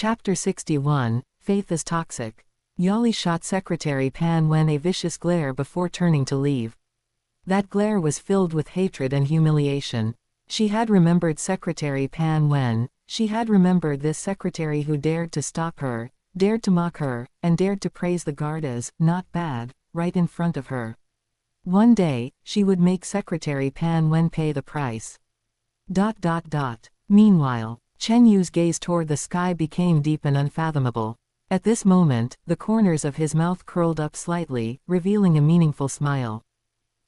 Chapter 61, Faith is Toxic. Yali shot Secretary Pan Wen a vicious glare before turning to leave. That glare was filled with hatred and humiliation. She had remembered Secretary Pan Wen, she had remembered this secretary who dared to stop her, dared to mock her, and dared to praise the guard as, not bad, right in front of her. One day, she would make Secretary Pan Wen pay the price. Meanwhile, Chen Yu's gaze toward the sky became deep and unfathomable. At this moment, the corners of his mouth curled up slightly, revealing a meaningful smile.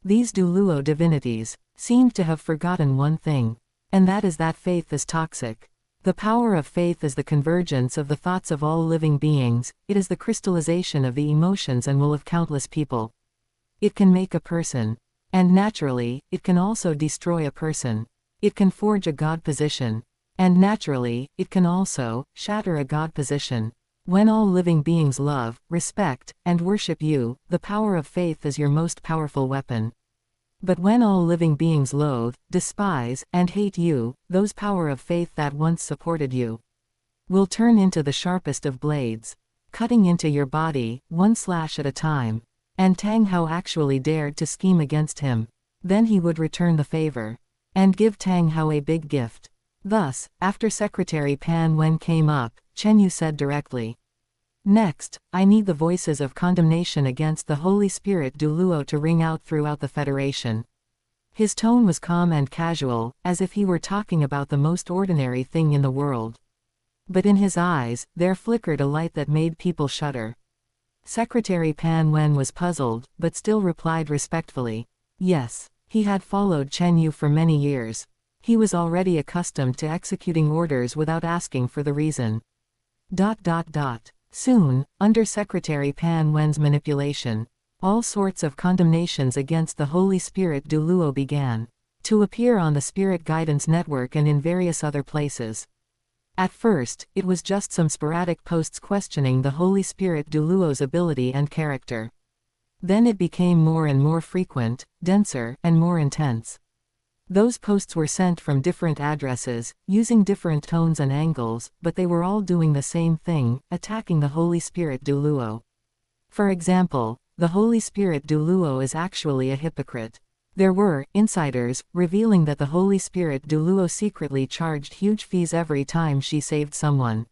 These Douluo divinities seemed to have forgotten one thing, and that is that faith is toxic. The power of faith is the convergence of the thoughts of all living beings, it is the crystallization of the emotions and will of countless people. It can make a person. And naturally, it can also destroy a person. It can forge a God position. And naturally, it can also shatter a God position. When all living beings love, respect, and worship you, the power of faith is your most powerful weapon. But when all living beings loathe, despise, and hate you, those power of faith that once supported you will turn into the sharpest of blades, cutting into your body, one slash at a time. And Tang Hao actually dared to scheme against him. Then he would return the favor and give Tang Hao a big gift. Thus, after Secretary Pan Wen came up, Chen Yu said directly, "Next, I need the voices of condemnation against the Holy Spirit Douluo to ring out throughout the Federation." His tone was calm and casual, as if he were talking about the most ordinary thing in the world. But in his eyes, there flickered a light that made people shudder. Secretary Pan Wen was puzzled, but still replied respectfully. Yes, he had followed Chen Yu for many years. He was already accustomed to executing orders without asking for the reason. Soon, under Secretary Pan Wen's manipulation, all sorts of condemnations against the Holy Spirit Douluo began to appear on the Spirit Guidance Network and in various other places. At first, it was just some sporadic posts questioning the Holy Spirit Douluo's ability and character. Then it became more and more frequent, denser, and more intense. Those posts were sent from different addresses, using different tones and angles, but they were all doing the same thing, attacking the Holy Spirit Douluo. For example, the Holy Spirit Douluo is actually a hypocrite. There were insiders revealing that the Holy Spirit Douluo secretly charged huge fees every time she saved someone.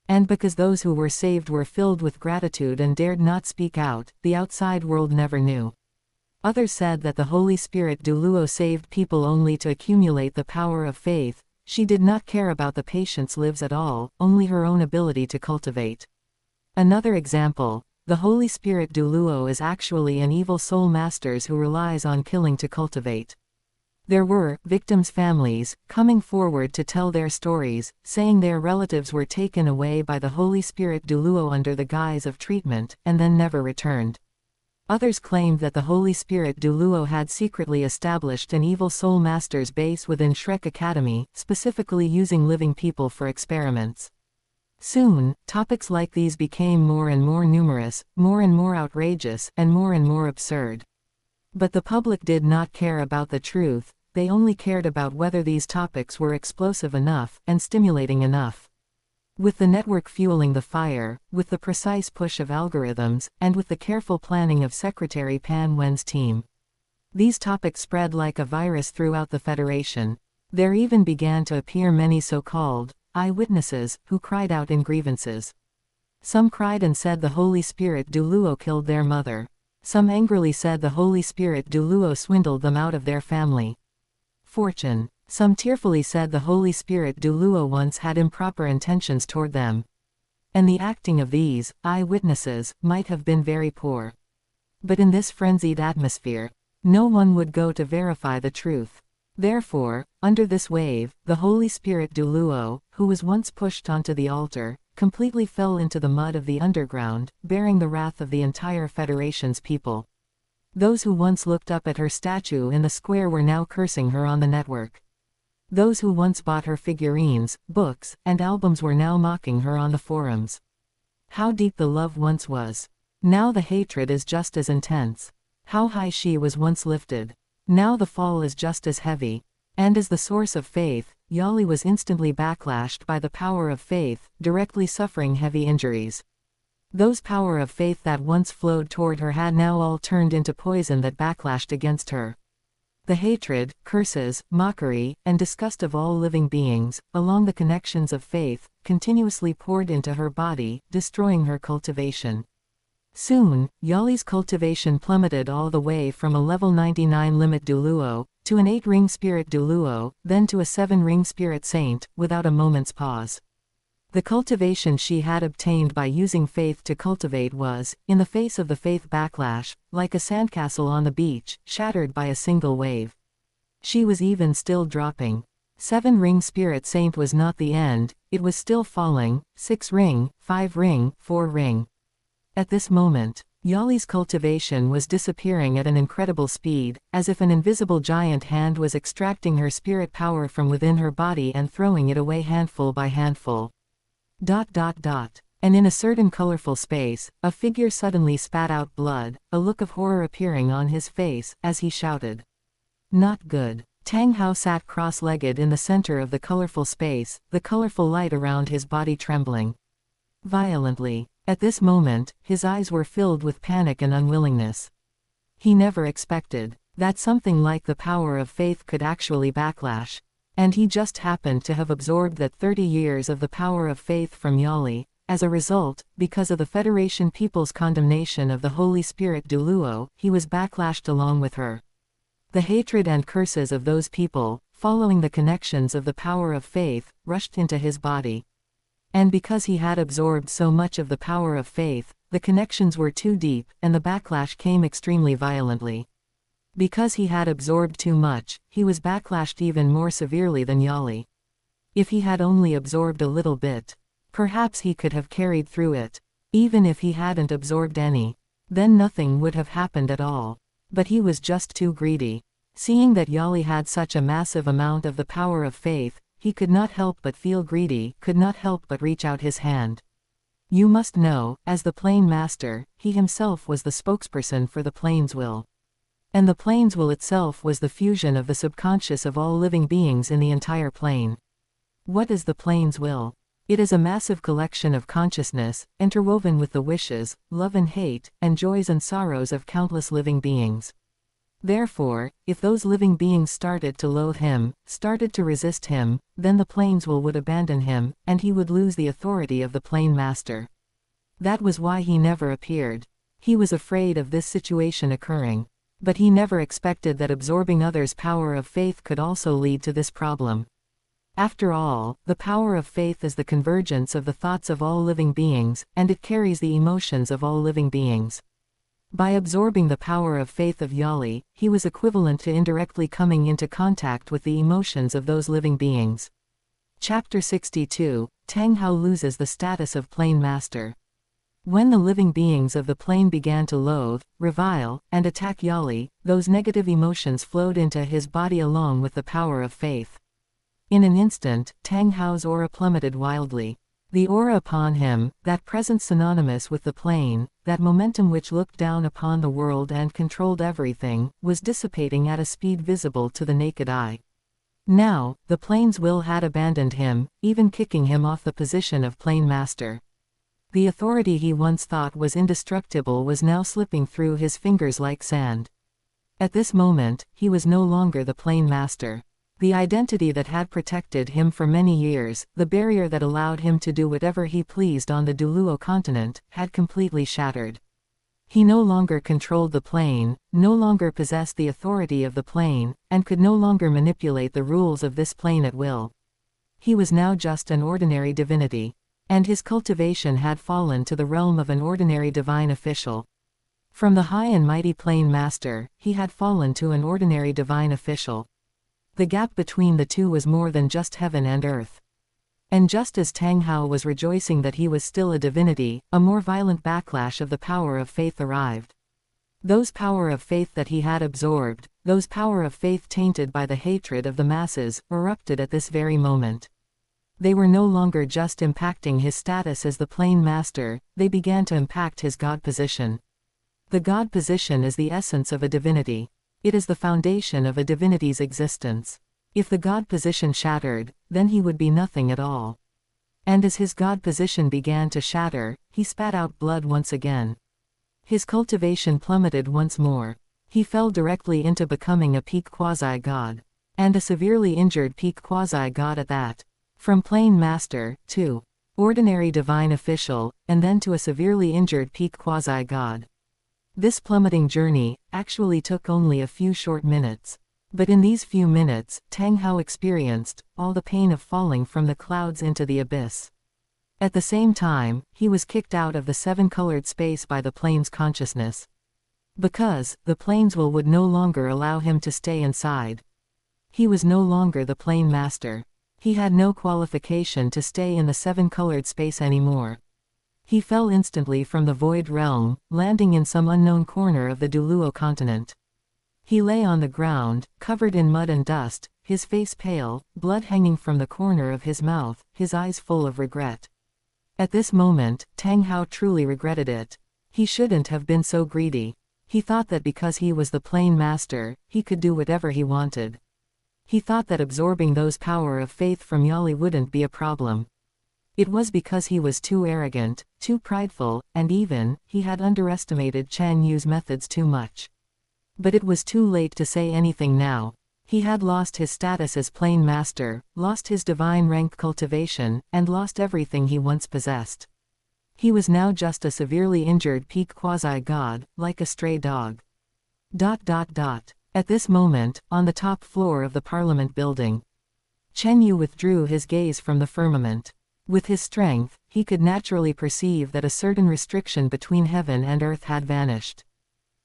And because those who were saved were filled with gratitude and dared not speak out, the outside world never knew. Others said that the Holy Spirit Douluo saved people only to accumulate the power of faith. She did not care about the patient's lives at all, only her own ability to cultivate. Another example, the Holy Spirit Douluo is actually an evil soul master who relies on killing to cultivate. There were victims' families coming forward to tell their stories, saying their relatives were taken away by the Holy Spirit Douluo under the guise of treatment, and then never returned. Others claimed that the Holy Spirit Douluo had secretly established an evil soul master's base within Shrek Academy, specifically using living people for experiments. Soon, topics like these became more and more numerous, more and more outrageous, and more absurd. But the public did not care about the truth, they only cared about whether these topics were explosive enough, and stimulating enough. With the network fueling the fire, with the precise push of algorithms, and with the careful planning of Secretary Pan Wen's team, these topics spread like a virus throughout the Federation. There even began to appear many so-called eyewitnesses who cried out in grievances. Some cried and said the Holy Spirit Douluo killed their mother. Some angrily said the Holy Spirit Douluo swindled them out of their family fortune. Some tearfully said the Holy Spirit Douluo once had improper intentions toward them. And the acting of these eyewitnesses might have been very poor. But in this frenzied atmosphere, no one would go to verify the truth. Therefore, under this wave, the Holy Spirit Douluo, who was once pushed onto the altar, completely fell into the mud of the underground, bearing the wrath of the entire Federation's people. Those who once looked up at her statue in the square were now cursing her on the network. Those who once bought her figurines, books, and albums were now mocking her on the forums. How deep the love once was. Now the hatred is just as intense. How high she was once lifted. Now the fall is just as heavy. And as the source of faith, Yali was instantly backlashed by the power of faith, directly suffering heavy injuries. Those power of faith that once flowed toward her had now all turned into poison that backlashed against her. The hatred, curses, mockery, and disgust of all living beings, along the connections of faith, continuously poured into her body, destroying her cultivation. Soon, Yali's cultivation plummeted all the way from a level 99 limit Douluo, to an 8-ring spirit Douluo, then to a 7-ring spirit saint, without a moment's pause. The cultivation she had obtained by using faith to cultivate was, in the face of the faith backlash, like a sandcastle on the beach, shattered by a single wave. She was even still dropping. 7-ring spirit saint was not the end, it was still falling, 6-ring, 5-ring, 4-ring. At this moment, Yali's cultivation was disappearing at an incredible speed, as if an invisible giant hand was extracting her spirit power from within her body and throwing it away handful by handful. And in a certain colorful space, a figure suddenly spat out blood, a look of horror appearing on his face, as he shouted. Not good. Tang Hao sat cross-legged in the center of the colorful space, the colorful light around his body trembling violently. At this moment, his eyes were filled with panic and unwillingness. He never expected that something like the power of faith could actually backlash. And he just happened to have absorbed that 30 years of the power of faith from Yali. As a result, because of the Federation people's condemnation of the Holy Spirit Douluo, he was backlashed along with her. The hatred and curses of those people, following the connections of the power of faith, rushed into his body. And because he had absorbed so much of the power of faith, the connections were too deep, and the backlash came extremely violently. Because he had absorbed too much, he was backlashed even more severely than Yali. If he had only absorbed a little bit, perhaps he could have carried through it. Even if he hadn't absorbed any, then nothing would have happened at all. But he was just too greedy. Seeing that Yali had such a massive amount of the power of faith, he could not help but feel greedy, could not help but reach out his hand. You must know, as the Plane Master, he himself was the spokesperson for the Plane's will. And the Plane's will itself was the fusion of the subconscious of all living beings in the entire plane. What is the Plane's will? It is a massive collection of consciousness, interwoven with the wishes, love and hate, and joys and sorrows of countless living beings. Therefore, if those living beings started to loathe him, started to resist him, then the Plane's will would abandon him, and he would lose the authority of the Plane Master. That was why he never appeared. He was afraid of this situation occurring. But he never expected that absorbing others' power of faith could also lead to this problem. After all, the power of faith is the convergence of the thoughts of all living beings, and it carries the emotions of all living beings. By absorbing the power of faith of Yali, he was equivalent to indirectly coming into contact with the emotions of those living beings. Chapter 62, Tang Hao loses the status of Plane Master. When the living beings of the plane began to loathe, revile, and attack Yali, those negative emotions flowed into his body along with the power of faith. In an instant, Tang Hao's aura plummeted wildly. The aura upon him, that presence synonymous with the plane, that momentum which looked down upon the world and controlled everything, was dissipating at a speed visible to the naked eye. Now, the plane's will had abandoned him, even kicking him off the position of Plane Master. The authority he once thought was indestructible was now slipping through his fingers like sand. At this moment, he was no longer the Plane Master. The identity that had protected him for many years, the barrier that allowed him to do whatever he pleased on the Douluo Continent, had completely shattered. He no longer controlled the plane, no longer possessed the authority of the plane, and could no longer manipulate the rules of this plane at will. He was now just an ordinary divinity. And his cultivation had fallen to the realm of an ordinary divine official. From the high and mighty Plane Master, he had fallen to an ordinary divine official. The gap between the two was more than just heaven and earth. And just as Tang Hao was rejoicing that he was still a divinity, a more violent backlash of the power of faith arrived. Those power of faith that he had absorbed, those power of faith tainted by the hatred of the masses, erupted at this very moment. They were no longer just impacting his status as the Plane Master, they began to impact his God position. The God position is the essence of a divinity. It is the foundation of a divinity's existence. If the God position shattered, then he would be nothing at all. And as his god position began to shatter, he spat out blood once again. His cultivation plummeted once more. He fell directly into becoming a peak quasi-god. And a severely injured peak quasi-god at that. From plain master, to ordinary divine official, and then to a severely injured peak quasi-god. This plummeting journey actually took only a few short minutes. But in these few minutes, Tang Hao experienced all the pain of falling from the clouds into the abyss. At the same time, he was kicked out of the seven-colored space by the plane's consciousness. Because the plane's will would no longer allow him to stay inside. He was no longer the plane master. He had no qualification to stay in the seven-colored space anymore. He fell instantly from the void realm, landing in some unknown corner of the Douluo Continent. He lay on the ground, covered in mud and dust, his face pale, blood hanging from the corner of his mouth, his eyes full of regret. At this moment, Tang Hao truly regretted it. He shouldn't have been so greedy. He thought that because he was the plain master, he could do whatever he wanted. He thought that absorbing those power of faith from Yali wouldn't be a problem. It was because he was too arrogant, too prideful, and even, he had underestimated Chen Yu's methods too much. But it was too late to say anything now. He had lost his status as plain master, lost his divine rank cultivation, and lost everything he once possessed. He was now just a severely injured peak quasi-god, like a stray dog. At this moment, on the top floor of the Parliament building, Chen Yu withdrew his gaze from the firmament. With his strength, he could naturally perceive that a certain restriction between heaven and earth had vanished.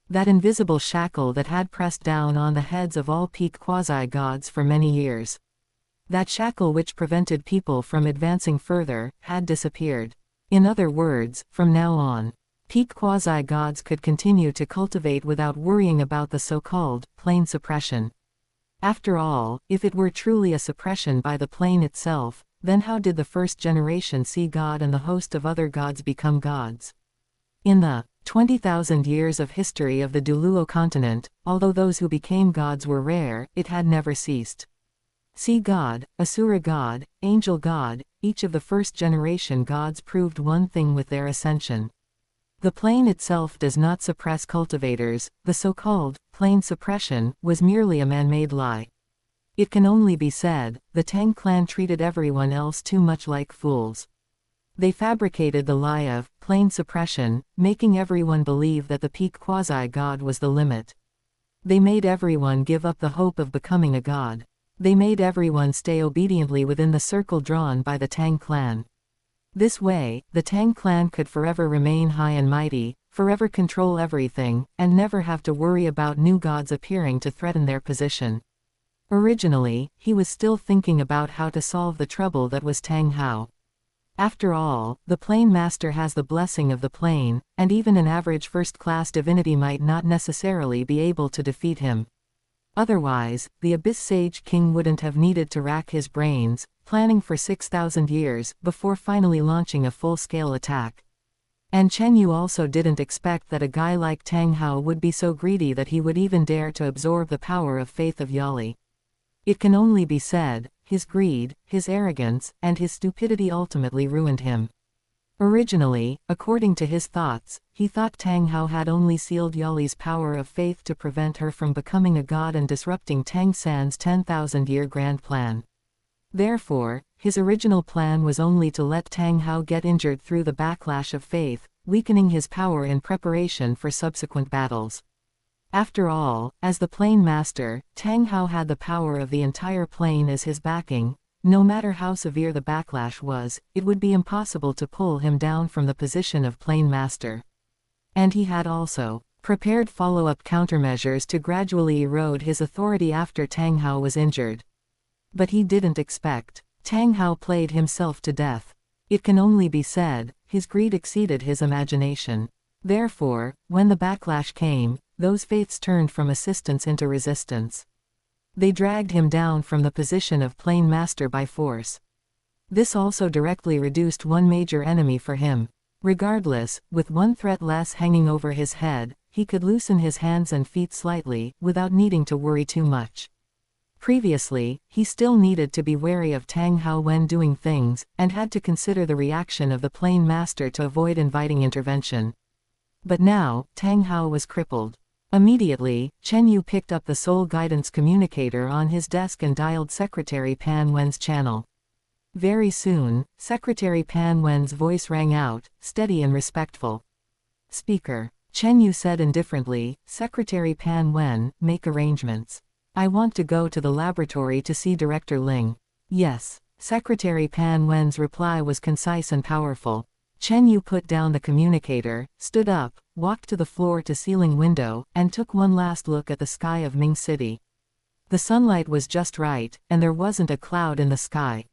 That invisible shackle that had pressed down on the heads of all peak quasi-gods for many years. That shackle which prevented people from advancing further, had disappeared. In other words, from now on, peak quasi-gods could continue to cultivate without worrying about the so-called plane suppression. After all, if it were truly a suppression by the plane itself, then how did the first generation see God and the host of other gods become gods? In the 20,000 years of history of the Douluo Continent, although those who became gods were rare, it had never ceased. Sea god, Asura god, angel god, each of the first-generation gods proved one thing with their ascension. The plane itself does not suppress cultivators. The so-called plane suppression was merely a man-made lie. It can only be said, the Tang clan treated everyone else too much like fools. They fabricated the lie of plane suppression, making everyone believe that the peak quasi-god was the limit. They made everyone give up the hope of becoming a god. They made everyone stay obediently within the circle drawn by the Tang clan. This way, the Tang clan could forever remain high and mighty, forever control everything, and never have to worry about new gods appearing to threaten their position. Originally, he was still thinking about how to solve the trouble that was Tang Hao. After all, the plane master has the blessing of the plane, and even an average first-class divinity might not necessarily be able to defeat him. Otherwise, the Abyss Sage King wouldn't have needed to rack his brains, planning for 6,000 years, before finally launching a full-scale attack. And Chen Yu also didn't expect that a guy like Tang Hao would be so greedy that he would even dare to absorb the power of faith of Yali. It can only be said, his greed, his arrogance, and his stupidity ultimately ruined him. Originally, according to his thoughts, he thought Tang Hao had only sealed Yali's power of faith to prevent her from becoming a god and disrupting Tang San's 10,000-year grand plan. Therefore, his original plan was only to let Tang Hao get injured through the backlash of faith, weakening his power in preparation for subsequent battles. After all, as the plane master, Tang Hao had the power of the entire plane as his backing. No matter how severe the backlash was, it would be impossible to pull him down from the position of plane master. And he had also prepared follow-up countermeasures to gradually erode his authority after Tang Hao was injured. But he didn't expect. Tang Hao played himself to death. It can only be said, his greed exceeded his imagination. Therefore, when the backlash came, those faiths turned from assistance into resistance. They dragged him down from the position of plane master by force. This also directly reduced one major enemy for him. Regardless, with one threat less hanging over his head, he could loosen his hands and feet slightly, without needing to worry too much. Previously, he still needed to be wary of Tang Hao when doing things, and had to consider the reaction of the plain master to avoid inviting intervention. But now, Tang Hao was crippled. Immediately, Chen Yu picked up the soul guidance communicator on his desk and dialed Secretary Pan Wen's channel. Very soon, Secretary Pan Wen's voice rang out, steady and respectful. "Speaker," Chen Yu said indifferently, "Secretary Pan Wen, make arrangements. I want to go to the laboratory to see Director Ling." "Yes." Secretary Pan Wen's reply was concise and powerful. Chen Yu put down the communicator, stood up, walked to the floor-to-ceiling window, and took one last look at the sky of Ming City. The sunlight was just right, and there wasn't a cloud in the sky.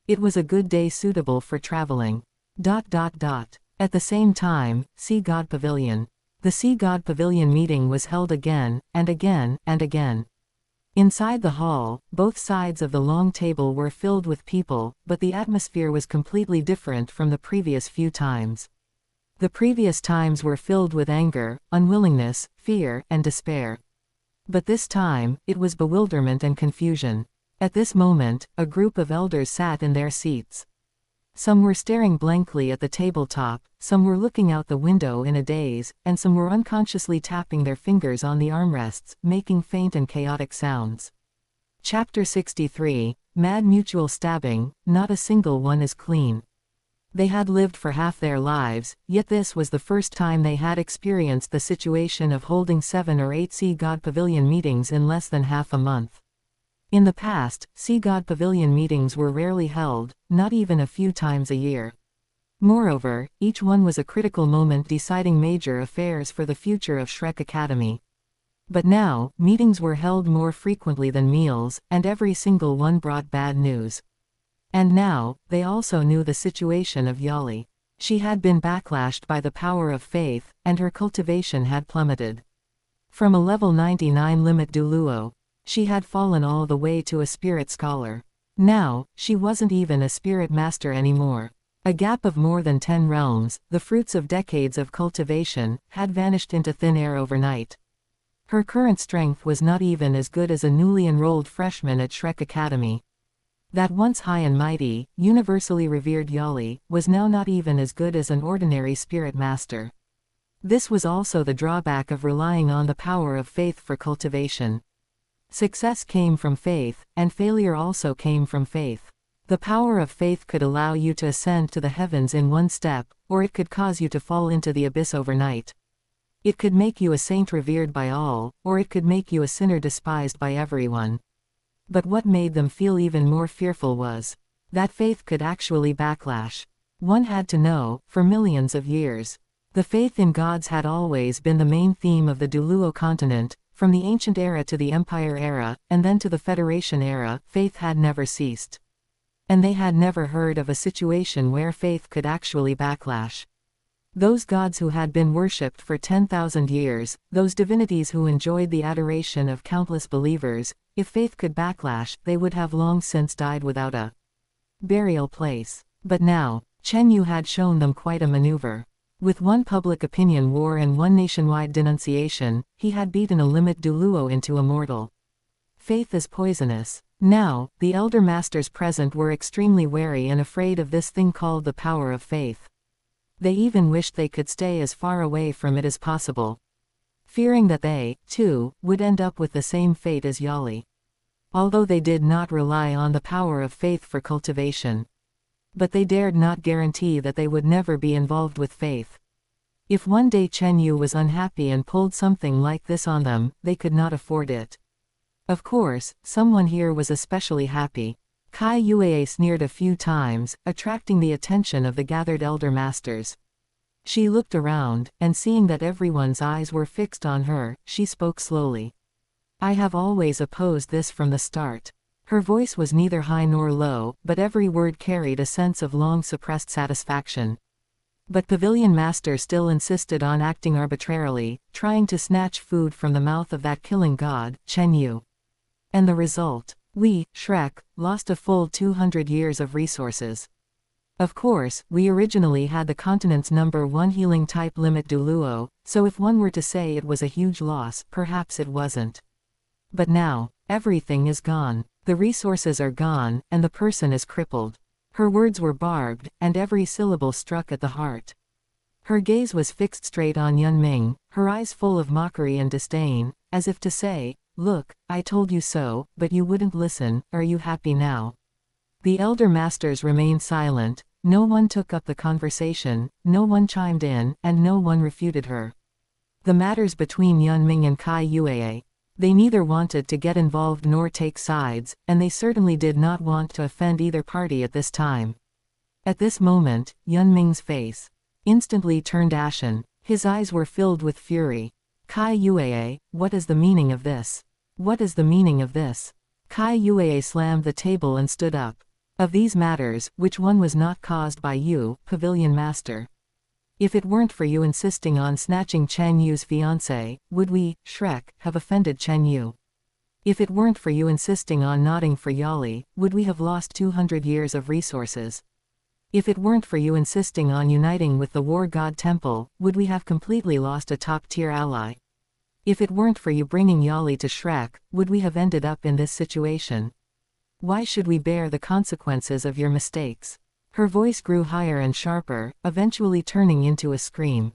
It was a good day suitable for traveling. At the same time, Sea God Pavilion. The Sea God Pavilion meeting was held again, and again, and again. Inside the hall, both sides of the long table were filled with people, but the atmosphere was completely different from the previous few times. The previous times were filled with anger, unwillingness, fear, and despair. But this time, it was bewilderment and confusion. At this moment, a group of elders sat in their seats. Some were staring blankly at the tabletop, some were looking out the window in a daze, and some were unconsciously tapping their fingers on the armrests, making faint and chaotic sounds. Chapter 63, Mad Mutual Stabbing, Not a Single One is Clean. They had lived for half their lives, yet this was the first time they had experienced the situation of holding 7 or 8 Sea God Pavilion meetings in less than half a month. In the past, Sea God Pavilion meetings were rarely held, not even a few times a year. Moreover, each one was a critical moment deciding major affairs for the future of Shrek Academy. But now, meetings were held more frequently than meals, and every single one brought bad news. And now, they also knew the situation of Yali. She had been backlashed by the power of faith, and her cultivation had plummeted. From a level 99 limit Douluo, she had fallen all the way to a spirit scholar. Now, she wasn't even a spirit master anymore. A gap of more than 10 realms, the fruits of decades of cultivation, had vanished into thin air overnight. Her current strength was not even as good as a newly enrolled freshman at Shrek Academy. That once high and mighty, universally revered Yali, was now not even as good as an ordinary spirit master. This was also the drawback of relying on the power of faith for cultivation. Success came from faith, and failure also came from faith. The power of faith could allow you to ascend to the heavens in one step, or it could cause you to fall into the abyss overnight. It could make you a saint revered by all, or it could make you a sinner despised by everyone. But what made them feel even more fearful was that faith could actually backlash. One had to know, for millions of years. The faith in gods had always been the main theme of the Douluo Continent. From the ancient era to the Empire era, and then to the Federation era, faith had never ceased. And they had never heard of a situation where faith could actually backlash. Those gods who had been worshipped for 10,000 years, those divinities who enjoyed the adoration of countless believers, if faith could backlash, they would have long since died without a burial place. But now, Chen Yu had shown them quite a maneuver. With one public opinion war and one nationwide denunciation, he had beaten a limit Douluo into a mortal. Faith is poisonous. Now, the elder masters present were extremely wary and afraid of this thing called the power of faith. They even wished they could stay as far away from it as possible, fearing that they, too, would end up with the same fate as Yali. Although they did not rely on the power of faith for cultivation. But they dared not guarantee that they would never be involved with faith. If one day Chen Yu was unhappy and pulled something like this on them, they could not afford it. Of course, someone here was especially happy. Kai Yue sneered a few times, attracting the attention of the gathered elder masters. She looked around, and seeing that everyone's eyes were fixed on her, she spoke slowly. I have always opposed this from the start. Her voice was neither high nor low, but every word carried a sense of long-suppressed satisfaction. But Pavilion Master still insisted on acting arbitrarily, trying to snatch food from the mouth of that killing god, Chen Yu. And the result? We, Shrek, lost a full 200 years of resources. Of course, we originally had the continent's #1 healing type limit Douluo, so if one were to say it was a huge loss, perhaps it wasn't. But now, Everything is gone. The resources are gone, and the person is crippled. Her words were barbed, and every syllable struck at the heart. Her gaze was fixed straight on Yun Ming, her eyes full of mockery and disdain, as if to say, "Look, I told you so, but you wouldn't listen. Are you happy now?" The elder masters remained silent. No one took up the conversation, no one chimed in, and no one refuted her. The matters between Yun Ming and Kai Yue. They neither wanted to get involved nor take sides, and they certainly did not want to offend either party at this time. At this moment, Yun Ming's face instantly turned ashen. His eyes were filled with fury. Kai Yue, what is the meaning of this? What is the meaning of this? Kai Yue slammed the table and stood up. Of these matters, which one was not caused by you, Pavilion Master? If it weren't for you insisting on snatching Chen Yu's fiancé, would we, Shrek, have offended Chen Yu? If it weren't for you insisting on nodding for Yali, would we have lost 200 years of resources? If it weren't for you insisting on uniting with the War God Temple, would we have completely lost a top-tier ally? If it weren't for you bringing Yali to Shrek, would we have ended up in this situation? Why should we bear the consequences of your mistakes? Her voice grew higher and sharper, eventually turning into a scream.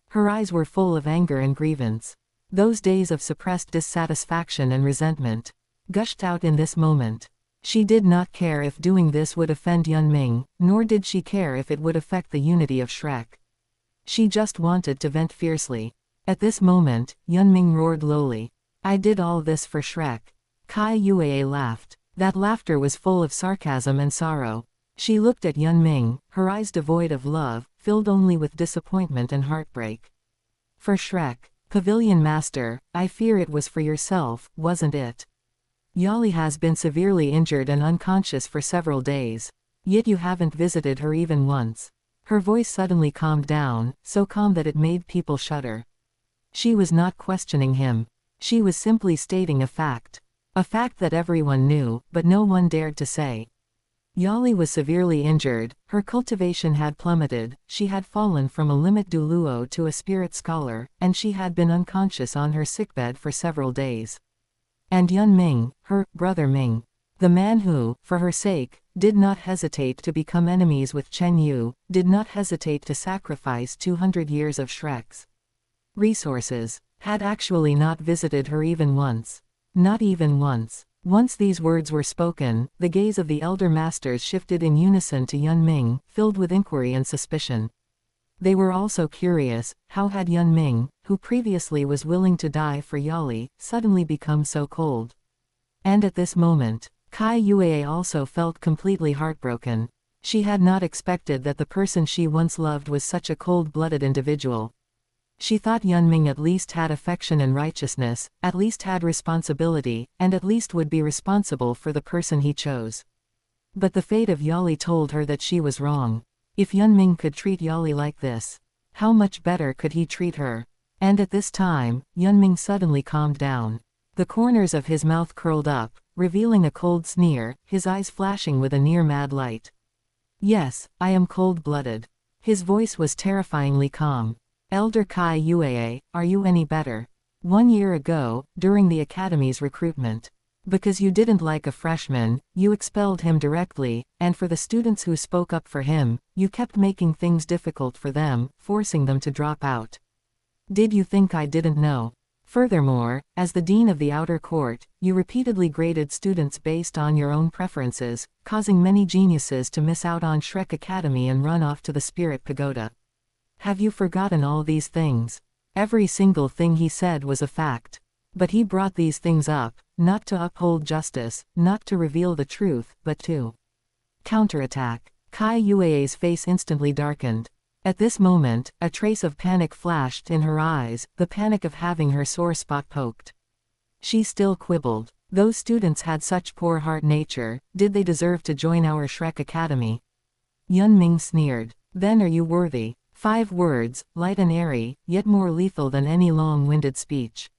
Her eyes were full of anger and grievance. Those days of suppressed dissatisfaction and resentment gushed out in this moment. She did not care if doing this would offend Yun Ming, nor did she care if it would affect the unity of Shrek. She just wanted to vent fiercely. At this moment, Yun Ming roared lowly. "I did all this for Shrek." Kai Yue laughed. That laughter was full of sarcasm and sorrow. She looked at Yun Ming, her eyes devoid of love, filled only with disappointment and heartbreak. "For Shrek, Pavilion Master, I fear it was for yourself, wasn't it? Yali has been severely injured and unconscious for several days. Yet you haven't visited her even once." Her voice suddenly calmed down, so calm that it made people shudder. She was not questioning him. She was simply stating a fact. A fact that everyone knew, but no one dared to say. Yali was severely injured, her cultivation had plummeted, she had fallen from a limit Douluo to a spirit scholar, and she had been unconscious on her sickbed for several days. And Yun Ming, her brother Ming, the man who, for her sake, did not hesitate to become enemies with Chen Yu, did not hesitate to sacrifice 200 years of Shrek's resources, had actually not visited her even once. Not even once. Once these words were spoken, the gaze of the elder masters shifted in unison to Yun Ming, filled with inquiry and suspicion. They were also curious, how had Yun Ming, who previously was willing to die for Yali, suddenly become so cold? And at this moment, Kai Yue also felt completely heartbroken. She had not expected that the person she once loved was such a cold-blooded individual. She thought Yun Ming at least had affection and righteousness, at least had responsibility, and at least would be responsible for the person he chose. But the fate of Yali told her that she was wrong. If Yun Ming could treat Yali like this, how much better could he treat her? And at this time, Yun Ming suddenly calmed down. The corners of his mouth curled up, revealing a cold sneer, his eyes flashing with a near-mad light. "Yes, I am cold-blooded." His voice was terrifyingly calm. "Elder Kai Yue, are you any better? 1 year ago, during the Academy's recruitment, because you didn't like a freshman, you expelled him directly, and for the students who spoke up for him, you kept making things difficult for them, forcing them to drop out. Did you think I didn't know? Furthermore, as the dean of the outer court, you repeatedly graded students based on your own preferences, causing many geniuses to miss out on Shrek Academy and run off to the Spirit Pagoda. Have you forgotten all these things?" Every single thing he said was a fact. But he brought these things up, not to uphold justice, not to reveal the truth, but to counterattack. Kai Yue's face instantly darkened. At this moment, a trace of panic flashed in her eyes, the panic of having her sore spot poked. She still quibbled. Those students had such poor heart nature, did they deserve to join our Shrek Academy? Yun Ming sneered. "Then are you worthy?" 5 words, light and airy, yet more lethal than any long-winded speech.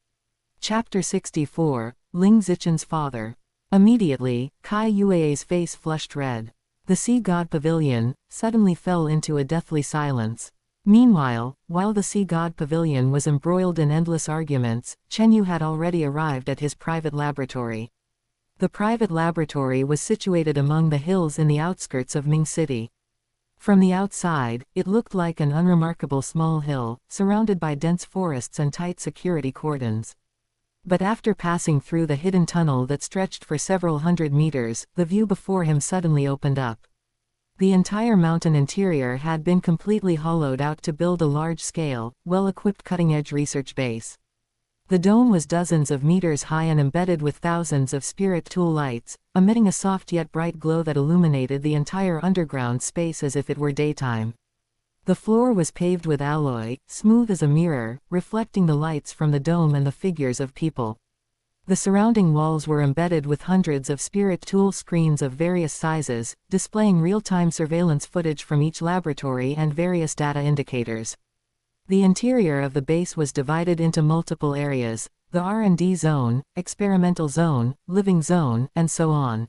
Chapter 64, Ling Zichen's Father. Immediately, Kai Yue's face flushed red. The Sea God Pavilion suddenly fell into a deathly silence. Meanwhile, while the Sea God Pavilion was embroiled in endless arguments, Chen Yu had already arrived at his private laboratory. The private laboratory was situated among the hills in the outskirts of Ming City. From the outside, it looked like an unremarkable small hill, surrounded by dense forests and tight security cordons. But after passing through the hidden tunnel that stretched for several hundred meters, the view before him suddenly opened up. The entire mountain interior had been completely hollowed out to build a large-scale, well-equipped cutting-edge research base. The dome was dozens of meters high and embedded with thousands of spirit tool lights, emitting a soft yet bright glow that illuminated the entire underground space as if it were daytime. The floor was paved with alloy, smooth as a mirror, reflecting the lights from the dome and the figures of people. The surrounding walls were embedded with hundreds of spirit tool screens of various sizes, displaying real-time surveillance footage from each laboratory and various data indicators. The interior of the base was divided into multiple areas: the R&D zone, experimental zone, living zone, and so on.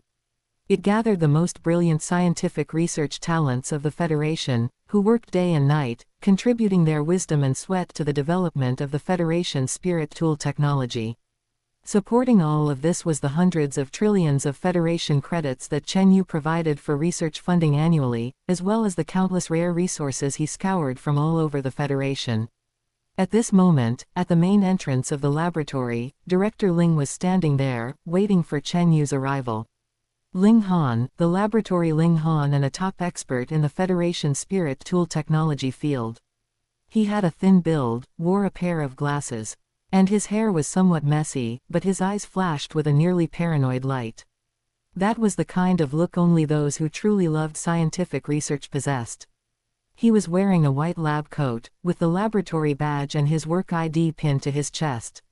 It gathered the most brilliant scientific research talents of the Federation, who worked day and night, contributing their wisdom and sweat to the development of the Federation's spirit tool technology. Supporting all of this was the hundreds of trillions of Federation credits that Chen Yu provided for research funding annually, as well as the countless rare resources he scoured from all over the Federation. At this moment, at the main entrance of the laboratory, Director Ling was standing there, waiting for Chen Yu's arrival. Ling Han, the laboratory Ling Han, and a top expert in the Federation spirit tool technology field. He had a thin build, wore a pair of glasses. And his hair was somewhat messy, but his eyes flashed with a nearly paranoid light. That was the kind of look only those who truly loved scientific research possessed. He was wearing a white lab coat, with the laboratory badge and his work ID pinned to his chest.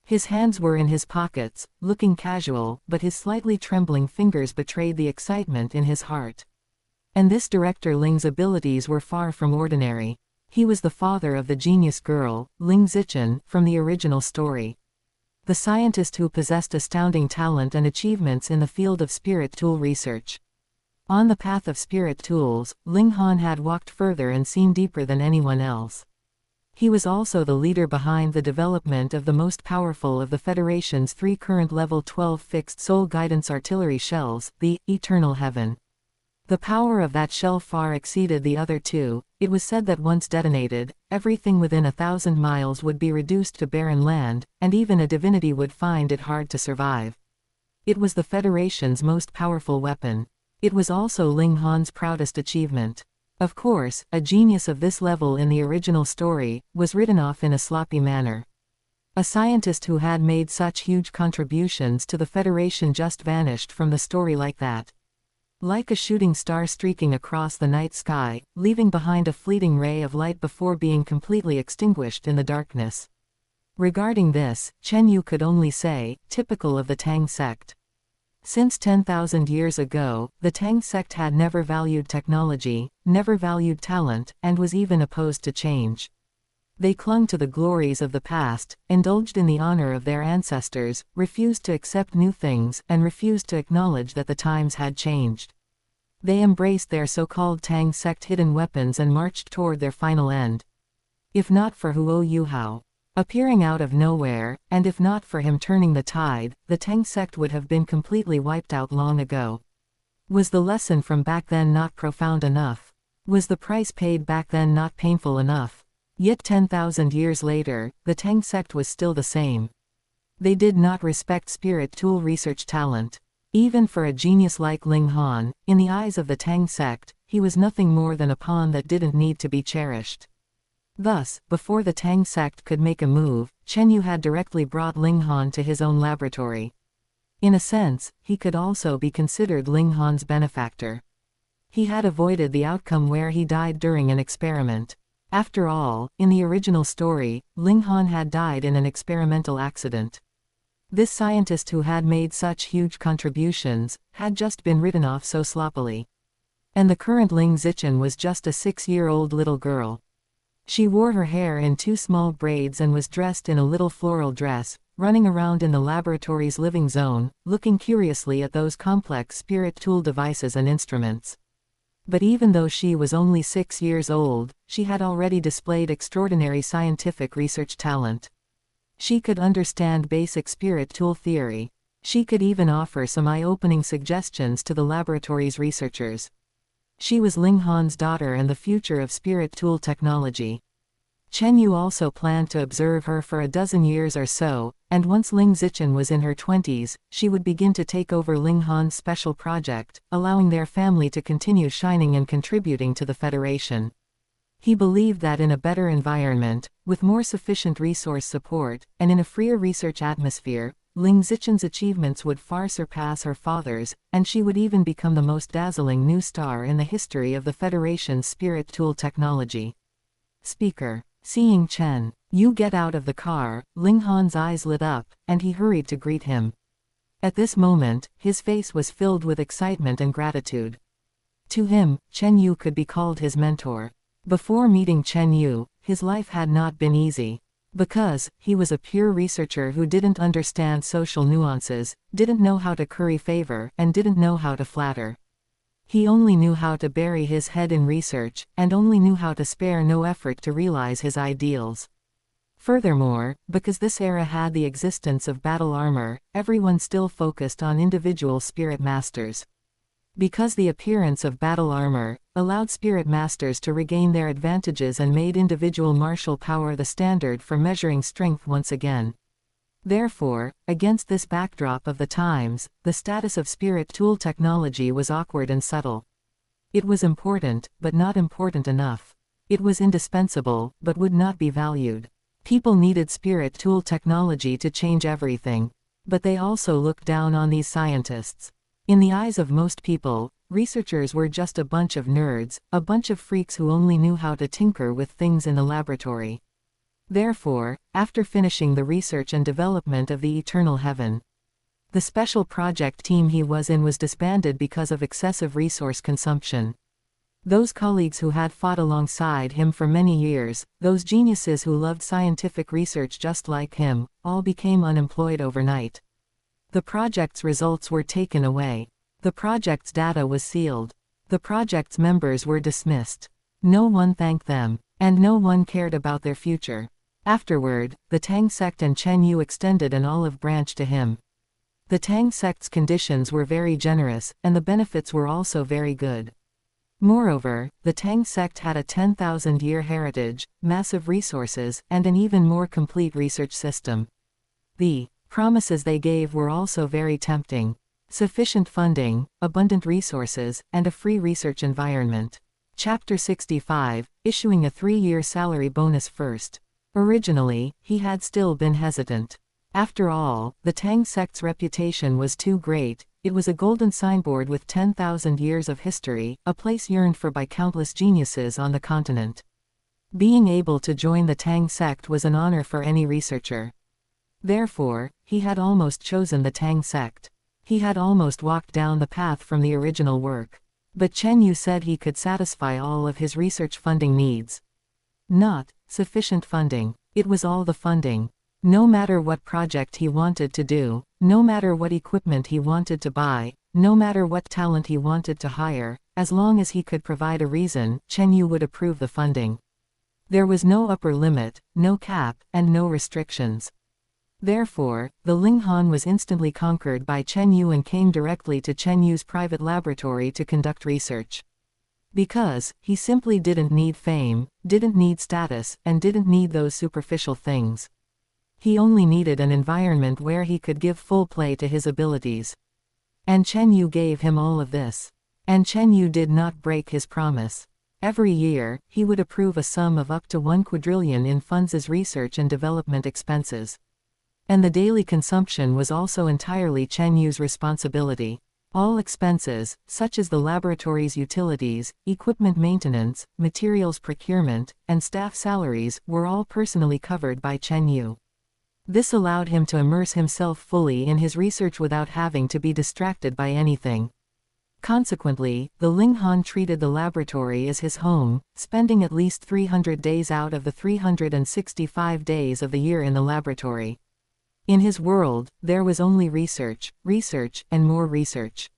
His hands were in his pockets, looking casual, but his slightly trembling fingers betrayed the excitement in his heart. And this Director Ling's abilities were far from ordinary. He was the father of the genius girl, Ling Zichen, from the original story. The scientist who possessed astounding talent and achievements in the field of spirit tool research. On the path of spirit tools, Ling Han had walked further and seen deeper than anyone else. He was also the leader behind the development of the most powerful of the Federation's 3 current level 12 fixed soul guidance artillery shells, the Eternal Heaven. The power of that shell far exceeded the other 2. It was said that once detonated, everything within 1,000 miles would be reduced to barren land, and even a divinity would find it hard to survive. It was the Federation's most powerful weapon. It was also Ling Han's proudest achievement. Of course, a genius of this level in the original story was written off in a sloppy manner. A scientist who had made such huge contributions to the Federation just vanished from the story like that. Like a shooting star streaking across the night sky, leaving behind a fleeting ray of light before being completely extinguished in the darkness. Regarding this, Chen Yu could only say, typical of the Tang sect. Since 10,000 years ago, the Tang sect had never valued technology, never valued talent, and was even opposed to change. They clung to the glories of the past, indulged in the honor of their ancestors, refused to accept new things, and refused to acknowledge that the times had changed. They embraced their so-called Tang sect hidden weapons and marched toward their final end. If not for Huo Yuhao appearing out of nowhere, and if not for him turning the tide, the Tang sect would have been completely wiped out long ago. Was the lesson from back then not profound enough? Was the price paid back then not painful enough? Yet 10,000 years later, the Tang sect was still the same. They did not respect spirit tool research talent. Even for a genius like Ling Han, in the eyes of the Tang sect, he was nothing more than a pawn that didn't need to be cherished. Thus, before the Tang sect could make a move, Chen Yu had directly brought Ling Han to his own laboratory. In a sense, he could also be considered Ling Han's benefactor. He had avoided the outcome where he died during an experiment. After all, in the original story, Ling Han had died in an experimental accident. This scientist who had made such huge contributions, had just been written off so sloppily. And the current Ling Zichen was just a 6-year-old little girl. She wore her hair in 2 small braids and was dressed in a little floral dress, running around in the laboratory's living zone, looking curiously at those complex spirit tool devices and instruments. But even though she was only 6 years old, she had already displayed extraordinary scientific research talent. She could understand basic spirit tool theory. She could even offer some eye-opening suggestions to the laboratory's researchers. She was Ling Han's daughter and the future of spirit tool technology. Chen Yu also planned to observe her for a dozen years or so, and once Ling Zichen was in her 20s, she would begin to take over Ling Han's special project, allowing their family to continue shining and contributing to the Federation. He believed that in a better environment, with more sufficient resource support, and in a freer research atmosphere, Ling Zichen's achievements would far surpass her father's, and she would even become the most dazzling new star in the history of the Federation's spirit tool technology. Speaker. Seeing Chen Yu get out of the car, Ling Han's eyes lit up, and he hurried to greet him. At this moment, his face was filled with excitement and gratitude. To him, Chen Yu could be called his mentor. Before meeting Chen Yu, his life had not been easy. Because he was a pure researcher who didn't understand social nuances, didn't know how to curry favor, and didn't know how to flatter. He only knew how to bury his head in research, and only knew how to spare no effort to realize his ideals. Furthermore, because this era had the existence of battle armor, everyone still focused on individual spirit masters. Because the appearance of battle armor allowed spirit masters to regain their advantages and made individual martial power the standard for measuring strength once again. Therefore, against this backdrop of the times, the status of spirit tool technology was awkward and subtle. It was important, but not important enough. It was indispensable, but would not be valued. People needed spirit tool technology to change everything. But they also looked down on these scientists. In the eyes of most people, researchers were just a bunch of nerds, a bunch of freaks who only knew how to tinker with things in the laboratory. Therefore, after finishing the research and development of the Eternal Heaven, the special project team he was in was disbanded because of excessive resource consumption. Those colleagues who had fought alongside him for many years, those geniuses who loved scientific research just like him, all became unemployed overnight. The project's results were taken away. The project's data was sealed. The project's members were dismissed. No one thanked them, and no one cared about their future. Afterward, the Tang sect and Chen Yu extended an olive branch to him. The Tang sect's conditions were very generous, and the benefits were also very good. Moreover, the Tang sect had a 10,000-year heritage, massive resources, and an even more complete research system. The promises they gave were also very tempting. Sufficient funding, abundant resources, and a free research environment. Chapter 65, Issuing a 3-year salary bonus first. Originally, he had still been hesitant. After all, the Tang sect's reputation was too great. It was a golden signboard with 10,000 years of history, a place yearned for by countless geniuses on the continent. Being able to join the Tang sect was an honor for any researcher. Therefore, he had almost chosen the Tang sect. He had almost walked down the path from the original work. But Chen Yu said he could satisfy all of his research funding needs. Not sufficient funding. It was all the funding. No matter what project he wanted to do, no matter what equipment he wanted to buy, no matter what talent he wanted to hire, as long as he could provide a reason, Chen Yu would approve the funding. There was no upper limit, no cap, and no restrictions. Therefore, the Ling Han was instantly conquered by Chen Yu and came directly to Chen Yu's private laboratory to conduct research. Because he simply didn't need fame, didn't need status, and didn't need those superficial things. He only needed an environment where he could give full play to his abilities. And Chen Yu gave him all of this. And Chen Yu did not break his promise. Every year, he would approve a sum of up to 1 quadrillion in funds as research and development expenses. And the daily consumption was also entirely Chen Yu's responsibility. All expenses, such as the laboratory's utilities, equipment maintenance, materials procurement, and staff salaries, were all personally covered by Chen Yu. This allowed him to immerse himself fully in his research without having to be distracted by anything. Consequently, the Ling Han treated the laboratory as his home, spending at least 300 days out of the 365 days of the year in the laboratory. In his world, there was only research, research, and more research.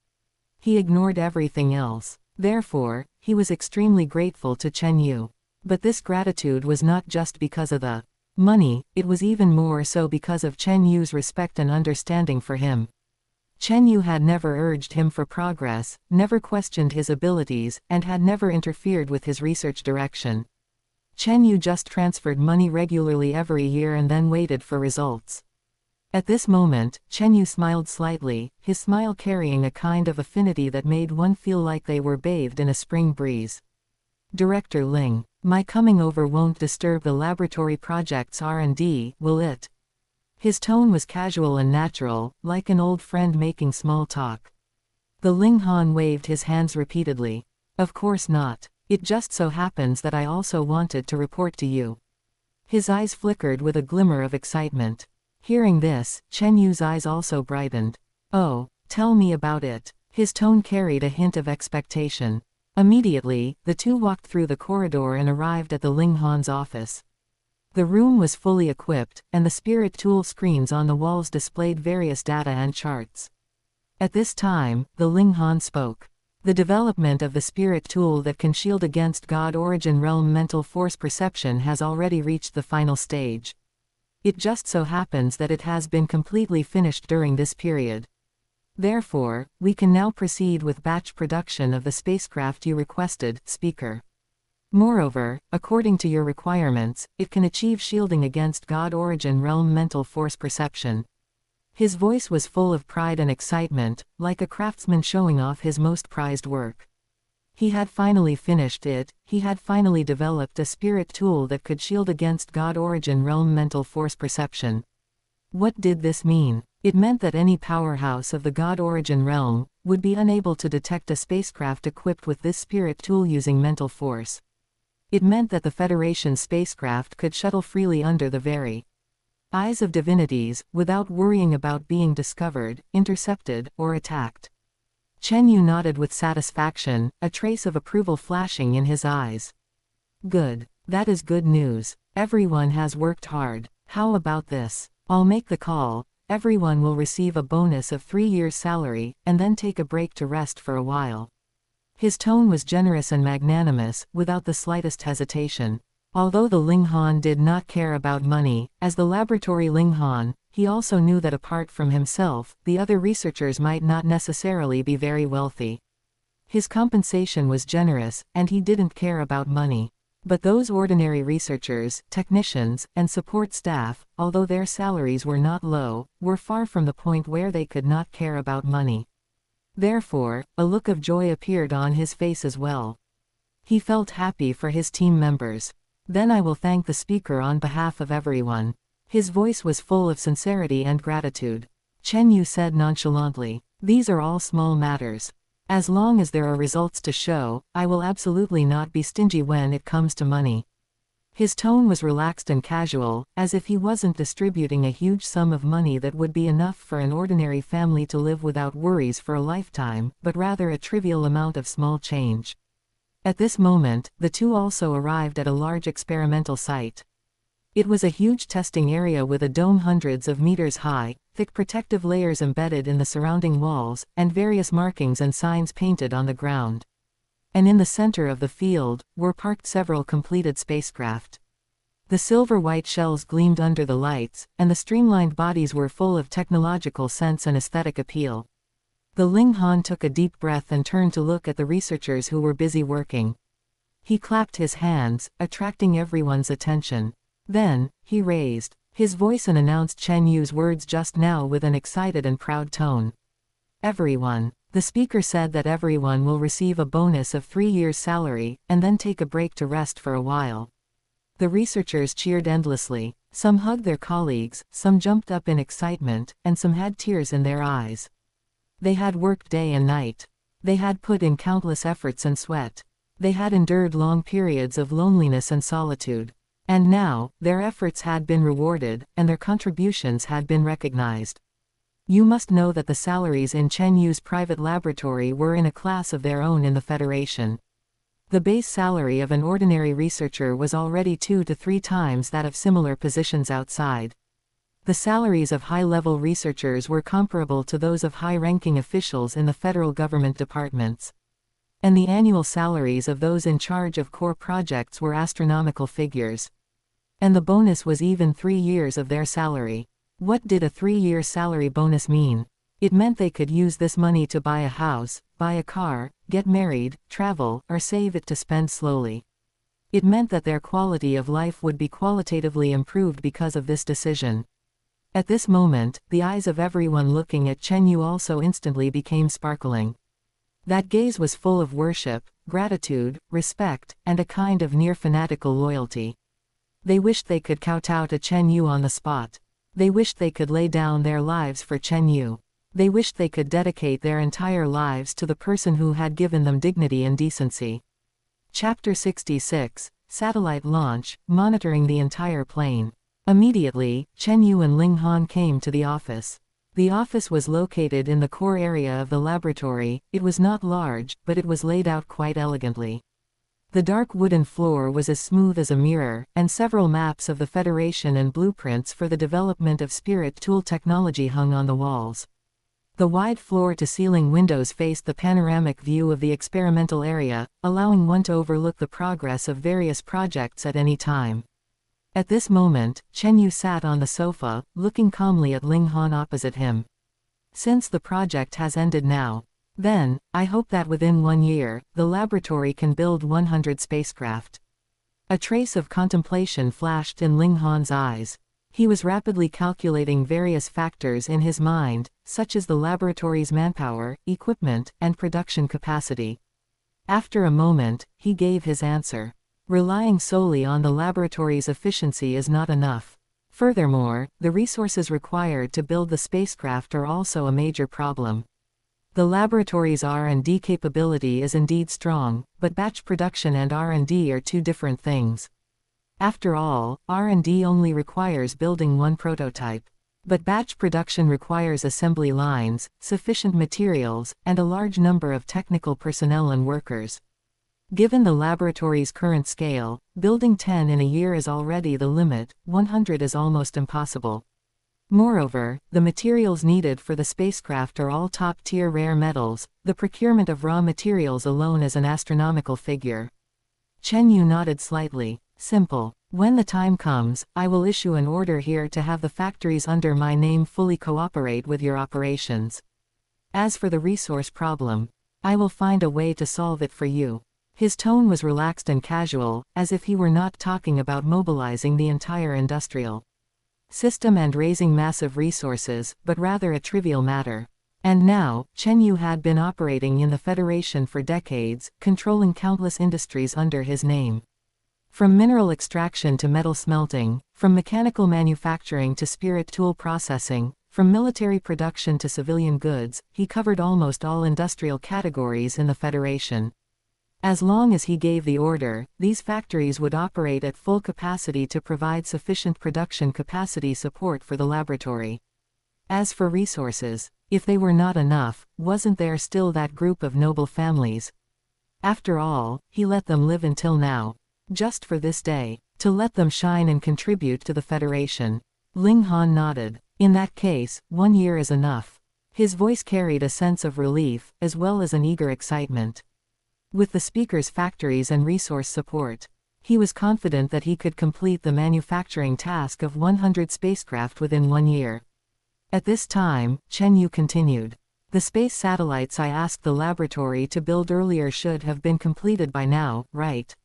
He ignored everything else. Therefore, he was extremely grateful to Chen Yu. But this gratitude was not just because of the money, it was even more so because of Chen Yu's respect and understanding for him. Chen Yu had never urged him for progress, never questioned his abilities, and had never interfered with his research direction. Chen Yu just transferred money regularly every year and then waited for results. At this moment, Chen Yu smiled slightly, his smile carrying a kind of affinity that made one feel like they were bathed in a spring breeze. Director Ling, my coming over won't disturb the laboratory project's R&D, will it? His tone was casual and natural, like an old friend making small talk. The Ling Han waved his hands repeatedly. Of course not. It just so happens that I also wanted to report to you. His eyes flickered with a glimmer of excitement. Hearing this, Chen Yu's eyes also brightened. Oh, tell me about it. His tone carried a hint of expectation. Immediately, the two walked through the corridor and arrived at the Ling Han's office. The room was fully equipped, and the spirit tool screens on the walls displayed various data and charts. At this time, the Ling Han spoke. The development of the spirit tool that can shield against God Origin Realm mental force perception has already reached the final stage. It just so happens that it has been completely finished during this period. Therefore, we can now proceed with batch production of the spacecraft you requested, Speaker. Moreover, according to your requirements, it can achieve shielding against God Origin Realm mental force perception. His voice was full of pride and excitement, like a craftsman showing off his most prized work. He had finally finished it, he had finally developed a spirit tool that could shield against God Origin Realm mental force perception. What did this mean? It meant that any powerhouse of the God Origin Realm would be unable to detect a spacecraft equipped with this spirit tool using mental force. It meant that the Federation spacecraft could shuttle freely under the very eyes of divinities, without worrying about being discovered, intercepted, or attacked. Chen Yu nodded with satisfaction, a trace of approval flashing in his eyes. Good. That is good news. Everyone has worked hard. How about this? I'll make the call. Everyone will receive a bonus of 3 years' salary, and then take a break to rest for a while. His tone was generous and magnanimous, without the slightest hesitation. Although the Ling Han did not care about money, as the laboratory Ling Han, he also knew that apart from himself, the other researchers might not necessarily be very wealthy. His compensation was generous, and he didn't care about money. But those ordinary researchers, technicians, and support staff, although their salaries were not low, were far from the point where they could not care about money. Therefore, a look of joy appeared on his face as well. He felt happy for his team members. Then I will thank the speaker on behalf of everyone. His voice was full of sincerity and gratitude. Chen Yu said nonchalantly, these are all small matters. As long as there are results to show, I will absolutely not be stingy when it comes to money. His tone was relaxed and casual, as if he wasn't distributing a huge sum of money that would be enough for an ordinary family to live without worries for a lifetime, but rather a trivial amount of small change. At this moment, the two also arrived at a large experimental site. It was a huge testing area with a dome hundreds of meters high, thick protective layers embedded in the surrounding walls, and various markings and signs painted on the ground. And in the center of the field, were parked several completed spacecraft. The silver-white shells gleamed under the lights, and the streamlined bodies were full of technological sense and aesthetic appeal. The Ling Han took a deep breath and turned to look at the researchers who were busy working. He clapped his hands, attracting everyone's attention. Then, he raised his voice and announced Chen Yu's words just now with an excited and proud tone. Everyone. The speaker said that everyone will receive a bonus of 3 years' salary, and then take a break to rest for a while. The researchers cheered endlessly. Some hugged their colleagues, some jumped up in excitement, and some had tears in their eyes. They had worked day and night. They had put in countless efforts and sweat. They had endured long periods of loneliness and solitude. And now, their efforts had been rewarded, and their contributions had been recognized. You must know that the salaries in Chen Yu's private laboratory were in a class of their own in the Federation. The base salary of an ordinary researcher was already 2 to 3 times that of similar positions outside. The salaries of high-level researchers were comparable to those of high-ranking officials in the federal government departments. And the annual salaries of those in charge of core projects were astronomical figures. And the bonus was even 3 years of their salary. What did a 3-year salary bonus mean? It meant they could use this money to buy a house, buy a car, get married, travel, or save it to spend slowly. It meant that their quality of life would be qualitatively improved because of this decision. At this moment, the eyes of everyone looking at Chen Yu also instantly became sparkling. That gaze was full of worship, gratitude, respect, and a kind of near-fanatical loyalty. They wished they could kowtow to Chen Yu on the spot. They wished they could lay down their lives for Chen Yu. They wished they could dedicate their entire lives to the person who had given them dignity and decency. Chapter 66, Satellite Launch, Monitoring the Entire Plane. Immediately, Chen Yu and Ling Han came to the office. The office was located in the core area of the laboratory. It was not large, but it was laid out quite elegantly. The dark wooden floor was as smooth as a mirror, and several maps of the Federation and blueprints for the development of spirit tool technology hung on the walls. The wide floor-to-ceiling windows faced the panoramic view of the experimental area, allowing one to overlook the progress of various projects at any time. At this moment, Chen Yu sat on the sofa, looking calmly at Ling Han opposite him. Since the project has ended now, then, I hope that within 1 year, the laboratory can build 100 spacecraft. A trace of contemplation flashed in Ling Han's eyes. He was rapidly calculating various factors in his mind, such as the laboratory's manpower, equipment, and production capacity. After a moment, he gave his answer. Relying solely on the laboratory's efficiency is not enough. Furthermore, the resources required to build the spacecraft are also a major problem. The laboratory's R&D capability is indeed strong, but batch production and R&D are two different things. After all, R&D only requires building one prototype. But batch production requires assembly lines, sufficient materials, and a large number of technical personnel and workers. Given the laboratory's current scale, building 10 in a year is already the limit. 100 is almost impossible. Moreover, the materials needed for the spacecraft are all top-tier rare metals. The procurement of raw materials alone is an astronomical figure. Chen Yu nodded slightly. Simple. When the time comes, I will issue an order here to have the factories under my name fully cooperate with your operations. As for the resource problem, I will find a way to solve it for you. His tone was relaxed and casual, as if he were not talking about mobilizing the entire industrial system and raising massive resources, but rather a trivial matter. And now, Chen Yu had been operating in the Federation for decades, controlling countless industries under his name. From mineral extraction to metal smelting, from mechanical manufacturing to spirit tool processing, from military production to civilian goods, he covered almost all industrial categories in the Federation. As long as he gave the order, these factories would operate at full capacity to provide sufficient production capacity support for the laboratory. As for resources, if they were not enough, wasn't there still that group of noble families? After all, he let them live until now. Just for this day, to let them shine and contribute to the Federation. Ling Han nodded. In that case, 1 year is enough. His voice carried a sense of relief, as well as an eager excitement. With the speaker's factories and resource support, he was confident that he could complete the manufacturing task of 100 spacecraft within 1 year. At this time, Chen Yu continued. The space satellites I asked the laboratory to build earlier should have been completed by now, right?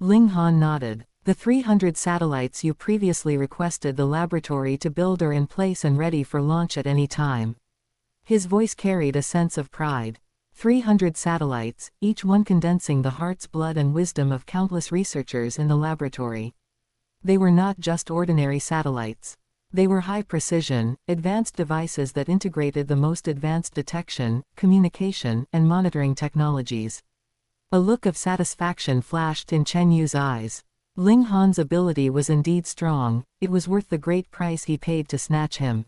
Ling Han nodded. The 300 satellites you previously requested the laboratory to build are in place and ready for launch at any time. His voice carried a sense of pride. 300 satellites, each one condensing the heart's blood and wisdom of countless researchers in the laboratory. They were not just ordinary satellites. They were high-precision, advanced devices that integrated the most advanced detection, communication, and monitoring technologies. A look of satisfaction flashed in Chen Yu's eyes. Ling Han's ability was indeed strong. It was worth the great price he paid to snatch him.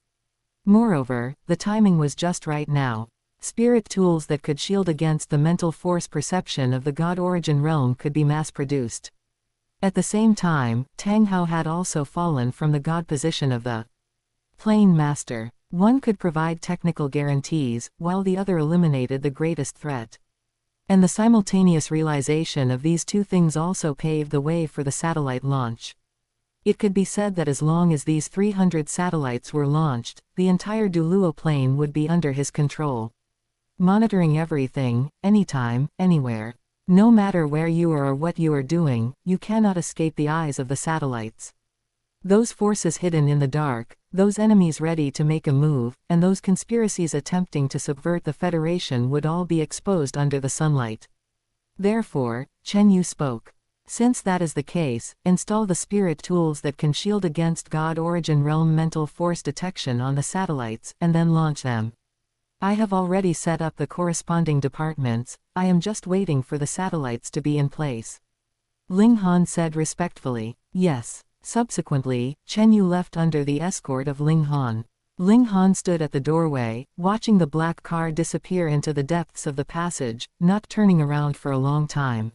Moreover, the timing was just right now. Spirit tools that could shield against the mental force perception of the God origin realm could be mass-produced. At the same time, Tang Hao had also fallen from the God position of the Plane Master. One could provide technical guarantees, while the other eliminated the greatest threat. And the simultaneous realization of these two things also paved the way for the satellite launch. It could be said that as long as these 300 satellites were launched, the entire Douluo plane would be under his control. Monitoring everything, anytime, anywhere. No matter where you are or what you are doing, you cannot escape the eyes of the satellites. Those forces hidden in the dark, those enemies ready to make a move, and those conspiracies attempting to subvert the Federation would all be exposed under the sunlight. Therefore, Chen Yu spoke. Since that is the case, install the spirit tools that can shield against God Origin Realm mental force detection on the satellites, and then launch them. I have already set up the corresponding departments, I am just waiting for the satellites to be in place. Ling Han said respectfully. Yes. Subsequently, Chen Yu left under the escort of Ling Han. Ling Han stood at the doorway, watching the black car disappear into the depths of the passage, not turning around for a long time.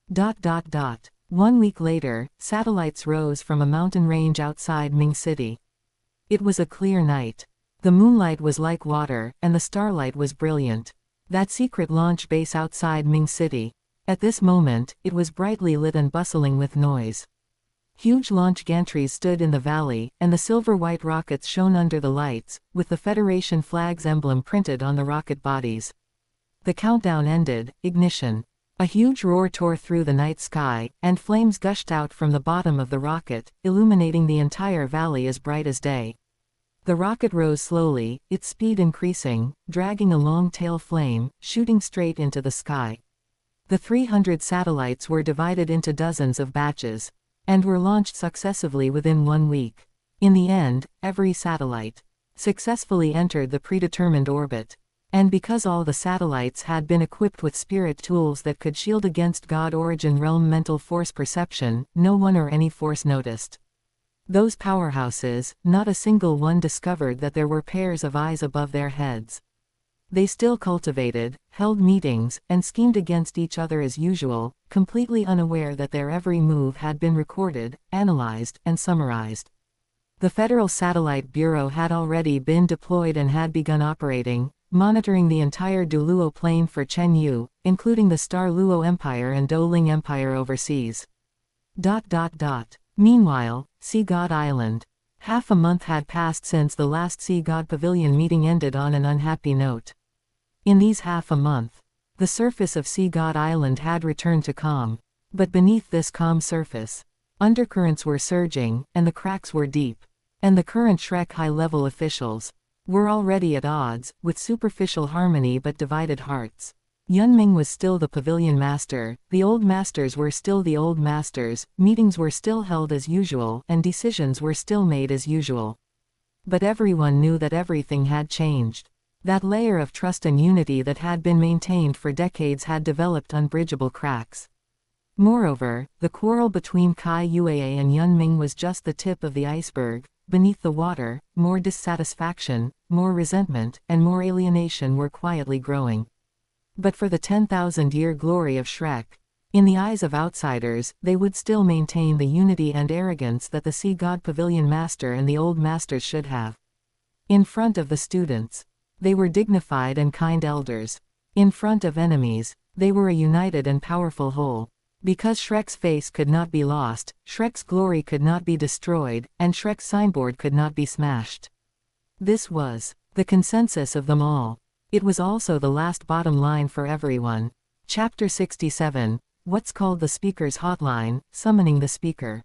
1 week later, satellites rose from a mountain range outside Ming City. It was a clear night. The moonlight was like water, and the starlight was brilliant. That secret launch base outside Ming City. At this moment, it was brightly lit and bustling with noise. Huge launch gantries stood in the valley, and the silver-white rockets shone under the lights, with the Federation flag's emblem printed on the rocket bodies. The countdown ended. Ignition. A huge roar tore through the night sky, and flames gushed out from the bottom of the rocket, illuminating the entire valley as bright as day. The rocket rose slowly, its speed increasing, dragging a long tail flame, shooting straight into the sky. The 300 satellites were divided into dozens of batches, and were launched successively within 1 week. In the end, every satellite successfully entered the predetermined orbit. And because all the satellites had been equipped with spirit tools that could shield against God Origin Realm mental force perception, no one or any force noticed. Those powerhouses, not a single one discovered that there were pairs of eyes above their heads. They still cultivated, held meetings, and schemed against each other as usual, completely unaware that their every move had been recorded, analyzed, and summarized. The Federal Satellite Bureau had already been deployed and had begun operating, monitoring the entire Douluo plain for Chen Yu, including the Star Luo Empire and Douling Empire overseas. Meanwhile, Sea God Island. Half a month had passed since the last Sea God Pavilion meeting ended on an unhappy note. In these half a month, the surface of Sea God Island had returned to calm. But beneath this calm surface, undercurrents were surging, and the cracks were deep. And the current Shrek high-level officials were already at odds, with superficial harmony but divided hearts. Ming was still the pavilion master, the old masters were still the old masters, meetings were still held as usual, and decisions were still made as usual. But everyone knew that everything had changed. That layer of trust and unity that had been maintained for decades had developed unbridgeable cracks. Moreover, the quarrel between Kai Yuei and Ming was just the tip of the iceberg. Beneath the water, more dissatisfaction, more resentment, and more alienation were quietly growing. But for the 10,000-year glory of Shrek, in the eyes of outsiders, they would still maintain the unity and arrogance that the Sea God Pavilion Master and the Old Masters should have. In front of the students, they were dignified and kind elders. In front of enemies, they were a united and powerful whole. Because Shrek's face could not be lost, Shrek's glory could not be destroyed, and Shrek's signboard could not be smashed. This was the consensus of them all. It was also the last bottom line for everyone. Chapter 67, what's called the Speaker's Hotline, Summoning the Speaker.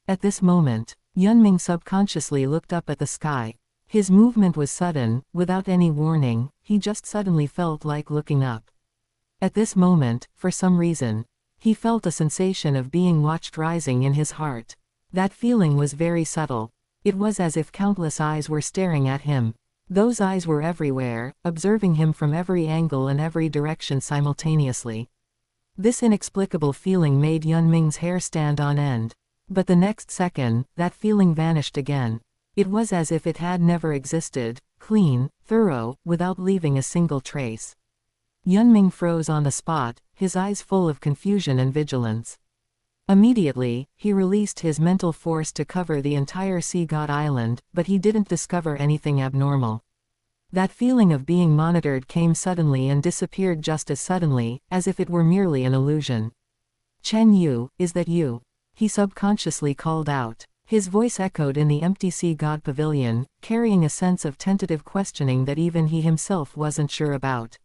At this moment, Ming subconsciously looked up at the sky. His movement was sudden, without any warning, he just suddenly felt like looking up. At this moment, for some reason, he felt a sensation of being watched rising in his heart. That feeling was very subtle. It was as if countless eyes were staring at him. Those eyes were everywhere, observing him from every angle and every direction simultaneously. This inexplicable feeling made Ming's hair stand on end. But the next second, that feeling vanished again. It was as if it had never existed, clean, thorough, without leaving a single trace. Ming froze on the spot, his eyes full of confusion and vigilance. Immediately, he released his mental force to cover the entire Sea God Island, but he didn't discover anything abnormal. That feeling of being monitored came suddenly and disappeared just as suddenly, as if it were merely an illusion. "Chen Yu, is that you?" he subconsciously called out. His voice echoed in the empty sea god pavilion, carrying a sense of tentative questioning that even he himself wasn't sure about.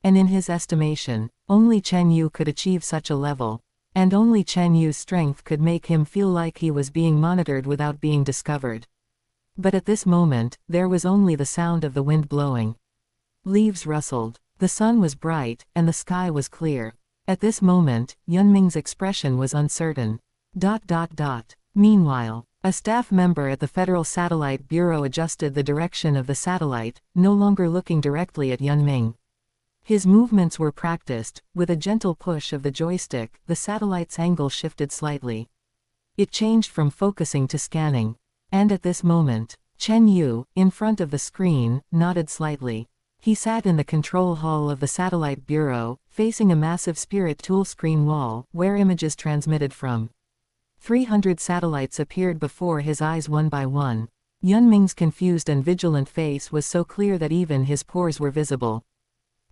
And in his estimation, only Chen Yu could achieve such a level. And only Chen Yu's strength could make him feel like he was being monitored without being discovered. But at this moment, there was only the sound of the wind blowing. Leaves rustled. The sun was bright, and the sky was clear. At this moment, Yunming's expression was uncertain. Meanwhile, a staff member at the Federal Satellite Bureau adjusted the direction of the satellite, no longer looking directly at Yunming. His movements were practiced. With a gentle push of the joystick, the satellite's angle shifted slightly. It changed from focusing to scanning. And at this moment, Chen Yu, in front of the screen, nodded slightly. He sat in the control hall of the Satellite Bureau, facing a massive spirit tool screen wall, where images transmitted from 300 satellites appeared before his eyes one by one. Yunming's confused and vigilant face was so clear that even his pores were visible.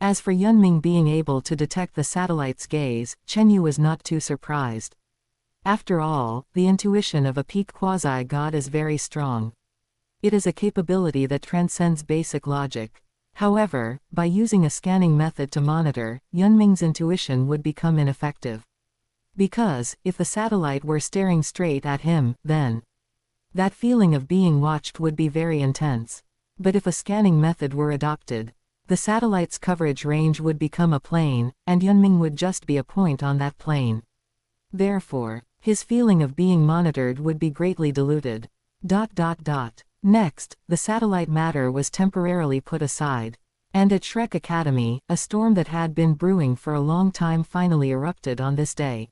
As for Yunming being able to detect the satellite's gaze, Chen Yu was not too surprised. After all, the intuition of a peak quasi-god is very strong. It is a capability that transcends basic logic. However, by using a scanning method to monitor, Yunming's intuition would become ineffective. Because, if the satellite were staring straight at him, then that feeling of being watched would be very intense. But if a scanning method were adopted, the satellite's coverage range would become a plane, and Yunming would just be a point on that plane. Therefore, his feeling of being monitored would be greatly diluted. Next, the satellite matter was temporarily put aside. And at Shrek Academy, a storm that had been brewing for a long time finally erupted on this day.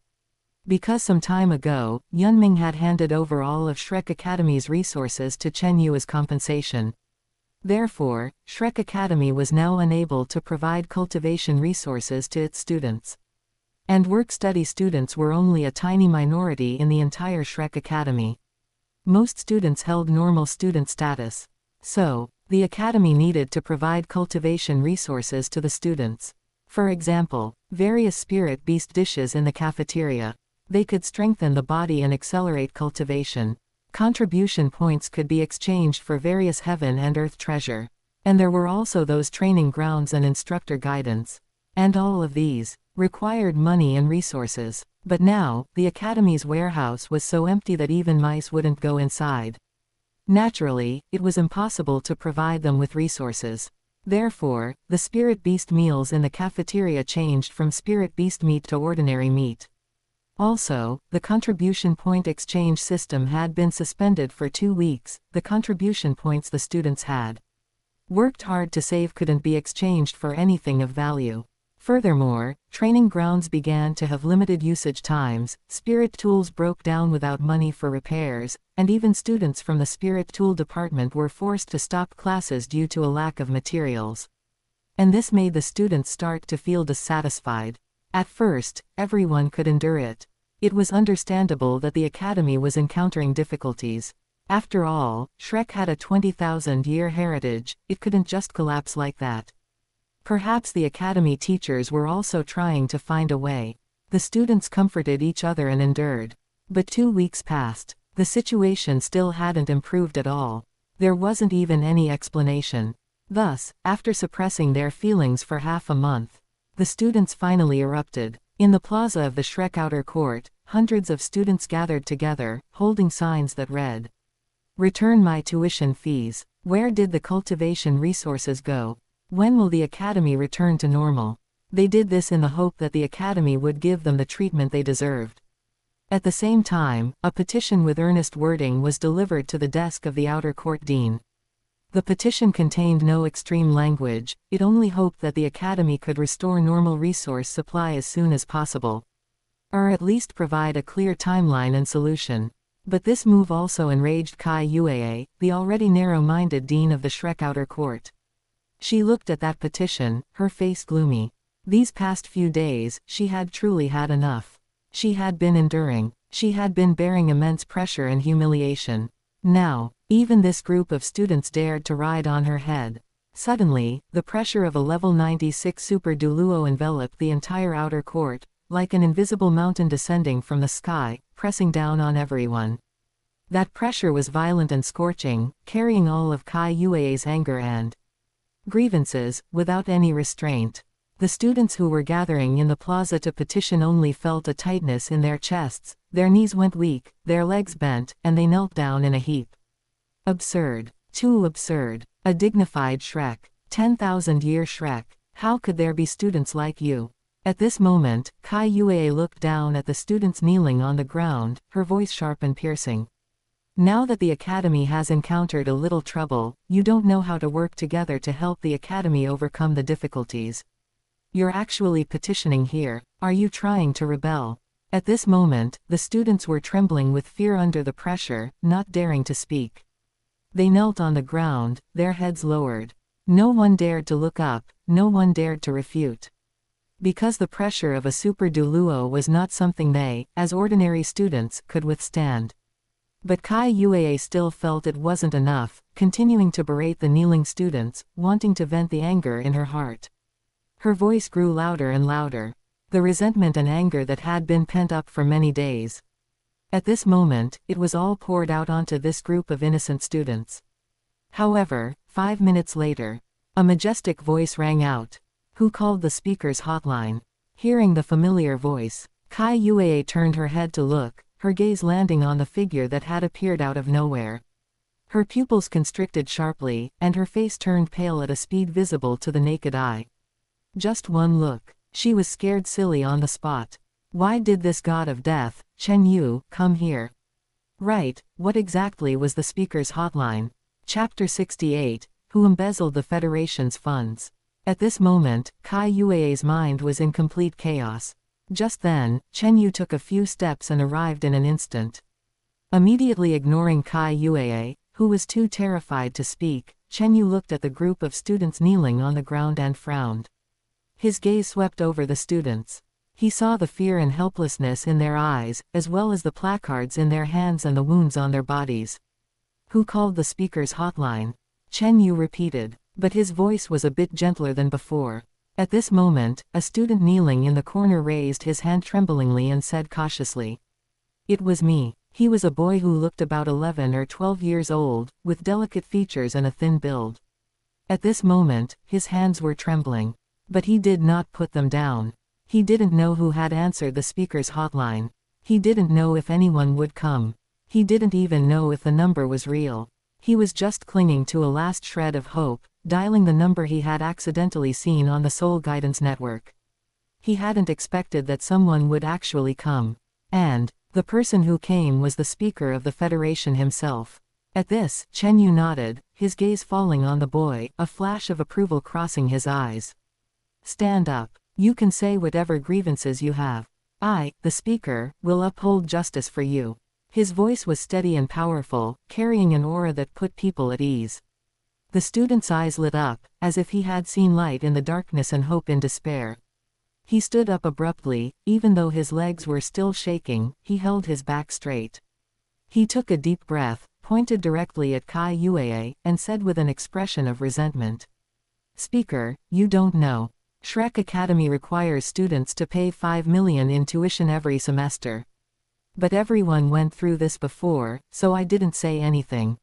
Because some time ago, Yunming had handed over all of Shrek Academy's resources to Chen Yu as compensation. Therefore, Shrek Academy was now unable to provide cultivation resources to its students. And work-study students were only a tiny minority in the entire Shrek Academy. Most students held normal student status. So, the academy needed to provide cultivation resources to the students. For example, various spirit beast dishes in the cafeteria. They could strengthen the body and accelerate cultivation. Contribution points could be exchanged for various heaven and earth treasure. And there were also those training grounds and instructor guidance. And all of these required money and resources. But now, the academy's warehouse was so empty that even mice wouldn't go inside. Naturally, it was impossible to provide them with resources. Therefore, the spirit beast meals in the cafeteria changed from spirit beast meat to ordinary meat. Also, the contribution point exchange system had been suspended for 2 weeks. The contribution points the students had worked hard to save couldn't be exchanged for anything of value. Furthermore, training grounds began to have limited usage times, spirit tools broke down without money for repairs, and even students from the spirit tool department were forced to stop classes due to a lack of materials. And this made the students start to feel dissatisfied. At first, everyone could endure it. It was understandable that the academy was encountering difficulties. After all, Shrek had a 20,000-year heritage. It couldn't just collapse like that. Perhaps the academy teachers were also trying to find a way. The students comforted each other and endured. But 2 weeks passed. The situation still hadn't improved at all. There wasn't even any explanation. Thus, after suppressing their feelings for half a month, the students finally erupted. In the plaza of the Shrek Outer Court, hundreds of students gathered together, holding signs that read, "Return my tuition fees. Where did the cultivation resources go? When will the academy return to normal?" They did this in the hope that the academy would give them the treatment they deserved. At the same time, a petition with earnest wording was delivered to the desk of the Outer Court Dean. The petition contained no extreme language. It only hoped that the academy could restore normal resource supply as soon as possible. Or at least provide a clear timeline and solution. But this move also enraged Kai Yuee, the already narrow-minded dean of the Shrek Outer Court. She looked at that petition, her face gloomy. These past few days, she had truly had enough. She had been enduring. She had been bearing immense pressure and humiliation. Now, even this group of students dared to ride on her head. Suddenly, the pressure of a level 96 Super Douluo enveloped the entire outer court, like an invisible mountain descending from the sky, pressing down on everyone. That pressure was violent and scorching, carrying all of Kai Yue's anger and grievances, without any restraint. The students who were gathering in the plaza to petition only felt a tightness in their chests, their knees went weak, their legs bent, and they knelt down in a heap. Absurd. Too absurd. A dignified Shrek. 10,000-year Shrek. How could there be students like you? At this moment, Kai Yue looked down at the students kneeling on the ground, her voice sharp and piercing. Now that the Academy has encountered a little trouble, you don't know how to work together to help the Academy overcome the difficulties. You're actually petitioning here. Are you trying to rebel? At this moment, the students were trembling with fear under the pressure, not daring to speak. They knelt on the ground, their heads lowered. No one dared to look up, no one dared to refute. Because the pressure of a Super Douluo was not something they, as ordinary students, could withstand. But Kai Yue still felt it wasn't enough, continuing to berate the kneeling students, wanting to vent the anger in her heart. Her voice grew louder and louder. The resentment and anger that had been pent up for many days. At this moment, it was all poured out onto this group of innocent students. However, 5 minutes later, a majestic voice rang out. Who called the speaker's hotline? Hearing the familiar voice, Kai Yue turned her head to look, her gaze landing on the figure that had appeared out of nowhere. Her pupils constricted sharply, and her face turned pale at a speed visible to the naked eye. Just one look. She was scared silly on the spot. Why did this god of death, Chen Yu, come here? Right, what exactly was the speaker's hotline? Chapter 68, Who embezzled the Federation's funds? At this moment, Kai Yue's mind was in complete chaos. Just then, Chen Yu took a few steps and arrived in an instant. Immediately ignoring Kai Yue, who was too terrified to speak, Chen Yu looked at the group of students kneeling on the ground and frowned. His gaze swept over the students. He saw the fear and helplessness in their eyes, as well as the placards in their hands and the wounds on their bodies. Who called the speaker's hotline? Chen Yu repeated, but his voice was a bit gentler than before. At this moment, a student kneeling in the corner raised his hand tremblingly and said cautiously. It was me. He was a boy who looked about 11 or 12 years old, with delicate features and a thin build. At this moment, his hands were trembling. But he did not put them down. He didn't know who had answered the speaker's hotline. He didn't know if anyone would come. He didn't even know if the number was real. He was just clinging to a last shred of hope, dialing the number he had accidentally seen on the Soul Guidance Network. He hadn't expected that someone would actually come. And the person who came was the speaker of the Federation himself. At this, Chen Yu nodded, his gaze falling on the boy, a flash of approval crossing his eyes. Stand up. You can say whatever grievances you have. I, the speaker, will uphold justice for you. His voice was steady and powerful, carrying an aura that put people at ease. The student's eyes lit up, as if he had seen light in the darkness and hope in despair. He stood up abruptly, even though his legs were still shaking, he held his back straight. He took a deep breath, pointed directly at Kai Yue, and said with an expression of resentment. Speaker, you don't know. Shrek Academy requires students to pay 5 million in tuition every semester. But everyone went through this before, so I didn't say anything.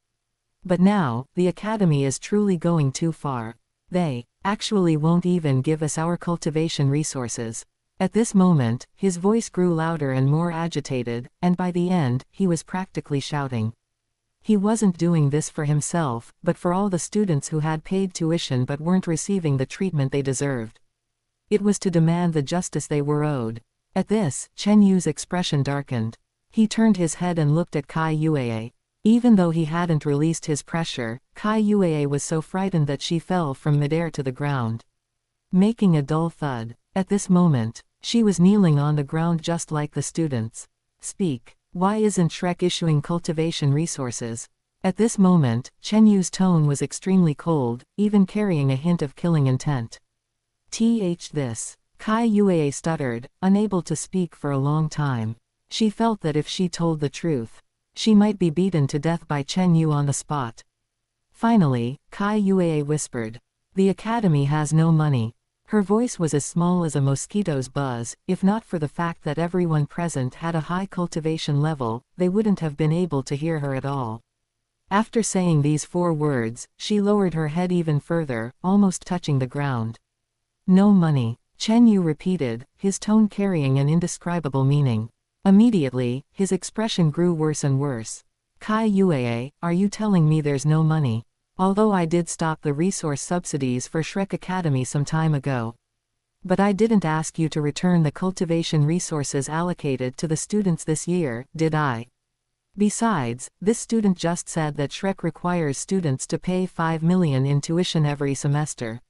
But now, the Academy is truly going too far. They actually won't even give us our cultivation resources. At this moment, his voice grew louder and more agitated, and by the end, he was practically shouting. He wasn't doing this for himself, but for all the students who had paid tuition but weren't receiving the treatment they deserved. It was to demand the justice they were owed. At this, Chen Yu's expression darkened. He turned his head and looked at Kai Yue. Even though he hadn't released his pressure, Kai Yue was so frightened that she fell from midair to the ground, making a dull thud. At this moment, she was kneeling on the ground just like the students. Speak. Why isn't Shrek issuing cultivation resources? At this moment, Chen Yu's tone was extremely cold, even carrying a hint of killing intent. This. Kai Yue stuttered, unable to speak for a long time. She felt that if she told the truth, she might be beaten to death by Chen Yu on the spot. Finally, Kai Yue whispered. The academy has no money. Her voice was as small as a mosquito's buzz. If not for the fact that everyone present had a high cultivation level, they wouldn't have been able to hear her at all. After saying these 4 words, she lowered her head even further, almost touching the ground. No money, Chen Yu repeated, his tone carrying an indescribable meaning. Immediately, his expression grew worse and worse. Kai Yuee, are you telling me there's no money? Although I did stop the resource subsidies for Shrek Academy some time ago. But I didn't ask you to return the cultivation resources allocated to the students this year, did I? Besides, this student just said that Shrek requires students to pay 5 million in tuition every semester.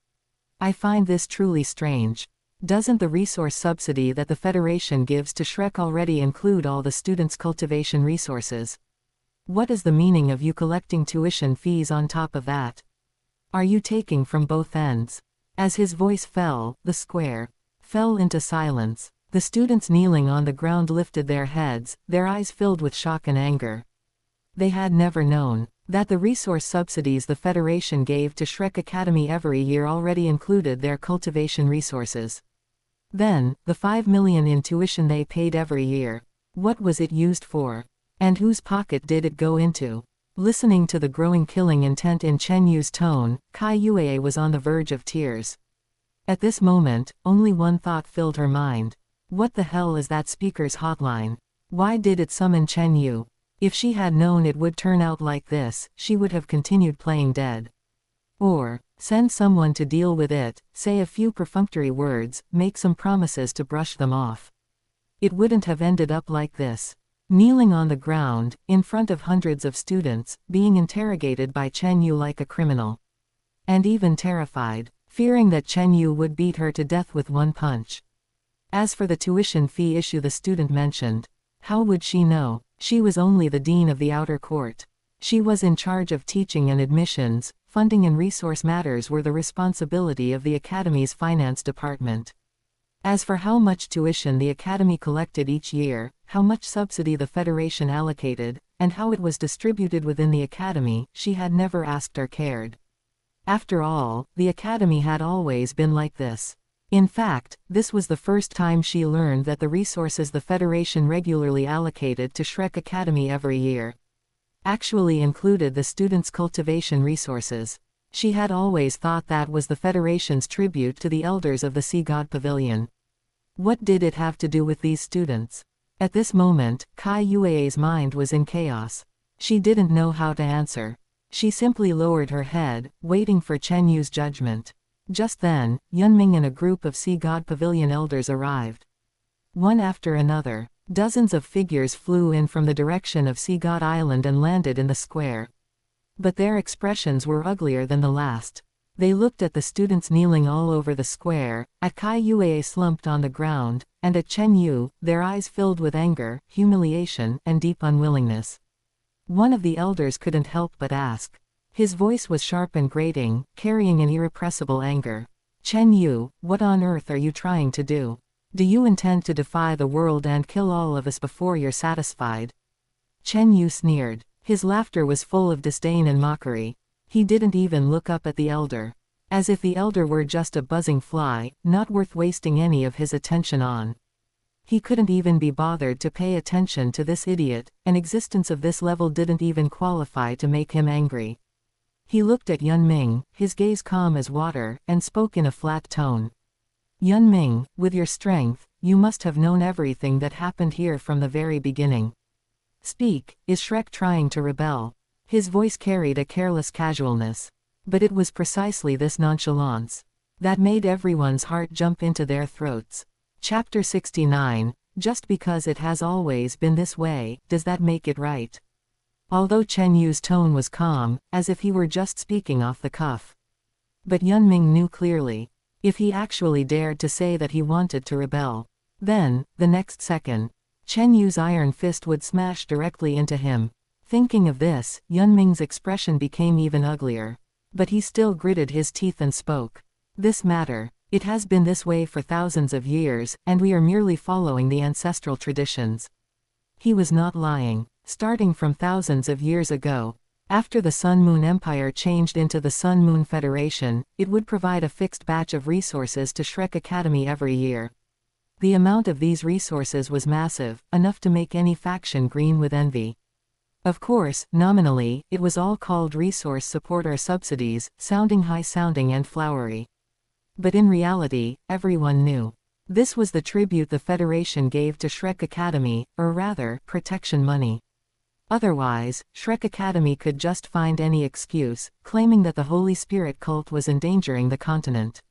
I find this truly strange. Doesn't the resource subsidy that the Federation gives to Shrek already include all the students' cultivation resources? What is the meaning of you collecting tuition fees on top of that? Are you taking from both ends? As his voice fell, the square fell into silence. The students kneeling on the ground lifted their heads, their eyes filled with shock and anger. They had never known that the resource subsidies the Federation gave to Shrek Academy every year already included their cultivation resources. Then, the 5 million in tuition they paid every year. What was it used for? And whose pocket did it go into? Listening to the growing killing intent in Chen Yu's tone, Kai Yuei was on the verge of tears. At this moment, only one thought filled her mind. What the hell is that speaker's hotline? Why did it summon Chen Yu? If she had known it would turn out like this, she would have continued playing dead. Or, send someone to deal with it, say a few perfunctory words, make some promises to brush them off. It wouldn't have ended up like this. Kneeling on the ground, in front of hundreds of students, being interrogated by Chen Yu like a criminal. And even terrified, fearing that Chen Yu would beat her to death with one punch. As for the tuition fee issue the student mentioned, how would she know? She was only the dean of the outer court. She was in charge of teaching and admissions. Funding and resource matters were the responsibility of the Academy's finance department. As for how much tuition the Academy collected each year, how much subsidy the Federation allocated, and how it was distributed within the Academy, she had never asked or cared. After all, the Academy had always been like this. In fact, this was the first time she learned that the resources the Federation regularly allocated to Shrek Academy every year actually included the students' cultivation resources. She had always thought that was the Federation's tribute to the elders of the Sea God Pavilion. What did it have to do with these students? At this moment, Kai Yue's mind was in chaos. She didn't know how to answer. She simply lowered her head, waiting for Chen Yu's judgment. Just then, Ming and a group of Sea God Pavilion elders arrived. One after another, dozens of figures flew in from the direction of Sea God Island and landed in the square. But their expressions were uglier than the last. They looked at the students kneeling all over the square, at Kai Yue slumped on the ground, and at Chen Yu, their eyes filled with anger, humiliation, and deep unwillingness. One of the elders couldn't help but ask. His voice was sharp and grating, carrying an irrepressible anger. Chen Yu, what on earth are you trying to do? Do you intend to defy the world and kill all of us before you're satisfied? Chen Yu sneered. His laughter was full of disdain and mockery. He didn't even look up at the elder. As if the elder were just a buzzing fly, not worth wasting any of his attention on. He couldn't even be bothered to pay attention to this idiot, an existence of this level didn't even qualify to make him angry. He looked at Ming, his gaze calm as water, and spoke in a flat tone. Ming, with your strength, you must have known everything that happened here from the very beginning. Speak, is Shrek trying to rebel? His voice carried a careless casualness. But it was precisely this nonchalance that made everyone's heart jump into their throats. Chapter 69, just because it has always been this way, does that make it right? Although Chen Yu's tone was calm, as if he were just speaking off the cuff. But Ming knew clearly. If he actually dared to say that he wanted to rebel, then, the next second, Chen Yu's iron fist would smash directly into him. Thinking of this, Ming's expression became even uglier. But he still gritted his teeth and spoke. This matter, it has been this way for thousands of years, and we are merely following the ancestral traditions. He was not lying. Starting from thousands of years ago, After the Sun Moon Empire changed into the Sun Moon Federation, it would provide a fixed batch of resources to Shrek Academy every year. The amount of these resources was massive, enough to make any faction green with envy. Of course, nominally, it was all called resource support or subsidies, sounding high-sounding and flowery. But in reality, everyone knew. This was the tribute the Federation gave to Shrek Academy, or rather, protection money. Otherwise, Shrek Academy could just find any excuse, claiming that the Holy Spirit cult was endangering the continent.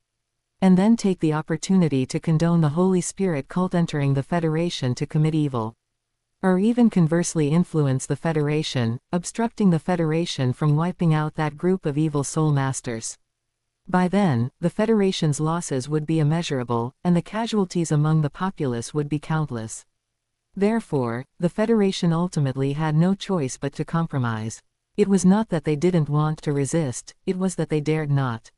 And then take the opportunity to condone the Holy Spirit cult entering the Federation to commit evil. Or even conversely influence the Federation, obstructing the Federation from wiping out that group of evil soul masters. By then, the Federation's losses would be immeasurable, and the casualties among the populace would be countless. Therefore, the Federation ultimately had no choice but to compromise. It was not that they didn't want to resist, it was that they dared not.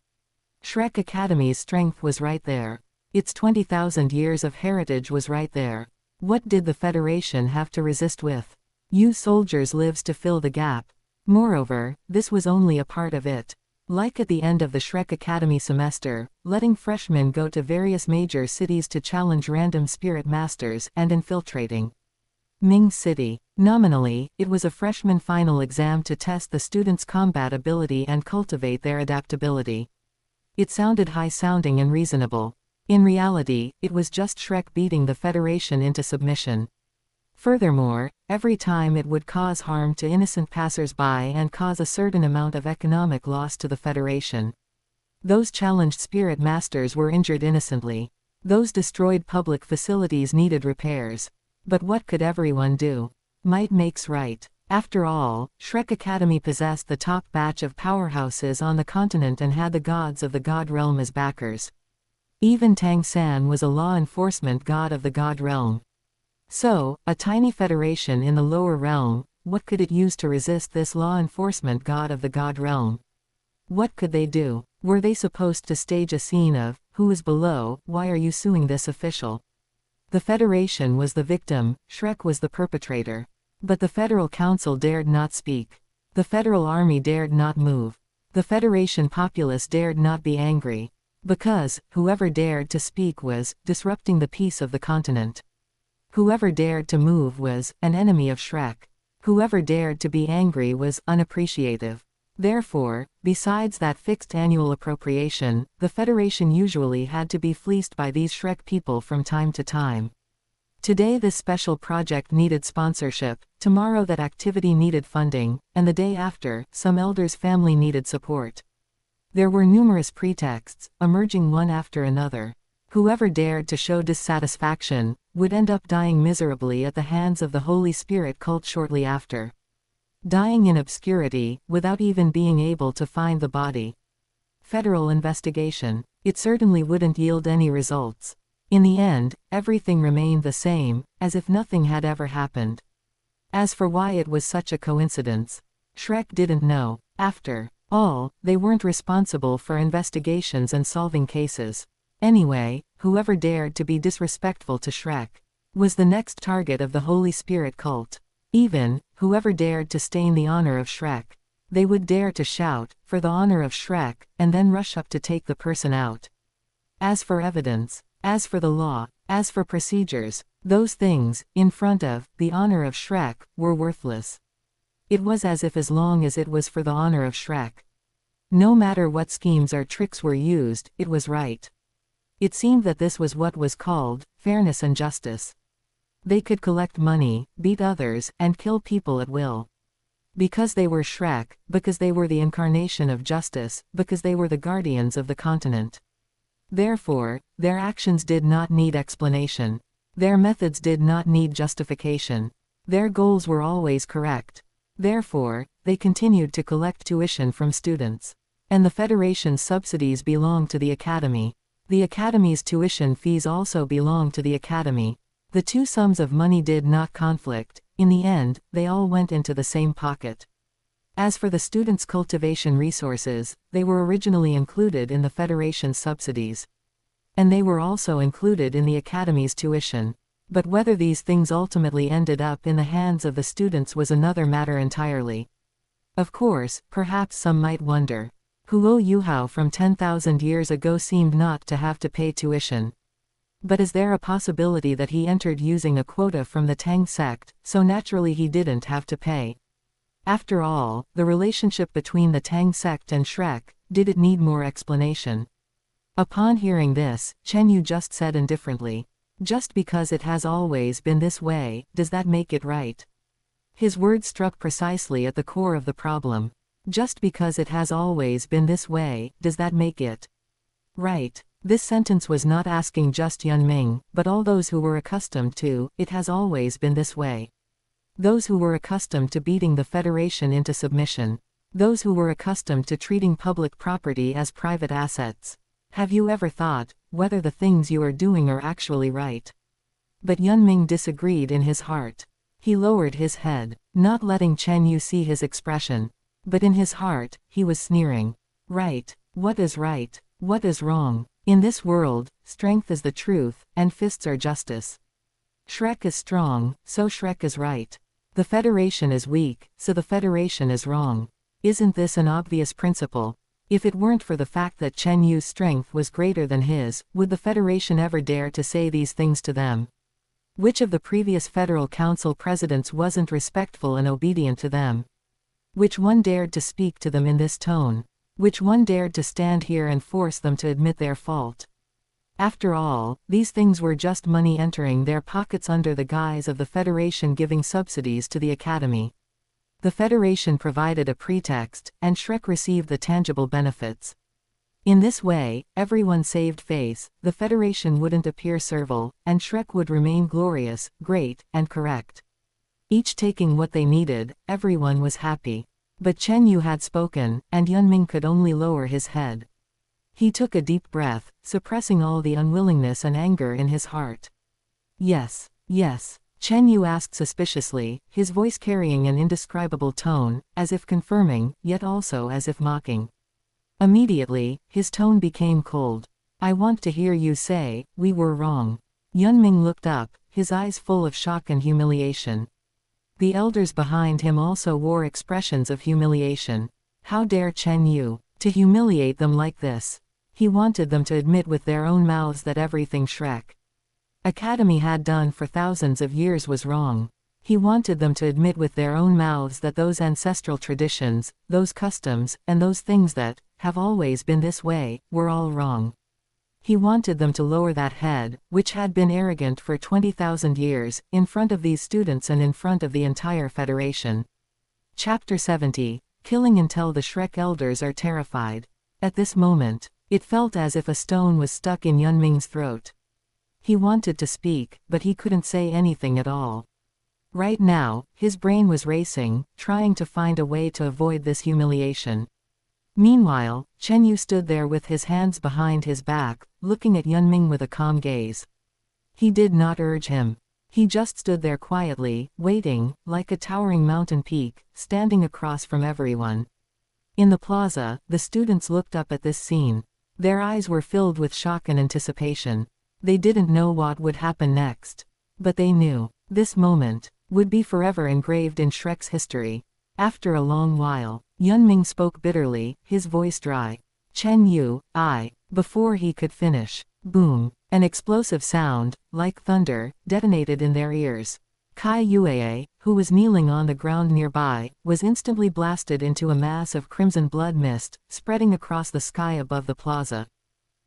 Shrek Academy's strength was right there. Its 20,000 years of heritage was right there. What did the Federation have to resist with? You soldiers lives to fill the gap. Moreover, this was only a part of it. Like at the end of the Shrek Academy semester, letting freshmen go to various major cities to challenge random spirit masters and infiltrating Ming City. Nominally, it was a freshman final exam to test the students' combat ability and cultivate their adaptability. It sounded high-sounding and reasonable. In reality, it was just Shrek beating the Federation into submission. Furthermore, every time it would cause harm to innocent passers-by and cause a certain amount of economic loss to the Federation. Those challenged spirit masters were injured innocently. Those destroyed public facilities needed repairs. But what could everyone do? Might makes right. After all, Shrek Academy possessed the top batch of powerhouses on the continent and had the gods of the God Realm as backers. Even Tang San was a law enforcement god of the God Realm. So, a tiny federation in the lower realm, what could it use to resist this law enforcement god of the God Realm? What could they do? Were they supposed to stage a scene of, "Who is below, why are you suing this official?" The Federation was the victim, Shrek was the perpetrator. But the Federal Council dared not speak. The Federal Army dared not move. The Federation populace dared not be angry. Because, whoever dared to speak was, disrupting the peace of the continent. Whoever dared to move was, an enemy of Shrek. Whoever dared to be angry was, unappreciative. Therefore, besides that fixed annual appropriation, the Federation usually had to be fleeced by these Shrek people from time to time. Today this special project needed sponsorship, tomorrow that activity needed funding, and the day after, some elder's family needed support. There were numerous pretexts, emerging one after another. Whoever dared to show dissatisfaction, would end up dying miserably at the hands of the Holy Spirit cult shortly after. Dying in obscurity, without even being able to find the body. Federal investigation. It certainly wouldn't yield any results. In the end, everything remained the same, as if nothing had ever happened. As for why it was such a coincidence, Shrek didn't know. After all, they weren't responsible for investigations and solving cases. Anyway, whoever dared to be disrespectful to Shrek was the next target of the Holy Spirit cult. Even, whoever dared to stain the honor of Shrek, they would dare to shout, "For the honor of Shrek," and then rush up to take the person out. As for evidence, as for the law, as for procedures, those things, in front of, the honor of Shrek, were worthless. It was as if as long as it was for the honor of Shrek, no matter what schemes or tricks were used, it was right. It seemed that this was what was called, fairness and justice. They could collect money, beat others, and kill people at will. Because they were Shrek, because they were the incarnation of justice, because they were the guardians of the continent. Therefore, their actions did not need explanation. Their methods did not need justification. Their goals were always correct. Therefore, they continued to collect tuition from students. And the Federation's subsidies belonged to the Academy. The Academy's tuition fees also belonged to the Academy. The two sums of money did not conflict. In the end, they all went into the same pocket. As for the students' cultivation resources, they were originally included in the Federation's subsidies. And they were also included in the Academy's tuition. But whether these things ultimately ended up in the hands of the students was another matter entirely. Of course, perhaps some might wonder. Huo Yuhao from 10,000 years ago seemed not to have to pay tuition. But is there a possibility that he entered using a quota from the Tang sect, so naturally he didn't have to pay? After all, the relationship between the Tang sect and Shrek, did it need more explanation? Upon hearing this, Chen Yu just said indifferently, "Just because it has always been this way, does that make it right?" His words struck precisely at the core of the problem. Just because it has always been this way, does that make it right? This sentence was not asking just Ming, but all those who were accustomed to, "It has always been this way." Those who were accustomed to beating the Federation into submission. Those who were accustomed to treating public property as private assets. Have you ever thought whether the things you are doing are actually right? But Ming disagreed in his heart. He lowered his head, not letting Chen Yu see his expression. But in his heart, he was sneering. Right. What is right? What is wrong? In this world, strength is the truth, and fists are justice. Shrek is strong, so Shrek is right. The Federation is weak, so the Federation is wrong. Isn't this an obvious principle? If it weren't for the fact that Chen Yu's strength was greater than his, would the Federation ever dare to say these things to them? Which of the previous Federal Council presidents wasn't respectful and obedient to them? Which one dared to speak to them in this tone? Which one dared to stand here and force them to admit their fault? After all, these things were just money entering their pockets under the guise of the Federation giving subsidies to the Academy. The Federation provided a pretext, and Shrek received the tangible benefits. In this way, everyone saved face, the Federation wouldn't appear servile, and Shrek would remain glorious, great, and correct. Each taking what they needed, everyone was happy. But Chen Yu had spoken, and Ming could only lower his head. He took a deep breath, suppressing all the unwillingness and anger in his heart. Yes, yes, Chen Yu asked suspiciously, his voice carrying an indescribable tone, as if confirming, yet also as if mocking. Immediately, his tone became cold. "I want to hear you say, we were wrong." Ming looked up, his eyes full of shock and humiliation. The elders behind him also wore expressions of humiliation. How dare Chen Yu to humiliate them like this? He wanted them to admit with their own mouths that everything Shrek Academy had done for thousands of years was wrong. He wanted them to admit with their own mouths that those ancestral traditions, those customs, and those things that have always been this way, were all wrong. He wanted them to lower that head, which had been arrogant for 20,000 years, in front of these students and in front of the entire Federation. Chapter 70. Killing until the Shrek elders are terrified. At this moment, it felt as if a stone was stuck in Ming's throat. He wanted to speak, but he couldn't say anything at all. Right now, his brain was racing, trying to find a way to avoid this humiliation. Meanwhile, Chen Yu stood there with his hands behind his back, looking at Ming with a calm gaze. He did not urge him. He just stood there quietly, waiting, like a towering mountain peak, standing across from everyone. In the plaza, the students looked up at this scene. Their eyes were filled with shock and anticipation. They didn't know what would happen next. But they knew. This moment would be forever engraved in Shrek's history. After a long while, Ming spoke bitterly, his voice dry. "Chen Yu, I." Before he could finish, boom, an explosive sound, like thunder, detonated in their ears. Kai Yuee, who was kneeling on the ground nearby, was instantly blasted into a mass of crimson blood mist, spreading across the sky above the plaza.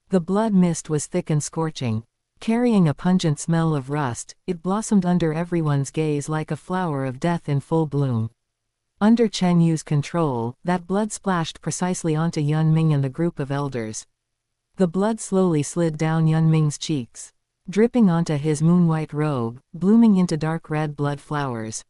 The blood mist was thick and scorching. Carrying a pungent smell of rust, it blossomed under everyone's gaze like a flower of death in full bloom. Under Chen Yu's control, that blood splashed precisely onto Ming and the group of elders. The blood slowly slid down Ming's cheeks, dripping onto his moon-white robe, blooming into dark red blood flowers.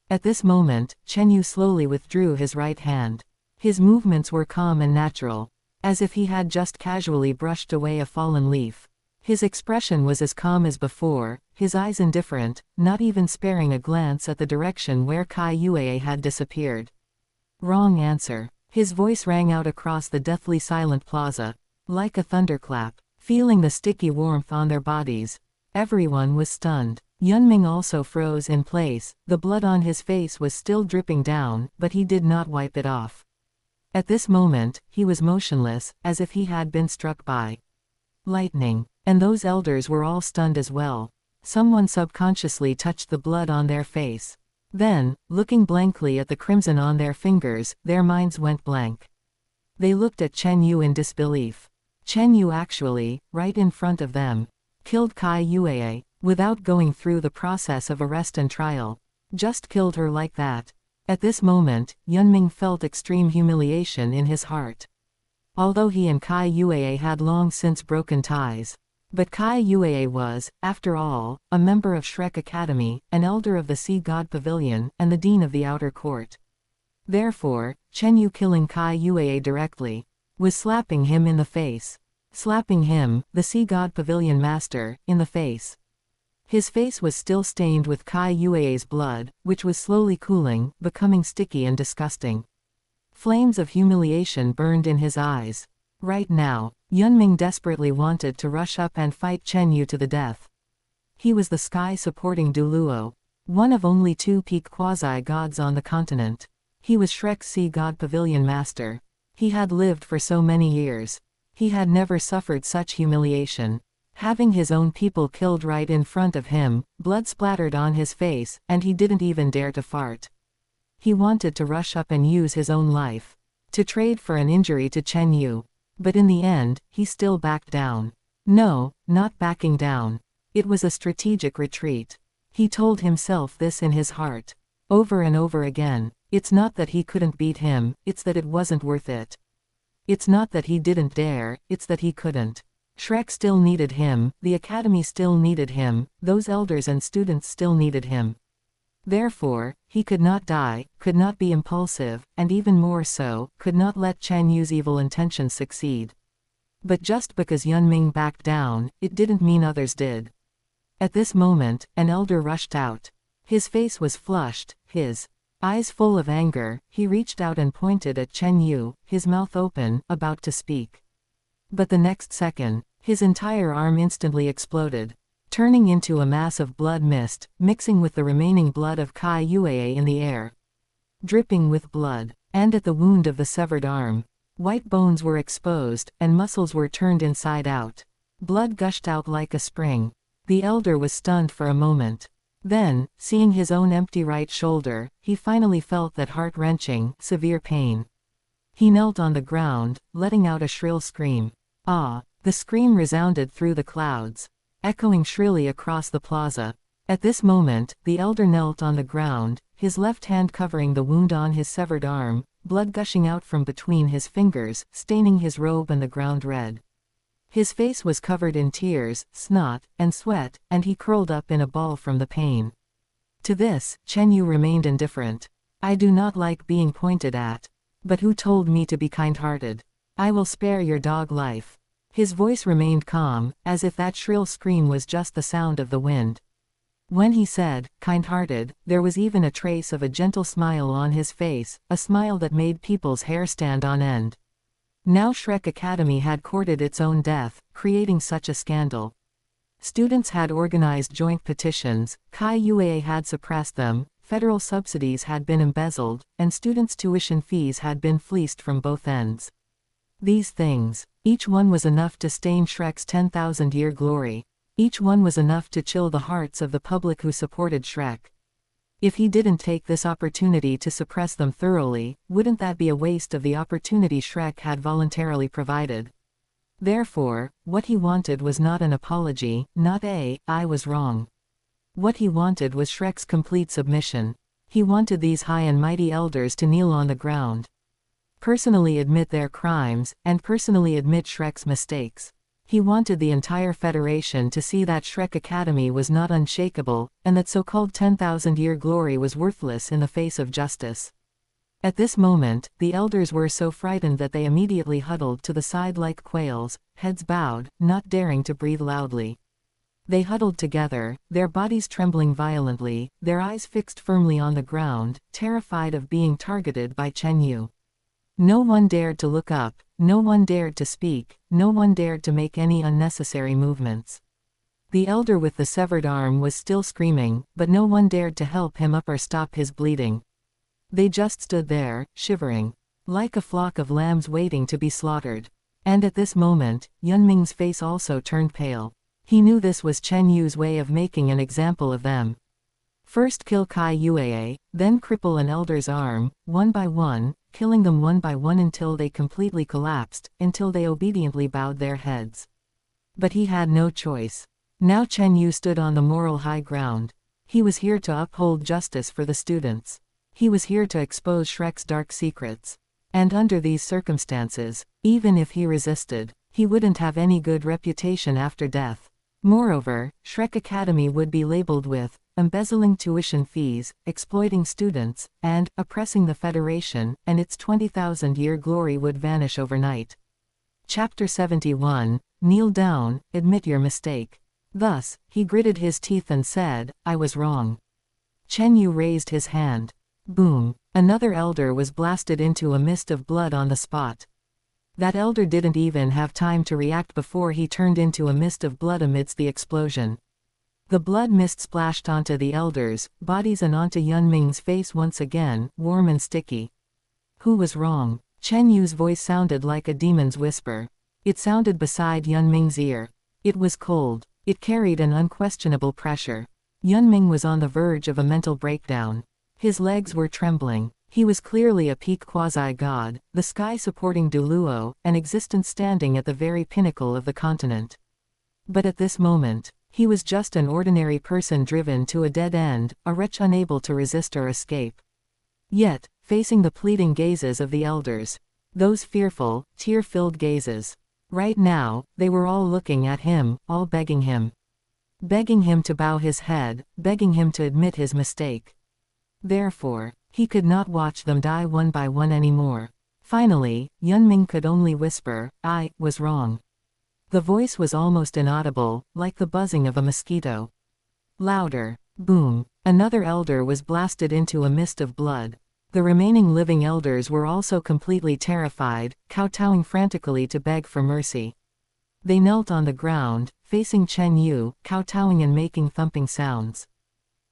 At this moment, Chen Yu slowly withdrew his right hand. His movements were calm and natural, as if he had just casually brushed away a fallen leaf. His expression was as calm as before, his eyes indifferent, not even sparing a glance at the direction where Kai Yuee had disappeared. Wrong answer. His voice rang out across the deathly silent plaza, like a thunderclap. Feeling the sticky warmth on their bodies, everyone was stunned. Ming also froze in place, the blood on his face was still dripping down, but he did not wipe it off. At this moment, he was motionless, as if he had been struck by lightning. And those elders were all stunned as well. Someone subconsciously touched the blood on their face. Then, looking blankly at the crimson on their fingers, their minds went blank. They looked at Chen Yu in disbelief. Chen Yu actually, right in front of them, killed Kai Yue, without going through the process of arrest and trial. Just killed her like that. At this moment, Ming felt extreme humiliation in his heart. Although he and Kai Yue had long since broken ties. But Kai Yue was, after all, a member of Shrek Academy, an elder of the Sea God Pavilion, and the dean of the Outer Court. Therefore, Chen Yu killing Kai Yue directly was slapping him in the face. Slapping him, the Sea God Pavilion master, in the face. His face was still stained with Kai Yue's blood, which was slowly cooling, becoming sticky and disgusting. Flames of humiliation burned in his eyes. Right now, Ming desperately wanted to rush up and fight Chen Yu to the death. He was the sky-supporting Douluo, one of only 2 peak quasi-gods on the continent. He was Shrek's Sea God Pavilion master. He had lived for so many years. He had never suffered such humiliation. Having his own people killed right in front of him, blood splattered on his face, and he didn't even dare to fart. He wanted to rush up and use his own life to trade for an injury to Chen Yu. But in the end, he still backed down. No, not backing down. It was a strategic retreat. He told himself this in his heart. Over and over again. It's not that he couldn't beat him, it's that it wasn't worth it. It's not that he didn't dare, it's that he couldn't. Shrek still needed him, the academy still needed him, those elders and students still needed him. Therefore, he could not die, could not be impulsive, and even more so, could not let Chen Yu's evil intentions succeed. But just because Ming backed down, it didn't mean others did. At this moment, an elder rushed out. His face was flushed, his eyes full of anger. He reached out and pointed at Chen Yu, his mouth open, about to speak. But the next second, his entire arm instantly exploded, turning into a mass of blood mist, mixing with the remaining blood of Kai Yue in the air. Dripping with blood. And at the wound of the severed arm, white bones were exposed, and muscles were turned inside out. Blood gushed out like a spring. The elder was stunned for a moment. Then, seeing his own empty right shoulder, he finally felt that heart-wrenching, severe pain. He knelt on the ground, letting out a shrill scream. Ah! The scream resounded through the clouds, echoing shrilly across the plaza. At this moment, the elder knelt on the ground, his left hand covering the wound on his severed arm, blood gushing out from between his fingers, staining his robe and the ground red. His face was covered in tears, snot, and sweat, and he curled up in a ball from the pain. To this, Chen Yu remained indifferent. I do not like being pointed at. But who told me to be kind-hearted? I will spare your dog life. His voice remained calm, as if that shrill scream was just the sound of the wind. When he said, kind-hearted, there was even a trace of a gentle smile on his face, a smile that made people's hair stand on end. Now Shrek Academy had courted its own death, creating such a scandal. Students had organized joint petitions, Kai Yue had suppressed them, federal subsidies had been embezzled, and students' tuition fees had been fleeced from both ends. These things, each one was enough to stain Shrek's 10,000-year glory. Each one was enough to chill the hearts of the public who supported Shrek. If he didn't take this opportunity to suppress them thoroughly, wouldn't that be a waste of the opportunity Shrek had voluntarily provided? Therefore, what he wanted was not an apology, not a, I was wrong. What he wanted was Shrek's complete submission. He wanted these high and mighty elders to kneel on the ground, personally admit their crimes, and personally admit Shrek's mistakes. He wanted the entire Federation to see that Shrek Academy was not unshakable, and that so-called 10,000-year glory was worthless in the face of justice. At this moment, the elders were so frightened that they immediately huddled to the side like quails, heads bowed, not daring to breathe loudly. They huddled together, their bodies trembling violently, their eyes fixed firmly on the ground, terrified of being targeted by Chen Yu. No one dared to look up, no one dared to speak, no one dared to make any unnecessary movements. The elder with the severed arm was still screaming, but no one dared to help him up or stop his bleeding. They just stood there, shivering, like a flock of lambs waiting to be slaughtered. And at this moment, Yunming's face also turned pale. He knew this was Chen Yu's way of making an example of them. First kill Kai Yuee, then cripple an elder's arm, one by one, killing them one by one until they completely collapsed, until they obediently bowed their heads. But he had no choice. Now Chen Yu stood on the moral high ground. He was here to uphold justice for the students. He was here to expose Shrek's dark secrets. And under these circumstances, even if he resisted, he wouldn't have any good reputation after death. Moreover, Shrek Academy would be labeled with embezzling tuition fees, exploiting students, and oppressing the Federation, and its 20,000-year glory would vanish overnight. Chapter 71, Kneel down, admit your mistake. Thus, he gritted his teeth and said, I was wrong. Chen Yu raised his hand. Boom. Another elder was blasted into a mist of blood on the spot. That elder didn't even have time to react before he turned into a mist of blood amidst the explosion. The blood mist splashed onto the elders' bodies and onto Yunming's face once again, warm and sticky. Who was wrong? Chen Yu's voice sounded like a demon's whisper. It sounded beside Yunming's ear. It was cold. It carried an unquestionable pressure. Yunming was on the verge of a mental breakdown. His legs were trembling. He was clearly a peak quasi-god, the sky supporting Douluo, an existence standing at the very pinnacle of the continent. But at this moment, he was just an ordinary person driven to a dead end, a wretch unable to resist or escape. Yet, facing the pleading gazes of the elders, those fearful, tear-filled gazes, right now, they were all looking at him, all begging him. Begging him to bow his head, begging him to admit his mistake. Therefore, he could not watch them die one by one anymore. Finally, Yunming could only whisper, I was wrong. The voice was almost inaudible, like the buzzing of a mosquito. Louder. Boom. Another elder was blasted into a mist of blood. The remaining living elders were also completely terrified, kowtowing frantically to beg for mercy. They knelt on the ground, facing Chen Yu, kowtowing and making thumping sounds.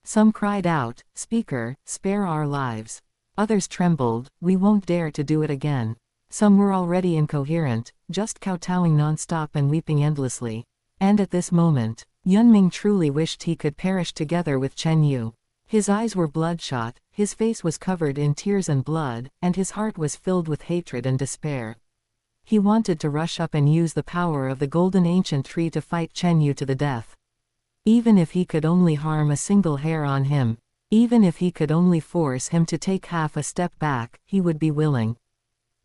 Some cried out, Speaker, spare our lives. Others trembled, we won't dare to do it again. Some were already incoherent, just kowtowing non-stop and weeping endlessly. And at this moment, Yunming truly wished he could perish together with Chen Yu. His eyes were bloodshot, his face was covered in tears and blood, and his heart was filled with hatred and despair. He wanted to rush up and use the power of the golden ancient tree to fight Chen Yu to the death. Even if he could only harm a single hair on him, even if he could only force him to take half a step back, he would be willing.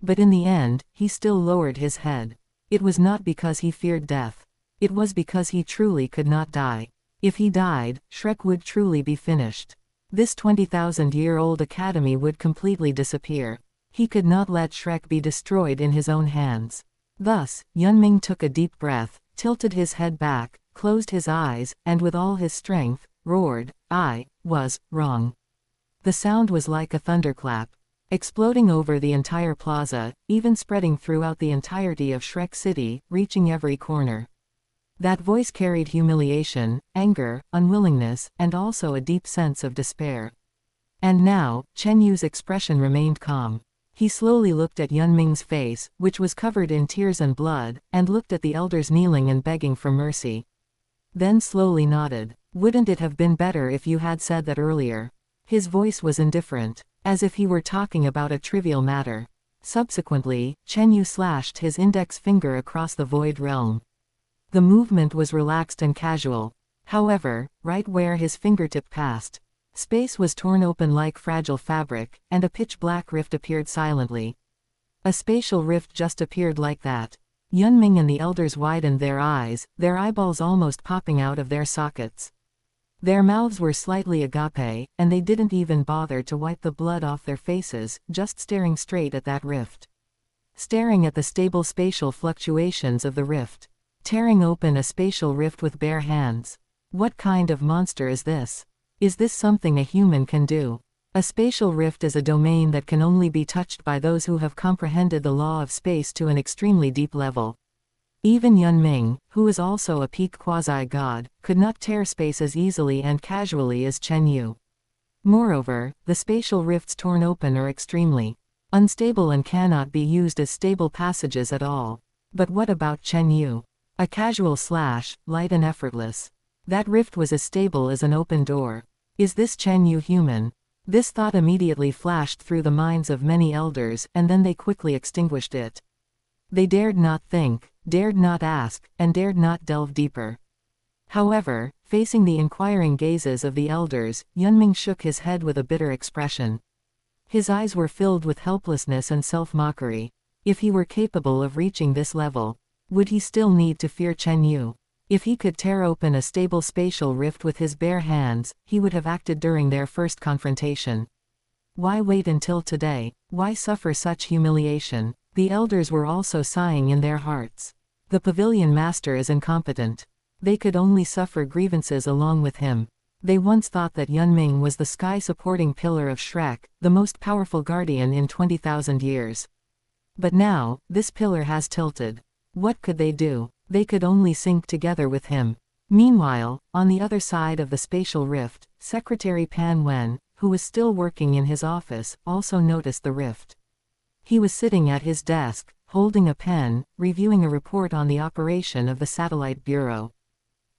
But in the end, he still lowered his head. It was not because he feared death. It was because he truly could not die. If he died, Shrek would truly be finished. This 20,000-year-old academy would completely disappear. He could not let Shrek be destroyed in his own hands. Thus, Yunming took a deep breath, tilted his head back, closed his eyes, and with all his strength, roared, I was wrong. The sound was like a thunderclap, exploding over the entire plaza, even spreading throughout the entirety of Shrek City, reaching every corner. That voice carried humiliation, anger, unwillingness, and also a deep sense of despair. And now, Chen Yu's expression remained calm. He slowly looked at Yunming's face, which was covered in tears and blood, and looked at the elders kneeling and begging for mercy. Then slowly nodded. Wouldn't it have been better if you had said that earlier? His voice was indifferent, as if he were talking about a trivial matter. Subsequently, Chen Yu slashed his index finger across the void realm. The movement was relaxed and casual. However, right where his fingertip passed, space was torn open like fragile fabric, and a pitch-black rift appeared silently. A spatial rift just appeared like that. Yunming and the elders widened their eyes, their eyeballs almost popping out of their sockets. Their mouths were slightly agape, and they didn't even bother to wipe the blood off their faces, just staring straight at that rift. Staring at the stable spatial fluctuations of the rift. Tearing open a spatial rift with bare hands. What kind of monster is this? Is this something a human can do? A spatial rift is a domain that can only be touched by those who have comprehended the law of space to an extremely deep level. Even Yun Ming, who is also a peak quasi-god, could not tear space as easily and casually as Chen Yu. Moreover, the spatial rifts torn open are extremely unstable and cannot be used as stable passages at all. But what about Chen Yu? A casual slash, light and effortless. That rift was as stable as an open door. Is this Chen Yu human? This thought immediately flashed through the minds of many elders, and then they quickly extinguished it. They dared not think, dared not ask, and dared not delve deeper. However, facing the inquiring gazes of the elders, Yunming shook his head with a bitter expression. His eyes were filled with helplessness and self-mockery. If he were capable of reaching this level, would he still need to fear Chen Yu? If he could tear open a stable spatial rift with his bare hands, he would have acted during their first confrontation. Why wait until today? Why suffer such humiliation? The elders were also sighing in their hearts. The pavilion master is incompetent. They could only suffer grievances along with him. They once thought that Yunming was the sky-supporting pillar of Shrek, the most powerful guardian in 20,000 years. But now, this pillar has tilted. What could they do? They could only sink together with him. Meanwhile, on the other side of the spatial rift, Secretary Pan Wen, who was still working in his office, also noticed the rift. He was sitting at his desk, holding a pen, reviewing a report on the operation of the Satellite Bureau.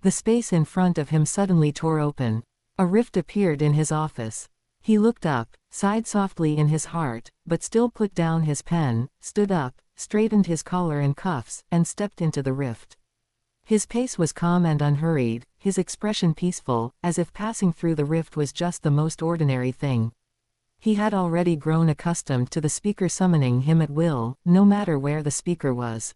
The space in front of him suddenly tore open. A rift appeared in his office. He looked up, sighed softly in his heart, but still put down his pen, stood up, straightened his collar and cuffs, and stepped into the rift. His pace was calm and unhurried, his expression peaceful, as if passing through the rift was just the most ordinary thing. He had already grown accustomed to the speaker summoning him at will, no matter where the speaker was.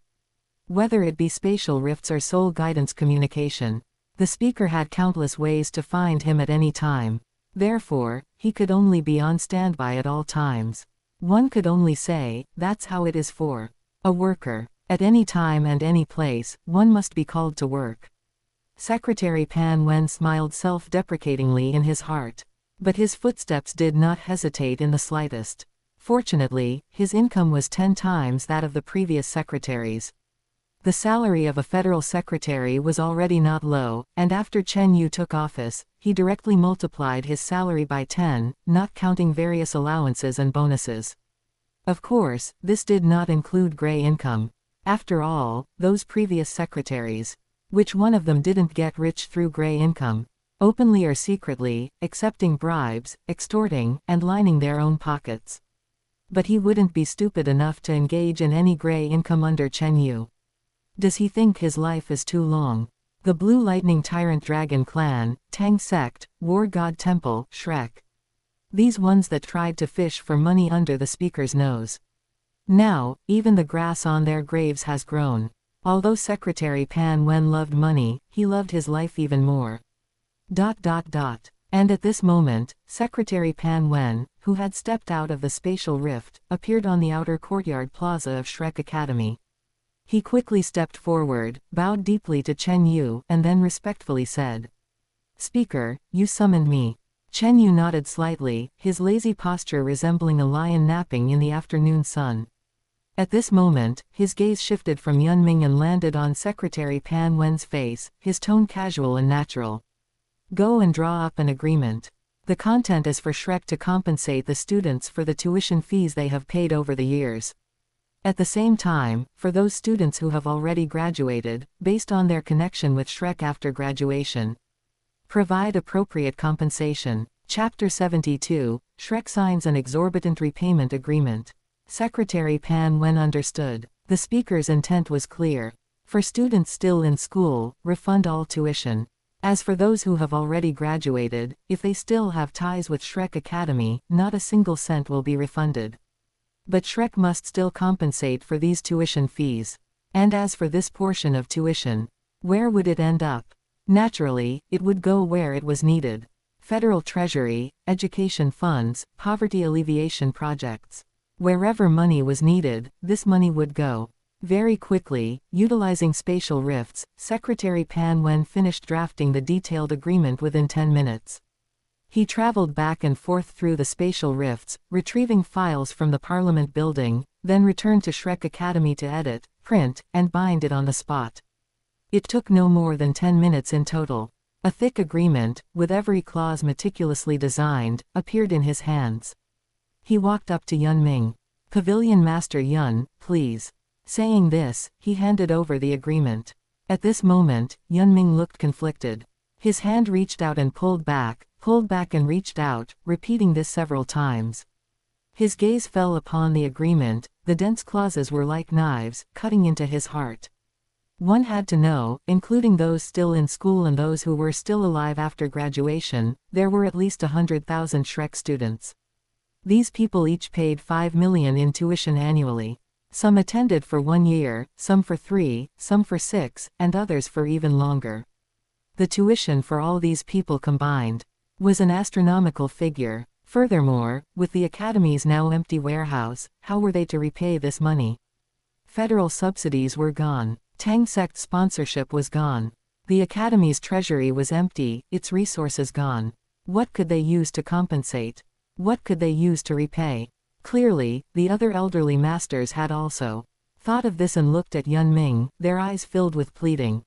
Whether it be spatial rifts or soul guidance communication, the speaker had countless ways to find him at any time. Therefore, he could only be on standby at all times. One could only say, that's how it is for a worker. At any time and any place, one must be called to work. Secretary Pan Wen smiled self-deprecatingly in his heart. But his footsteps did not hesitate in the slightest. Fortunately, his income was 10 times that of the previous secretaries. The salary of a federal secretary was already not low, and after Chen Yu took office, he directly multiplied his salary by 10, not counting various allowances and bonuses. Of course, this did not include gray income. After all, those previous secretaries, which one of them didn't get rich through gray income? Openly or secretly, accepting bribes, extorting, and lining their own pockets. But he wouldn't be stupid enough to engage in any gray income under Chen Yu. Does he think his life is too long? The Blue Lightning Tyrant Dragon Clan, Tang Sect, War God Temple, Shrek. These ones that tried to fish for money under the speaker's nose. Now, even the grass on their graves has grown. Although Secretary Pan Wen loved money, he loved his life even more. And at this moment, Secretary Pan Wen, who had stepped out of the spatial rift, appeared on the outer courtyard plaza of Shrek Academy. He quickly stepped forward, bowed deeply to Chen Yu, and then respectfully said, "Speaker, you summoned me." Chen Yu nodded slightly, his lazy posture resembling a lion napping in the afternoon sun. At this moment, his gaze shifted from Yunming and landed on Secretary Pan Wen's face, his tone casual and natural. "Go and draw up an agreement. The content is for Shrek to compensate the students for the tuition fees they have paid over the years. At the same time, for those students who have already graduated, based on their connection with Shrek after graduation, provide appropriate compensation." Chapter 72, Shrek signs an exorbitant repayment agreement. Secretary Pan Wen understood. The speaker's intent was clear. For students still in school, refund all tuition. As for those who have already graduated, if they still have ties with Shrek Academy, not a single cent will be refunded. But Shrek must still compensate for these tuition fees. And as for this portion of tuition, where would it end up? Naturally, it would go where it was needed. Federal Treasury, education funds, poverty alleviation projects. Wherever money was needed, this money would go. Very quickly, utilizing spatial rifts, Secretary Pan Wen finished drafting the detailed agreement within 10 minutes. He traveled back and forth through the spatial rifts, retrieving files from the Parliament building, then returned to Shrek Academy to edit, print, and bind it on the spot. It took no more than 10 minutes in total. A thick agreement, with every clause meticulously designed, appeared in his hands. He walked up to Yun Ming. "Pavilion Master Yun, please." Saying this, he handed over the agreement. At this moment, Yun Ming looked conflicted. His hand reached out and pulled back and reached out, repeating this several times. His gaze fell upon the agreement. The dense clauses were like knives, cutting into his heart. One had to know, including those still in school and those who were still alive after graduation, there were at least 100,000 Shrek students. These people each paid 5 million in tuition annually. Some attended for 1 year, some for 3, some for 6, and others for even longer. The tuition for all these people combined was an astronomical figure. Furthermore, with the Academy's now empty warehouse, how were they to repay this money? Federal subsidies were gone. Tang sect sponsorship was gone. The Academy's treasury was empty, its resources gone. What could they use to compensate? What could they use to repay? Clearly, the other elderly masters had also thought of this and looked at Yun Ming, their eyes filled with pleading.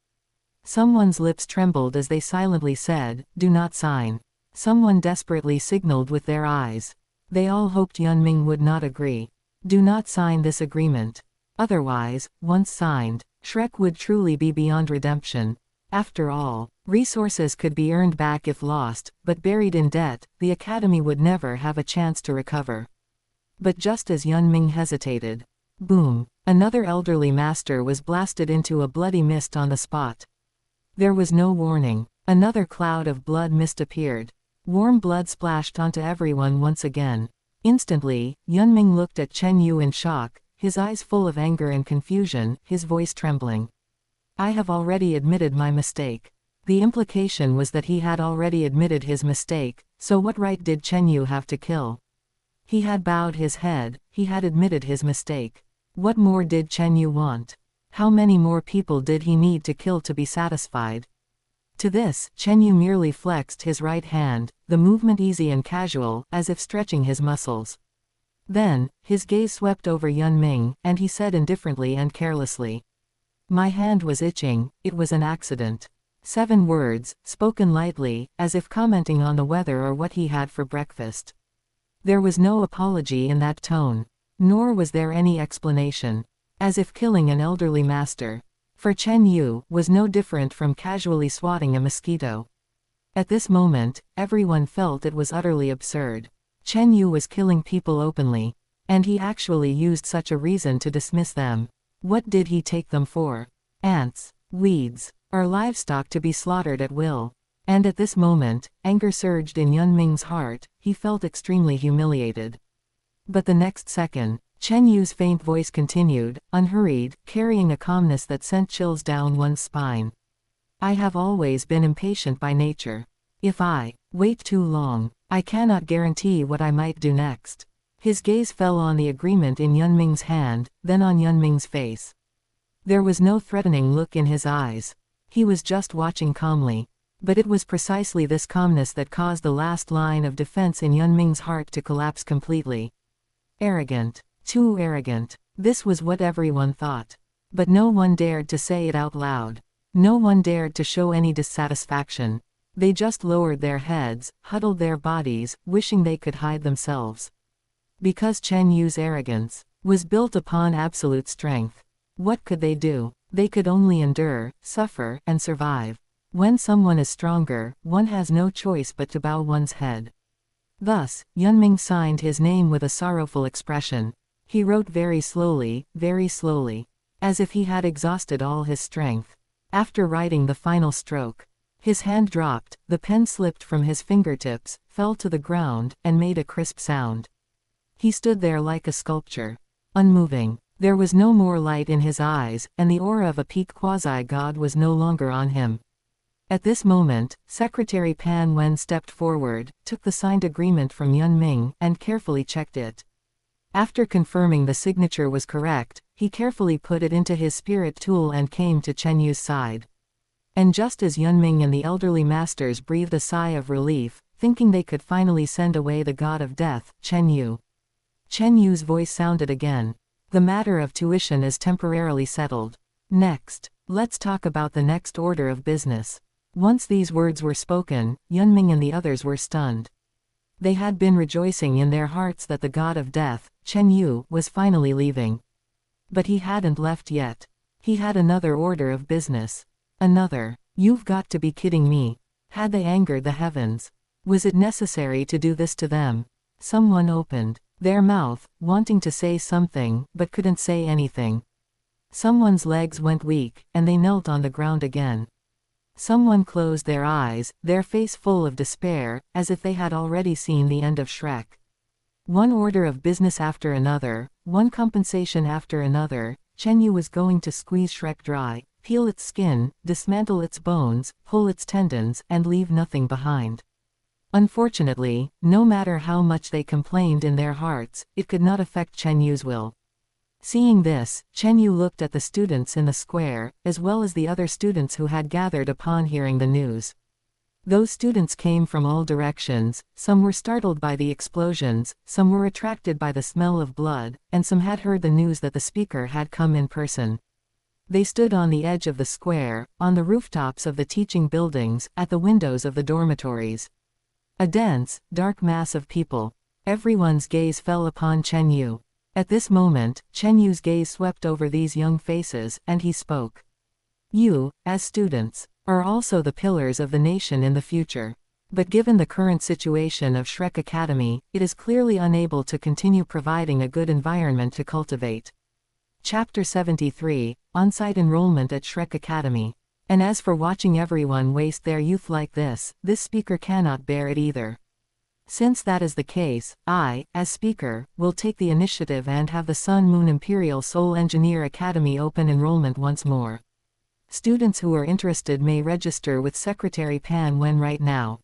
Someone's lips trembled as they silently said, "Do not sign." Someone desperately signaled with their eyes. They all hoped Yun Ming would not agree. Do not sign this agreement. Otherwise, once signed, Shrek would truly be beyond redemption. After all, resources could be earned back if lost, but buried in debt, the Academy would never have a chance to recover. But just as Yun Ming hesitated, boom, another elderly master was blasted into a bloody mist on the spot. There was no warning. Another cloud of blood mist appeared. Warm blood splashed onto everyone once again. Instantly, Yun Ming looked at Chen Yu in shock, his eyes full of anger and confusion, his voice trembling. "I have already admitted my mistake." The implication was that he had already admitted his mistake, so what right did Chen Yu have to kill? He had bowed his head, he had admitted his mistake. What more did Chen Yu want? How many more people did he need to kill to be satisfied? To this, Chen Yu merely flexed his right hand, the movement easy and casual, as if stretching his muscles. Then, his gaze swept over Yun Ming, and he said indifferently and carelessly, "My hand was itching, it was an accident." 7 words, spoken lightly, as if commenting on the weather or what he had for breakfast. There was no apology in that tone. Nor was there any explanation. As if killing an elderly master, for Chen Yu, was no different from casually swatting a mosquito. At this moment, everyone felt it was utterly absurd. Chen Yu was killing people openly. And he actually used such a reason to dismiss them. What did he take them for? Ants, weeds, or livestock to be slaughtered at will? And at this moment, anger surged in Yun Ming's heart, he felt extremely humiliated. But the next second, Chen Yu's faint voice continued, unhurried, carrying a calmness that sent chills down one's spine. "I have always been impatient by nature. If I wait too long, I cannot guarantee what I might do next." His gaze fell on the agreement in Yun Ming's hand, then on Yun Ming's face. There was no threatening look in his eyes. He was just watching calmly. But it was precisely this calmness that caused the last line of defense in Yun Ming's heart to collapse completely. Arrogant. Too arrogant. This was what everyone thought. But no one dared to say it out loud. No one dared to show any dissatisfaction. They just lowered their heads, huddled their bodies, wishing they could hide themselves. Because Chen Yu's arrogance was built upon absolute strength. What could they do? They could only endure, suffer, and survive. When someone is stronger, one has no choice but to bow one's head. Thus, Yun Ming signed his name with a sorrowful expression. He wrote very slowly, as if he had exhausted all his strength. After writing the final stroke, his hand dropped, the pen slipped from his fingertips, fell to the ground, and made a crisp sound. He stood there like a sculpture, unmoving. There was no more light in his eyes, and the aura of a peak quasi-god was no longer on him. At this moment, Secretary Pan Wen stepped forward, took the signed agreement from Yun Ming, and carefully checked it. After confirming the signature was correct, he carefully put it into his spirit tool and came to Chen Yu's side. And just as Yun Ming and the elderly masters breathed a sigh of relief, thinking they could finally send away the god of death, Chen Yu's voice sounded again. The matter of tuition is temporarily settled. Next, let's talk about the next order of business. Once these words were spoken, Ming and the others were stunned. They had been rejoicing in their hearts that the god of death, Chen Yu, was finally leaving. But he hadn't left yet. He had another order of business. Another. You've got to be kidding me. Had they angered the heavens? Was it necessary to do this to them? Someone opened their mouth, wanting to say something, but couldn't say anything. Someone's legs went weak, and they knelt on the ground again. Someone closed their eyes, their face full of despair, as if they had already seen the end of Shrek. One order of business after another, one compensation after another, Chen Yu was going to squeeze Shrek dry, peel its skin, dismantle its bones, pull its tendons, and leave nothing behind. Unfortunately, no matter how much they complained in their hearts, it could not affect Chen Yu's will. Seeing this, Chen Yu looked at the students in the square, as well as the other students who had gathered upon hearing the news. Those students came from all directions, some were startled by the explosions, some were attracted by the smell of blood, and some had heard the news that the speaker had come in person. They stood on the edge of the square, on the rooftops of the teaching buildings, at the windows of the dormitories. A dense, dark mass of people. Everyone's gaze fell upon Chen Yu. At this moment, Chen Yu's gaze swept over these young faces, and he spoke. You, as students, are also the pillars of the nation in the future. But given the current situation of Shrek Academy, it is clearly unable to continue providing a good environment to cultivate. Chapter 73, On-site enrollment at Shrek Academy. And as for watching everyone waste their youth like this speaker cannot bear it either. Since that is the case, I, as speaker, will take the initiative and have the Sun Moon Imperial Soul Engineer Academy open enrollment once more. Students who are interested may register with Secretary Pan Wen right now.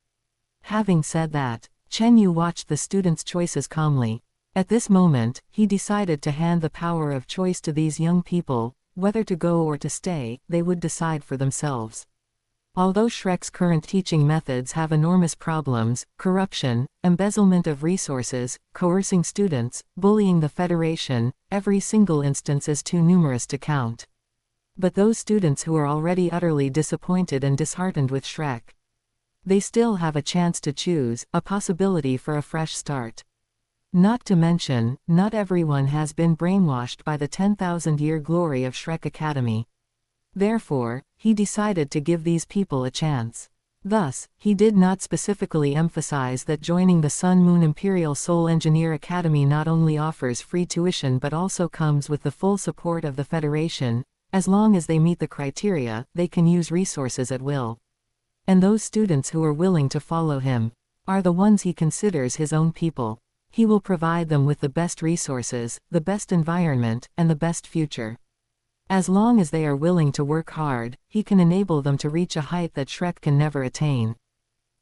Having said that, Chen Yu watched the students' choices calmly. At this moment, he decided to hand the power of choice to these young people. Whether to go or to stay, they would decide for themselves. Although Shrek's current teaching methods have enormous problems, corruption, embezzlement of resources, coercing students, bullying the Federation, every single instance is too numerous to count. But those students who are already utterly disappointed and disheartened with Shrek, they still have a chance to choose, a possibility for a fresh start. Not to mention, not everyone has been brainwashed by the 10,000-year glory of Shrek Academy. Therefore, he decided to give these people a chance. Thus, he did not specifically emphasize that joining the Sun Moon Imperial Soul Engineer Academy not only offers free tuition but also comes with the full support of the Federation. As long as they meet the criteria, they can use resources at will. And those students who are willing to follow him are the ones he considers his own people. He will provide them with the best resources, the best environment, and the best future. As long as they are willing to work hard, he can enable them to reach a height that Shrek can never attain.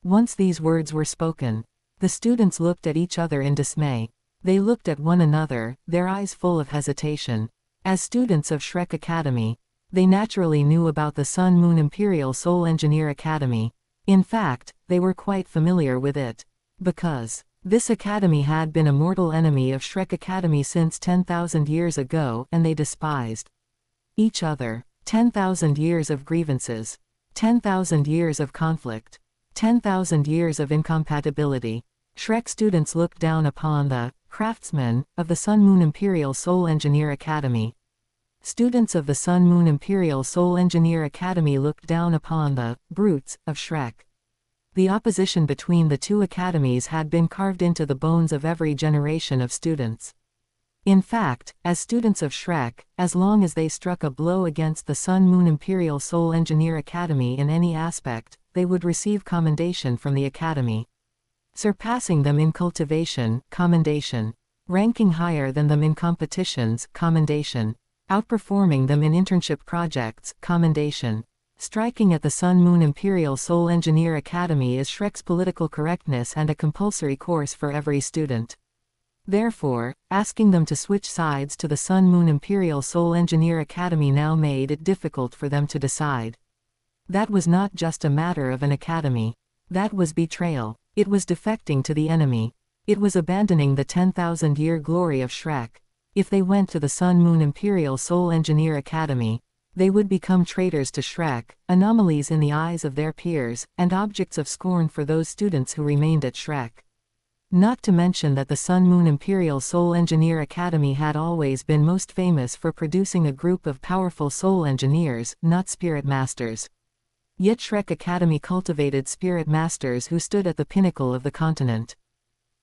Once these words were spoken, the students looked at each other in dismay. They looked at one another, their eyes full of hesitation. As students of Shrek Academy, they naturally knew about the Sun Moon Imperial Soul Engineer Academy. In fact, they were quite familiar with it. Because this academy had been a mortal enemy of Shrek Academy since 10,000 years ago, and they despised each other. 10,000 years of grievances. 10,000 years of conflict. 10,000 years of incompatibility. Shrek students looked down upon the craftsmen of the Sun Moon Imperial Soul Engineer Academy. Students of the Sun Moon Imperial Soul Engineer Academy looked down upon the brutes of Shrek. The opposition between the two academies had been carved into the bones of every generation of students. In fact, as students of Shrek, as long as they struck a blow against the Sun Moon Imperial Soul Engineer Academy in any aspect, they would receive commendation from the academy. Surpassing them in cultivation, commendation. Ranking higher than them in competitions, commendation. Outperforming them in internship projects, commendation. Striking at the Sun Moon Imperial Soul Engineer Academy is Shrek's political correctness and a compulsory course for every student. Therefore, asking them to switch sides to the Sun Moon Imperial Soul Engineer Academy now made it difficult for them to decide. That was not just a matter of an academy. That was betrayal. It was defecting to the enemy. It was abandoning the 10,000-year glory of Shrek. If they went to the Sun Moon Imperial Soul Engineer Academy, they would become traitors to Shrek, anomalies in the eyes of their peers, and objects of scorn for those students who remained at Shrek. Not to mention that the Sun Moon Imperial Soul Engineer Academy had always been most famous for producing a group of powerful soul engineers, not spirit masters. Yet Shrek Academy cultivated spirit masters who stood at the pinnacle of the continent.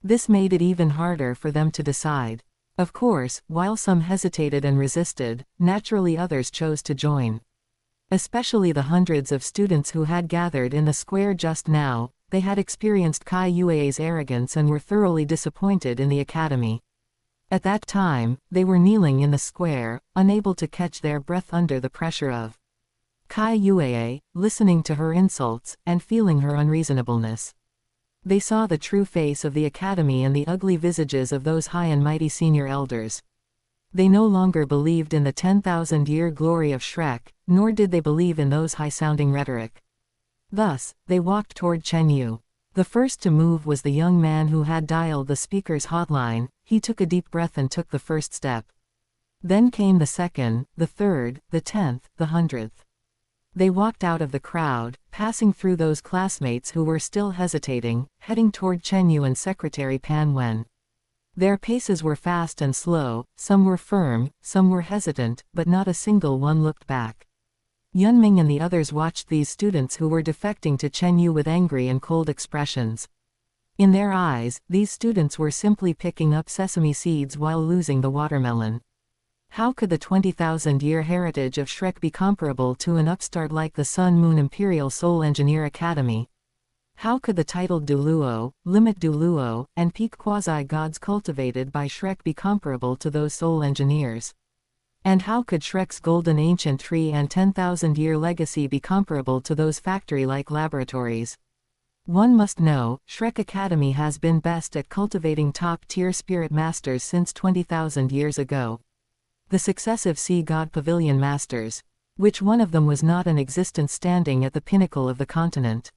This made it even harder for them to decide. Of course, while some hesitated and resisted, naturally others chose to join. Especially the hundreds of students who had gathered in the square just now. They had experienced Kai Yue's arrogance and were thoroughly disappointed in the academy. At that time, they were kneeling in the square, unable to catch their breath under the pressure of Kai Yue, listening to her insults, and feeling her unreasonableness. They saw the true face of the academy and the ugly visages of those high and mighty senior elders. They no longer believed in the 10,000-year glory of Shrek, nor did they believe in those high-sounding rhetoric. Thus, they walked toward Chen Yu. The first to move was the young man who had dialed the speaker's hotline. He took a deep breath and took the first step. Then came the second, the third, the 10th, the 100th. They walked out of the crowd, passing through those classmates who were still hesitating, heading toward Chen Yu and Secretary Pan Wen. Their paces were fast and slow, some were firm, some were hesitant, but not a single one looked back. Ming and the others watched these students who were defecting to Chen Yu with angry and cold expressions. In their eyes, these students were simply picking up sesame seeds while losing the watermelon. How could the 20,000-year heritage of Shrek be comparable to an upstart like the Sun Moon Imperial Soul Engineer Academy? How could the titled Douluo, Limit Douluo, and peak quasi-gods cultivated by Shrek be comparable to those soul engineers? And how could Shrek's golden ancient tree and 10,000-year legacy be comparable to those factory-like laboratories? One must know, Shrek Academy has been best at cultivating top-tier spirit masters since 20,000 years ago. The successive Sea God Pavilion Masters. Which one of them was not an existence standing at the pinnacle of the continent?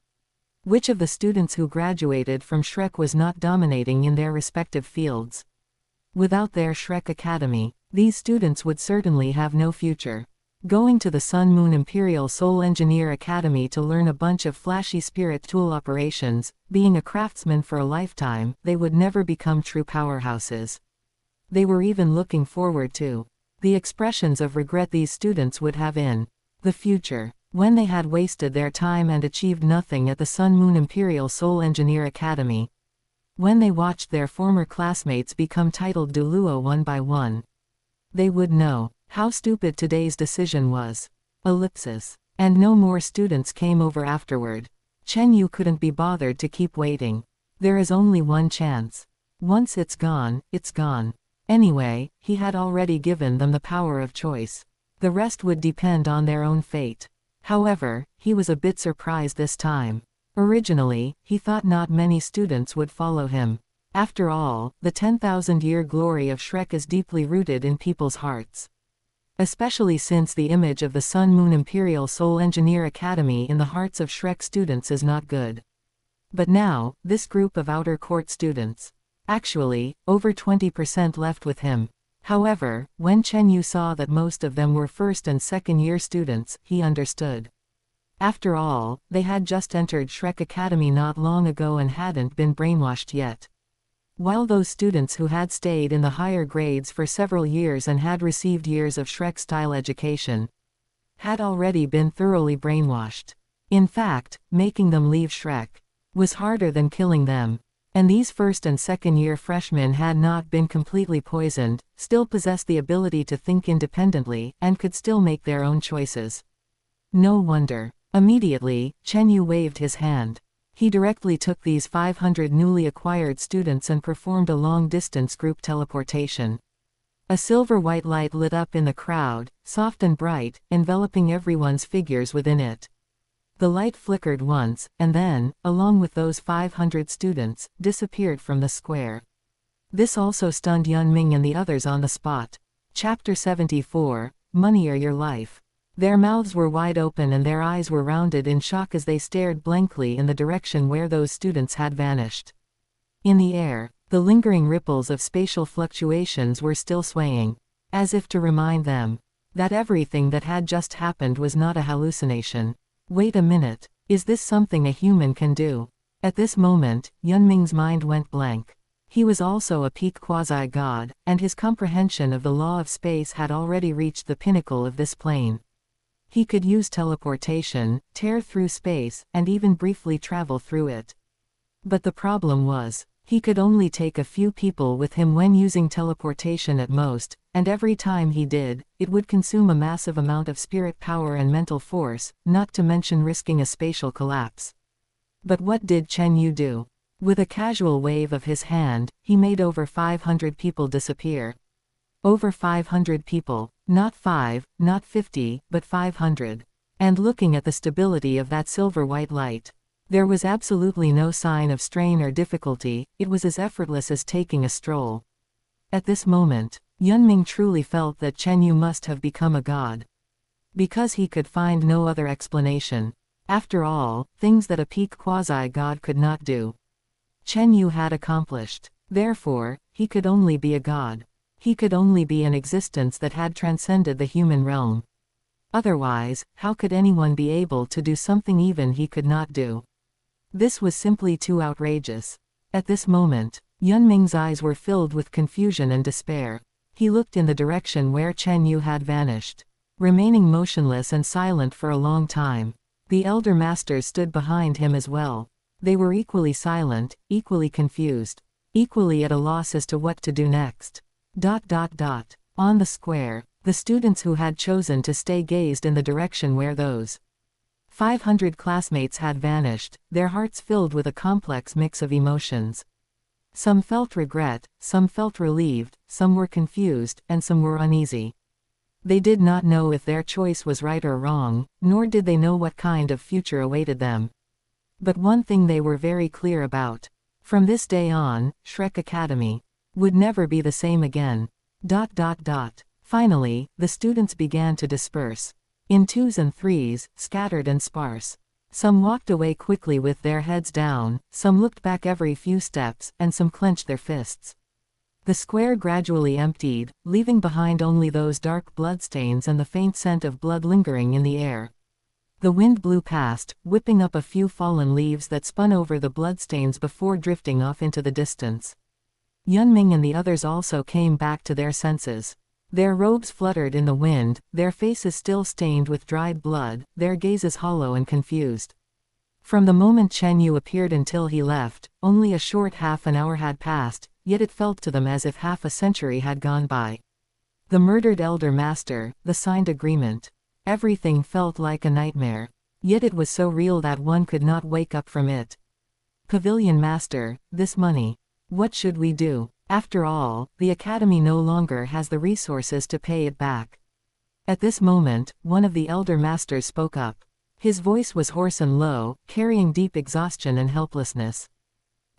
Which of the students who graduated from Shrek was not dominating in their respective fields? Without their Shrek Academy, these students would certainly have no future. Going to the Sun Moon Imperial Soul Engineer Academy to learn a bunch of flashy spirit tool operations, being a craftsman for a lifetime, they would never become true powerhouses. They were even looking forward to the expressions of regret these students would have in the future, when they had wasted their time and achieved nothing at the Sun Moon Imperial Soul Engineer Academy. When they watched their former classmates become titled Douluo one by one. They would know how stupid today's decision was. Ellipsis. And no more students came over afterward. Chen Yu couldn't be bothered to keep waiting. There is only one chance. Once it's gone, it's gone. Anyway, he had already given them the power of choice. The rest would depend on their own fate. However, he was a bit surprised this time. Originally, he thought not many students would follow him. After all, the 10,000-year glory of Shrek is deeply rooted in people's hearts. Especially since the image of the Sun Moon Imperial Soul Engineer Academy in the hearts of Shrek students is not good. But now, this group of outer court students. Actually, over 20% left with him. However, when Chen Yu saw that most of them were first and second year students, he understood. After all, they had just entered Shrek Academy not long ago and hadn't been brainwashed yet. While those students who had stayed in the higher grades for several years and had received years of Shrek-style education had already been thoroughly brainwashed. In fact, making them leave Shrek was harder than killing them. And these first and second year freshmen had not been completely poisoned, still possessed the ability to think independently, and could still make their own choices. No wonder. Immediately, Chen Yu waved his hand. He directly took these 500 newly acquired students and performed a long-distance group teleportation. A silver-white light lit up in the crowd, soft and bright, enveloping everyone's figures within it. The light flickered once, and then, along with those 500 students, disappeared from the square. This also stunned Ming and the others on the spot. Chapter 74, Money or Your Life. Their mouths were wide open and their eyes were rounded in shock as they stared blankly in the direction where those students had vanished. In the air, The lingering ripples of spatial fluctuations were still swaying, as if to remind them that everything that had just happened was not a hallucination. Wait a minute, is this something a human can do? At this moment, Yunming's mind went blank. He was also a peak quasi-god, and his comprehension of the law of space had already reached the pinnacle of this plane. He could use teleportation, tear through space, and even briefly travel through it. But the problem was, he could only take a few people with him when using teleportation at most, and every time he did, it would consume a massive amount of spirit power and mental force, not to mention risking a spatial collapse. But what did Chen Yu do? With a casual wave of his hand, he made over 500 people disappear. Over 500 people, not 5, not 50, but 500. And looking at the stability of that silver-white light, there was absolutely no sign of strain or difficulty. It was as effortless as taking a stroll. At this moment, Yunming truly felt that Chen Yu must have become a god. Because he could find no other explanation. After all, things that a peak quasi-god could not do, Chen Yu had accomplished. Therefore, he could only be a god. He could only be an existence that had transcended the human realm. Otherwise, how could anyone be able to do something even he could not do? This was simply too outrageous. At this moment, Yunming's eyes were filled with confusion and despair. He looked in the direction where Chen Yu had vanished, remaining motionless and silent for a long time. The elder masters stood behind him as well. They were equally silent, equally confused, equally at a loss as to what to do next. On the square, the students who had chosen to stay gazed in the direction where those 500 classmates had vanished, their hearts filled with a complex mix of emotions. Some felt regret, some felt relieved, some were confused, and some were uneasy. They did not know if their choice was right or wrong, nor did they know what kind of future awaited them. But one thing they were very clear about. From this day on, Shrek Academy would never be the same again. Finally, the students began to disperse. In twos and threes, scattered and sparse. Some walked away quickly with their heads down, some looked back every few steps, and some clenched their fists. The square gradually emptied, leaving behind only those dark bloodstains and the faint scent of blood lingering in the air. The wind blew past, whipping up a few fallen leaves that spun over the bloodstains before drifting off into the distance. Yunming and the others also came back to their senses. Their robes fluttered in the wind, their faces still stained with dried blood, their gazes hollow and confused. From the moment Chen Yu appeared until he left, only a short half an hour had passed, yet it felt to them as if half a century had gone by. The murdered elder master, the signed agreement. Everything felt like a nightmare. Yet it was so real that one could not wake up from it. Pavilion master, this money. What should we do? After all, the academy no longer has the resources to pay it back. At this moment, one of the elder masters spoke up. His voice was hoarse and low, carrying deep exhaustion and helplessness.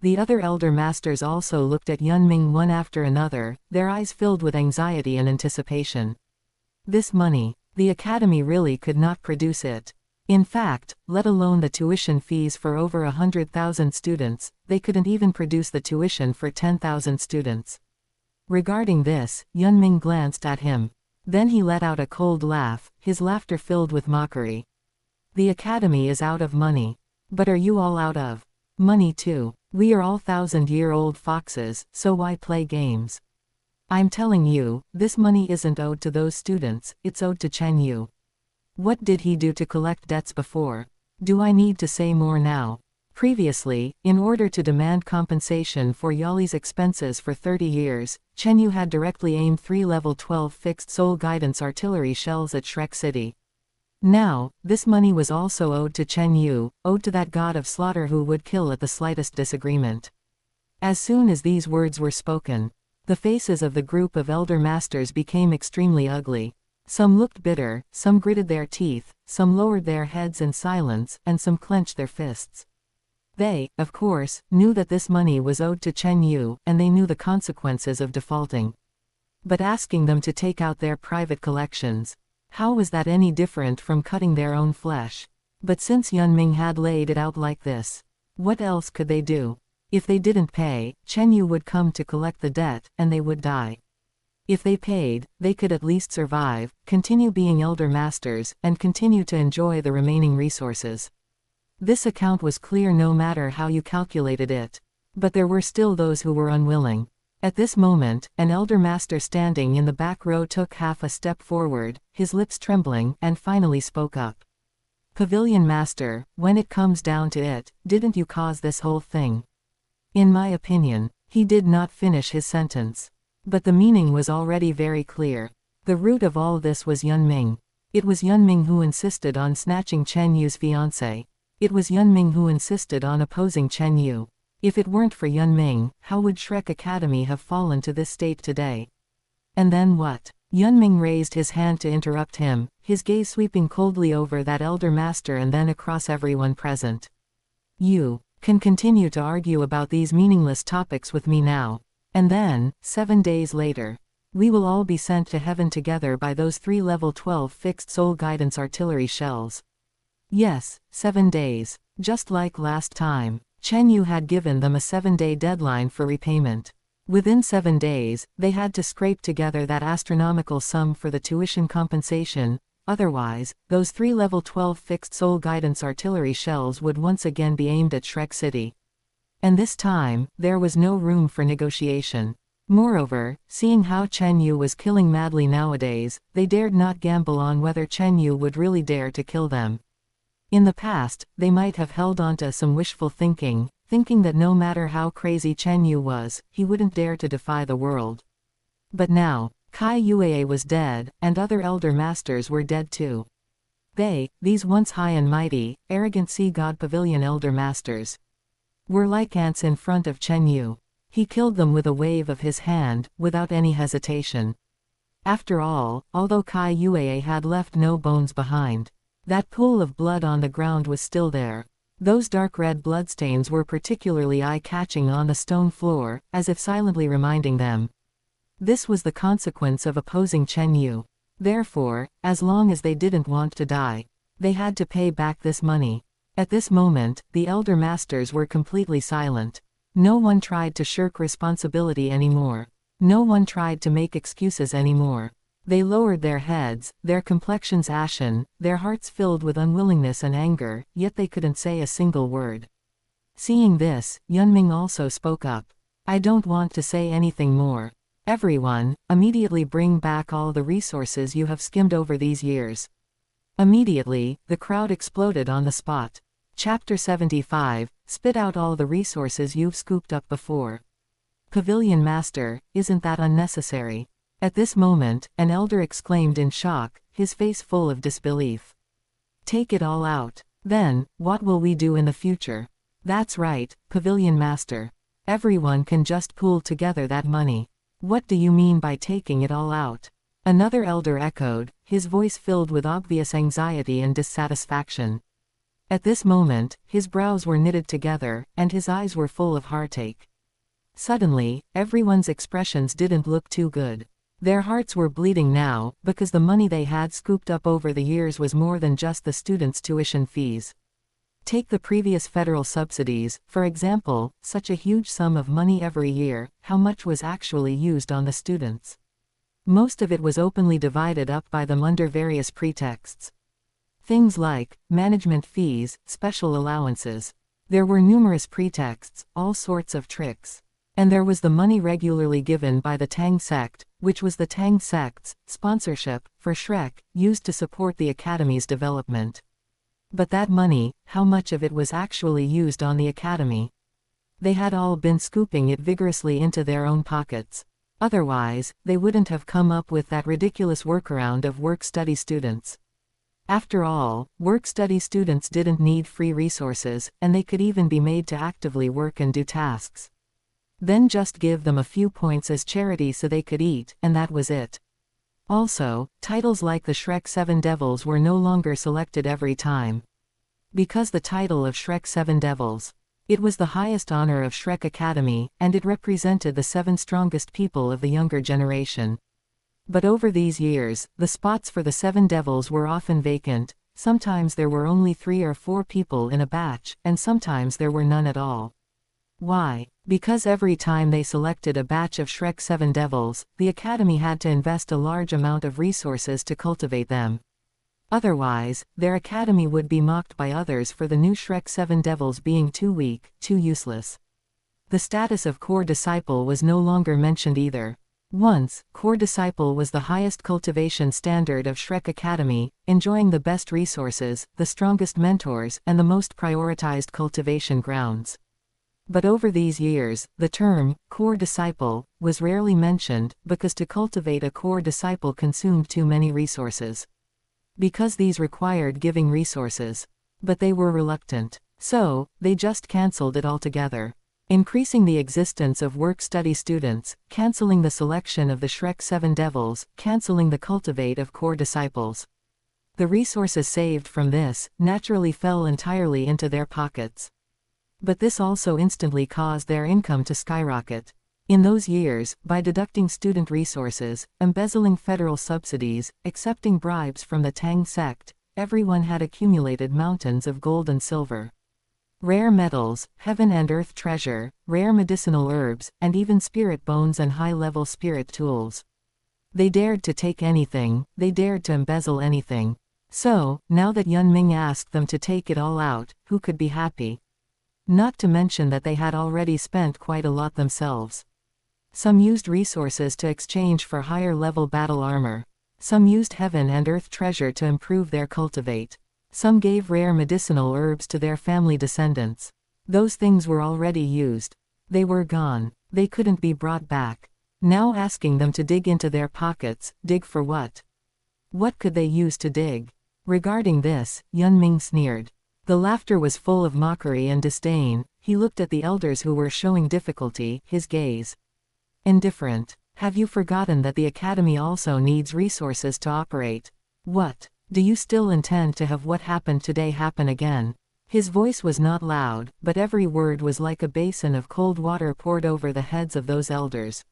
The other elder masters also looked at Yunming one after another, their eyes filled with anxiety and anticipation. This money. The academy really could not produce it. In fact, let alone the tuition fees for over 100,000 students, they couldn't even produce the tuition for 10,000 students. Regarding this, Yunming glanced at him. Then he let out a cold laugh, his laughter filled with mockery. The academy is out of money. But are you all out of money too? We are all 1,000-year-old foxes, so why play games? I'm telling you, this money isn't owed to those students, it's owed to Chen Yu. What did he do to collect debts before? Do I need to say more now? Previously, in order to demand compensation for Yali's expenses for 30 years, Chen Yu had directly aimed 3 level 12 fixed soul guidance artillery shells at Shrek City. Now, this money was also owed to Chen Yu, owed to that god of slaughter who would kill at the slightest disagreement. As soon as these words were spoken, the faces of the group of elder masters became extremely ugly. Some looked bitter, some gritted their teeth, some lowered their heads in silence, and some clenched their fists. They, of course, knew that this money was owed to Chen Yu, and they knew the consequences of defaulting. But asking them to take out their private collections, how was that any different from cutting their own flesh? But since Yunming had laid it out like this, what else could they do? If they didn't pay, Chen Yu would come to collect the debt, and they would die. If they paid, they could at least survive, continue being elder masters, and continue to enjoy the remaining resources. This account was clear no matter how you calculated it. But there were still those who were unwilling. At this moment, an elder master standing in the back row took half a step forward, his lips trembling, and finally spoke up. Pavilion Master, when it comes down to it, didn't you cause this whole thing? In my opinion, he did not finish his sentence. But the meaning was already very clear. The root of all this was Yun Ming. It was Yun Ming who insisted on snatching Chen Yu's fiancé. It was Yun Ming who insisted on opposing Chen Yu. If it weren't for Yun Ming, how would Shrek Academy have fallen to this state today? And then what? Yun Ming raised his hand to interrupt him, his gaze sweeping coldly over that elder master and then across everyone present. You can continue to argue about these meaningless topics with me now. And then, 7 days later, we will all be sent to heaven together by those 3 level 12 fixed soul guidance artillery shells. Yes, 7 days. Just like last time, Chen Yu had given them a 7-day deadline for repayment. Within 7 days, they had to scrape together that astronomical sum for the tuition compensation, otherwise, those 3 level 12 fixed soul guidance artillery shells would once again be aimed at Shrek City. And this time, there was no room for negotiation. Moreover, seeing how Chen Yu was killing madly nowadays, they dared not gamble on whether Chen Yu would really dare to kill them. In the past, they might have held on to some wishful thinking that no matter how crazy Chen Yu was, he wouldn't dare to defy the world. But now, Kai Yuei was dead, and other elder masters were dead too. These once high and mighty, arrogant sea god pavilion elder masters, were like ants in front of Chen Yu. He killed them with a wave of his hand, without any hesitation. After all, although Kai Yuei had left no bones behind, that pool of blood on the ground was still there. Those dark red bloodstains were particularly eye-catching on the stone floor, as if silently reminding them. This was the consequence of opposing Chen Yu. Therefore, as long as they didn't want to die, they had to pay back this money. At this moment, the elder masters were completely silent. No one tried to shirk responsibility anymore. No one tried to make excuses anymore. They lowered their heads, their complexions ashen, their hearts filled with unwillingness and anger, yet they couldn't say a single word. Seeing this, Yun Ming also spoke up. I don't want to say anything more. Everyone, immediately bring back all the resources you have skimmed over these years. Immediately, the crowd exploded on the spot. Chapter 75, spit out all the resources you've scooped up before. Pavilion Master, isn't that unnecessary? At this moment, an elder exclaimed in shock, his face full of disbelief. Take it all out. Then, what will we do in the future? That's right, Pavilion Master. Everyone can just pool together that money. What do you mean by taking it all out? Another elder echoed, his voice filled with obvious anxiety and dissatisfaction. At this moment, his brows were knitted together, and his eyes were full of heartache. Suddenly, everyone's expressions didn't look too good. Their hearts were bleeding now, because the money they had scooped up over the years was more than just the students' tuition fees. Take the previous federal subsidies, for example, such a huge sum of money every year, how much was actually used on the students? Most of it was openly divided up by them under various pretexts. Things like management fees, special allowances. There were numerous pretexts, all sorts of tricks. And there was the money regularly given by the Tang sect, which was the Tang sect's sponsorship for Shrek, used to support the Academy's development. But that money, how much of it was actually used on the Academy? They had all been scooping it vigorously into their own pockets. Otherwise, they wouldn't have come up with that ridiculous workaround of work-study students. After all, work-study students didn't need free resources, and they could even be made to actively work and do tasks. Then just give them a few points as charity so they could eat, and that was it. Also, titles like the Shrek 7 Devils were no longer selected every time. Because the title of Shrek 7 Devils, it was the highest honor of Shrek Academy, and it represented the 7 strongest people of the younger generation. But over these years, the spots for the 7 Devils were often vacant, sometimes there were only 3 or 4 people in a batch, and sometimes there were none at all. Why? Because every time they selected a batch of Shrek 7 devils, the Academy had to invest a large amount of resources to cultivate them. Otherwise, their Academy would be mocked by others for the new Shrek 7 devils being too weak, too useless. The status of core disciple was no longer mentioned either. Once, core disciple was the highest cultivation standard of Shrek Academy, enjoying the best resources, the strongest mentors, and the most prioritized cultivation grounds. But over these years, the term, core disciple, was rarely mentioned, because to cultivate a core disciple consumed too many resources. Because these required giving resources. But they were reluctant. So, they just cancelled it altogether. Increasing the existence of work-study students, cancelling the selection of the Shrek 7 devils, cancelling the cultivate of core disciples. The resources saved from this, naturally fell entirely into their pockets. But this also instantly caused their income to skyrocket. In those years, by deducting student resources, embezzling federal subsidies, accepting bribes from the Tang sect, everyone had accumulated mountains of gold and silver. Rare metals, heaven and earth treasure, rare medicinal herbs, and even spirit bones and high-level spirit tools. They dared to take anything, they dared to embezzle anything. So, now that Yun Ming asked them to take it all out, who could be happy? Not to mention that they had already spent quite a lot themselves. Some used resources to exchange for higher-level battle armor. Some used heaven and earth treasure to improve their cultivate. Some gave rare medicinal herbs to their family descendants. Those things were already used. They were gone. They couldn't be brought back. Now asking them to dig into their pockets, dig for what? What could they use to dig? Regarding this, Yun Ming sneered. The laughter was full of mockery and disdain. He looked at the elders who were showing difficulty, his gaze indifferent. Have you forgotten that the Academy also needs resources to operate? What? Do you still intend to have what happened today happen again? His voice was not loud, but every word was like a basin of cold water poured over the heads of those elders.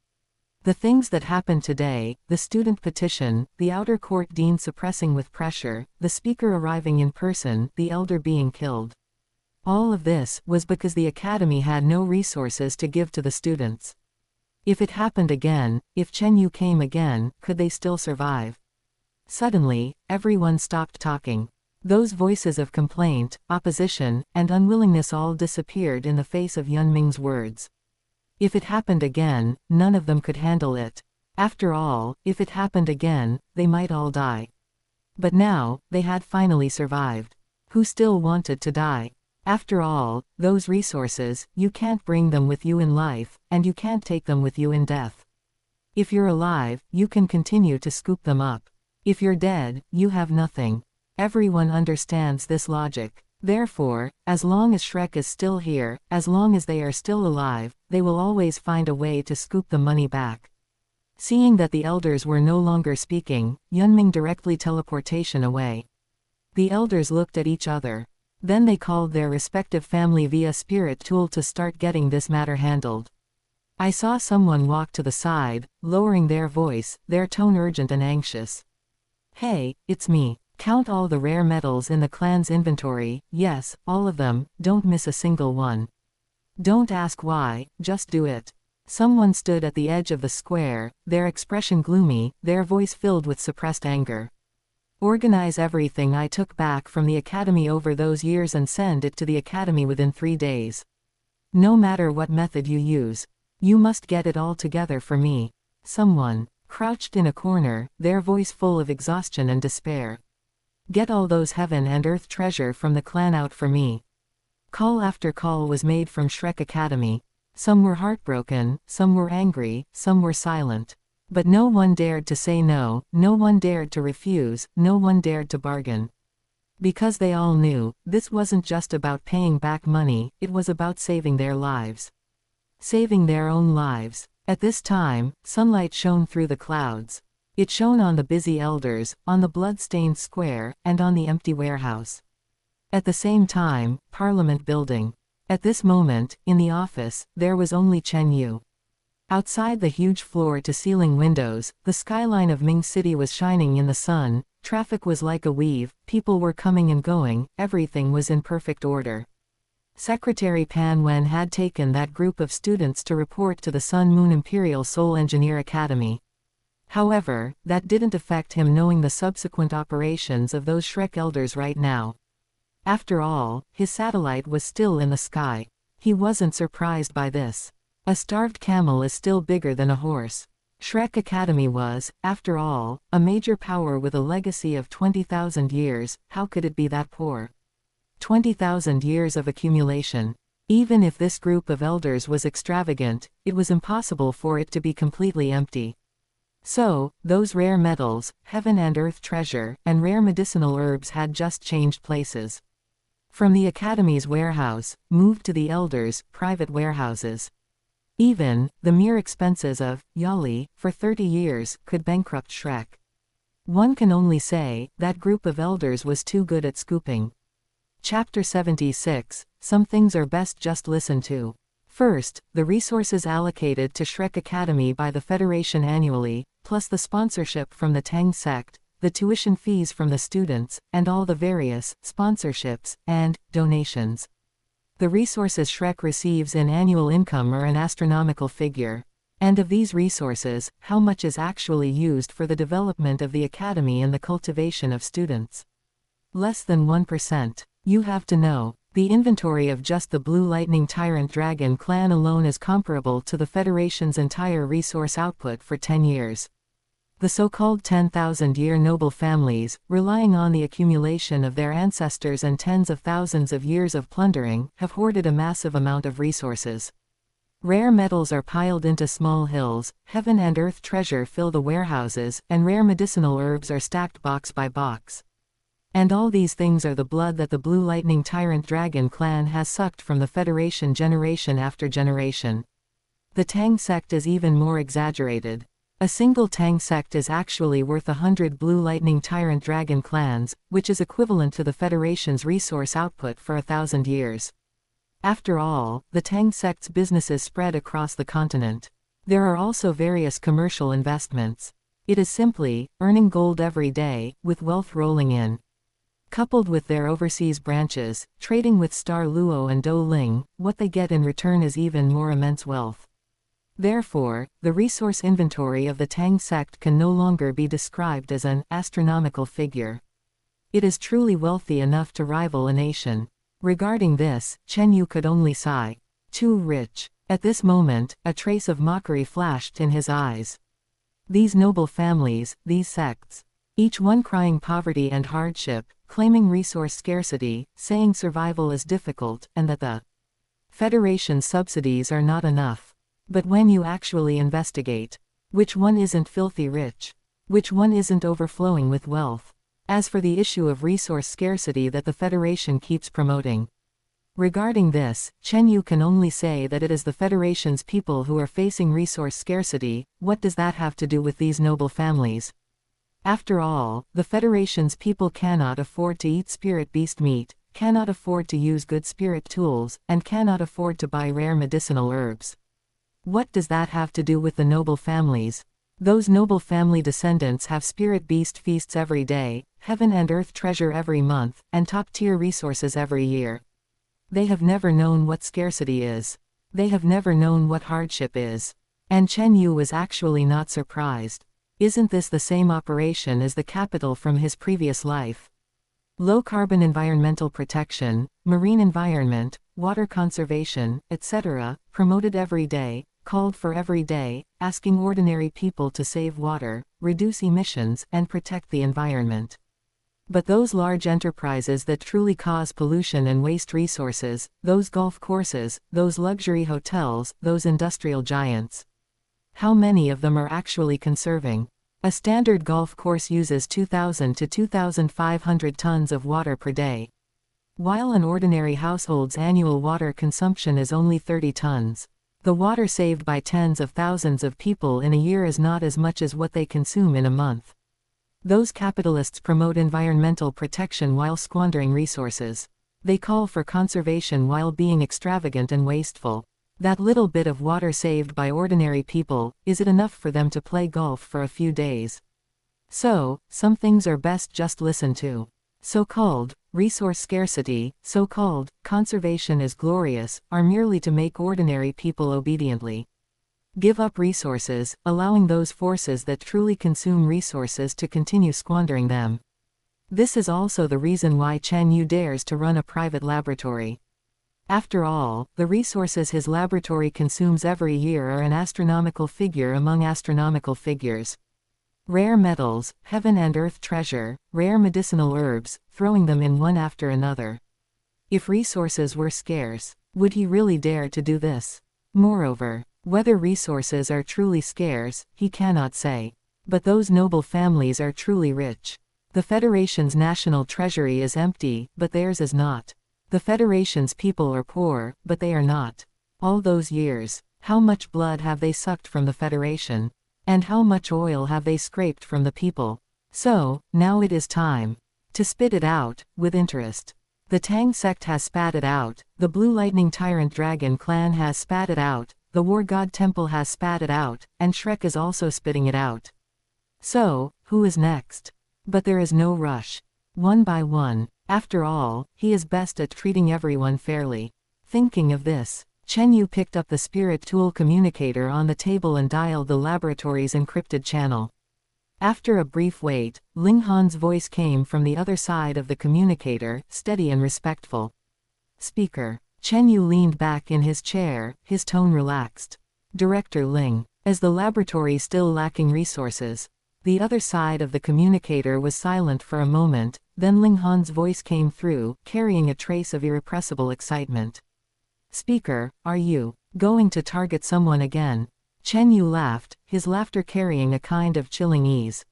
The things that happened today, the student petition, the outer court dean suppressing with pressure, the speaker arriving in person, the elder being killed. All of this was because the Academy had no resources to give to the students. If it happened again, if Chen Yu came again, could they still survive? Suddenly, everyone stopped talking. Those voices of complaint, opposition, and unwillingness all disappeared in the face of Yun Ming's words. If it happened again, none of them could handle it. After all, if it happened again, they might all die. But now, they had finally survived. Who still wanted to die? After all, those resources, you can't bring them with you in life, and you can't take them with you in death. If you're alive, you can continue to scoop them up. If you're dead, you have nothing. Everyone understands this logic. Therefore, as long as Shrek is still here, as long as they are still alive, they will always find a way to scoop the money back. Seeing that the elders were no longer speaking, Yun Ming directly teleportation away. The elders looked at each other. Then they called their respective family via spirit tool to start getting this matter handled. I saw someone walk to the side, lowering their voice, their tone urgent and anxious. Hey, it's me. Count all the rare metals in the clan's inventory, yes, all of them, don't miss a single one. Don't ask why, just do it. Someone stood at the edge of the square, their expression gloomy, their voice filled with suppressed anger. Organize everything I took back from the Academy over those years and send it to the Academy within 3 days. No matter what method you use. You must get it all together for me. Someone crouched in a corner, their voice full of exhaustion and despair. Get all those heaven and earth treasure from the clan out for me. Call after call was made from Shrek Academy. Some were heartbroken, some were angry, some were silent. But no one dared to say no, no one dared to refuse, no one dared to bargain. Because they all knew, this wasn't just about paying back money, it was about saving their lives. Saving their own lives. At this time, sunlight shone through the clouds. It shone on the busy elders, on the blood-stained square, and on the empty warehouse. At the same time, Parliament building. At this moment, in the office, there was only Chen Yu. Outside the huge floor-to-ceiling windows, the skyline of Ming City was shining in the sun, traffic was like a weave, people were coming and going, everything was in perfect order. Secretary Pan Wen had taken that group of students to report to the Sun Moon Imperial Soul Engineer Academy. However, that didn't affect him knowing the subsequent operations of those Shrek elders right now. After all, his satellite was still in the sky. He wasn't surprised by this. A starved camel is still bigger than a horse. Shrek Academy was, after all, a major power with a legacy of 20,000 years. How could it be that poor? 20,000 years of accumulation. Even if this group of elders was extravagant, it was impossible for it to be completely empty. So, those rare metals, heaven and earth treasure, and rare medicinal herbs had just changed places. From the Academy's warehouse, moved to the elders' private warehouses. Even, the mere expenses of Yali, for 30 years, could bankrupt Shrek. One can only say, that group of elders was too good at scooping. Chapter 76, Some Things Are Best Just Listened to. First, the resources allocated to Shrek Academy by the Federation annually, plus the sponsorship from the Tang sect, the tuition fees from the students, and all the various sponsorships and donations. The resources Shrek receives in annual income are an astronomical figure. And of these resources, how much is actually used for the development of the Academy and the cultivation of students? Less than 1%. You have to know. The inventory of just the Blue Lightning Tyrant Dragon clan alone is comparable to the Federation's entire resource output for 10 years. The so-called 10,000-year noble families, relying on the accumulation of their ancestors and tens of thousands of years of plundering, have hoarded a massive amount of resources. Rare metals are piled into small hills, heaven and earth treasure fill the warehouses, and rare medicinal herbs are stacked box by box. And all these things are the blood that the Blue Lightning Tyrant Dragon clan has sucked from the Federation generation after generation. The Tang sect is even more exaggerated. A single Tang sect is actually worth 100 Blue Lightning Tyrant Dragon clans, which is equivalent to the Federation's resource output for 1,000 years. After all, the Tang sect's businesses spread across the continent. There are also various commercial investments. It is simply, earning gold every day, with wealth rolling in. Coupled with their overseas branches, trading with Star Luo and Do Ling, what they get in return is even more immense wealth. Therefore, the resource inventory of the Tang sect can no longer be described as an astronomical figure. It is truly wealthy enough to rival a nation. Regarding this, Chen Yu could only sigh. Too rich. At this moment, a trace of mockery flashed in his eyes. These noble families, these sects. Each one crying poverty and hardship, claiming resource scarcity, saying survival is difficult, and that the Federation's subsidies are not enough. But when you actually investigate, which one isn't filthy rich? Which one isn't overflowing with wealth? As for the issue of resource scarcity that the Federation keeps promoting. Regarding this, Chen Yu can only say that it is the Federation's people who are facing resource scarcity. What does that have to do with these noble families? After all, the Federation's people cannot afford to eat spirit beast meat, cannot afford to use good spirit tools, and cannot afford to buy rare medicinal herbs. What does that have to do with the noble families? Those noble family descendants have spirit beast feasts every day, heaven and earth treasure every month, and top-tier resources every year. They have never known what scarcity is. They have never known what hardship is. And Chen Yu was actually not surprised. Isn't this the same operation as the capital from his previous life? Low-carbon environmental protection, marine environment, water conservation, etc., promoted every day, called for every day, asking ordinary people to save water, reduce emissions, and protect the environment. But those large enterprises that truly cause pollution and waste resources, those golf courses, those luxury hotels, those industrial giants. How many of them are actually conserving? A standard golf course uses 2,000 to 2,500 tons of water per day. While an ordinary household's annual water consumption is only 30 tons. The water saved by tens of thousands of people in a year is not as much as what they consume in a month. Those capitalists promote environmental protection while squandering resources. They call for conservation while being extravagant and wasteful. That little bit of water saved by ordinary people, is it enough for them to play golf for a few days? So, some things are best just listened to. So-called resource scarcity, so-called conservation is glorious, are merely to make ordinary people obediently give up resources, allowing those forces that truly consume resources to continue squandering them. This is also the reason why Chen Yu dares to run a private laboratory. After all, the resources his laboratory consumes every year are an astronomical figure among astronomical figures. Rare metals, heaven and earth treasure, rare medicinal herbs, throwing them in one after another. If resources were scarce, would he really dare to do this? Moreover, whether resources are truly scarce, he cannot say. But those noble families are truly rich. The Federation's national treasury is empty, but theirs is not. The Federation's people are poor, but they are not. All those years, how much blood have they sucked from the Federation? And how much oil have they scraped from the people? So, now it is time to spit it out, with interest. The Tang sect has spat it out, the Blue Lightning Tyrant Dragon clan has spat it out, the War God Temple has spat it out, and Shrek is also spitting it out. So, who is next? But there is no rush. One by one. After all, he is best at treating everyone fairly. Thinking of this, Chen Yu picked up the spirit tool communicator on the table and dialed the laboratory's encrypted channel. After a brief wait, Ling Han's voice came from the other side of the communicator, steady and respectful. Speaker. Chen Yu leaned back in his chair, his tone relaxed. Director Ling. As the laboratory still lacking resources. The other side of the communicator was silent for a moment, then Ling Han's voice came through, carrying a trace of irrepressible excitement. Speaker, are you going to target someone again? Chen Yu laughed, his laughter carrying a kind of chilling ease.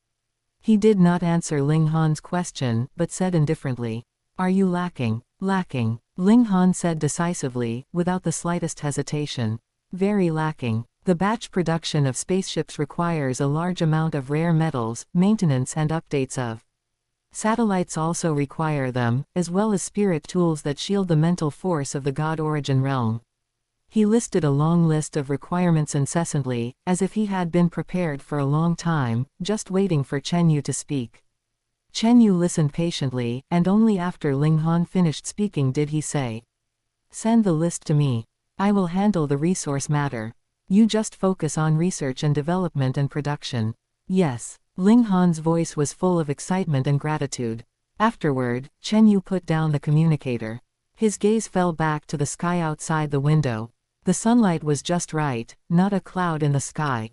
He did not answer Ling Han's question, but said indifferently, "Are you lacking?" "Lacking," Ling Han said decisively, without the slightest hesitation. "Very lacking. The batch production of spaceships requires a large amount of rare metals, maintenance and updates of satellites also require them, as well as spirit tools that shield the mental force of the God Origin realm." He listed a long list of requirements incessantly, as if he had been prepared for a long time, just waiting for Chen Yu to speak. Chen Yu listened patiently, and only after Ling Han finished speaking did he say, "Send the list to me. I will handle the resource matter. You just focus on research and development and production." "Yes." Ling Han's voice was full of excitement and gratitude. Afterward, Chen Yu put down the communicator. His gaze fell back to the sky outside the window. The sunlight was just right, not a cloud in the sky.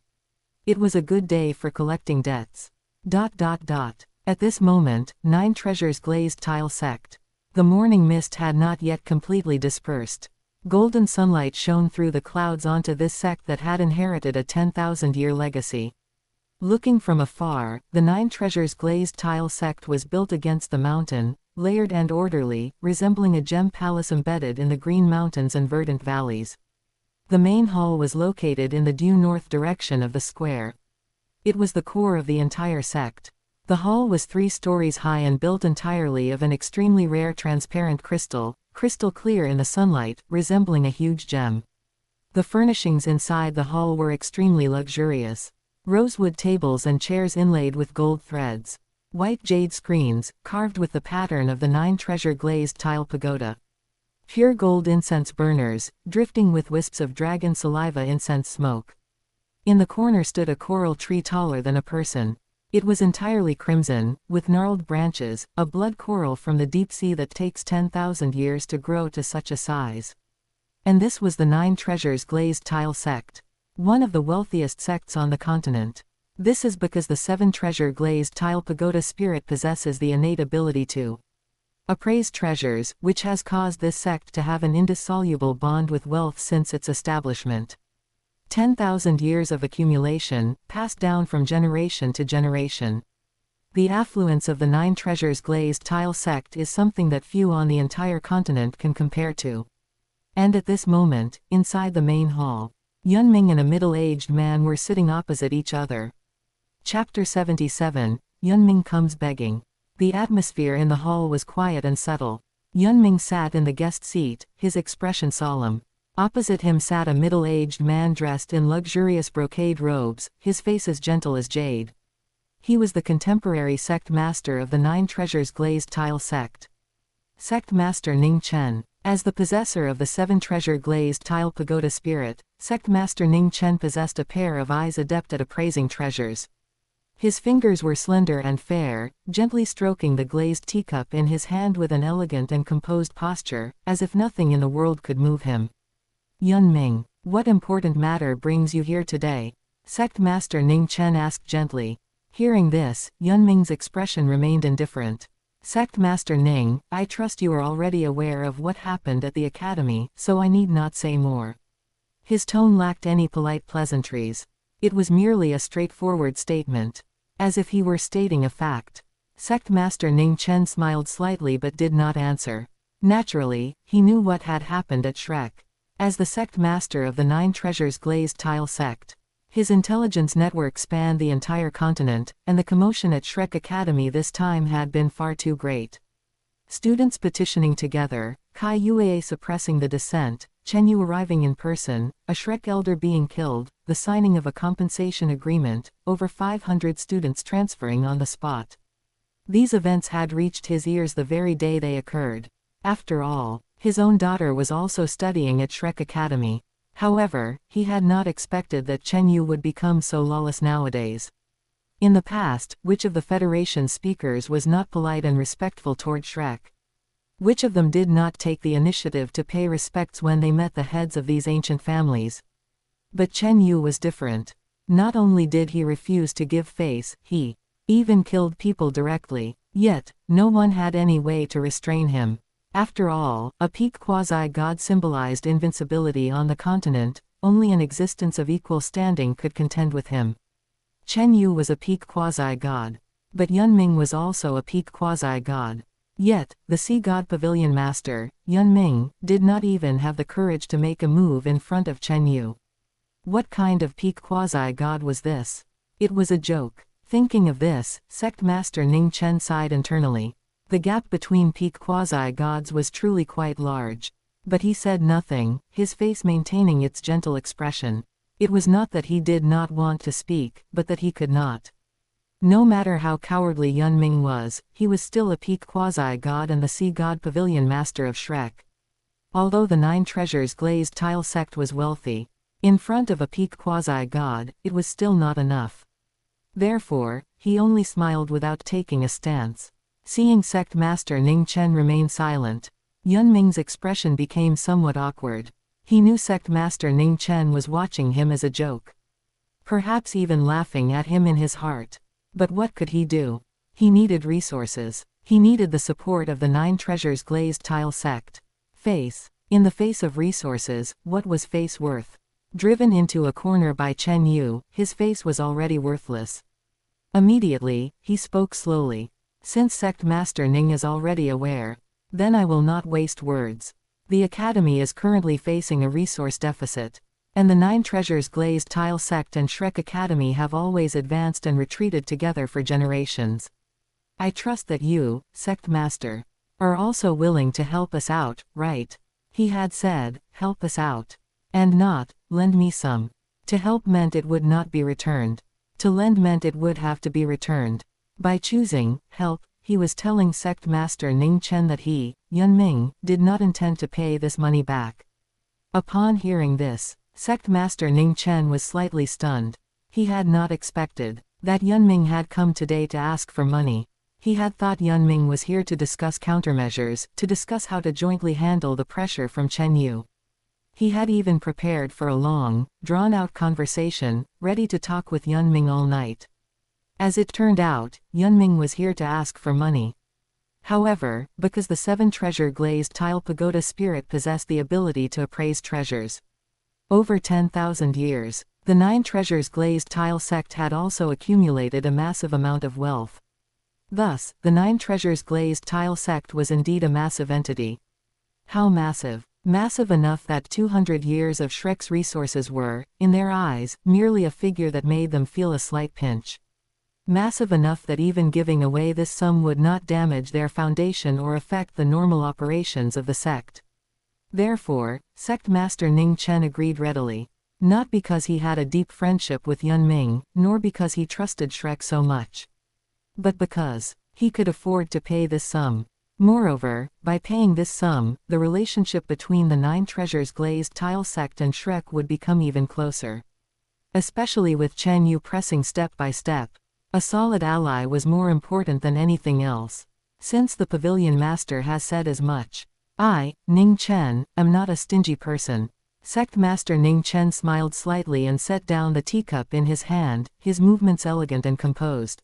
It was a good day for collecting debts. At this moment, 9 Treasures glazed tile sect. The morning mist had not yet completely dispersed. Golden sunlight shone through the clouds onto this sect that had inherited a 10,000-year legacy. Looking from afar, the 9 Treasures glazed tile sect was built against the mountain, layered and orderly, resembling a gem palace embedded in the green mountains and verdant valleys. The main hall was located in the due north direction of the square. It was the core of the entire sect. The hall was 3 stories high and built entirely of an extremely rare transparent crystal clear in the sunlight, resembling a huge gem. The furnishings inside the hall were extremely luxurious. Rosewood tables and chairs inlaid with gold threads. White jade screens, carved with the pattern of the 9 treasure glazed tile pagoda. Pure gold incense burners, drifting with wisps of dragon saliva incense smoke. In the corner stood a coral tree taller than a person. It was entirely crimson, with gnarled branches, a blood coral from the deep sea that takes 10,000 years to grow to such a size. And this was the 9 Treasures glazed tile sect. One of the wealthiest sects on the continent. This is because the 7 Treasure glazed tile pagoda spirit possesses the innate ability to appraise treasures, which has caused this sect to have an indissoluble bond with wealth since its establishment. 10,000 years of accumulation, passed down from generation to generation. The affluence of the 9 Treasures glazed tile sect is something that few on the entire continent can compare to. And at this moment, inside the main hall, Ming and a middle-aged man were sitting opposite each other. Chapter 77, Ming comes begging. The atmosphere in the hall was quiet and subtle. Ming sat in the guest seat, his expression solemn. Opposite him sat a middle-aged man dressed in luxurious brocade robes, his face as gentle as jade. He was the contemporary sect master of the 9 Treasures glazed tile sect. Sect Master Ning Chen. As the possessor of the 7 treasure glazed tile pagoda spirit, Sect Master Ning Chen possessed a pair of eyes adept at appraising treasures. His fingers were slender and fair, gently stroking the glazed teacup in his hand with an elegant and composed posture, as if nothing in the world could move him. Yun Ming, what important matter brings you here today? Sect Master Ning Chen asked gently. Hearing this, Yun Ming's expression remained indifferent. Sect Master Ning, I trust you are already aware of what happened at the academy, so I need not say more. His tone lacked any polite pleasantries. It was merely a straightforward statement. As if he were stating a fact. Sect Master Ning Chen smiled slightly but did not answer. Naturally, he knew what had happened at Shrek. As the sect master of the 9 treasures glazed tile sect, his intelligence network spanned the entire continent, and the commotion at Shrek Academy this time had been far too great. Students petitioning together, Kai Yue suppressing the dissent, Chen Yu arriving in person, a Shrek elder being killed, the signing of a compensation agreement, over 500 students transferring on the spot. These events had reached his ears the very day they occurred. After all, his own daughter was also studying at Shrek Academy. However, he had not expected that Chen Yu would become so lawless nowadays. In the past, which of the Federation's speakers was not polite and respectful toward Shrek? Which of them did not take the initiative to pay respects when they met the heads of these ancient families? But Chen Yu was different. Not only did he refuse to give face, he even killed people directly. Yet, no one had any way to restrain him. After all, a peak quasi-god symbolized invincibility on the continent, only an existence of equal standing could contend with him. Chen Yu was a peak quasi-god. But Yun Ming was also a peak quasi-god. Yet, the Sea God Pavilion Master, Yun Ming, did not even have the courage to make a move in front of Chen Yu. What kind of peak quasi-god was this? It was a joke. Thinking of this, Sect Master Ning Chen sighed internally. The gap between peak quasi-gods was truly quite large. But he said nothing, his face maintaining its gentle expression. It was not that he did not want to speak, but that he could not. No matter how cowardly Yun Ming was, he was still a peak quasi-god and the Sea God Pavilion Master of Shrek. Although the 9 treasures glazed tile sect was wealthy, in front of a peak quasi-god, it was still not enough. Therefore, he only smiled without taking a stance. Seeing Sect Master Ning Chen remain silent, Yun Ming's expression became somewhat awkward. He knew Sect Master Ning Chen was watching him as a joke. Perhaps even laughing at him in his heart. But what could he do? He needed resources. He needed the support of the 9 treasures glazed tile sect. Face. In the face of resources, what was face worth? Driven into a corner by Chen Yu, his face was already worthless. Immediately, he spoke slowly. Since Sect Master Ning is already aware, then I will not waste words. The Academy is currently facing a resource deficit. And the 9 treasures glazed tile sect and Shrek Academy have always advanced and retreated together for generations. I trust that you, Sect Master, are also willing to help us out, right? He had said, help us out. And not, lend me some. To help meant it would not be returned. To lend meant it would have to be returned. By choosing help, he was telling Sect Master Ning Chen that he, Yun Ming, did not intend to pay this money back. Upon hearing this, Sect Master Ning Chen was slightly stunned. He had not expected that Yun Ming had come today to ask for money. He had thought Yun Ming was here to discuss countermeasures, to discuss how to jointly handle the pressure from Chen Yu. He had even prepared for a long, drawn-out conversation, ready to talk with Yun Ming all night. As it turned out, Yun Ming was here to ask for money. However, because the 7 treasure glazed tile pagoda spirit possessed the ability to appraise treasures. Over 10,000 years, the 9 treasures glazed tile sect had also accumulated a massive amount of wealth. Thus, the 9 treasures glazed tile sect was indeed a massive entity. How massive? Massive enough that 200 years of Shrek's resources were, in their eyes, merely a figure that made them feel a slight pinch. Massive enough that even giving away this sum would not damage their foundation or affect the normal operations of the sect. Therefore, Sect Master Ning Chen agreed readily. Not because he had a deep friendship with Yun Ming, nor because he trusted Shrek so much. But because he could afford to pay this sum. Moreover, by paying this sum, the relationship between the 9 treasures glazed tile sect and Shrek would become even closer. Especially with Chen Yu pressing step by step. A solid ally was more important than anything else. Since the Pavilion Master has said as much. I, Ning Chen, am not a stingy person. Sect Master Ning Chen smiled slightly and set down the teacup in his hand, his movements elegant and composed.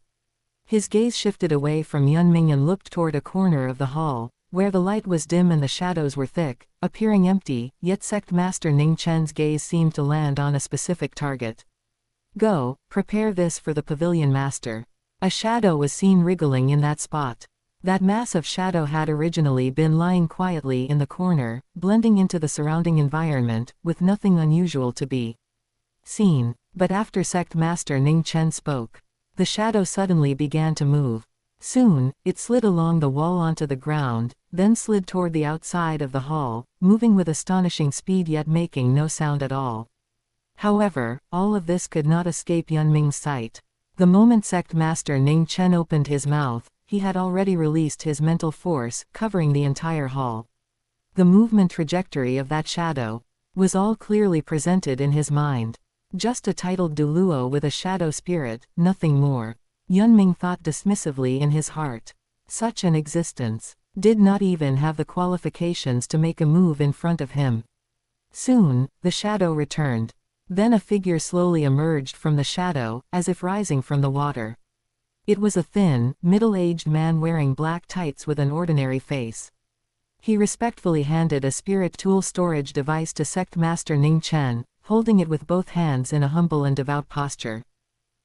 His gaze shifted away from Yun Ming and looked toward a corner of the hall, where the light was dim and the shadows were thick, appearing empty, yet Sect Master Ning Chen's gaze seemed to land on a specific target. Go, prepare this for the Pavilion Master. A shadow was seen wriggling in that spot. That mass of shadow had originally been lying quietly in the corner, blending into the surrounding environment, with nothing unusual to be seen. But after Sect Master Ning Chen spoke, the shadow suddenly began to move. Soon, it slid along the wall onto the ground, then slid toward the outside of the hall, moving with astonishing speed yet making no sound at all. However, all of this could not escape Yun Ming's sight. The moment Sect Master Ning Chen opened his mouth, he had already released his mental force, covering the entire hall. The movement trajectory of that shadow was all clearly presented in his mind. Just a titled Douluo with a shadow spirit, nothing more. Yun Ming thought dismissively in his heart. Such an existence did not even have the qualifications to make a move in front of him. Soon, the shadow returned. Then a figure slowly emerged from the shadow, as if rising from the water. It was a thin, middle-aged man wearing black tights with an ordinary face. He respectfully handed a spirit tool storage device to Sect Master Ning Chen, holding it with both hands in a humble and devout posture.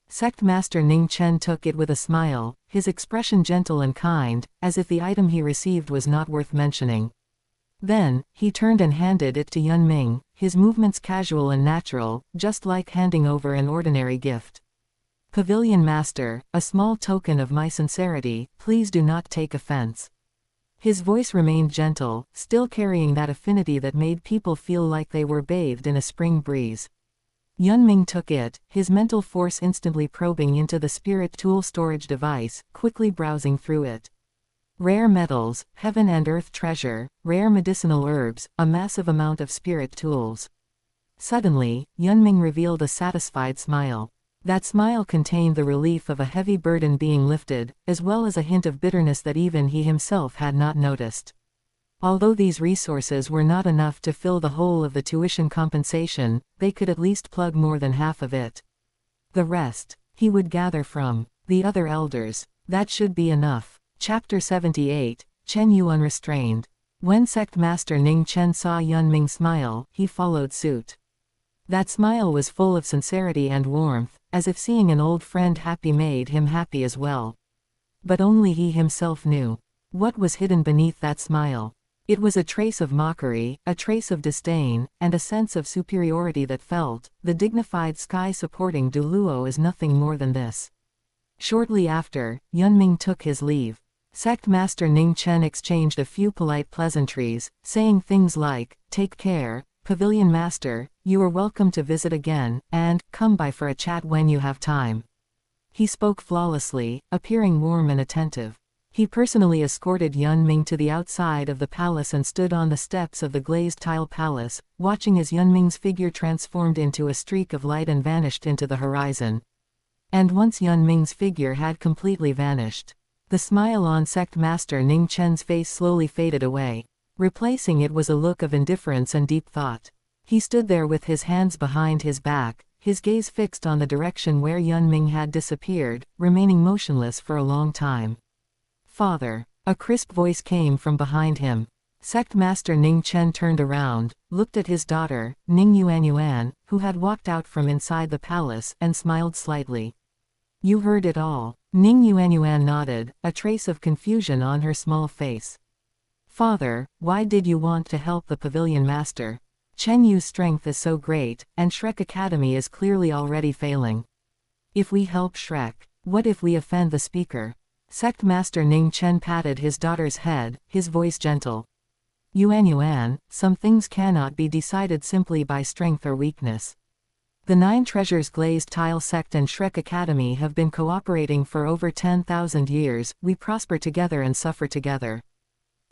Sect Master Ning Chen took it with a smile, his expression gentle and kind, as if the item he received was not worth mentioning. Then, he turned and handed it to Yun Ming, his movements casual and natural, just like handing over an ordinary gift. Pavilion Master, a small token of my sincerity, please do not take offense. His voice remained gentle, still carrying that affinity that made people feel like they were bathed in a spring breeze. Yun Ming took it, his mental force instantly probing into the spirit tool storage device, quickly browsing through it. Rare metals, heaven and earth treasure, rare medicinal herbs, a massive amount of spirit tools. Suddenly, Yun Ming revealed a satisfied smile. That smile contained the relief of a heavy burden being lifted, as well as a hint of bitterness that even he himself had not noticed. Although these resources were not enough to fill the whole of the tuition compensation, they could at least plug more than half of it. The rest, he would gather from the other elders. That should be enough. Chapter 78, Chen Yu Unrestrained. When Sect Master Ning Chen saw Yun Ming smile, he followed suit. That smile was full of sincerity and warmth, as if seeing an old friend happy made him happy as well. But only he himself knew what was hidden beneath that smile. It was a trace of mockery, a trace of disdain, and a sense of superiority that felt, the dignified sky supporting Douluo is nothing more than this. Shortly after, Yun Ming took his leave. Sect Master Ning Chen exchanged a few polite pleasantries, saying things like, "Take care, Pavilion Master, you are welcome to visit again, and, come by for a chat when you have time." He spoke flawlessly, appearing warm and attentive. He personally escorted Yun Ming to the outside of the palace and stood on the steps of the glazed tile palace, watching as Yun Ming's figure transformed into a streak of light and vanished into the horizon. And once Yun Ming's figure had completely vanished, the smile on Sect Master Ning Chen's face slowly faded away. Replacing it was a look of indifference and deep thought. He stood there with his hands behind his back, his gaze fixed on the direction where Yun Ming had disappeared, remaining motionless for a long time. "Father." A crisp voice came from behind him. Sect Master Ning Chen turned around, looked at his daughter, Ning Yuan, who had walked out from inside the palace, and smiled slightly. "You heard it all." Ning Yuan nodded, a trace of confusion on her small face. "Father, why did you want to help the Pavilion Master? Chen Yu's strength is so great, and Shrek Academy is clearly already failing. If we help Shrek, what if we offend the speaker?" Sect Master Ning Chen patted his daughter's head, his voice gentle. Yuan, some things cannot be decided simply by strength or weakness. The 9 Treasures Glazed Tile Sect and Shrek Academy have been cooperating for over 10,000 years. We prosper together and suffer together.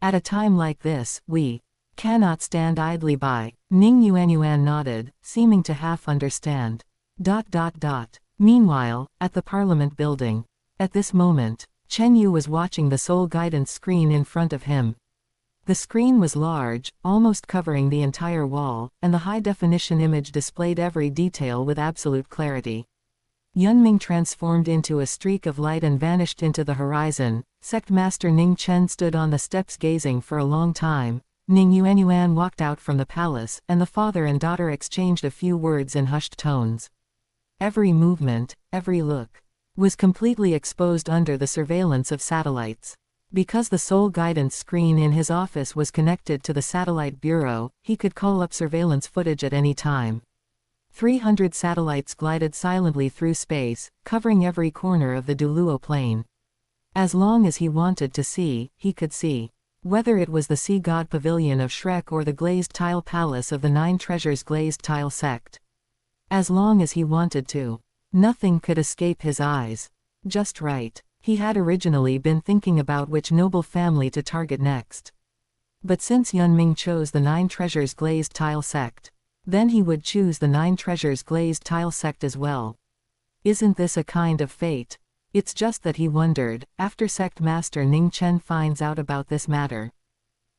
At a time like this, we cannot stand idly by. Ning Yuanyuan nodded, seeming to half understand. Meanwhile, at the Parliament building. At this moment, Chen Yu was watching the soul guidance screen in front of him. The screen was large, almost covering the entire wall, and the high-definition image displayed every detail with absolute clarity. Ming transformed into a streak of light and vanished into the horizon. Sect Master Ning Chen stood on the steps gazing for a long time. Ning Yuanyuan walked out from the palace, and the father and daughter exchanged a few words in hushed tones. Every movement, every look, was completely exposed under the surveillance of satellites. Because the soul guidance screen in his office was connected to the satellite bureau, he could call up surveillance footage at any time. 300 satellites glided silently through space, covering every corner of the Douluo plain. As long as he wanted to see, he could see. Whether it was the Sea God Pavilion of Shrek or the glazed tile palace of the Nine Treasures glazed tile sect. As long as he wanted to. Nothing could escape his eyes. Just right. He had originally been thinking about which noble family to target next. But since Ming chose the Nine Treasures glazed tile sect, then he would choose the Nine Treasures glazed tile sect as well. Isn't this a kind of fate? It's just that he wondered, after Sect Master Ning Chen finds out about this matter.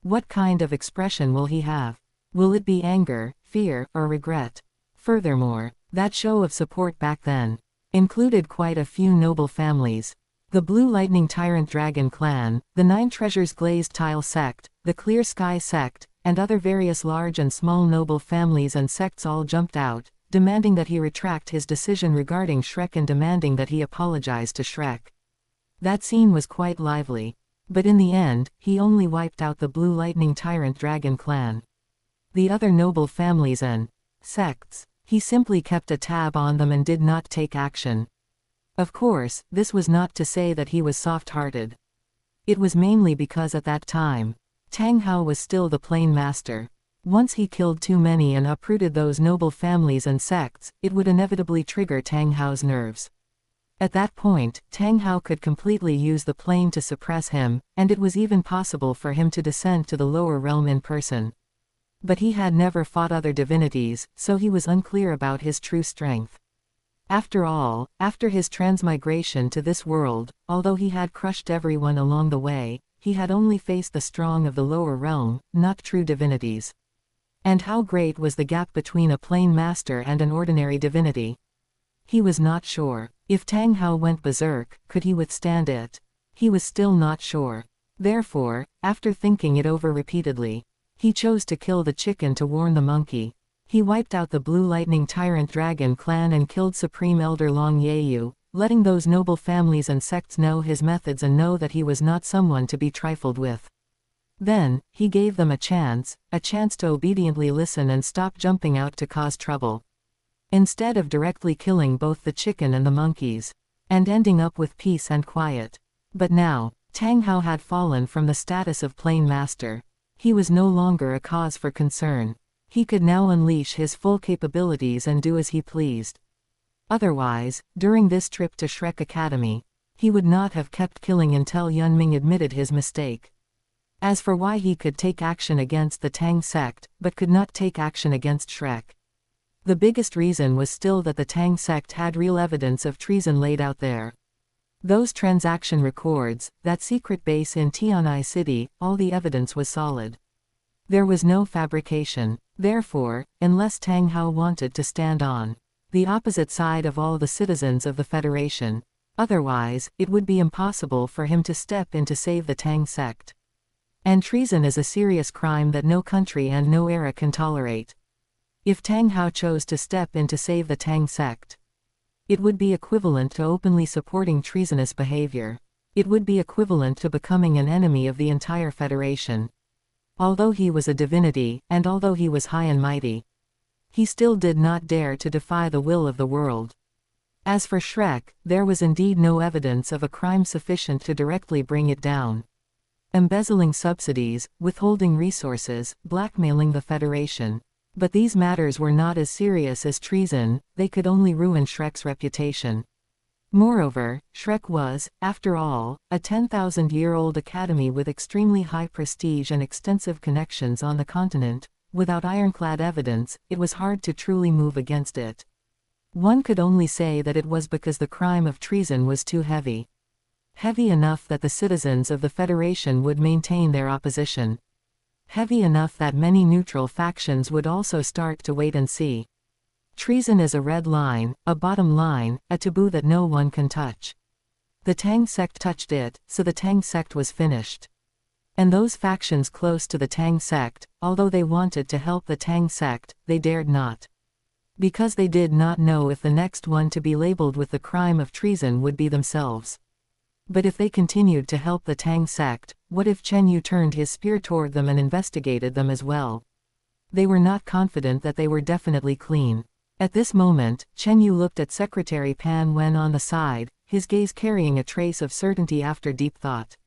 What kind of expression will he have? Will it be anger, fear, or regret? Furthermore, that show of support back then included quite a few noble families. The Blue Lightning Tyrant Dragon Clan, the Nine Treasures Glazed Tile Sect, the Clear Sky Sect, and other various large and small noble families and sects all jumped out, demanding that he retract his decision regarding Shrek and demanding that he apologize to Shrek. That scene was quite lively. But in the end, he only wiped out the Blue Lightning Tyrant Dragon Clan. The other noble families and sects, he simply kept a tab on them and did not take action. Of course, this was not to say that he was soft-hearted. It was mainly because at that time, Tang Hao was still the plain master. Once he killed too many and uprooted those noble families and sects, it would inevitably trigger Tang Hao's nerves. At that point, Tang Hao could completely use the plane to suppress him, and it was even possible for him to descend to the lower realm in person. But he had never fought other divinities, so he was unclear about his true strength. After all, after his transmigration to this world, although he had crushed everyone along the way, he had only faced the strong of the lower realm, not true divinities. And how great was the gap between a plain master and an ordinary divinity? He was not sure. If Tang Hao went berserk, could he withstand it? He was still not sure. Therefore, after thinking it over repeatedly, he chose to kill the chicken to warn the monkey. He wiped out the Blue Lightning Tyrant Dragon Clan and killed Supreme Elder Long Yeyu, letting those noble families and sects know his methods and know that he was not someone to be trifled with. Then, he gave them a chance to obediently listen and stop jumping out to cause trouble. Instead of directly killing both the chicken and the monkeys, and ending up with peace and quiet. But now, Tang Hao had fallen from the status of plain master. He was no longer a cause for concern. He could now unleash his full capabilities and do as he pleased. Otherwise, during this trip to Shrek Academy, he would not have kept killing until Ming admitted his mistake. As for why he could take action against the Tang sect, but could not take action against Shrek, the biggest reason was still that the Tang sect had real evidence of treason laid out there. Those transaction records, that secret base in Tianai City, all the evidence was solid. There was no fabrication. Therefore, unless Tang Hao wanted to stand on the opposite side of all the citizens of the Federation, otherwise, it would be impossible for him to step in to save the Tang sect. And treason is a serious crime that no country and no era can tolerate. If Tang Hao chose to step in to save the Tang sect, it would be equivalent to openly supporting treasonous behavior. It would be equivalent to becoming an enemy of the entire Federation. Although he was a divinity, and although he was high and mighty, he still did not dare to defy the will of the world. As for Shrek, there was indeed no evidence of a crime sufficient to directly bring it down. Embezzling subsidies, withholding resources, blackmailing the Federation. But these matters were not as serious as treason, they could only ruin Shrek's reputation. Moreover, Shrek was, after all, a 10,000-year-old academy with extremely high prestige and extensive connections on the continent. Without ironclad evidence, it was hard to truly move against it. One could only say that it was because the crime of treason was too heavy. Heavy enough that the citizens of the Federation would maintain their opposition. Heavy enough that many neutral factions would also start to wait and see. Treason is a red line, a bottom line, a taboo that no one can touch. The Tang sect touched it, so the Tang sect was finished. And those factions close to the Tang sect, although they wanted to help the Tang sect, they dared not. Because they did not know if the next one to be labeled with the crime of treason would be themselves. But if they continued to help the Tang sect, what if Chen Yu turned his spear toward them and investigated them as well? They were not confident that they were definitely clean. At this moment, Chen Yu looked at Secretary Pan Wen on the side, his gaze carrying a trace of certainty after deep thought.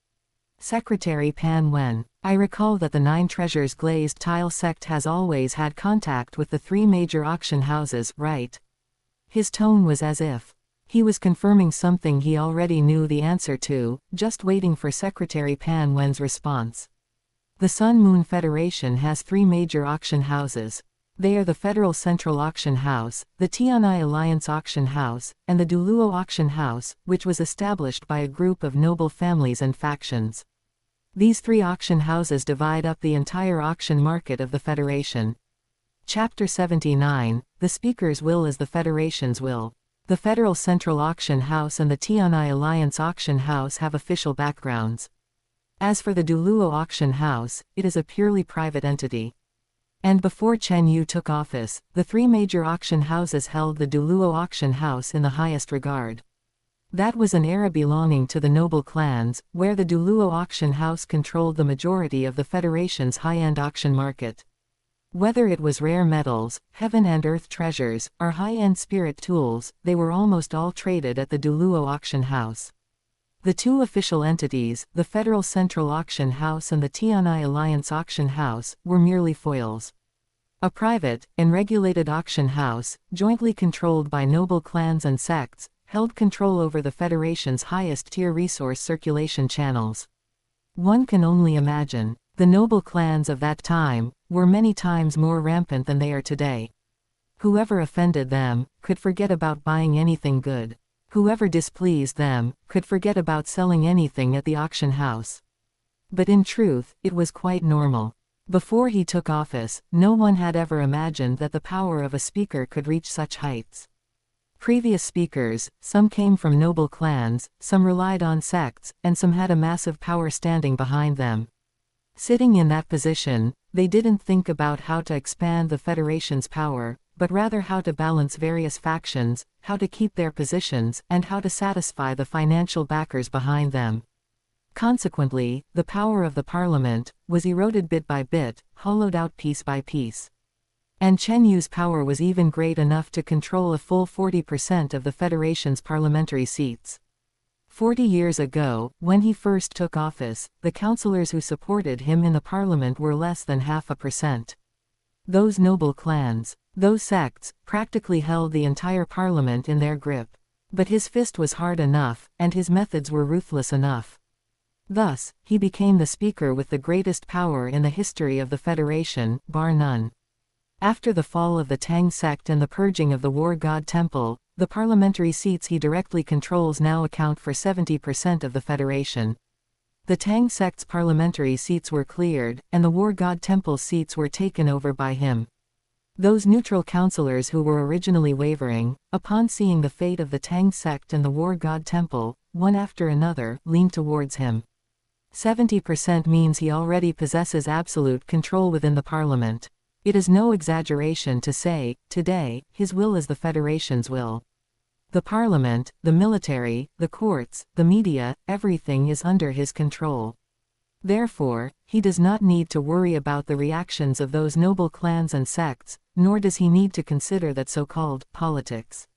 Secretary Pan Wen, I recall that the Nine Treasures glazed tile sect has always had contact with the three major auction houses, right? His tone was as if he was confirming something he already knew the answer to, just waiting for Secretary Pan Wen's response. The Sun Moon Federation has three major auction houses. They are the Federal Central Auction House, the Tianai Alliance Auction House, and the Douluo Auction House, which was established by a group of noble families and factions. These three auction houses divide up the entire auction market of the Federation. Chapter 79, The Speaker's Will is the Federation's Will. The Federal Central Auction House and the Tianai Alliance Auction House have official backgrounds. As for the Douluo Auction House, it is a purely private entity. And before Chen Yu took office, the three major auction houses held the Douluo Auction House in the highest regard. That was an era belonging to the noble clans, where the Douluo Auction House controlled the majority of the Federation's high-end auction market. Whether it was rare metals, heaven and earth treasures, or high-end spirit tools, they were almost all traded at the Douluo Auction House. The two official entities, the Federal Central Auction House and the Tianai Alliance Auction House, were merely foils. A private, unregulated auction house, jointly controlled by noble clans and sects, held control over the Federation's highest-tier resource circulation channels. One can only imagine. The noble clans of that time were many times more rampant than they are today. Whoever offended them could forget about buying anything good. Whoever displeased them could forget about selling anything at the auction house. But in truth, it was quite normal. Before he took office, no one had ever imagined that the power of a speaker could reach such heights. Previous speakers, some came from noble clans, some relied on sects, and some had a massive power standing behind them. Sitting in that position, they didn't think about how to expand the Federation's power, but rather how to balance various factions, how to keep their positions, and how to satisfy the financial backers behind them. Consequently, the power of the parliament was eroded bit by bit, hollowed out piece by piece. And Chen Yu's power was even great enough to control a full 40% of the Federation's parliamentary seats. 40 years ago, when he first took office, the councillors who supported him in the parliament were less than 0.5%. Those noble clans, those sects, practically held the entire parliament in their grip. But his fist was hard enough, and his methods were ruthless enough. Thus, he became the speaker with the greatest power in the history of the Federation, bar none. After the fall of the Tang sect and the purging of the War God Temple, the parliamentary seats he directly controls now account for 70% of the Federation. The Tang sect's parliamentary seats were cleared, and the War God Temple seats were taken over by him. Those neutral councillors who were originally wavering, upon seeing the fate of the Tang sect and the War God Temple, one after another, leaned towards him. 70% means he already possesses absolute control within the parliament. It is no exaggeration to say, today, his will is the Federation's will. The parliament, the military, the courts, the media, everything is under his control. Therefore, he does not need to worry about the reactions of those noble clans and sects, nor does he need to consider that so-called politics.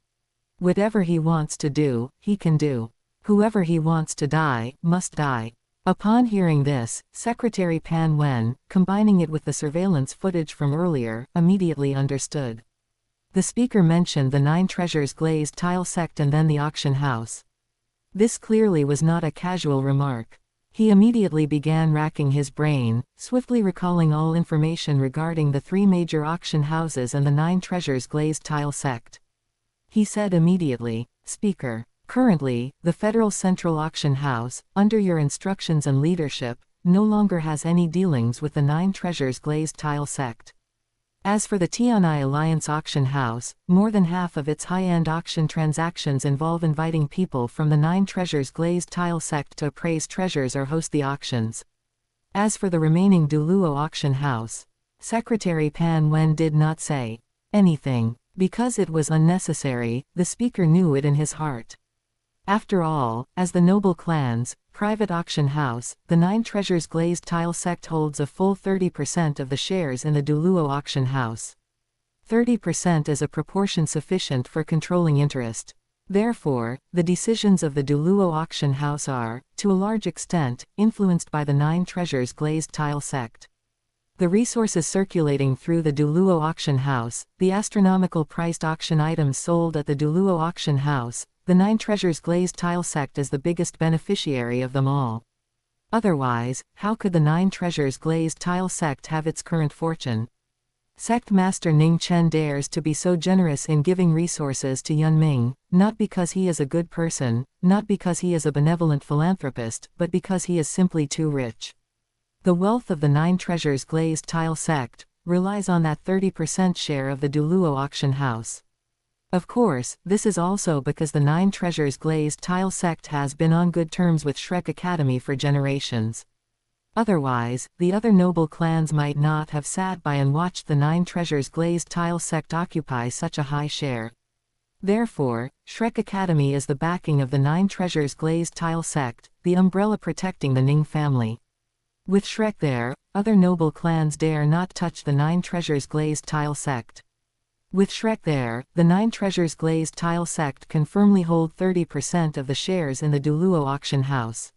Whatever he wants to do, he can do. Whoever he wants to die, must die. Upon hearing this, Secretary Pan Wen, combining it with the surveillance footage from earlier, immediately understood. The speaker mentioned the 9 treasures glazed tile sect and then the auction house. This clearly was not a casual remark. He immediately began racking his brain, swiftly recalling all information regarding the 3 major auction houses and the 9 treasures glazed tile sect. He said immediately, "Speaker, currently, the Federal Central Auction House, under your instructions and leadership, no longer has any dealings with the 9 treasures glazed tile sect. As for the Tianai Alliance Auction House, more than half of its high-end auction transactions involve inviting people from the 9 treasures glazed tile sect to appraise treasures or host the auctions. As for the remaining Douluo Auction House, Secretary Pan Wen did not say anything, because it was unnecessary. The speaker knew it in his heart. After all, as the noble clan's private auction house, the 9 treasures glazed tile sect holds a full 30% of the shares in the Douluo auction house. 30% is a proportion sufficient for controlling interest. Therefore, the decisions of the Douluo auction house are, to a large extent, influenced by the 9 treasures glazed tile sect. The resources circulating through the Douluo auction house, the astronomical priced auction items sold at the Douluo auction house, the 9 treasures glazed tile sect is the biggest beneficiary of them all. Otherwise, how could the 9 treasures glazed tile sect have its current fortune? Sect Master Ning Chen dares to be so generous in giving resources to Yun Ming, not because he is a good person, not because he is a benevolent philanthropist, but because he is simply too rich. The wealth of the 9 treasures glazed tile sect relies on that 30% share of the Douluo auction house. Of course, this is also because the 9 treasures glazed tile sect has been on good terms with Shrek Academy for generations. Otherwise, the other noble clans might not have sat by and watched the 9 treasures glazed tile sect occupy such a high share. Therefore, Shrek Academy is the backing of the 9 treasures glazed tile sect, the umbrella protecting the Ning family. With Shrek there, other noble clans dare not touch the 9 treasures glazed tile sect. With Shrek there, the 9 treasures glazed tile sect can firmly hold 30% of the shares in the Douluo auction house.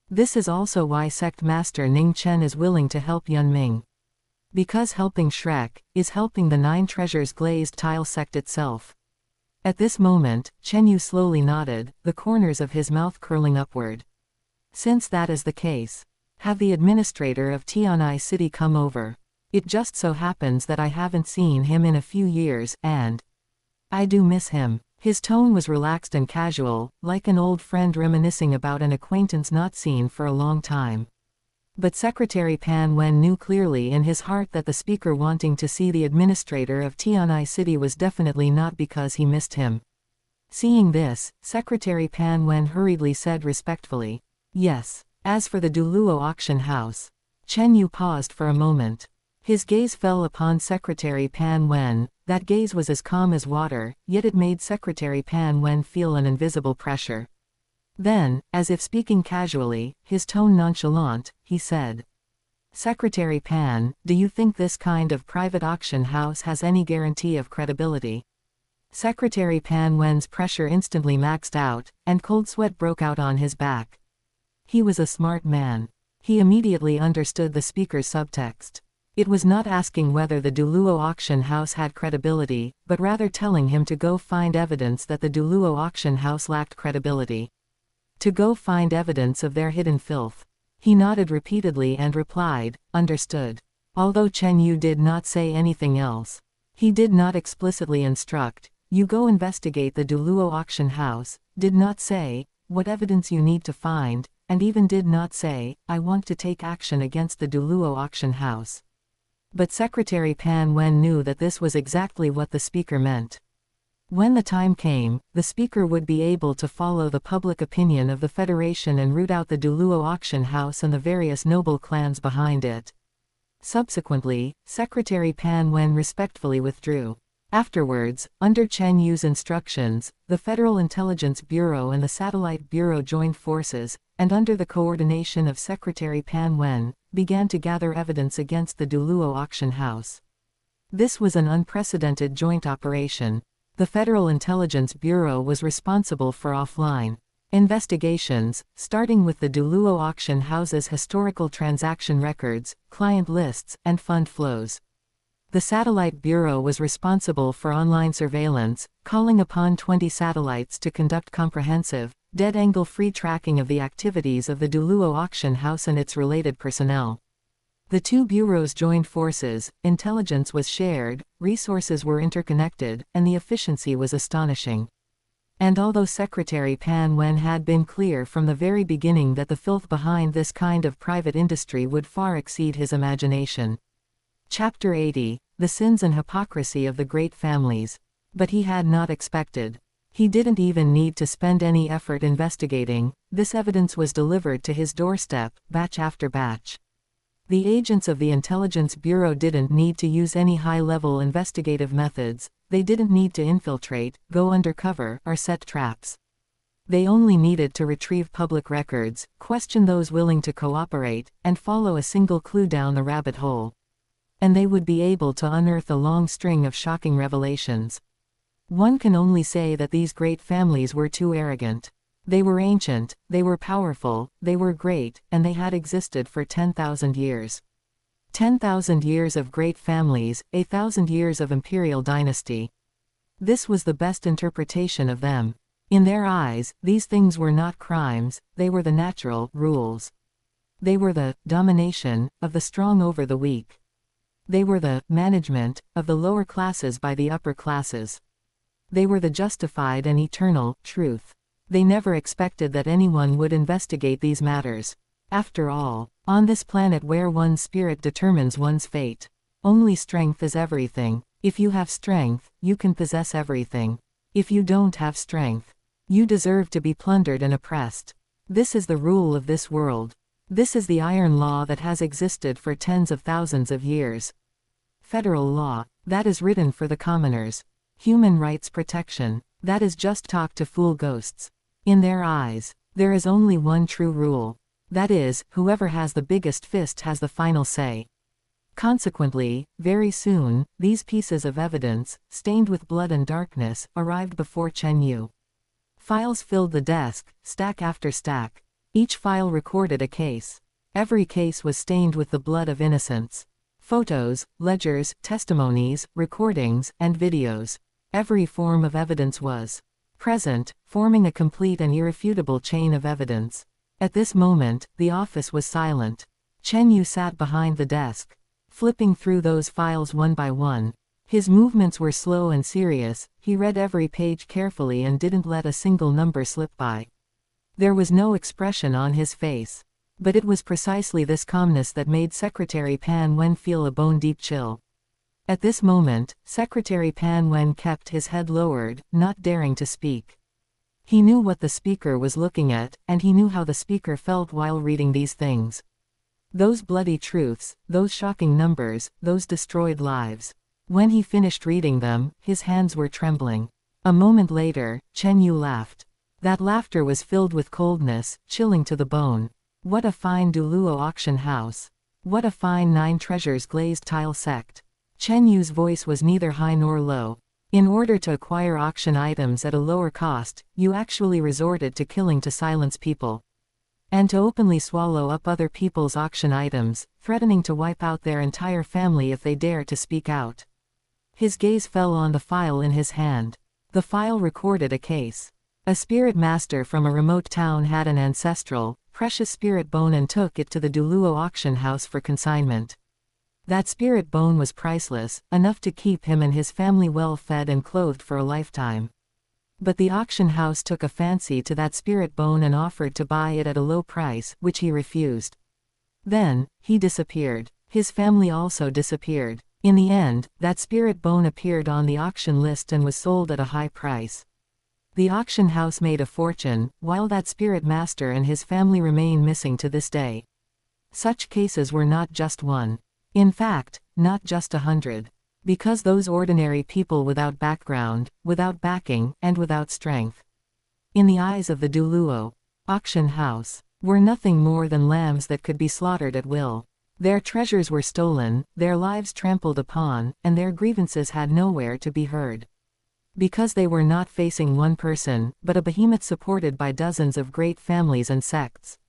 This is also why Sect Master Ning Chen is willing to help Yun Ming. Because helping Shrek is helping the 9 treasures glazed tile sect itself. At this moment, Chen Yu slowly nodded, the corners of his mouth curling upward. Since that is the case, have the administrator of Tianai City come over. It just so happens that I haven't seen him in a few years, and I do miss him. His tone was relaxed and casual, like an old friend reminiscing about an acquaintance not seen for a long time. But Secretary Pan Wen knew clearly in his heart that the speaker wanting to see the administrator of Tianai City was definitely not because he missed him. Seeing this, Secretary Pan Wen hurriedly said respectfully, "Yes." As for the Douluo auction house, Chen Yu paused for a moment. His gaze fell upon Secretary Pan Wen. That gaze was as calm as water, yet it made Secretary Pan Wen feel an invisible pressure. Then, as if speaking casually, his tone nonchalant, he said, "Secretary Pan, do you think this kind of private auction house has any guarantee of credibility?" Secretary Pan Wen's pressure instantly maxed out, and cold sweat broke out on his back. He was a smart man. He immediately understood the speaker's subtext. It was not asking whether the Douluo auction house had credibility, but rather telling him to go find evidence that the Douluo auction house lacked credibility. To go find evidence of their hidden filth. He nodded repeatedly and replied, "Understood." Although Chen Yu did not say anything else. He did not explicitly instruct, "You go investigate the Douluo auction house," did not say, "What evidence you need to find," and even did not say, "I want to take action against the Douluo auction house." But Secretary Pan Wen knew that this was exactly what the speaker meant. When the time came, the speaker would be able to follow the public opinion of the Federation and root out the Douluo auction house and the various noble clans behind it. Subsequently, Secretary Pan Wen respectfully withdrew. Afterwards, under Chen Yu's instructions, the Federal Intelligence Bureau and the Satellite Bureau joined forces, and under the coordination of Secretary Pan Wen, began to gather evidence against the Douluo auction house. This was an unprecedented joint operation. The Federal Intelligence Bureau was responsible for offline investigations, starting with the Douluo auction house's historical transaction records, client lists, and fund flows. The Satellite Bureau was responsible for online surveillance, calling upon 20 satellites to conduct comprehensive, dead-angle-free tracking of the activities of the Douluo auction house and its related personnel. The two bureaus joined forces, intelligence was shared, resources were interconnected, and the efficiency was astonishing. And although Secretary Pan Wen had been clear from the very beginning that the filth behind this kind of private industry would far exceed his imagination. Chapter 80, The Sins and Hypocrisy of the Great Families. But he had not expected. He didn't even need to spend any effort investigating, this evidence was delivered to his doorstep, batch after batch. The agents of the Intelligence Bureau didn't need to use any high-level investigative methods, they didn't need to infiltrate, go undercover, or set traps. They only needed to retrieve public records, question those willing to cooperate, and follow a single clue down the rabbit hole. And they would be able to unearth a long string of shocking revelations. One can only say that these great families were too arrogant. They were ancient, they were powerful, they were great, and they had existed for 10,000 years. 10,000 years of great families, 1,000 years of imperial dynasty. This was the best interpretation of them. In their eyes, these things were not crimes, they were the natural rules. They were the domination of the strong over the weak. They were the management of the lower classes by the upper classes. They were the justified and eternal truth. They never expected that anyone would investigate these matters. After all, on this planet where one's spirit determines one's fate, only strength is everything. If you have strength, you can possess everything. If you don't have strength, you deserve to be plundered and oppressed. This is the rule of this world. This is the iron law that has existed for tens of thousands of years. Federal law, that is written for the commoners. Human rights protection, that is just talk to fool ghosts. In their eyes, there is only one true rule. That is, whoever has the biggest fist has the final say. Consequently, very soon, these pieces of evidence, stained with blood and darkness, arrived before Chen Yu. Files filled the desk, stack after stack. Each file recorded a case. Every case was stained with the blood of innocents. Photos, ledgers, testimonies, recordings, and videos. Every form of evidence was present, forming a complete and irrefutable chain of evidence. At this moment, the office was silent. Chen Yu sat behind the desk, flipping through those files one by one. His movements were slow and serious, he read every page carefully and didn't let a single number slip by. There was no expression on his face. But it was precisely this calmness that made Secretary Pan Wen feel a bone-deep chill. At this moment, Secretary Pan Wen kept his head lowered, not daring to speak. He knew what the speaker was looking at, and he knew how the speaker felt while reading these things. Those bloody truths, those shocking numbers, those destroyed lives. When he finished reading them, his hands were trembling. A moment later, Chen Yu laughed. That laughter was filled with coldness, chilling to the bone. What a fine Douluo auction house. What a fine 9 treasures glazed tile sect. Chen Yu's voice was neither high nor low. In order to acquire auction items at a lower cost, you actually resorted to killing to silence people. And to openly swallow up other people's auction items, threatening to wipe out their entire family if they dare to speak out. His gaze fell on the file in his hand. The file recorded a case. A spirit master from a remote town had an ancestral, precious spirit bone and took it to the Douluo auction house for consignment. That spirit bone was priceless, enough to keep him and his family well fed and clothed for a lifetime. But the auction house took a fancy to that spirit bone and offered to buy it at a low price, which he refused. Then, he disappeared. His family also disappeared. In the end, that spirit bone appeared on the auction list and was sold at a high price. The auction house made a fortune, while that spirit master and his family remain missing to this day. Such cases were not just one. In fact, not just 100. Because those ordinary people without background, without backing, and without strength, in the eyes of the Douluo auction house, were nothing more than lambs that could be slaughtered at will. Their treasures were stolen, their lives trampled upon, and their grievances had nowhere to be heard. Because they were not facing one person, but a behemoth supported by dozens of great families and sects.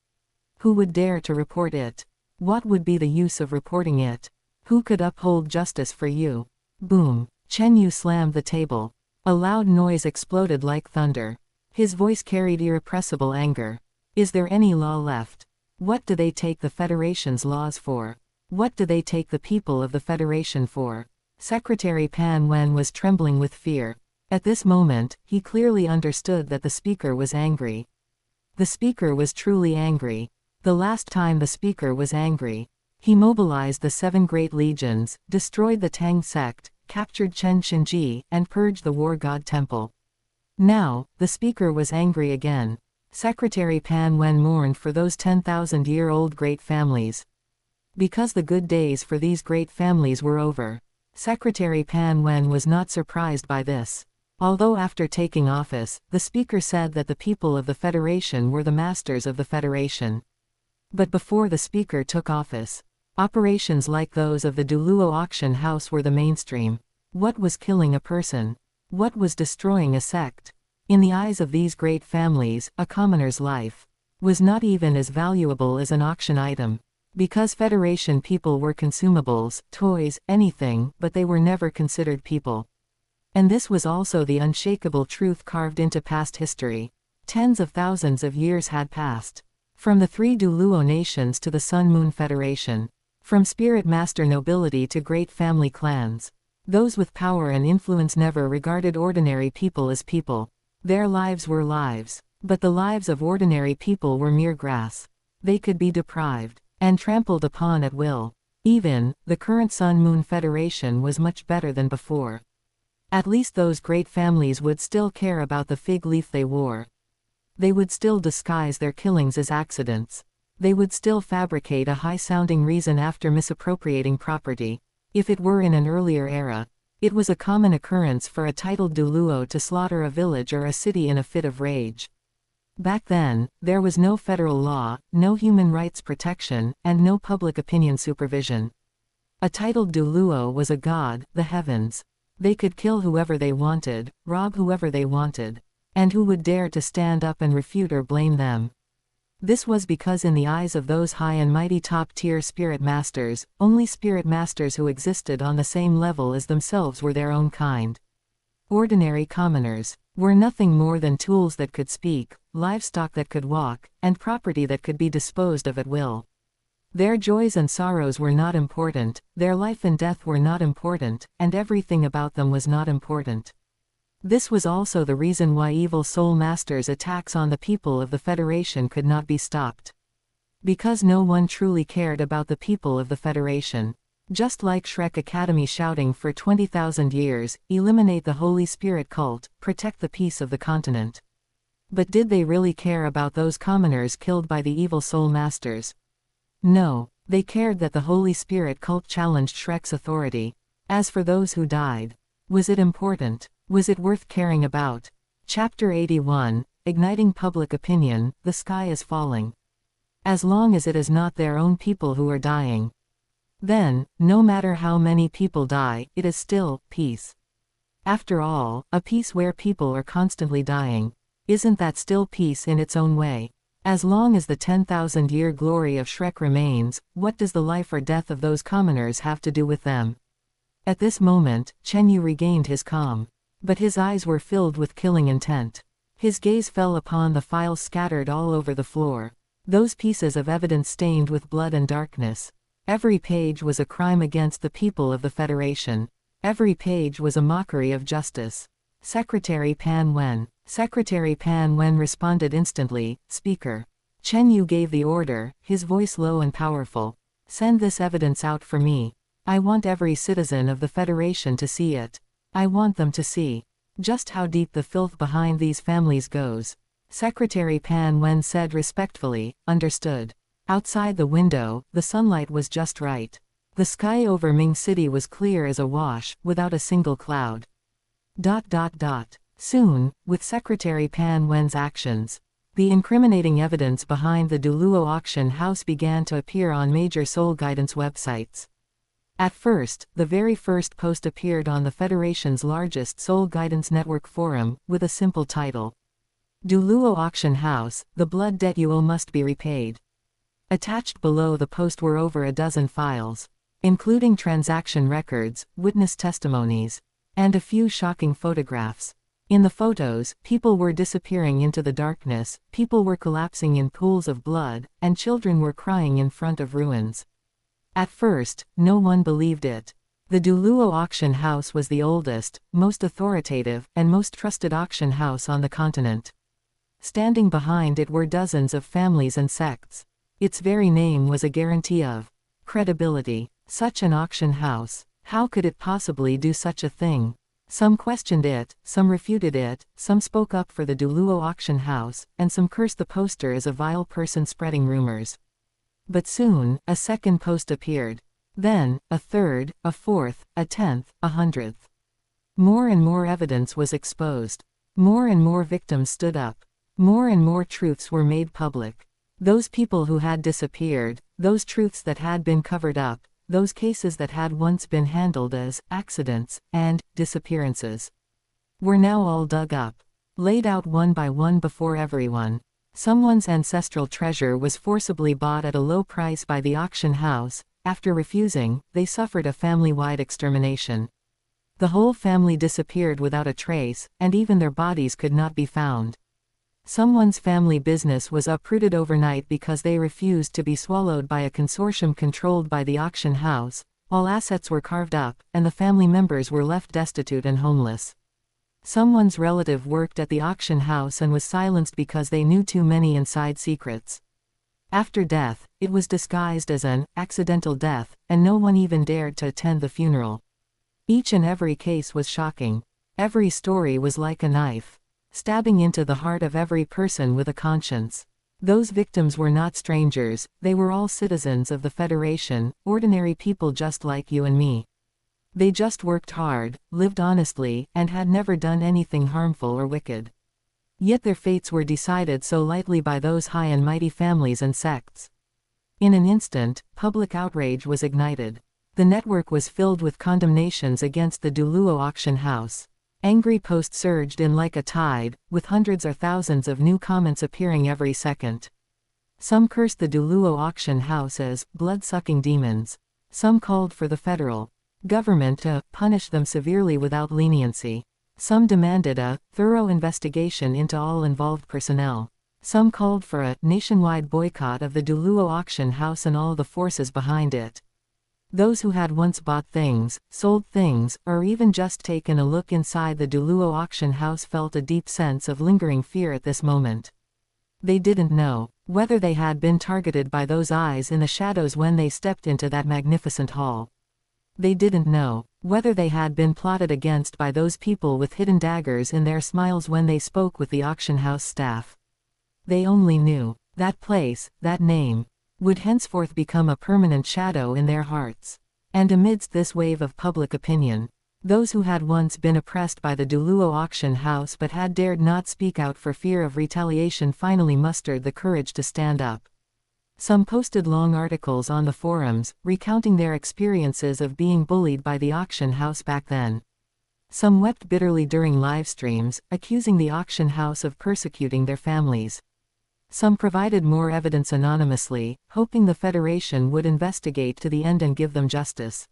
Who would dare to report it? What would be the use of reporting it? Who could uphold justice for you? Boom. Chen Yu slammed the table. A loud noise exploded like thunder. His voice carried irrepressible anger. Is there any law left? What do they take the Federation's laws for? What do they take the people of the Federation for? Secretary Pan Wen was trembling with fear. At this moment, he clearly understood that the speaker was angry. The speaker was truly angry. The last time the speaker was angry, he mobilized the 7 great legions, destroyed the Tang sect, captured Chen Shinji, and purged the War God Temple. Now, the speaker was angry again. Secretary Pan Wen mourned for those 10,000-year-old great families. Because the good days for these great families were over. Secretary Pan Wen was not surprised by this. Although after taking office, the speaker said that the people of the Federation were the masters of the Federation. But before the speaker took office, operations like those of the Douluo auction house were the mainstream. What was killing a person? What was destroying a sect? In the eyes of these great families, a commoner's life was not even as valuable as an auction item. Because Federation people were consumables, toys, anything, but they were never considered people. And this was also the unshakable truth carved into past history. Tens of thousands of years had passed. From the 3 Douluo nations to the Sun Moon Federation. From spirit master nobility to great family clans. Those with power and influence never regarded ordinary people as people. Their lives were lives. But the lives of ordinary people were mere grass. They could be deprived and trampled upon at will. Even, the current Sun Moon Federation was much better than before. At least those great families would still care about the fig leaf they wore. They would still disguise their killings as accidents. They would still fabricate a high-sounding reason after misappropriating property. If it were in an earlier era, it was a common occurrence for a titled Douluo to slaughter a village or a city in a fit of rage. Back then, there was no federal law, no human rights protection, and no public opinion supervision. A titled Douluo was a god, the heavens. They could kill whoever they wanted, rob whoever they wanted. And who would dare to stand up and refute or blame them? This was because in the eyes of those high and mighty top-tier spirit masters, only spirit masters who existed on the same level as themselves were their own kind. Ordinary commoners were nothing more than tools that could speak, livestock that could walk, and property that could be disposed of at will. Their joys and sorrows were not important, their life and death were not important, and everything about them was not important. This was also the reason why evil soul masters' attacks on the people of the Federation could not be stopped. Because no one truly cared about the people of the Federation. Just like Shrek Academy shouting for 20,000 years, eliminate the Holy Spirit cult, protect the peace of the continent. But did they really care about those commoners killed by the evil soul masters? No, they cared that the Holy Spirit cult challenged Shrek's authority. As for those who died, was it important? Was it worth caring about? Chapter 81, Igniting Public Opinion, The Sky is Falling. As long as it is not their own people who are dying. Then, no matter how many people die, it is still peace. After all, a peace where people are constantly dying. Isn't that still peace in its own way? As long as the 10,000-year glory of Shrek remains, what does the life or death of those commoners have to do with them? At this moment, Chen Yu regained his calm. But his eyes were filled with killing intent. His gaze fell upon the files scattered all over the floor. Those pieces of evidence stained with blood and darkness. Every page was a crime against the people of the Federation. Every page was a mockery of justice. Secretary Pan Wen. Secretary Pan Wen responded instantly, Speaker. Chen Yu gave the order, his voice low and powerful. Send this evidence out for me. I want every citizen of the Federation to see it. I want them to see just how deep the filth behind these families goes. Secretary Pan Wen said respectfully, Understood. Outside the window, the sunlight was just right. The sky over Ming City was clear as a wash, without a single cloud. Soon, with Secretary Pan Wen's actions, the incriminating evidence behind the Douluo auction house began to appear on major soul guidance websites. At first, the very first post appeared on the Federation's largest soul guidance network forum, with a simple title. Douluo auction house, the blood debt you owe must be repaid. Attached below the post were over a dozen files. including transaction records, witness testimonies, and a few shocking photographs. In the photos, people were disappearing into the darkness, people were collapsing in pools of blood, and children were crying in front of ruins. At first, no one believed it. The Douluo auction house was the oldest, most authoritative, and most trusted auction house on the continent. Standing behind it were dozens of families and sects. Its very name was a guarantee of credibility. Such an auction house. How could it possibly do such a thing? Some questioned it, some refuted it, some spoke up for the Douluo auction house, and some cursed the poster as a vile person spreading rumors. But soon, a second post appeared. Then, a third, a fourth, a 10th, a 100th. More and more evidence was exposed. More and more victims stood up. More and more truths were made public. Those people who had disappeared, those truths that had been covered up, those cases that had once been handled as accidents and disappearances, were now all dug up, laid out one by one before everyone. Someone's ancestral treasure was forcibly bought at a low price by the auction house. After refusing, they suffered a family-wide extermination. The whole family disappeared without a trace, and even their bodies could not be found. Someone's family business was uprooted overnight because they refused to be swallowed by a consortium controlled by the auction house. All assets were carved up, and the family members were left destitute and homeless. Someone's relative worked at the auction house and was silenced because they knew too many inside secrets. After death, it was disguised as an accidental death, and no one even dared to attend the funeral. Each and every case was shocking. Every story was like a knife, stabbing into the heart of every person with a conscience. Those victims were not strangers, they were all citizens of the Federation, ordinary people just like you and me. They just worked hard, lived honestly, and had never done anything harmful or wicked. Yet their fates were decided so lightly by those high and mighty families and sects. In an instant, public outrage was ignited. The network was filled with condemnations against the Douluo auction house. Angry posts surged in like a tide, with hundreds or thousands of new comments appearing every second. Some cursed the Douluo auction house as blood-sucking demons. Some called for the federal government to punish them severely without leniency. Some demanded a thorough investigation into all involved personnel. Some called for a nationwide boycott of the Douluo auction house and all the forces behind it. Those who had once bought things, sold things, or even just taken a look inside the Douluo auction house felt a deep sense of lingering fear at this moment. They didn't know whether they had been targeted by those eyes in the shadows when they stepped into that magnificent hall. They didn't know whether they had been plotted against by those people with hidden daggers in their smiles when they spoke with the auction house staff. They only knew that place, that name, would henceforth become a permanent shadow in their hearts. And amidst this wave of public opinion, those who had once been oppressed by the Douluo auction house but had dared not speak out for fear of retaliation finally mustered the courage to stand up. Some posted long articles on the forums, recounting their experiences of being bullied by the auction house back then. Some wept bitterly during live streams, accusing the auction house of persecuting their families. Some provided more evidence anonymously, hoping the Federation would investigate to the end and give them justice.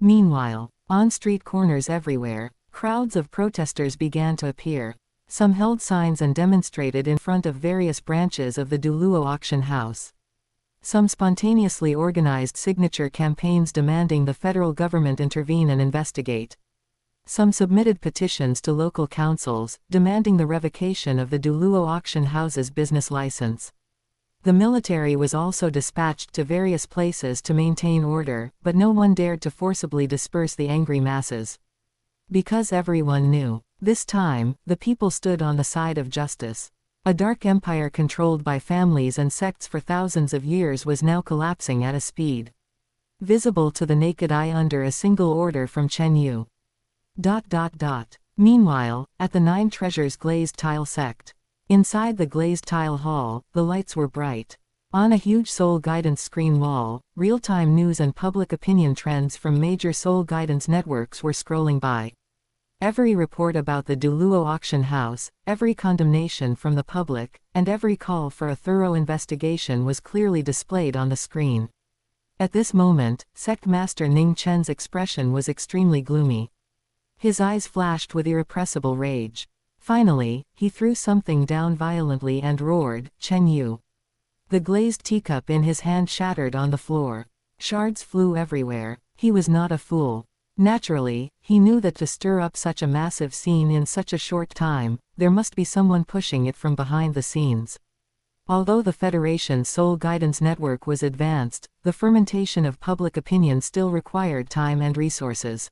Meanwhile, on street corners everywhere, crowds of protesters began to appear. Some held signs and demonstrated in front of various branches of the Douluo auction house. Some spontaneously organized signature campaigns demanding the federal government intervene and investigate. Some submitted petitions to local councils, demanding the revocation of the Douluo auction house's business license. The military was also dispatched to various places to maintain order, but no one dared to forcibly disperse the angry masses. Because everyone knew, this time, the people stood on the side of justice. A dark empire controlled by families and sects for thousands of years was now collapsing at a speed visible to the naked eye under a single order from Chen Yu. Meanwhile, at the Nine Treasures glazed tile sect. Inside the glazed tile hall, the lights were bright. On a huge soul guidance screen wall, real-time news and public opinion trends from major soul guidance networks were scrolling by. Every report about the Douluo auction house, every condemnation from the public, and every call for a thorough investigation was clearly displayed on the screen. At this moment, Sect Master Ning Chen's expression was extremely gloomy. His eyes flashed with irrepressible rage. Finally, he threw something down violently and roared, "Chen Yu!" The glazed teacup in his hand shattered on the floor. Shards flew everywhere. He was not a fool. Naturally, he knew that to stir up such a massive scene in such a short time, there must be someone pushing it from behind the scenes. Although the Federation's sole guidance network was advanced, the fermentation of public opinion still required time and resources.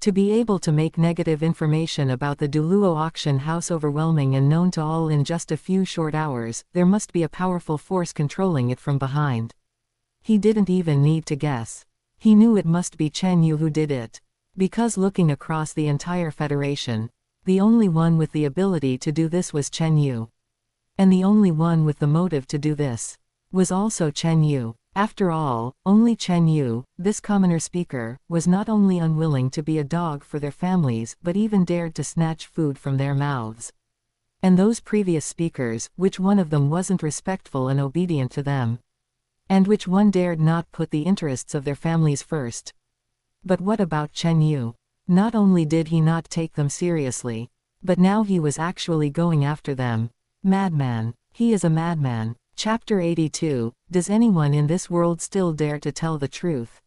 To be able to make negative information about the Douluo auction house overwhelming and known to all in just a few short hours, there must be a powerful force controlling it from behind. He didn't even need to guess. He knew it must be Chen Yu who did it. Because looking across the entire Federation, the only one with the ability to do this was Chen Yu. And the only one with the motive to do this was also Chen Yu. After all, only Chen Yu, this commoner speaker, was not only unwilling to be a dog for their families but even dared to snatch food from their mouths. And those previous speakers, which one of them wasn't respectful and obedient to them? And which one dared not put the interests of their families first? But what about Chen Yu? Not only did he not take them seriously, but now he was actually going after them. Madman. He is a madman. Chapter 82, Does anyone in this world still dare to tell the truth?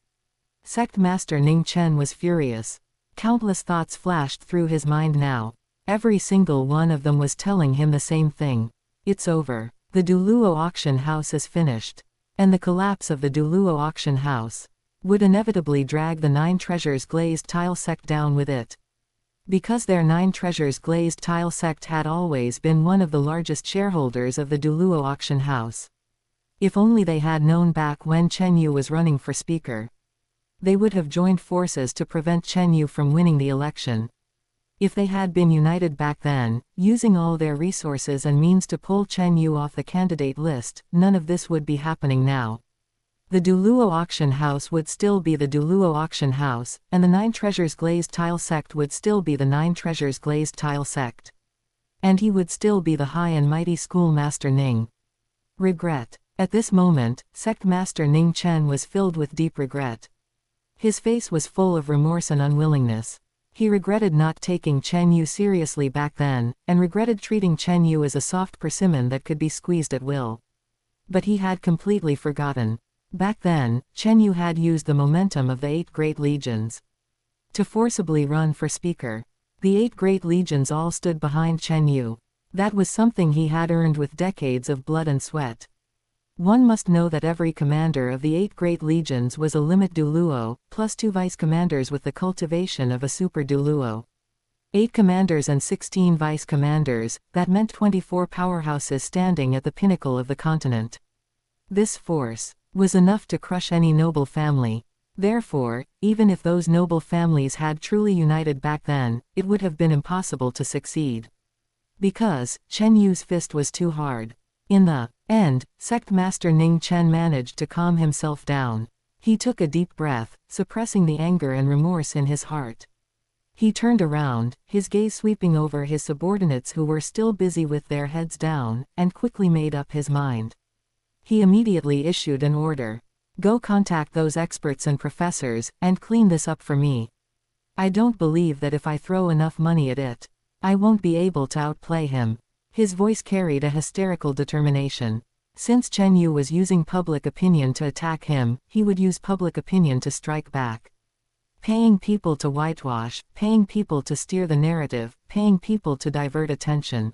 Sect Master Ning Chen was furious. Countless thoughts flashed through his mind now. Every single one of them was telling him the same thing. It's over. The Douluo auction house is finished. And the collapse of the Douluo auction house would inevitably drag the Nine Treasures glazed tile sect down with it. Because their Nine Treasures glazed tile sect had always been one of the largest shareholders of the Douluo auction house. If only they had known back when Chen Yu was running for speaker, they would have joined forces to prevent Chen Yu from winning the election. If they had been united back then, using all their resources and means to pull Chen Yu off the candidate list, none of this would be happening now. The Douluo auction house would still be the Douluo auction house, and the Nine Treasures glazed tile sect would still be the Nine Treasures glazed tile sect. And he would still be the high and mighty schoolmaster Ning. Regret. At this moment, Sect Master Ning Chen was filled with deep regret. His face was full of remorse and unwillingness. He regretted not taking Chen Yu seriously back then, and regretted treating Chen Yu as a soft persimmon that could be squeezed at will. But he had completely forgotten. Back then, Chen Yu had used the momentum of the 8 Great Legions to forcibly run for speaker. The 8 Great Legions all stood behind Chen Yu. That was something he had earned with decades of blood and sweat. One must know that every commander of the 8 Great Legions was a limit Douluo, plus 2 vice commanders with the cultivation of a super Douluo. 8 commanders and 16 vice commanders, that meant 24 powerhouses standing at the pinnacle of the continent. This force was enough to crush any noble family. Therefore, even if those noble families had truly united back then, it would have been impossible to succeed. Because Chen Yu's fist was too hard. In the end, Sect Master Ning Chen managed to calm himself down. He took a deep breath, suppressing the anger and remorse in his heart. He turned around, his gaze sweeping over his subordinates who were still busy with their heads down, and quickly made up his mind. He immediately issued an order. Go contact those experts and professors, and clean this up for me. I don't believe that if I throw enough money at it, I won't be able to outplay him. His voice carried a hysterical determination. Since Chen Yu was using public opinion to attack him, he would use public opinion to strike back. Paying people to whitewash, paying people to steer the narrative, paying people to divert attention.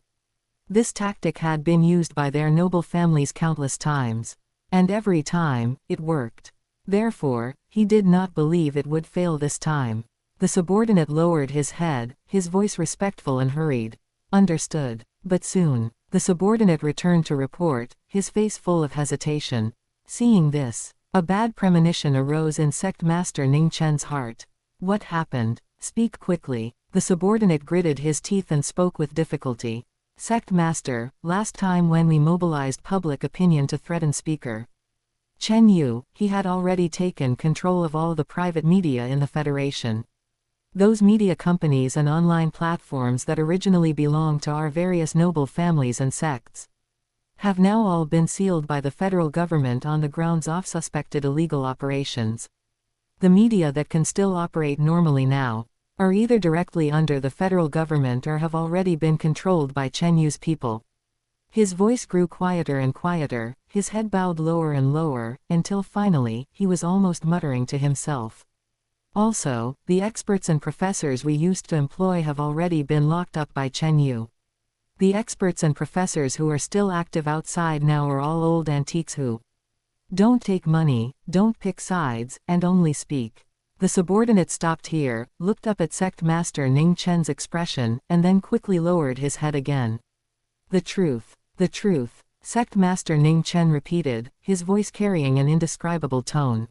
This tactic had been used by their noble families countless times. And every time, it worked. Therefore, he did not believe it would fail this time. The subordinate lowered his head, his voice respectful and hurried. Understood. But soon, the subordinate returned to report, his face full of hesitation. Seeing this, a bad premonition arose in Sect Master Ning Chen's heart. What happened? Speak quickly. The subordinate gritted his teeth and spoke with difficulty. Sect Master, last time when we mobilized public opinion to threaten Speaker Chen Yu, he had already taken control of all the private media in the Federation. Those media companies and online platforms that originally belonged to our various noble families and sects. have now all been sealed by the federal government on the grounds of suspected illegal operations. The media that can still operate normally now are either directly under the federal government or have already been controlled by Chen Yu's people. His voice grew quieter and quieter, his head bowed lower and lower, until finally, he was almost muttering to himself. Also, the experts and professors we used to employ have already been locked up by Chen Yu. The experts and professors who are still active outside now are all old antiques who don't take money, don't pick sides, and only speak. The subordinate stopped here, looked up at Sect Master Ning Chen's expression, and then quickly lowered his head again. The truth. The truth, Sect Master Ning Chen repeated, his voice carrying an indescribable tone.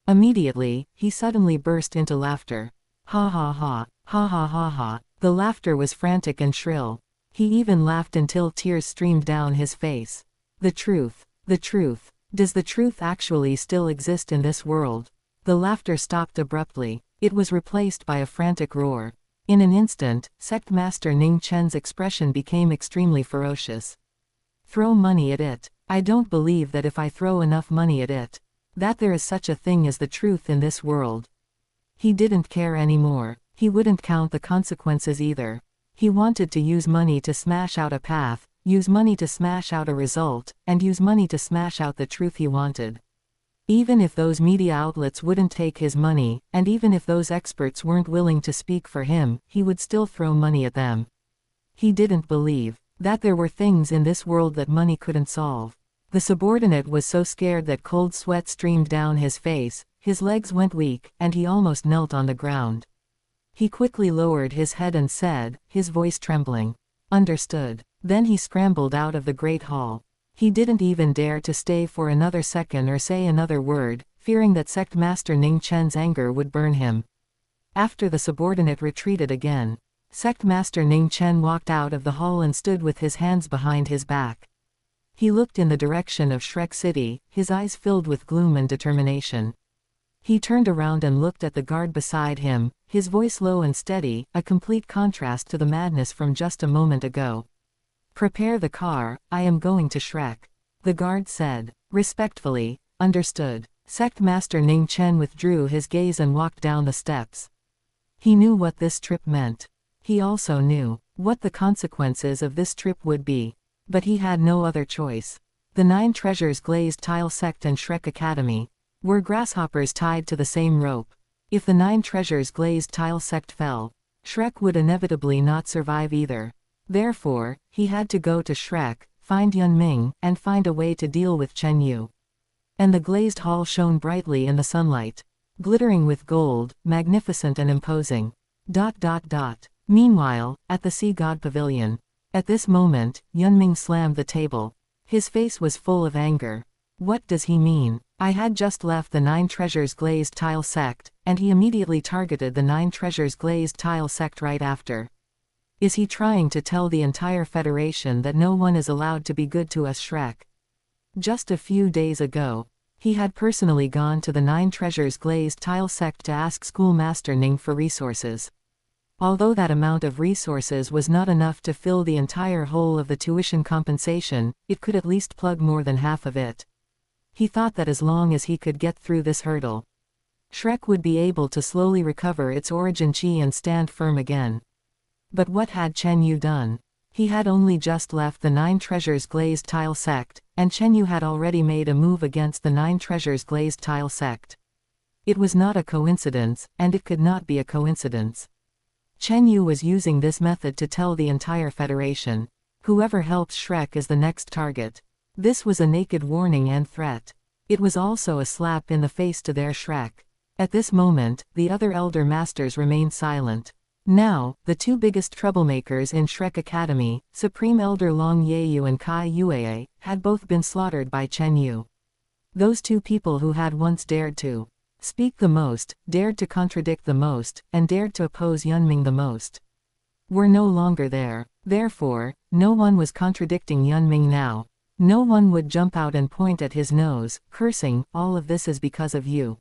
Immediately, he suddenly burst into laughter. Ha ha ha, ha ha ha ha. The laughter was frantic and shrill. He even laughed until tears streamed down his face. The truth. The truth. Does the truth actually still exist in this world? The laughter stopped abruptly. It was replaced by a frantic roar. In an instant, Sect Master Ning Chen's expression became extremely ferocious. Throw money at it. I don't believe that if I throw enough money at it, that there is such a thing as the truth in this world. He didn't care anymore. He wouldn't count the consequences either. He wanted to use money to smash out a path, use money to smash out a result, and use money to smash out the truth he wanted. Even if those media outlets wouldn't take his money, and even if those experts weren't willing to speak for him, he would still throw money at them. He didn't believe that there were things in this world that money couldn't solve. The subordinate was so scared that cold sweat streamed down his face, his legs went weak, and he almost knelt on the ground. He quickly lowered his head and said, his voice trembling, "Understood." Then he scrambled out of the great hall. He didn't even dare to stay for another second or say another word, fearing that Sect Master Ning Chen's anger would burn him. After the subordinate retreated again, Sect Master Ning Chen walked out of the hall and stood with his hands behind his back. He looked in the direction of Shrek City, his eyes filled with gloom and determination. He turned around and looked at the guard beside him, his voice low and steady, a complete contrast to the madness from just a moment ago. "Prepare the car, I am going to Shrek," the guard said. Respectfully, "Understood." Sect Master Ning Chen withdrew his gaze and walked down the steps. He knew what this trip meant. He also knew what the consequences of this trip would be. But he had no other choice. The 9 treasures glazed tile sect and Shrek Academy were grasshoppers tied to the same rope. If the 9 treasures glazed tile sect fell, Shrek would inevitably not survive either. Therefore, he had to go to Shrek, find Yun Ming, and find a way to deal with Chen Yu. And the glazed hall shone brightly in the sunlight, glittering with gold, magnificent and imposing. Meanwhile, at the Sea God Pavilion. At this moment, Yun Ming slammed the table. His face was full of anger. What does he mean? I had just left the 9 treasures glazed tile sect, and he immediately targeted the 9 treasures glazed tile sect right after. Is he trying to tell the entire Federation that no one is allowed to be good to us Shrek? Just a few days ago, he had personally gone to the 9 treasures glazed tile sect to ask Schoolmaster Ning for resources. Although that amount of resources was not enough to fill the entire hole of the tuition compensation, it could at least plug more than half of it. He thought that as long as he could get through this hurdle, Shrek would be able to slowly recover its origin chi and stand firm again. But what had Chen Yu done? He had only just left the 9 treasures glazed tile sect, and Chen Yu had already made a move against the 9 treasures glazed tile sect. It was not a coincidence, and it could not be a coincidence. Chen Yu was using this method to tell the entire Federation, whoever helps Shrek is the next target. This was a naked warning and threat. It was also a slap in the face to their Shrek. At this moment, the other Elder Masters remained silent. Now, the 2 biggest troublemakers in Shrek Academy, Supreme Elder Long Yeyu and Kai Yuee, had both been slaughtered by Chen Yu. Those 2 people who had once dared to speak the most, dared to contradict the most, and dared to oppose Yun Ming the most, were no longer there. Therefore, no one was contradicting Yun Ming now. No one would jump out and point at his nose, cursing, "All of this is because of you."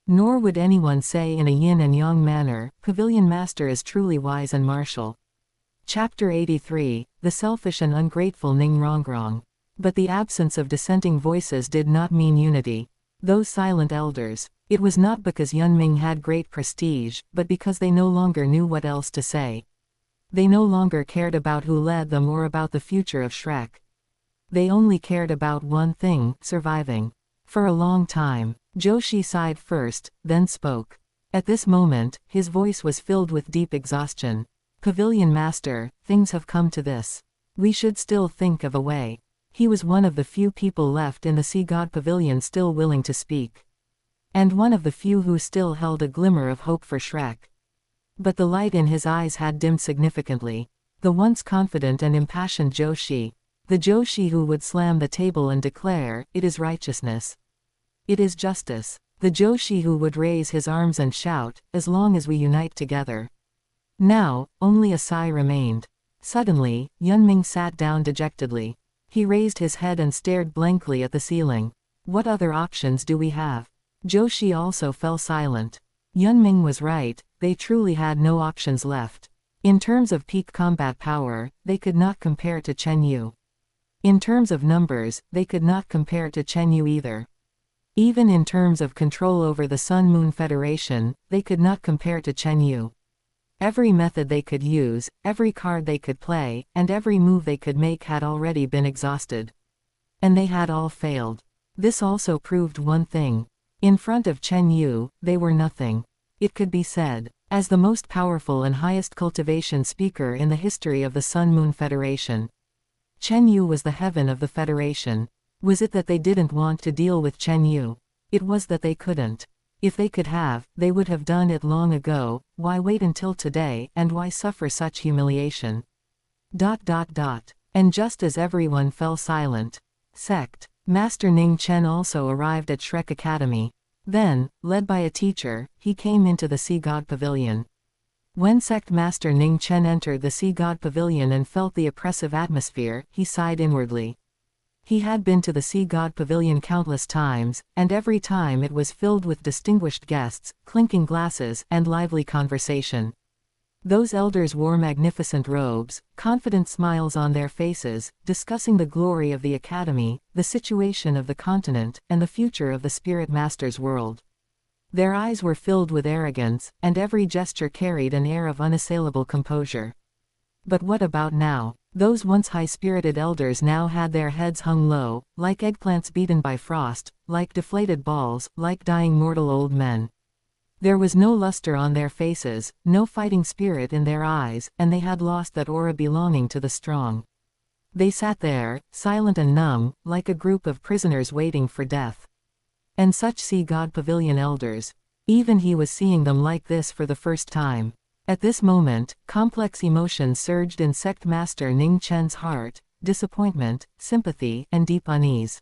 Nor would anyone say in a yin and yang manner, "Pavilion Master is truly wise and martial." Chapter 83, The Selfish and Ungrateful Ning Rongrong. But the absence of dissenting voices did not mean unity. Those silent elders. It was not because Ming had great prestige, but because they no longer knew what else to say. They no longer cared about who led them or about the future of Shrek. They only cared about one thing, surviving. For a long time, Joshi sighed first, then spoke. At this moment, his voice was filled with deep exhaustion. Pavilion Master, things have come to this. We should still think of a way. He was one of the few people left in the Sea God Pavilion still willing to speak. And one of the few who still held a glimmer of hope for Shrek. But the light in his eyes had dimmed significantly. The once confident and impassioned Joshi. The Joshi who would slam the table and declare, "It is righteousness. It is justice." The Joshi who would raise his arms and shout, "As long as we unite together." Now, only a sigh remained. Suddenly, Ming sat down dejectedly. He raised his head and stared blankly at the ceiling. What other options do we have? Joshi also fell silent. Ming was right, they truly had no options left. In terms of peak combat power, they could not compare to Chen Yu. In terms of numbers, they could not compare to Chen Yu either. Even in terms of control over the Sun-Moon Federation, they could not compare to Chen Yu. Every method they could use, every card they could play, and every move they could make had already been exhausted. And they had all failed. This also proved one thing. In front of Chen Yu, they were nothing. It could be said, as the most powerful and highest cultivation speaker in the history of the Sun-Moon Federation. Chen Yu was the heaven of the Federation. Was it that they didn't want to deal with Chen Yu? It was that they couldn't. If they could have, they would have done it long ago. Why wait until today, and why suffer such humiliation? ... And just as everyone fell silent, Sect Master Ning Chen also arrived at Shrek Academy. Then, led by a teacher, he came into the Sea God Pavilion. When Sect Master Ning Chen entered the Sea God Pavilion and felt the oppressive atmosphere, he sighed inwardly. He had been to the Sea God Pavilion countless times, and every time it was filled with distinguished guests, clinking glasses, and lively conversation. Those elders wore magnificent robes, confident smiles on their faces, discussing the glory of the academy, the situation of the continent, and the future of the Spirit Master's world. Their eyes were filled with arrogance, and every gesture carried an air of unassailable composure. But what about now? Those once high-spirited elders now had their heads hung low, like eggplants beaten by frost, like deflated balls, like dying mortal old men. There was no luster on their faces, no fighting spirit in their eyes, and they had lost that aura belonging to the strong. They sat there, silent and numb, like a group of prisoners waiting for death. And such Sea God Pavilion elders. Even he was seeing them like this for the first time. At this moment, complex emotions surged in Sect Master Ning Chen's heart, disappointment, sympathy, and deep unease.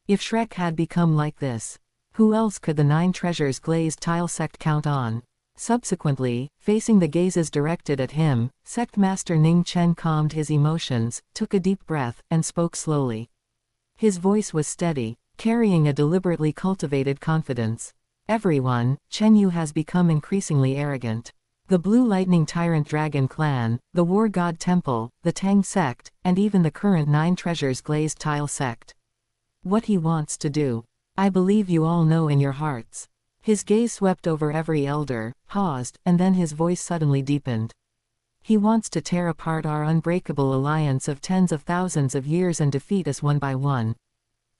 If Shrek had become like this, who else could the 9 treasures glazed tile sect count on? Subsequently, facing the gazes directed at him, Sect Master Ning Chen calmed his emotions, took a deep breath, and spoke slowly. His voice was steady, carrying a deliberately cultivated confidence. Everyone, Chen Yu has become increasingly arrogant. The Blue Lightning Tyrant Dragon Clan, the War God Temple, the Tang Sect, and even the current 9 Treasures Glazed Tile Sect. What he wants to do, I believe you all know in your hearts. His gaze swept over every elder, paused, and then his voice suddenly deepened. He wants to tear apart our unbreakable alliance of tens of thousands of years and defeat us one by one.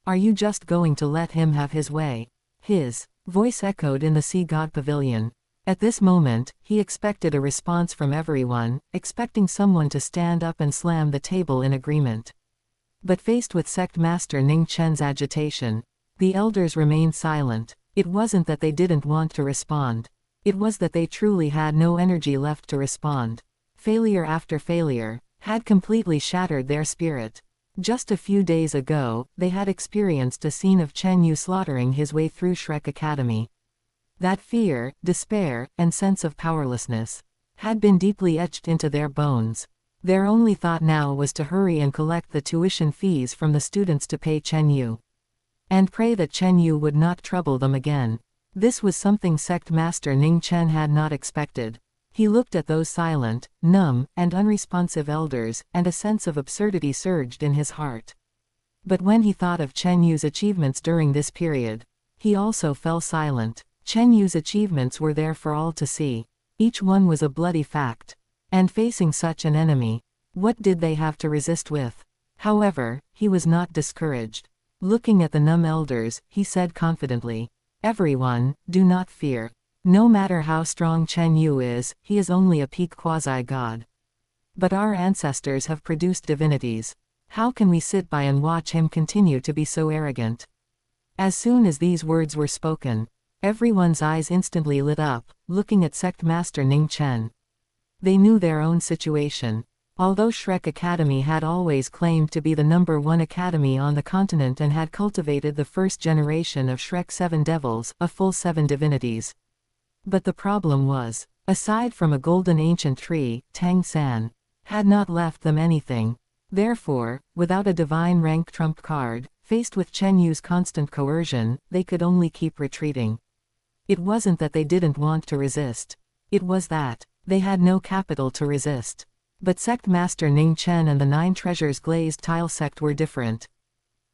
Are you just going to let him have his way? His voice echoed in the Sea God Pavilion. At this moment, he expected a response from everyone, expecting someone to stand up and slam the table in agreement. But faced with Sect Master Ning Chen's agitation, the elders remained silent. It wasn't that they didn't want to respond. It was that they truly had no energy left to respond. Failure after failure had completely shattered their spirit. Just a few days ago, they had experienced a scene of Chen Yu slaughtering his way through Shrek Academy. That fear, despair, and sense of powerlessness had been deeply etched into their bones. Their only thought now was to hurry and collect the tuition fees from the students to pay Chen Yu. And pray that Chen Yu would not trouble them again. This was something Sect Master Ning Chen had not expected. He looked at those silent, numb, and unresponsive elders, and a sense of absurdity surged in his heart. But when he thought of Chen Yu's achievements during this period, he also fell silent. Chen Yu's achievements were there for all to see. Each one was a bloody fact. And facing such an enemy, what did they have to resist with? However, he was not discouraged. Looking at the numb elders, he said confidently, "Everyone, do not fear. No matter how strong Chen Yu is, he is only a peak quasi-god. But our ancestors have produced divinities. How can we sit by and watch him continue to be so arrogant?" As soon as these words were spoken, everyone's eyes instantly lit up, looking at Sect Master Ning Chen. They knew their own situation. Although Shrek Academy had always claimed to be the #1 academy on the continent and had cultivated the first generation of Shrek 7 devils, a full 7 divinities. But the problem was, aside from a golden ancient tree, Tang San had not left them anything. Therefore, without a divine rank trump card, faced with Chen Yu's constant coercion, they could only keep retreating. It wasn't that they didn't want to resist. It was that they had no capital to resist. But Sect Master Ning Chen and the 9 Treasures Glazed Tile Sect were different.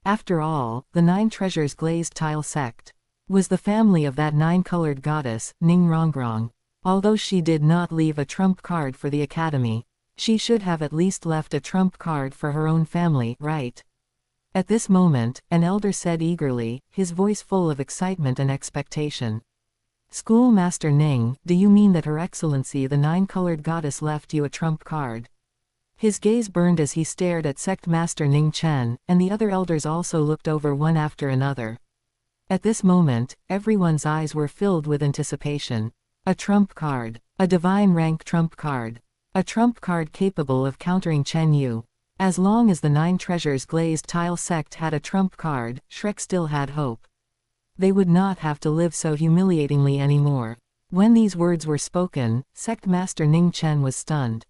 After all, the 9 Treasures Glazed Tile Sect was the family of that 9-colored goddess, Ning Rongrong. Although she did not leave a trump card for the academy, she should have at least left a trump card for her own family, right? At this moment, an elder said eagerly, his voice full of excitement and expectation. "Schoolmaster Ning, do you mean that Her Excellency the 9-colored goddess left you a trump card?" His gaze burned as he stared at Sect Master Ning Chen, and the other elders also looked over one after another. At this moment, everyone's eyes were filled with anticipation. A trump card. A divine rank trump card. A trump card capable of countering Chen Yu. As long as the 9 Treasures Glazed Tile Sect had a trump card, Shrek still had hope. They would not have to live so humiliatingly anymore. When these words were spoken, Sect Master Ning Chen was stunned.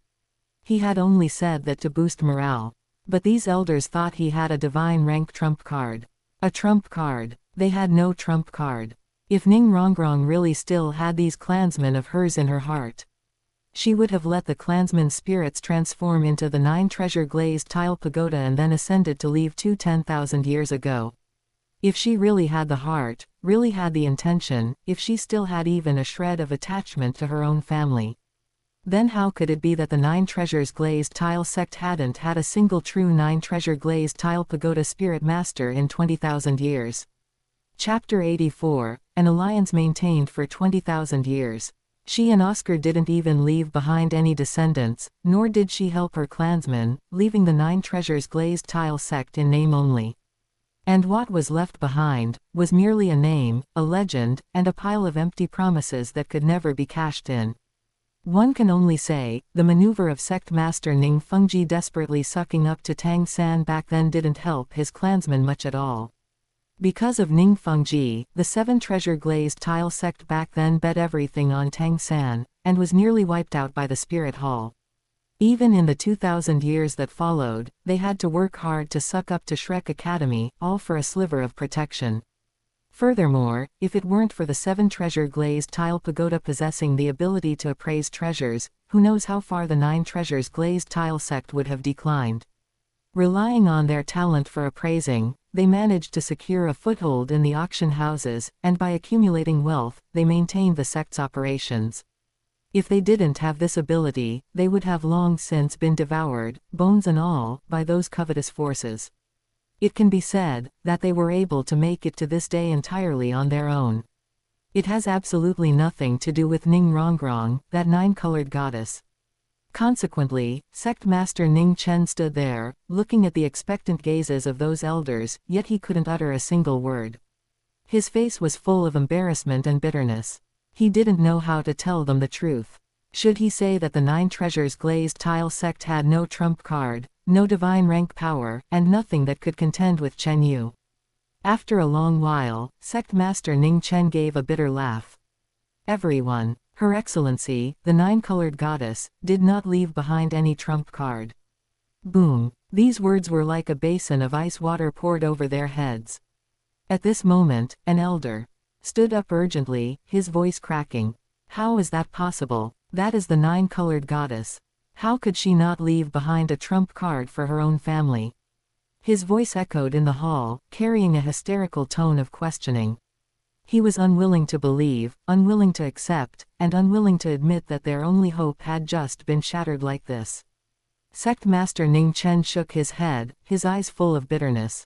He had only said that to boost morale. But these elders thought he had a divine rank trump card. A trump card. They had no trump card. If Ning Rongrong really still had these clansmen of hers in her heart, she would have let the clansmen's spirits transform into the 9 Treasure Glazed Tile Pagoda and then ascended to leave 10,000 years ago. If she really had the heart, really had the intention, if she still had even a shred of attachment to her own family, then how could it be that the 9 Treasures Glazed Tile Sect hadn't had a single true 9 Treasure Glazed Tile Pagoda Spirit Master in 20,000 years? Chapter 84, an alliance maintained for 20,000 years. She and Oscar didn't even leave behind any descendants, nor did she help her clansmen, leaving the 9 Treasures Glazed Tile Sect in name only. And what was left behind was merely a name, a legend, and a pile of empty promises that could never be cashed in. One can only say, the maneuver of Sect Master Ning Fengji desperately sucking up to Tang San back then didn't help his clansmen much at all. Because of Ning Fengji, the 7 Treasure Glazed Tile Sect back then bet everything on Tang San, and was nearly wiped out by the Spirit Hall. Even in the 2,000 years that followed, they had to work hard to suck up to Shrek Academy, all for a sliver of protection. Furthermore, if it weren't for the 7 Treasure Glazed Tile Pagoda possessing the ability to appraise treasures, who knows how far the 9 Treasures Glazed Tile Sect would have declined. Relying on their talent for appraising, they managed to secure a foothold in the auction houses, and by accumulating wealth, they maintained the sect's operations. If they didn't have this ability, they would have long since been devoured, bones and all, by those covetous forces. It can be said that they were able to make it to this day entirely on their own. It has absolutely nothing to do with Ning Rongrong, that 9-colored goddess. Consequently, Sect Master Ning Chen stood there, looking at the expectant gazes of those elders, yet he couldn't utter a single word. His face was full of embarrassment and bitterness. He didn't know how to tell them the truth. Should he say that the 9 Treasures Glazed Tile Sect had no trump card, no divine rank power, and nothing that could contend with Chen Yu? After a long while, Sect Master Ning Chen gave a bitter laugh. "Everyone, Her Excellency, the 9-colored goddess, did not leave behind any trump card." Boom. These words were like a basin of ice water poured over their heads. At this moment, an elder stood up urgently, his voice cracking. "How is that possible? That is the 9-colored goddess. How could she not leave behind a trump card for her own family?" His voice echoed in the hall, carrying a hysterical tone of questioning. He was unwilling to believe, unwilling to accept, and unwilling to admit that their only hope had just been shattered like this. Sect Master Ning Chen shook his head, his eyes full of bitterness.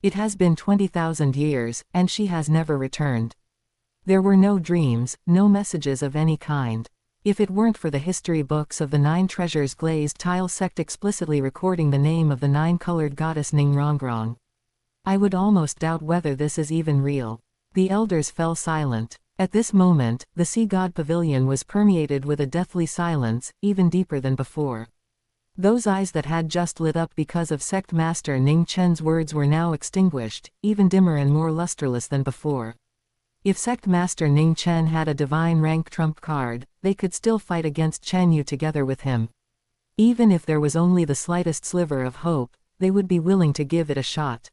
It has been 20,000 years, and she has never returned. There were no dreams, no messages of any kind. If it weren't for the history books of the 9 treasures glazed tile sect explicitly recording the name of the 9-colored goddess Ning Rongrong, I would almost doubt whether this is even real. The elders fell silent. At this moment, the sea god pavilion was permeated with a deathly silence, even deeper than before. Those eyes that had just lit up because of Sect Master Ning Chen's words were now extinguished, even dimmer and more lusterless than before. If Sect Master Ning Chen had a divine rank trump card, they could still fight against Chen Yu together with him. Even if there was only the slightest sliver of hope, they would be willing to give it a shot.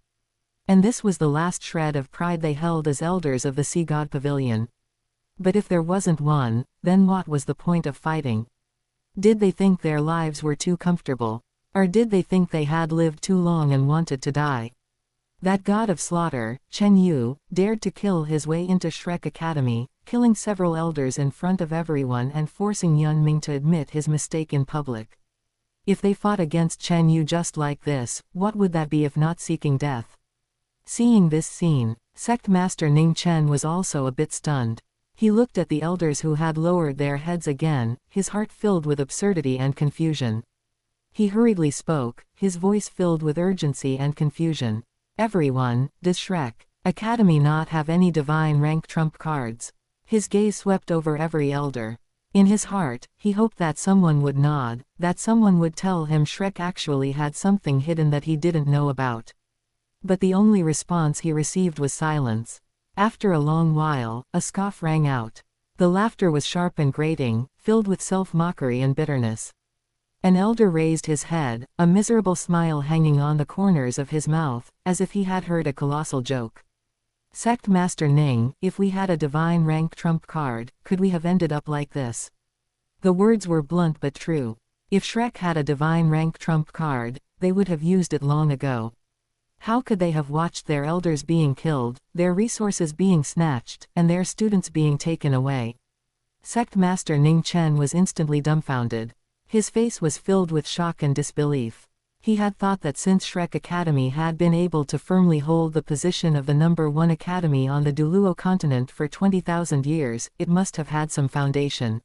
And this was the last shred of pride they held as elders of the Sea God Pavilion. But if there wasn't one, then what was the point of fighting? Did they think their lives were too comfortable? Or did they think they had lived too long and wanted to die? That god of slaughter, Chen Yu, dared to kill his way into Shrek Academy, killing several elders in front of everyone and forcing Yun Ming to admit his mistake in public. If they fought against Chen Yu just like this, what would that be if not seeking death? Seeing this scene, Sect Master Ning Chen was also a bit stunned. He looked at the elders who had lowered their heads again, his heart filled with absurdity and confusion. He hurriedly spoke, his voice filled with urgency and confusion. Everyone, does Shrek Academy not have any divine rank trump cards? His gaze swept over every elder. In his heart, he hoped that someone would nod, that someone would tell him Shrek actually had something hidden that he didn't know about. But the only response he received was silence. After a long while, a scoff rang out. The laughter was sharp and grating, filled with self-mockery and bitterness. An elder raised his head, a miserable smile hanging on the corners of his mouth, as if he had heard a colossal joke. Sect Master Ning, if we had a divine rank trump card, could we have ended up like this? The words were blunt but true. If Shrek had a divine rank trump card, they would have used it long ago. How could they have watched their elders being killed, their resources being snatched, and their students being taken away? Sect Master Ning Chen was instantly dumbfounded. His face was filled with shock and disbelief. He had thought that since Shrek Academy had been able to firmly hold the position of the #1 academy on the Douluo Continent for 20,000 years, it must have had some foundation.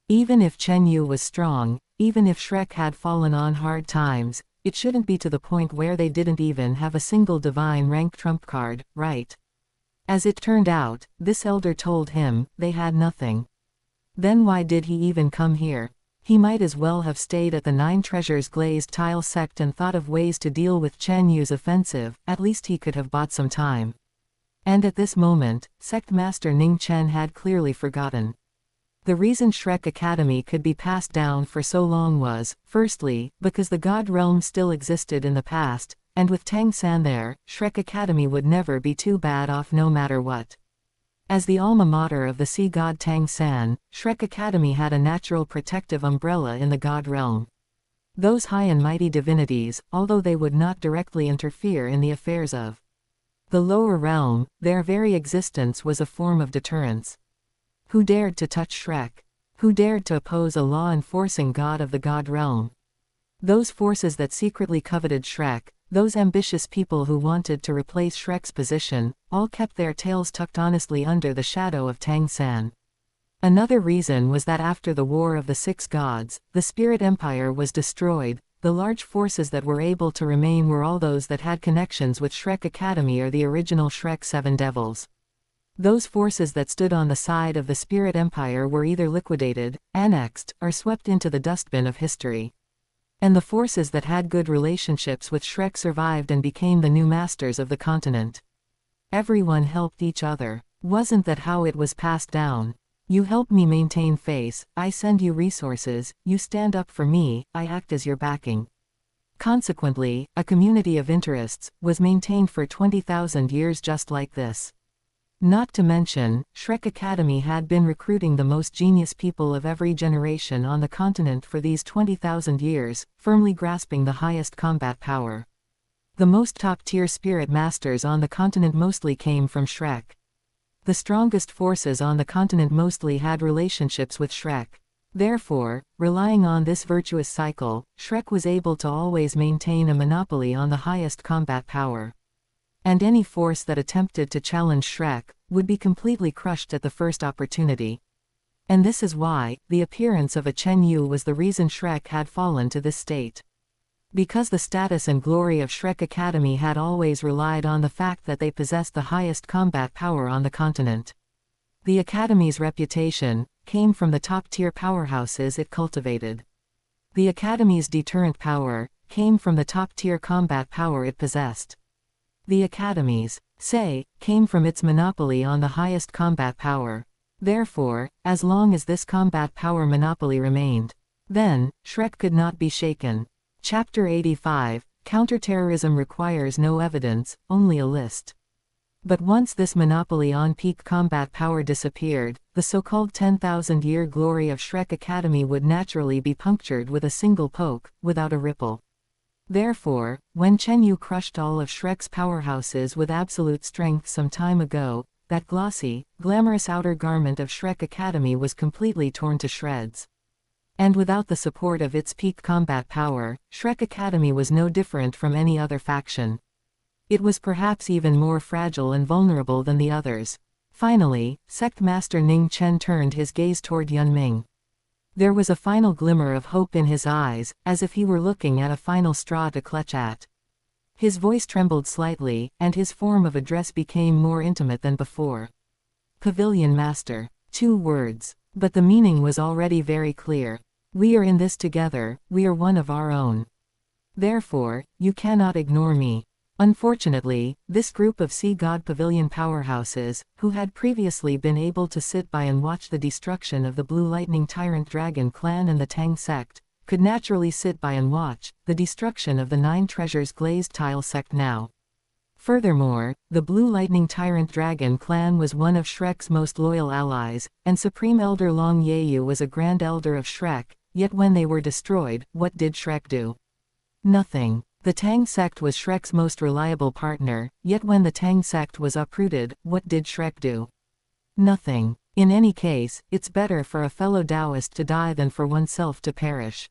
Even if Chen Yu was strong, even if Shrek had fallen on hard times, it shouldn't be to the point where they didn't even have a single divine rank trump card, right? As it turned out, this elder told him, they had nothing. Then why did he even come here? He might as well have stayed at the 9 treasures glazed tile sect and thought of ways to deal with Chen Yu's offensive, at least he could have bought some time. And at this moment, Sect Master Ning Chen had clearly forgotten. The reason Shrek Academy could be passed down for so long was, firstly, because the God Realm still existed in the past, and with Tang San there, Shrek Academy would never be too bad off no matter what. As the alma mater of the sea god Tang San, Shrek Academy had a natural protective umbrella in the God Realm. Those high and mighty divinities, although they would not directly interfere in the affairs of the lower realm, their very existence was a form of deterrence. Who dared to touch Shrek? Who dared to oppose a law-enforcing god of the God Realm? Those forces that secretly coveted Shrek, those ambitious people who wanted to replace Shrek's position, all kept their tails tucked honestly under the shadow of Tang San. Another reason was that after the War of the Six Gods, the Spirit Empire was destroyed. The large forces that were able to remain were all those that had connections with Shrek Academy or the original Shrek 7 Devils. Those forces that stood on the side of the Spirit Empire were either liquidated, annexed, or swept into the dustbin of history. And the forces that had good relationships with Shrek survived and became the new masters of the continent. Everyone helped each other. Wasn't that how it was passed down? You help me maintain face, I send you resources, you stand up for me, I act as your backing. Consequently, a community of interests was maintained for 20,000 years just like this. Not to mention, Shrek Academy had been recruiting the most genius people of every generation on the continent for these 20,000 years, firmly grasping the highest combat power. The most top-tier spirit masters on the continent mostly came from Shrek. The strongest forces on the continent mostly had relationships with Shrek. Therefore, relying on this virtuous cycle, Shrek was able to always maintain a monopoly on the highest combat power. And any force that attempted to challenge Shrek would be completely crushed at the first opportunity. And this is why the appearance of a Chen Yu was the reason Shrek had fallen to this state. Because the status and glory of Shrek Academy had always relied on the fact that they possessed the highest combat power on the continent. The Academy's reputation came from the top-tier powerhouses it cultivated. The Academy's deterrent power came from the top-tier combat power it possessed. The Academy's say came from its monopoly on the highest combat power. Therefore, as long as this combat power monopoly remained, then Shrek could not be shaken. Chapter 85, Counterterrorism requires no evidence, only a list. But once this monopoly on peak combat power disappeared, the so-called 10,000-year glory of Shrek Academy would naturally be punctured with a single poke, without a ripple. Therefore, when Chen Yu crushed all of Shrek's powerhouses with absolute strength some time ago, that glossy, glamorous outer garment of Shrek Academy was completely torn to shreds. And without the support of its peak combat power, Shrek Academy was no different from any other faction. It was perhaps even more fragile and vulnerable than the others. Finally, Sect Master Ning Chen turned his gaze toward Yun Ming. There was a final glimmer of hope in his eyes, as if he were looking at a final straw to clutch at. His voice trembled slightly, and his form of address became more intimate than before. Pavilion Master. 2 words. But the meaning was already very clear. We are in this together, we are one of our own. Therefore, you cannot ignore me. Unfortunately, this group of Sea God Pavilion powerhouses, who had previously been able to sit by and watch the destruction of the Blue Lightning Tyrant Dragon clan and the Tang sect, could naturally sit by and watch the destruction of the 9 Treasures Glazed Tile sect now. Furthermore, the Blue Lightning Tyrant Dragon clan was one of Shrek's most loyal allies, and Supreme Elder Long Yeyu was a Grand Elder of Shrek, yet when they were destroyed, what did Shrek do? Nothing. The Tang sect was Shrek's most reliable partner, yet when the Tang sect was uprooted, what did Shrek do? Nothing. In any case, it's better for a fellow Taoist to die than for oneself to perish.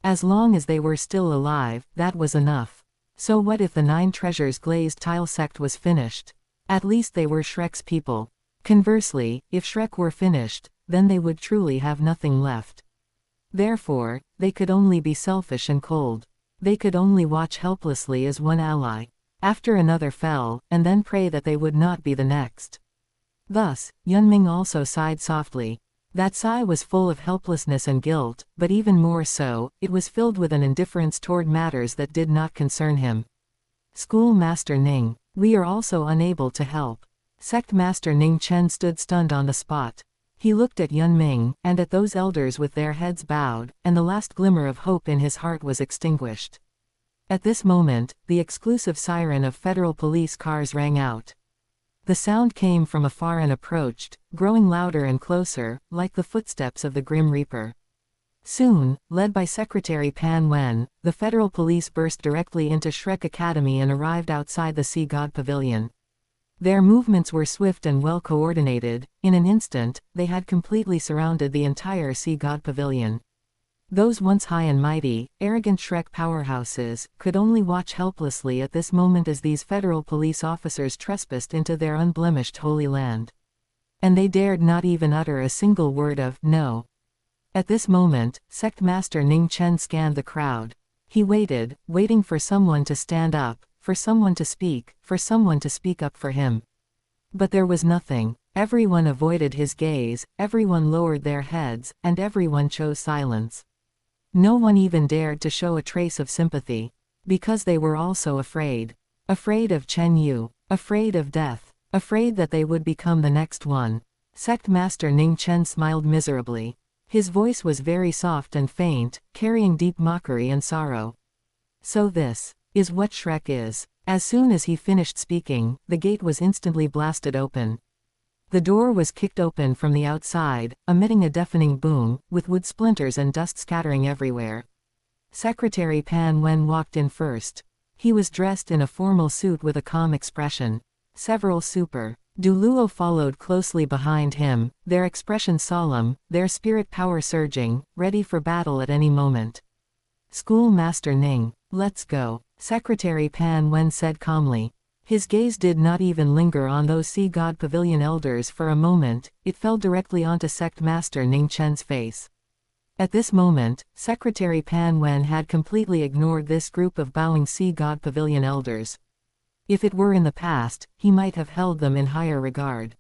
As long as they were still alive, that was enough. So what if the 9 Treasures Glazed Tile sect was finished? At least they were Shrek's people. Conversely, if Shrek were finished, then they would truly have nothing left. Therefore, they could only be selfish and cold. They could only watch helplessly as one ally after another fell, and then pray that they would not be the next. Thus, Yunming also sighed softly. That sigh was full of helplessness and guilt, but even more so, it was filled with an indifference toward matters that did not concern him. Schoolmaster Ning, we are also unable to help. Sect Master Ning Chen stood stunned on the spot. He looked at Yun Ming, and at those elders with their heads bowed, and the last glimmer of hope in his heart was extinguished. At this moment, the exclusive siren of federal police cars rang out. The sound came from afar and approached, growing louder and closer, like the footsteps of the Grim Reaper. Soon, led by Secretary Pan Wen, the federal police burst directly into Shrek Academy and arrived outside the Sea God Pavilion. Their movements were swift and well coordinated. In an instant, they had completely surrounded the entire Sea God Pavilion. Those once high and mighty, arrogant Shrek powerhouses could only watch helplessly at this moment as these federal police officers trespassed into their unblemished Holy Land. And they dared not even utter a single word of no. At this moment, Sect Master Ning Chen scanned the crowd. He waited, waiting for someone to stand up, for someone to speak up for him. But there was nothing. Everyone avoided his gaze, everyone lowered their heads, and everyone chose silence. No one even dared to show a trace of sympathy. Because they were also afraid. Afraid of Chen Yu. Afraid of death. Afraid that they would become the next one. Sect Master Ning Chen smiled miserably. His voice was very soft and faint, carrying deep mockery and sorrow. So this is what Shrek is. As soon as he finished speaking, the gate was instantly blasted open. The door was kicked open from the outside, emitting a deafening boom, with wood splinters and dust scattering everywhere. Secretary Pan Wen walked in first. He was dressed in a formal suit with a calm expression. Several super Douluo followed closely behind him, their expression solemn, their spirit power surging, ready for battle at any moment. Schoolmaster Ning, let's go, Secretary Pan Wen said calmly. His gaze did not even linger on those Sea God Pavilion elders for a moment, it fell directly onto Sect Master Ning Chen's face. At this moment, Secretary Pan Wen had completely ignored this group of bowing Sea God Pavilion elders. If it were in the past, he might have held them in higher regard.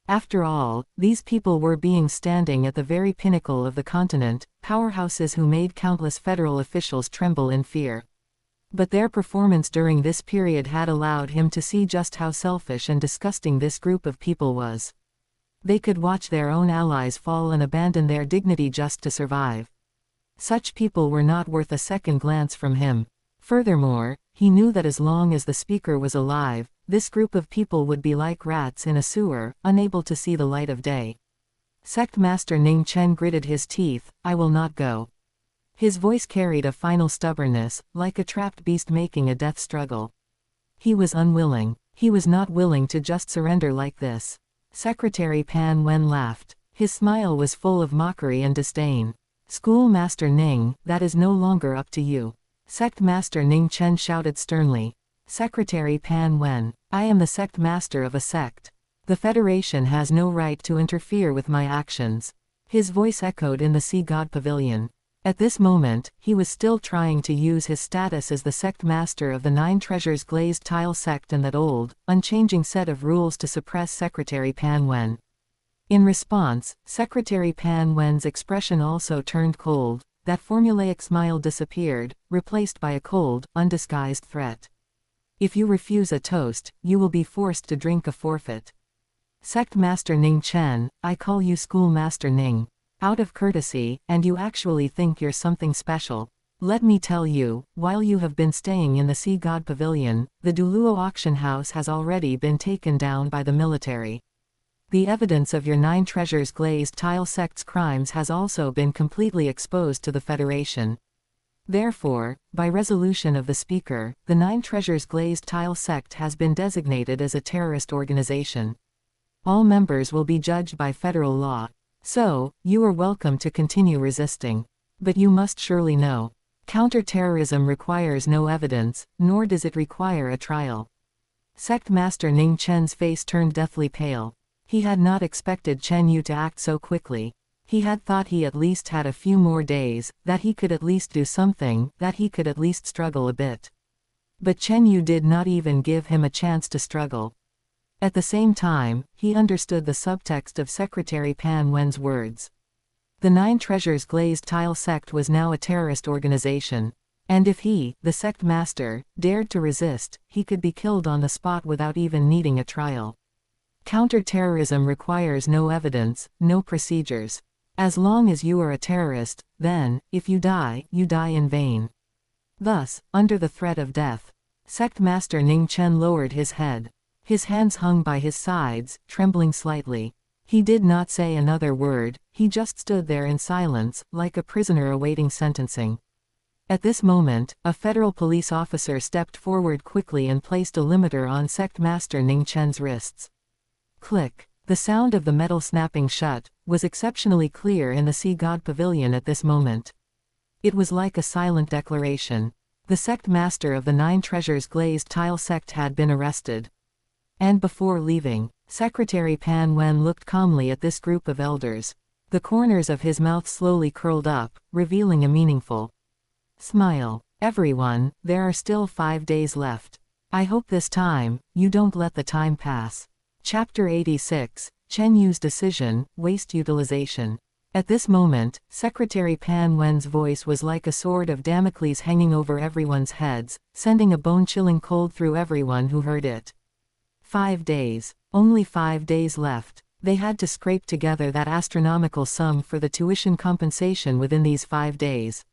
After all, these people were being standing at the very pinnacle of the continent, powerhouses who made countless federal officials tremble in fear. But their performance during this period had allowed him to see just how selfish and disgusting this group of people was. They could watch their own allies fall and abandon their dignity just to survive. Such people were not worth a second glance from him. Furthermore, he knew that as long as the speaker was alive, this group of people would be like rats in a sewer, unable to see the light of day. Sect Master Ning Chen gritted his teeth, I will not go. His voice carried a final stubbornness, like a trapped beast making a death struggle. He was unwilling. He was not willing to just surrender like this. Secretary Pan Wen laughed. His smile was full of mockery and disdain. Schoolmaster Ning, that is no longer up to you. Sect Master Ning Chen shouted sternly. Secretary Pan Wen, I am the sect master of a sect. The Federation has no right to interfere with my actions. His voice echoed in the Sea God Pavilion. At this moment, he was still trying to use his status as the sect master of the Nine Treasures Glazed Tile sect and that old, unchanging set of rules to suppress Secretary Pan Wen. In response, Secretary Pan Wen's expression also turned cold. That formulaic smile disappeared, replaced by a cold, undisguised threat. If you refuse a toast, you will be forced to drink a forfeit. Sect Master Ning Chen, I call you Schoolmaster Ning. Out of courtesy, and you actually think you're something special. Let me tell you, while you have been staying in the Sea God Pavilion, the Douluo auction house has already been taken down by the military. The evidence of your Nine Treasures Glazed Tile sect's crimes has also been completely exposed to the Federation. Therefore, by resolution of the Speaker, the Nine Treasures Glazed Tile sect has been designated as a terrorist organization. All members will be judged by federal law. So, you are welcome to continue resisting. But you must surely know. Counter-terrorism requires no evidence, nor does it require a trial. Sect Master Ning Chen's face turned deathly pale. He had not expected Chen Yu to act so quickly. He had thought he at least had a few more days, that he could at least do something, that he could at least struggle a bit. But Chen Yu did not even give him a chance to struggle. At the same time, he understood the subtext of Secretary Pan Wen's words. The Nine Treasures Glazed Tile sect was now a terrorist organization. And if he, the sect master, dared to resist, he could be killed on the spot without even needing a trial. Counter-terrorism requires no evidence, no procedures. As long as you are a terrorist, then, if you die in vain. Thus, under the threat of death, Sect Master Ning Chen lowered his head. His hands hung by his sides, trembling slightly. He did not say another word, he just stood there in silence, like a prisoner awaiting sentencing. At this moment, a federal police officer stepped forward quickly and placed a limiter on Sect Master Ning Chen's wrists. Click. The sound of the metal snapping shut was exceptionally clear in the Sea God Pavilion at this moment. It was like a silent declaration. The sect master of the Nine Treasures Glazed Tile sect had been arrested. And before leaving, Secretary Pan Wen looked calmly at this group of elders. The corners of his mouth slowly curled up, revealing a meaningful smile. Everyone, there are still 5 days left. I hope this time, you don't let the time pass. Chapter 86, Chen Yu's Decision, Waste Utilization. At this moment, Secretary Pan Wen's voice was like a sword of Damocles hanging over everyone's heads, sending a bone-chilling cold through everyone who heard it. 5 days. Only 5 days left. They had to scrape together that astronomical sum for the tuition compensation within these 5 days.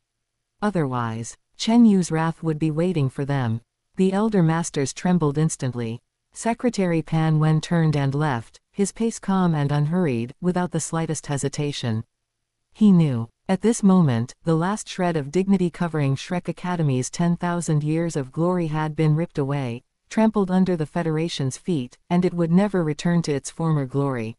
Otherwise, Chen Yu's wrath would be waiting for them. The elder masters trembled instantly. Secretary Pan Wen turned and left, his pace calm and unhurried, without the slightest hesitation. He knew. At this moment, the last shred of dignity covering Shrek Academy's 10,000 years of glory had been ripped away, trampled under the Federation's feet, and it would never return to its former glory.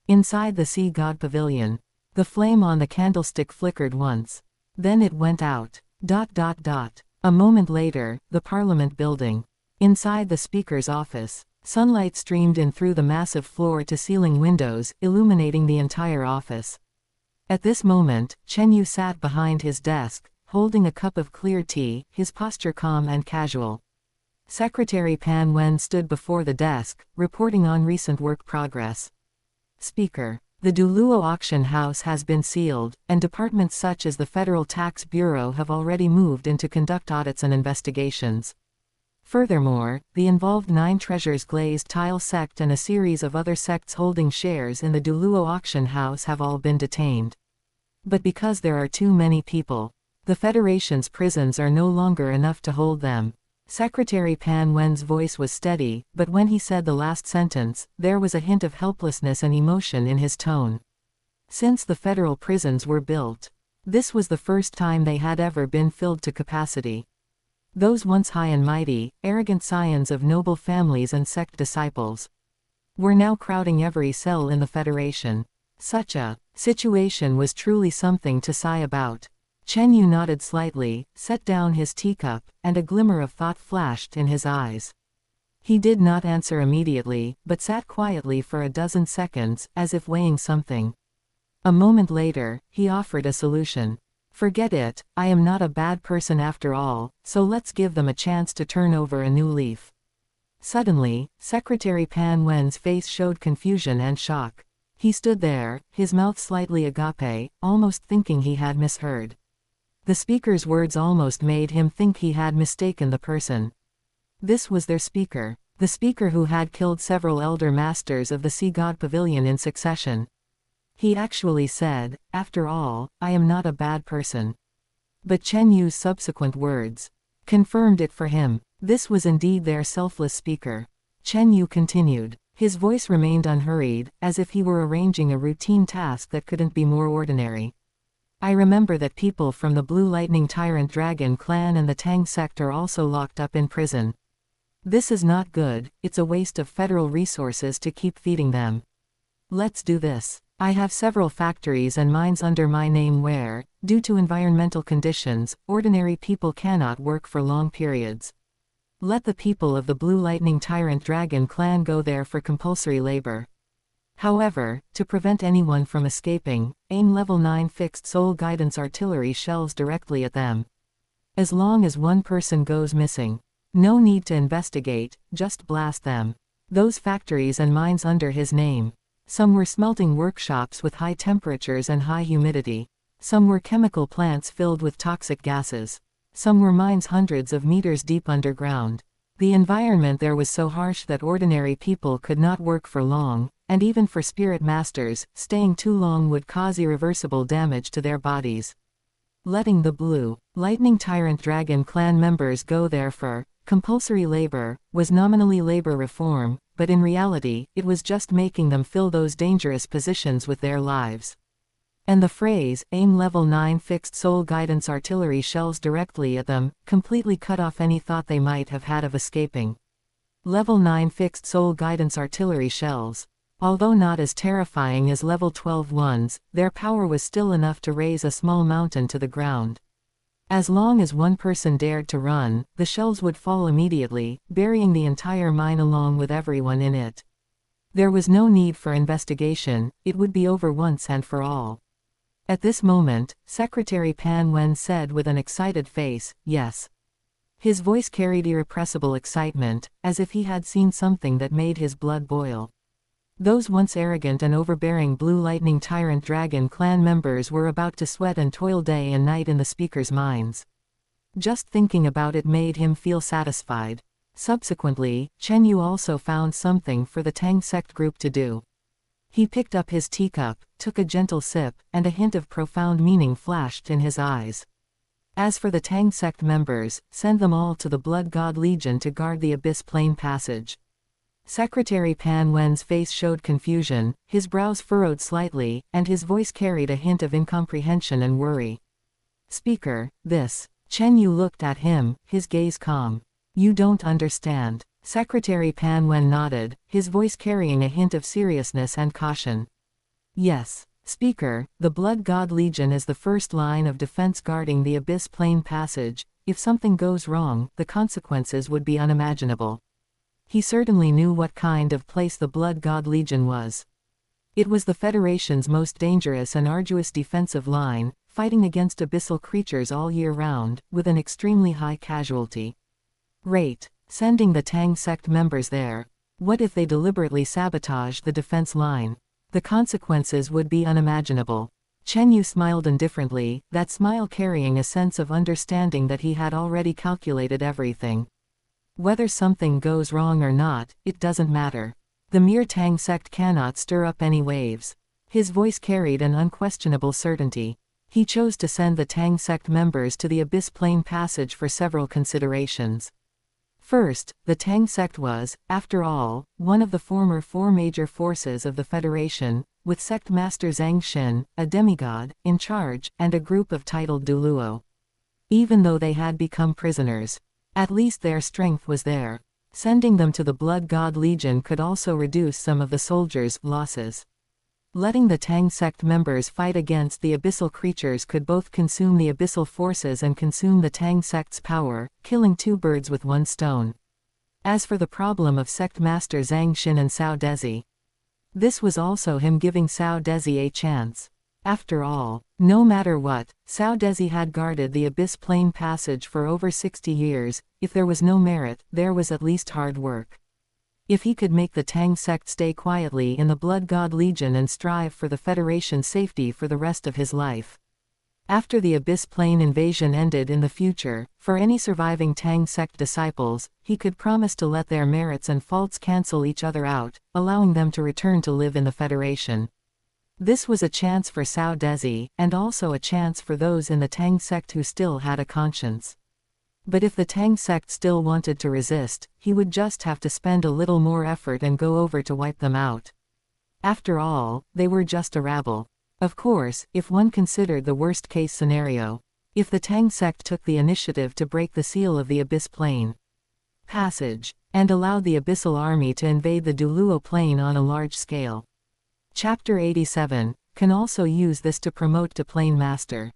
Inside the Sea God Pavilion, the flame on the candlestick flickered once. Then it went out. A moment later, the Parliament building. Inside the Speaker's office, sunlight streamed in through the massive floor-to-ceiling windows, illuminating the entire office. At this moment, Chen Yu sat behind his desk, holding a cup of clear tea, his posture calm and casual. Secretary Pan Wen stood before the desk, reporting on recent work progress. Speaker. The Douluo auction house has been sealed, and departments such as the Federal Tax Bureau have already moved in to conduct audits and investigations. Furthermore, the involved 9 Treasures Glazed Tile sect and a series of other sects holding shares in the Douluo auction house have all been detained. But because there are too many people, the Federation's prisons are no longer enough to hold them. Secretary Pan Wen's voice was steady, but when he said the last sentence, there was a hint of helplessness and emotion in his tone. Since the federal prisons were built, this was the first time they had ever been filled to capacity. Those once high and mighty, arrogant scions of noble families and sect disciples were now crowding every cell in the Federation. Such a situation was truly something to sigh about. Chen Yu nodded slightly, set down his teacup, and a glimmer of thought flashed in his eyes. He did not answer immediately, but sat quietly for a dozen seconds, as if weighing something. A moment later, he offered a solution. Forget it, I am not a bad person after all, so let's give them a chance to turn over a new leaf. Suddenly, Secretary Pan Wen's face showed confusion and shock. He stood there, his mouth slightly agape, almost thinking he had misheard. The speaker's words almost made him think he had mistaken the person. This was their speaker, the speaker who had killed several elder masters of the Sea God Pavilion in succession. He actually said, after all, I am not a bad person. But Chen Yu's subsequent words confirmed it for him. This was indeed their selfless speaker. Chen Yu continued. His voice remained unhurried, as if he were arranging a routine task that couldn't be more ordinary. I remember that people from the Blue Lightning Tyrant Dragon clan and the Tang sect are also locked up in prison. This is not good, it's a waste of federal resources to keep feeding them. Let's do this. I have several factories and mines under my name where, due to environmental conditions, ordinary people cannot work for long periods. Let the people of the Blue Lightning Tyrant Dragon clan go there for compulsory labor. However, to prevent anyone from escaping, aim level 9 fixed soul guidance artillery shells directly at them. As long as one person goes missing, no need to investigate, just blast them. Those factories and mines under his name. Some were smelting workshops with high temperatures and high humidity. Some were chemical plants filled with toxic gases. Some were mines hundreds of meters deep underground. The environment there was so harsh that ordinary people could not work for long, and even for spirit masters, staying too long would cause irreversible damage to their bodies. Letting the Blue Lightning Tyrant Dragon clan members go there for compulsory labor was nominally labor reform, but in reality, it was just making them fill those dangerous positions with their lives. And the phrase, aim level 9 fixed soul guidance artillery shells directly at them, completely cut off any thought they might have had of escaping. Level 9 fixed soul guidance artillery shells. Although not as terrifying as level 12 ones, their power was still enough to raise a small mountain to the ground. As long as one person dared to run, the shells would fall immediately, burying the entire mine along with everyone in it. There was no need for investigation, it would be over once and for all. At this moment, Secretary Pan Wen said with an excited face, yes. His voice carried irrepressible excitement, as if he had seen something that made his blood boil. Those once arrogant and overbearing Blue Lightning Tyrant Dragon clan members were about to sweat and toil day and night in the speaker's mines. Just thinking about it made him feel satisfied. Subsequently, Chen Yu also found something for the Tang sect group to do. He picked up his teacup, took a gentle sip, and a hint of profound meaning flashed in his eyes. As for the Tang sect members, send them all to the Blood God Legion to guard the Abyss Plane passage. Secretary Pan Wen's face showed confusion, his brows furrowed slightly, and his voice carried a hint of incomprehension and worry. Speaker, this. Chen Yu looked at him, his gaze calm. You don't understand. Secretary Pan Wen nodded, his voice carrying a hint of seriousness and caution. Yes. Speaker, the Blood God Legion is the first line of defense guarding the Abyss Plane passage. If something goes wrong, the consequences would be unimaginable. He certainly knew what kind of place the Blood God Legion was. It was the Federation's most dangerous and arduous defensive line, fighting against abyssal creatures all year round, with an extremely high casualty rate. Sending the Tang sect members there. What if they deliberately sabotaged the defense line? The consequences would be unimaginable. Chen Yu smiled indifferently, that smile carrying a sense of understanding that he had already calculated everything. Whether something goes wrong or not, it doesn't matter. The mere Tang sect cannot stir up any waves. His voice carried an unquestionable certainty. He chose to send the Tang sect members to the Abyss Plane passage for several considerations. First, the Tang sect was, after all, one of the former four major forces of the Federation, with Sect Master Zhang Xin, a demigod, in charge, and a group of titled Douluo. Even though they had become prisoners, at least their strength was there. Sending them to the Blood God Legion could also reduce some of the soldiers' losses. Letting the Tang sect members fight against the abyssal creatures could both consume the abyssal forces and consume the Tang sect's power, killing two birds with one stone. As for the problem of Sect Master Zhang Xin and Cao Dezi, this was also him giving Cao Dezi a chance. After all, no matter what, Cao Dezi had guarded the Abyss Plane passage for over 60 years. If there was no merit, there was at least hard work. If he could make the Tang sect stay quietly in the Blood God Legion and strive for the Federation's safety for the rest of his life. After the Abyss Plane invasion ended in the future, for any surviving Tang sect disciples, he could promise to let their merits and faults cancel each other out, allowing them to return to live in the Federation. This was a chance for Cao Dezi, and also a chance for those in the Tang sect who still had a conscience. But if the Tang sect still wanted to resist, he would just have to spend a little more effort and go over to wipe them out. After all, they were just a rabble. Of course, if one considered the worst-case scenario. If the Tang sect took the initiative to break the seal of the Abyss Plane passage, and allowed the Abyssal Army to invade the Douluo Plane on a large scale. Chapter 87, can also use this to promote to Plane Master.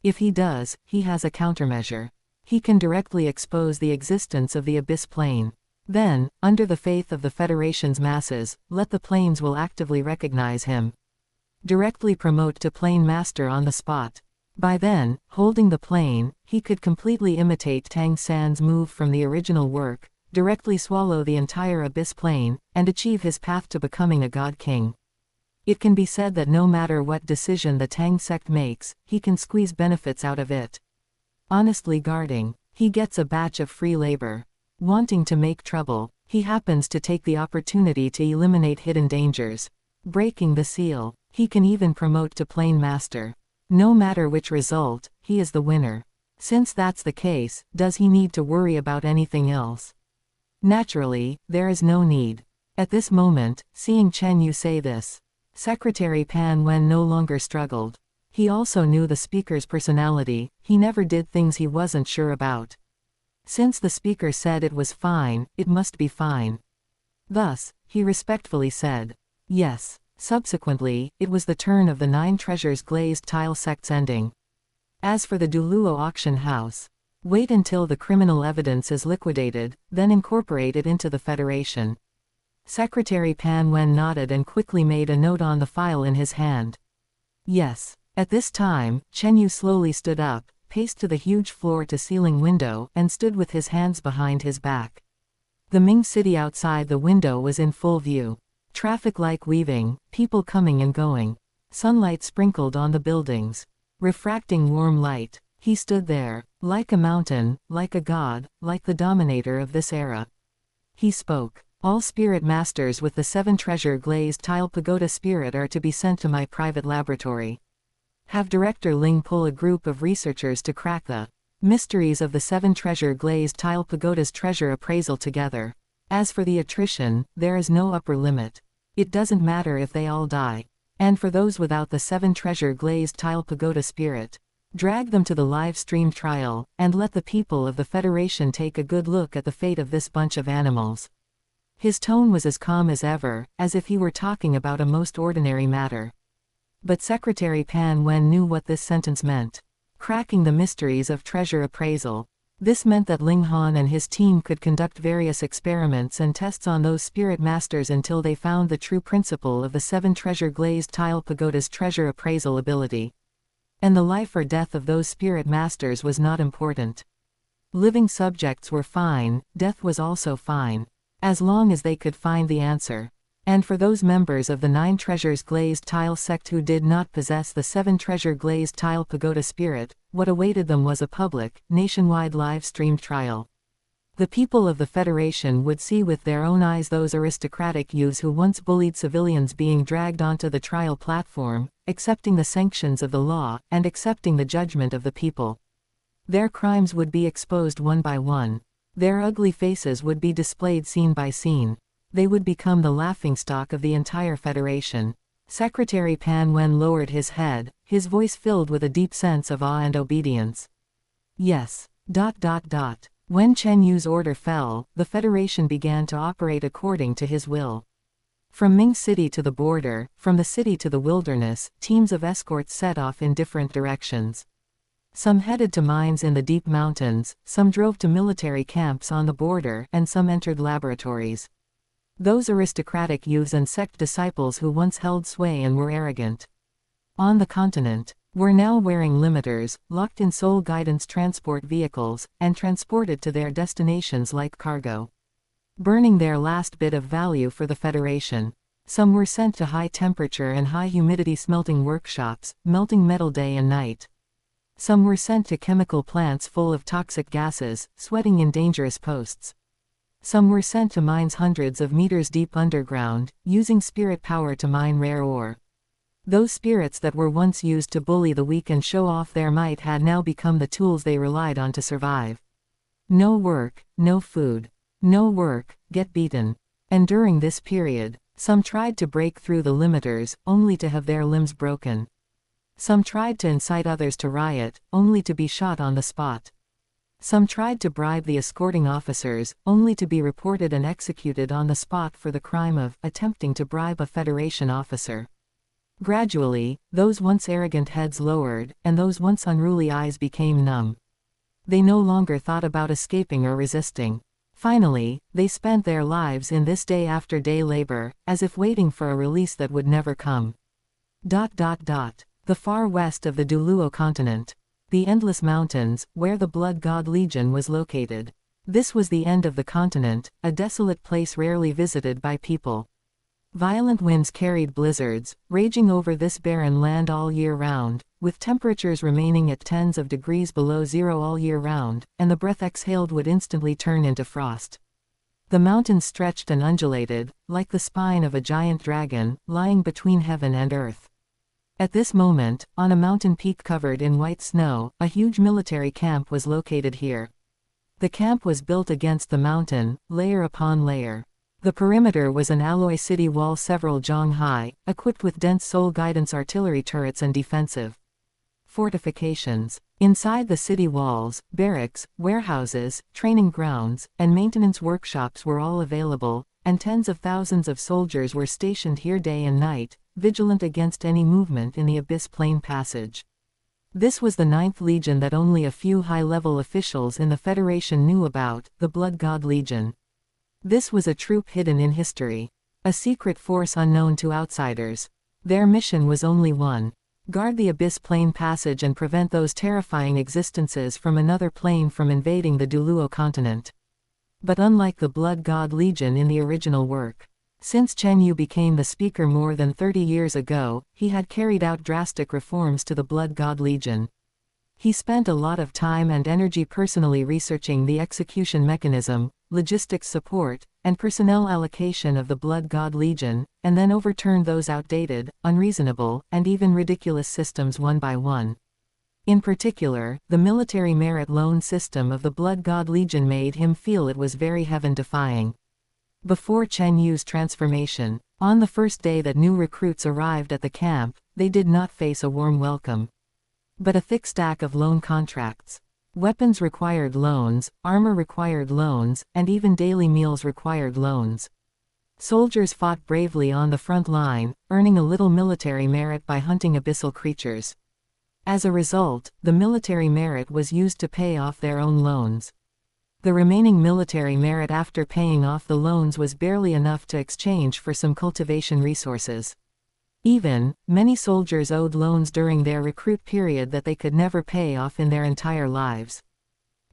If he does, he has a countermeasure. He can directly expose the existence of the Abyss Plane. Then, under the faith of the Federation's masses, let the planes will actively recognize him. Directly promote to Plane Master on the spot. By then, holding the plane, he could completely imitate Tang San's move from the original work, directly swallow the entire Abyss Plane, and achieve his path to becoming a God King. It can be said that no matter what decision the Tang sect makes, he can squeeze benefits out of it. Honestly guarding, he gets a batch of free labor. Wanting to make trouble, he happens to take the opportunity to eliminate hidden dangers. Breaking the seal, he can even promote to Plane Master. No matter which result, he is the winner. Since that's the case, does he need to worry about anything else? Naturally, there is no need. At this moment, seeing Chen Yu say this, Secretary Pan Wen no longer struggled. He also knew the speaker's personality. He never did things he wasn't sure about. Since the speaker said it was fine, it must be fine. Thus, he respectfully said, yes. Subsequently, it was the turn of the 9 Treasures Glazed Tile sect's ending. As for the Douluo auction house, wait until the criminal evidence is liquidated, then incorporate it into the Federation. Secretary Pan Wen nodded and quickly made a note on the file in his hand. Yes. At this time, Chen Yu slowly stood up, paced to the huge floor-to-ceiling window, and stood with his hands behind his back. The Ming city outside the window was in full view. Traffic like weaving, people coming and going. Sunlight sprinkled on the buildings. Refracting warm light. He stood there, like a mountain, like a god, like the dominator of this era. He spoke. All spirit masters with the 7 treasure glazed tile pagoda spirit are to be sent to my private laboratory. Have Director Ling pull a group of researchers to crack the mysteries of the 7 treasure glazed tile pagoda's treasure appraisal together. As for the attrition, there is no upper limit. It doesn't matter if they all die. And for those without the 7 treasure glazed tile pagoda spirit, drag them to the live stream trial, and let the people of the Federation take a good look at the fate of this bunch of animals. His tone was as calm as ever, as if he were talking about a most ordinary matter. But Secretary Pan Wen knew what this sentence meant. Cracking the mysteries of treasure appraisal. This meant that Ling Han and his team could conduct various experiments and tests on those spirit masters until they found the true principle of the 7 treasure glazed tile pagoda's treasure appraisal ability. And the life or death of those spirit masters was not important. Living subjects were fine, death was also fine. As long as they could find the answer. And for those members of the 9 treasures glazed tile sect who did not possess the 7 treasure glazed tile pagoda spirit, what awaited them was a public, nationwide live-streamed trial. The people of the Federation would see with their own eyes those aristocratic youths who once bullied civilians being dragged onto the trial platform, accepting the sanctions of the law, and accepting the judgment of the people. Their crimes would be exposed one by one. Their ugly faces would be displayed scene by scene. They would become the laughingstock of the entire Federation. Secretary Pan Wen lowered his head, his voice filled with a deep sense of awe and obedience. Yes. When Chen Yu's order fell, the Federation began to operate according to his will. From Ming City to the border, from the city to the wilderness, teams of escorts set off in different directions. Some headed to mines in the deep mountains, some drove to military camps on the border, and some entered laboratories. Those aristocratic youths and sect disciples who once held sway and were arrogant on the continent, were now wearing limiters, locked in soul guidance transport vehicles, and transported to their destinations like cargo. Burning their last bit of value for the Federation. Some were sent to high temperature and high humidity smelting workshops, melting metal day and night. Some were sent to chemical plants full of toxic gases, sweating in dangerous posts. Some were sent to mines hundreds of meters deep underground, using spirit power to mine rare ore. Those spirits that were once used to bully the weak and show off their might had now become the tools they relied on to survive. No work, no food. No work, get beaten. And during this period, some tried to break through the limiters, only to have their limbs broken. Some tried to incite others to riot, only to be shot on the spot. Some tried to bribe the escorting officers, only to be reported and executed on the spot for the crime of attempting to bribe a Federation officer. Gradually, those once arrogant heads lowered, and those once unruly eyes became numb. They no longer thought about escaping or resisting. Finally, they spent their lives in this day-after-day labor, as if waiting for a release that would never come. The far west of the Douluo Continent. The endless mountains, where the Blood God Legion was located. This was the end of the continent, a desolate place rarely visited by people. Violent winds carried blizzards, raging over this barren land all year round, with temperatures remaining at tens of degrees below zero all year round, and the breath exhaled would instantly turn into frost. The mountains stretched and undulated, like the spine of a giant dragon, lying between heaven and earth. At this moment, on a mountain peak covered in white snow, a huge military camp was located here. The camp was built against the mountain, layer upon layer. The perimeter was an alloy city wall several jong high, equipped with dense soul guidance artillery turrets and defensive fortifications. Inside the city walls, barracks, warehouses, training grounds, and maintenance workshops were all available, and tens of thousands of soldiers were stationed here day and night, vigilant against any movement in the Abyss Plain Passage. This was the 9th Legion that only a few high-level officials in the Federation knew about, the Blood God Legion. This was a troop hidden in history. A secret force unknown to outsiders. Their mission was only one. Guard the Abyss Plain Passage and prevent those terrifying existences from another plane from invading the Douluo Continent. But unlike the Blood God Legion in the original work, since Chen Yu became the speaker more than 30 years ago, he had carried out drastic reforms to the Blood God Legion. He spent a lot of time and energy personally researching the execution mechanism, logistics support, and personnel allocation of the Blood God Legion, and then overturned those outdated, unreasonable, and even ridiculous systems one by one. In particular, the military merit loan system of the Blood God Legion made him feel it was very heaven-defying. Before Chen Yu's transformation, on the first day that new recruits arrived at the camp, they did not face a warm welcome, but a thick stack of loan contracts. Weapons required loans, armor required loans, and even daily meals required loans. Soldiers fought bravely on the front line, earning a little military merit by hunting abyssal creatures. As a result, the military merit was used to pay off their own loans. The remaining military merit after paying off the loans was barely enough to exchange for some cultivation resources. Many soldiers owed loans during their recruit period that they could never pay off in their entire lives.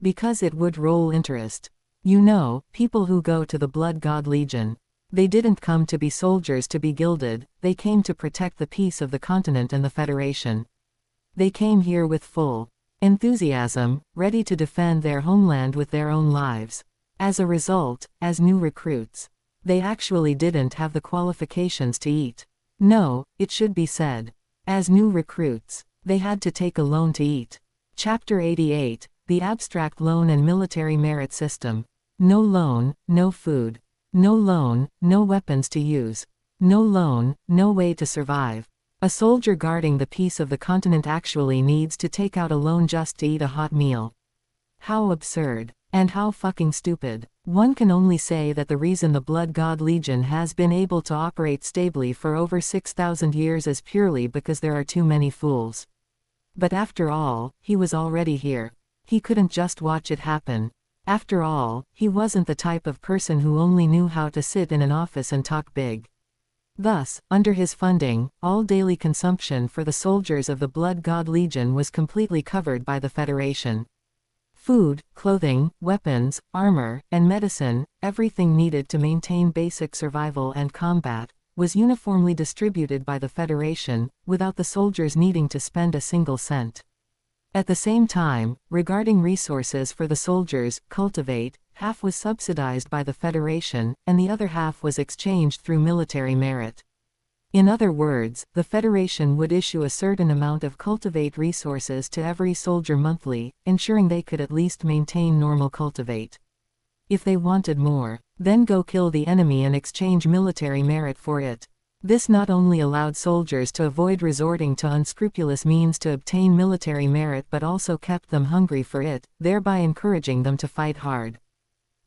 Because it would roll interest. You know, people who go to the Blood God Legion. They didn't come to be soldiers to be gilded, they came to protect the peace of the continent and the Federation. They came here with full enthusiasm, ready to defend their homeland with their own lives. As a result, as new recruits, they actually didn't have the qualifications to eat. No, it should be said. As new recruits, they had to take a loan to eat. Chapter 88, The Abstract Loan and Military Merit System. No loan, no food. No loan, no weapons to use. No loan, no way to survive. A soldier guarding the peace of the continent actually needs to take out a loan just to eat a hot meal. How absurd. And how fucking stupid. One can only say that the reason the Blood God Legion has been able to operate stably for over 6,000 years is purely because there are too many fools. But after all, he was already here. He couldn't just watch it happen. After all, he wasn't the type of person who only knew how to sit in an office and talk big. Thus, under his funding, all daily consumption for the soldiers of the Blood God Legion was completely covered by the Federation. Food, clothing, weapons, armor, and medicine, everything needed to maintain basic survival and combat, was uniformly distributed by the Federation, without the soldiers needing to spend a single cent. At the same time, regarding resources for the soldiers, cultivate, half was subsidized by the Federation, and the other half was exchanged through military merit. In other words, the Federation would issue a certain amount of cultivate resources to every soldier monthly, ensuring they could at least maintain normal cultivate. If they wanted more, then go kill the enemy and exchange military merit for it. This not only allowed soldiers to avoid resorting to unscrupulous means to obtain military merit but also kept them hungry for it, thereby encouraging them to fight hard.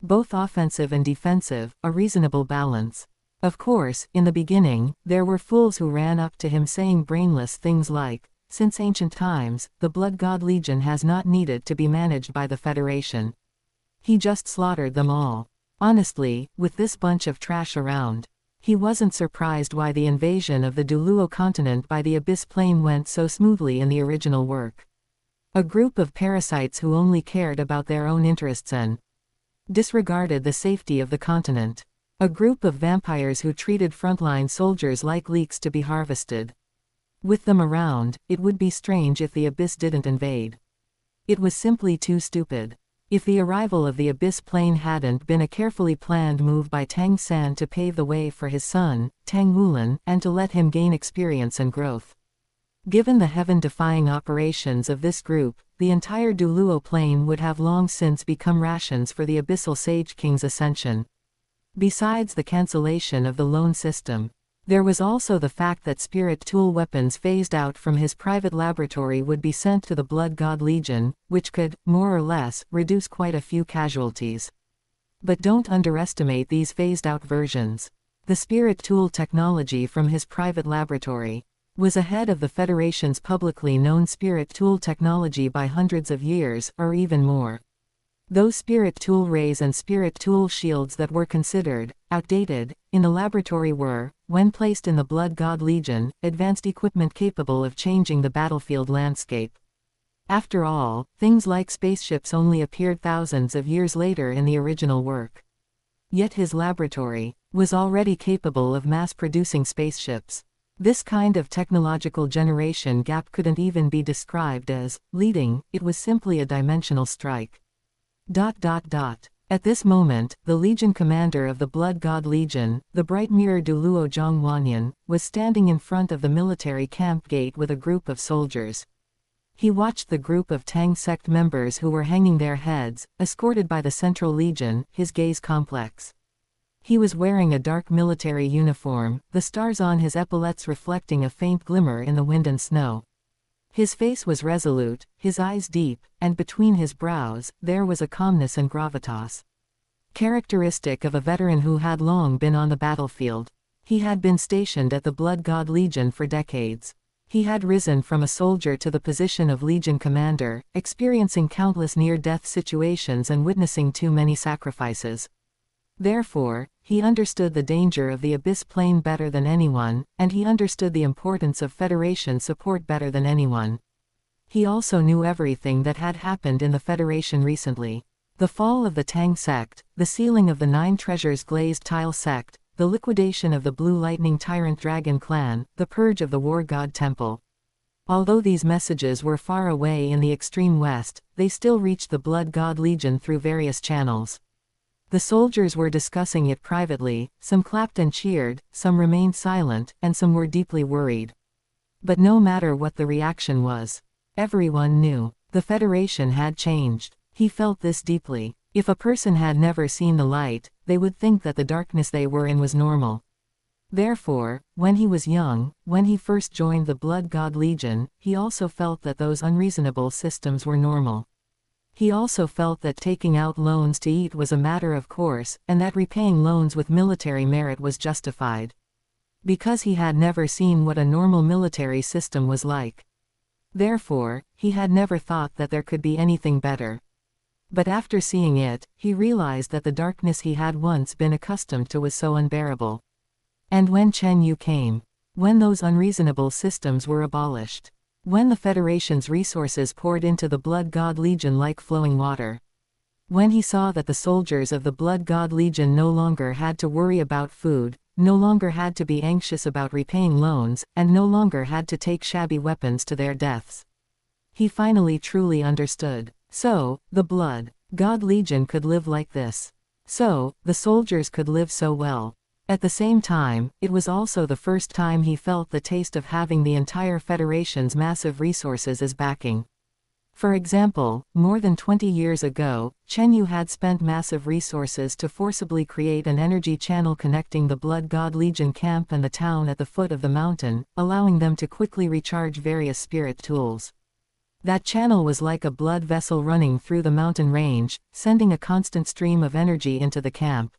Both offensive and defensive, a reasonable balance. Of course, in the beginning, there were fools who ran up to him saying brainless things like, "Since ancient times, the Blood God Legion has not needed to be managed by the Federation. He just slaughtered them all." Honestly, with this bunch of trash around, he wasn't surprised why the invasion of the Douluo Continent by the Abyss Plane went so smoothly in the original work. A group of parasites who only cared about their own interests and disregarded the safety of the continent. A group of vampires who treated frontline soldiers like leeks to be harvested. With them around, it would be strange if the Abyss didn't invade. It was simply too stupid. If the arrival of the Abyss Plane hadn't been a carefully planned move by Tang San to pave the way for his son, Tang Wulan, and to let him gain experience and growth. Given the heaven-defying operations of this group, the entire Douluo Plain would have long since become rations for the Abyssal Sage King's ascension. Besides the cancellation of the loan system, there was also the fact that spirit tool weapons phased out from his private laboratory would be sent to the Blood God Legion, which could, more or less, reduce quite a few casualties. But don't underestimate these phased-out versions. The spirit tool technology from his private laboratory was ahead of the Federation's publicly known spirit tool technology by hundreds of years, or even more. Those spirit tool rays and spirit tool shields that were considered outdated in the laboratory were, when placed in the Blood God Legion, advanced equipment capable of changing the battlefield landscape. After all, things like spaceships only appeared thousands of years later in the original work. Yet his laboratory was already capable of mass-producing spaceships. This kind of technological generation gap couldn't even be described as leading, it was simply a dimensional strike. At this moment, the Legion commander of the Blood God Legion, the bright mirror Douluo Zhongwanyan, was standing in front of the military camp gate with a group of soldiers. He watched the group of Tang sect members who were hanging their heads, escorted by the Central Legion, his gaze complex. He was wearing a dark military uniform, the stars on his epaulets reflecting a faint glimmer in the wind and snow. His face was resolute, his eyes deep, and between his brows, there was a calmness and gravitas characteristic of a veteran who had long been on the battlefield. He had been stationed at the Blood God Legion for decades. He had risen from a soldier to the position of Legion commander, experiencing countless near-death situations and witnessing too many sacrifices. Therefore, he understood the danger of the Abyss Plane better than anyone, and he understood the importance of Federation support better than anyone. He also knew everything that had happened in the Federation recently. The fall of the Tang sect, the sealing of the 9 treasures glazed tile sect, the liquidation of the Blue Lightning Tyrant Dragon clan, the purge of the War God Temple. Although these messages were far away in the extreme west, they still reached the Blood God Legion through various channels. The soldiers were discussing it privately, some clapped and cheered, some remained silent, and some were deeply worried. But no matter what the reaction was, everyone knew the Federation had changed. He felt this deeply. If a person had never seen the light, they would think that the darkness they were in was normal. Therefore, when he was young, when he first joined the Blood God Legion, he also felt that those unreasonable systems were normal. He also felt that taking out loans to eat was a matter of course, and that repaying loans with military merit was justified. Because he had never seen what a normal military system was like. Therefore, he had never thought that there could be anything better. But after seeing it, he realized that the darkness he had once been accustomed to was so unbearable. And when Chen Yu came, when those unreasonable systems were abolished, when the Federation's resources poured into the Blood God Legion like flowing water, when he saw that the soldiers of the Blood God Legion no longer had to worry about food, no longer had to be anxious about repaying loans, and no longer had to take shabby weapons to their deaths, he finally truly understood. So, the Blood God Legion could live like this. So, the soldiers could live so well. At the same time, it was also the first time he felt the taste of having the entire Federation's massive resources as backing. For example, more than 20 years ago, Chen Yu had spent massive resources to forcibly create an energy channel connecting the Blood God Legion camp and the town at the foot of the mountain, allowing them to quickly recharge various spirit tools. That channel was like a blood vessel running through the mountain range, sending a constant stream of energy into the camp.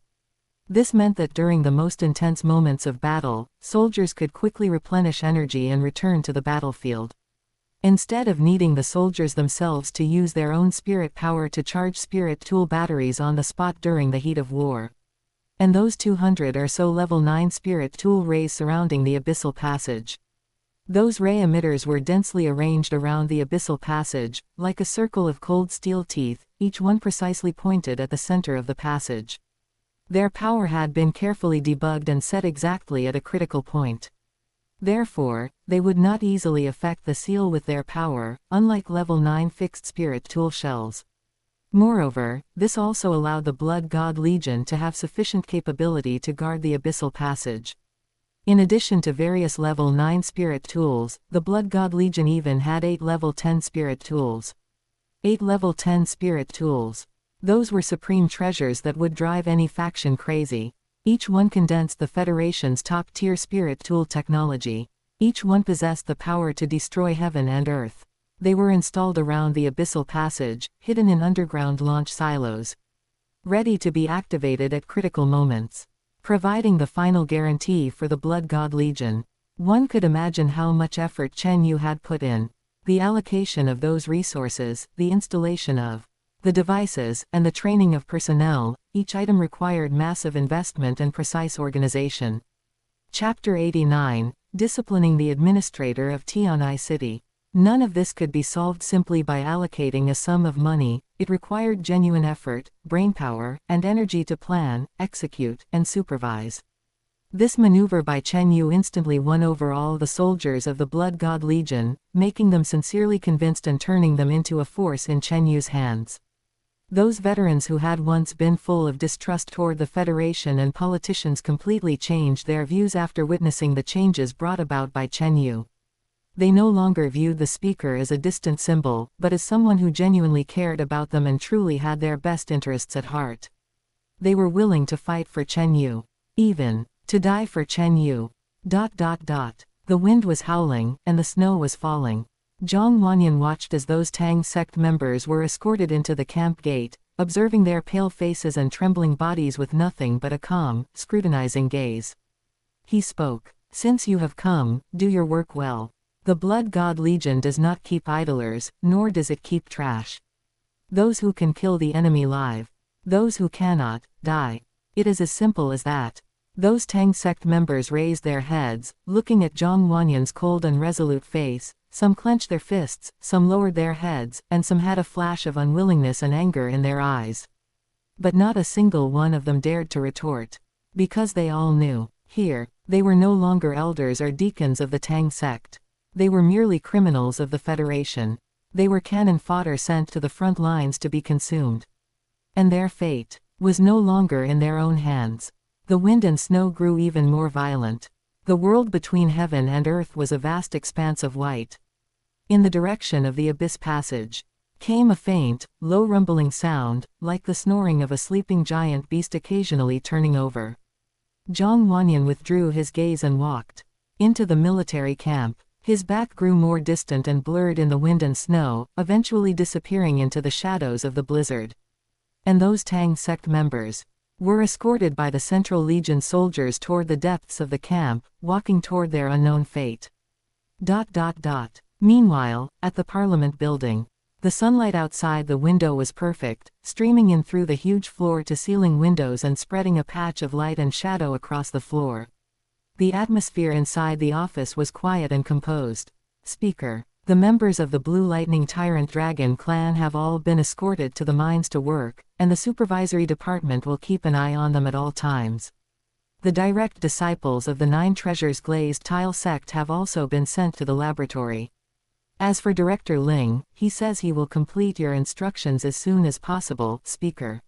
This meant that during the most intense moments of battle, soldiers could quickly replenish energy and return to the battlefield. Instead of needing the soldiers themselves to use their own spirit power to charge spirit tool batteries on the spot during the heat of war. And those 200 or so level 9 spirit tool rays surrounding the abyssal passage. Those ray emitters were densely arranged around the abyssal passage, like a circle of cold steel teeth, each one precisely pointed at the center of the passage. Their power had been carefully debugged and set exactly at a critical point. Therefore, they would not easily affect the seal with their power, unlike level 9 fixed spirit tool shells. Moreover, this also allowed the Blood God Legion to have sufficient capability to guard the abyssal passage. In addition to various level 9 spirit tools, the Blood God Legion even had 8 level 10 spirit tools. 8 level 10 spirit tools. Those were supreme treasures that would drive any faction crazy. Each one condensed the Federation's top-tier spirit tool technology. Each one possessed the power to destroy heaven and earth. They were installed around the abyssal passage, hidden in underground launch silos, ready to be activated at critical moments, providing the final guarantee for the Blood God Legion. One could imagine how much effort Chen Yu had put in. The allocation of those resources, the installation of the devices, and the training of personnel, each item required massive investment and precise organization. Chapter 89, Disciplining the Administrator of Tian'ai City. None of this could be solved simply by allocating a sum of money. It required genuine effort, brainpower, and energy to plan, execute, and supervise. This maneuver by Chen Yu instantly won over all the soldiers of the Blood God Legion, making them sincerely convinced and turning them into a force in Chen Yu's hands. Those veterans who had once been full of distrust toward the Federation and politicians completely changed their views after witnessing the changes brought about by Chen Yu. They no longer viewed the speaker as a distant symbol, but as someone who genuinely cared about them and truly had their best interests at heart. They were willing to fight for Chen Yu. Even to die for Chen Yu. The wind was howling, and the snow was falling. Zhang Wanyan watched as those Tang sect members were escorted into the camp gate, observing their pale faces and trembling bodies with nothing but a calm, scrutinizing gaze. He spoke. Since you have come, do your work well. The Blood God Legion does not keep idlers, nor does it keep trash. Those who can kill the enemy live. Those who cannot, die. It is as simple as that. Those Tang sect members raised their heads, looking at Zhang Wanyan's cold and resolute face. Some clenched their fists, some lowered their heads, and some had a flash of unwillingness and anger in their eyes. But not a single one of them dared to retort. Because they all knew, here, they were no longer elders or deacons of the Tang sect. They were merely criminals of the Federation. They were cannon fodder sent to the front lines to be consumed. And their fate was no longer in their own hands. The wind and snow grew even more violent. The world between heaven and earth was a vast expanse of white. In the direction of the abyss passage came a faint, low rumbling sound, like the snoring of a sleeping giant beast occasionally turning over. Zhang Wanyan withdrew his gaze and walked into the military camp. His back grew more distant and blurred in the wind and snow, eventually disappearing into the shadows of the blizzard. And those Tang sect members were escorted by the Central Legion soldiers toward the depths of the camp, walking toward their unknown fate. Meanwhile, at the Parliament building, the sunlight outside the window was perfect, streaming in through the huge floor-to-ceiling windows and spreading a patch of light and shadow across the floor. The atmosphere inside the office was quiet and composed. Speaker. The members of the Blue Lightning Tyrant Dragon clan have all been escorted to the mines to work, and the supervisory department will keep an eye on them at all times. The direct disciples of the Nine Treasures Glazed Tile sect have also been sent to the laboratory. As for Director Ling, he says he will complete your instructions as soon as possible, Speaker.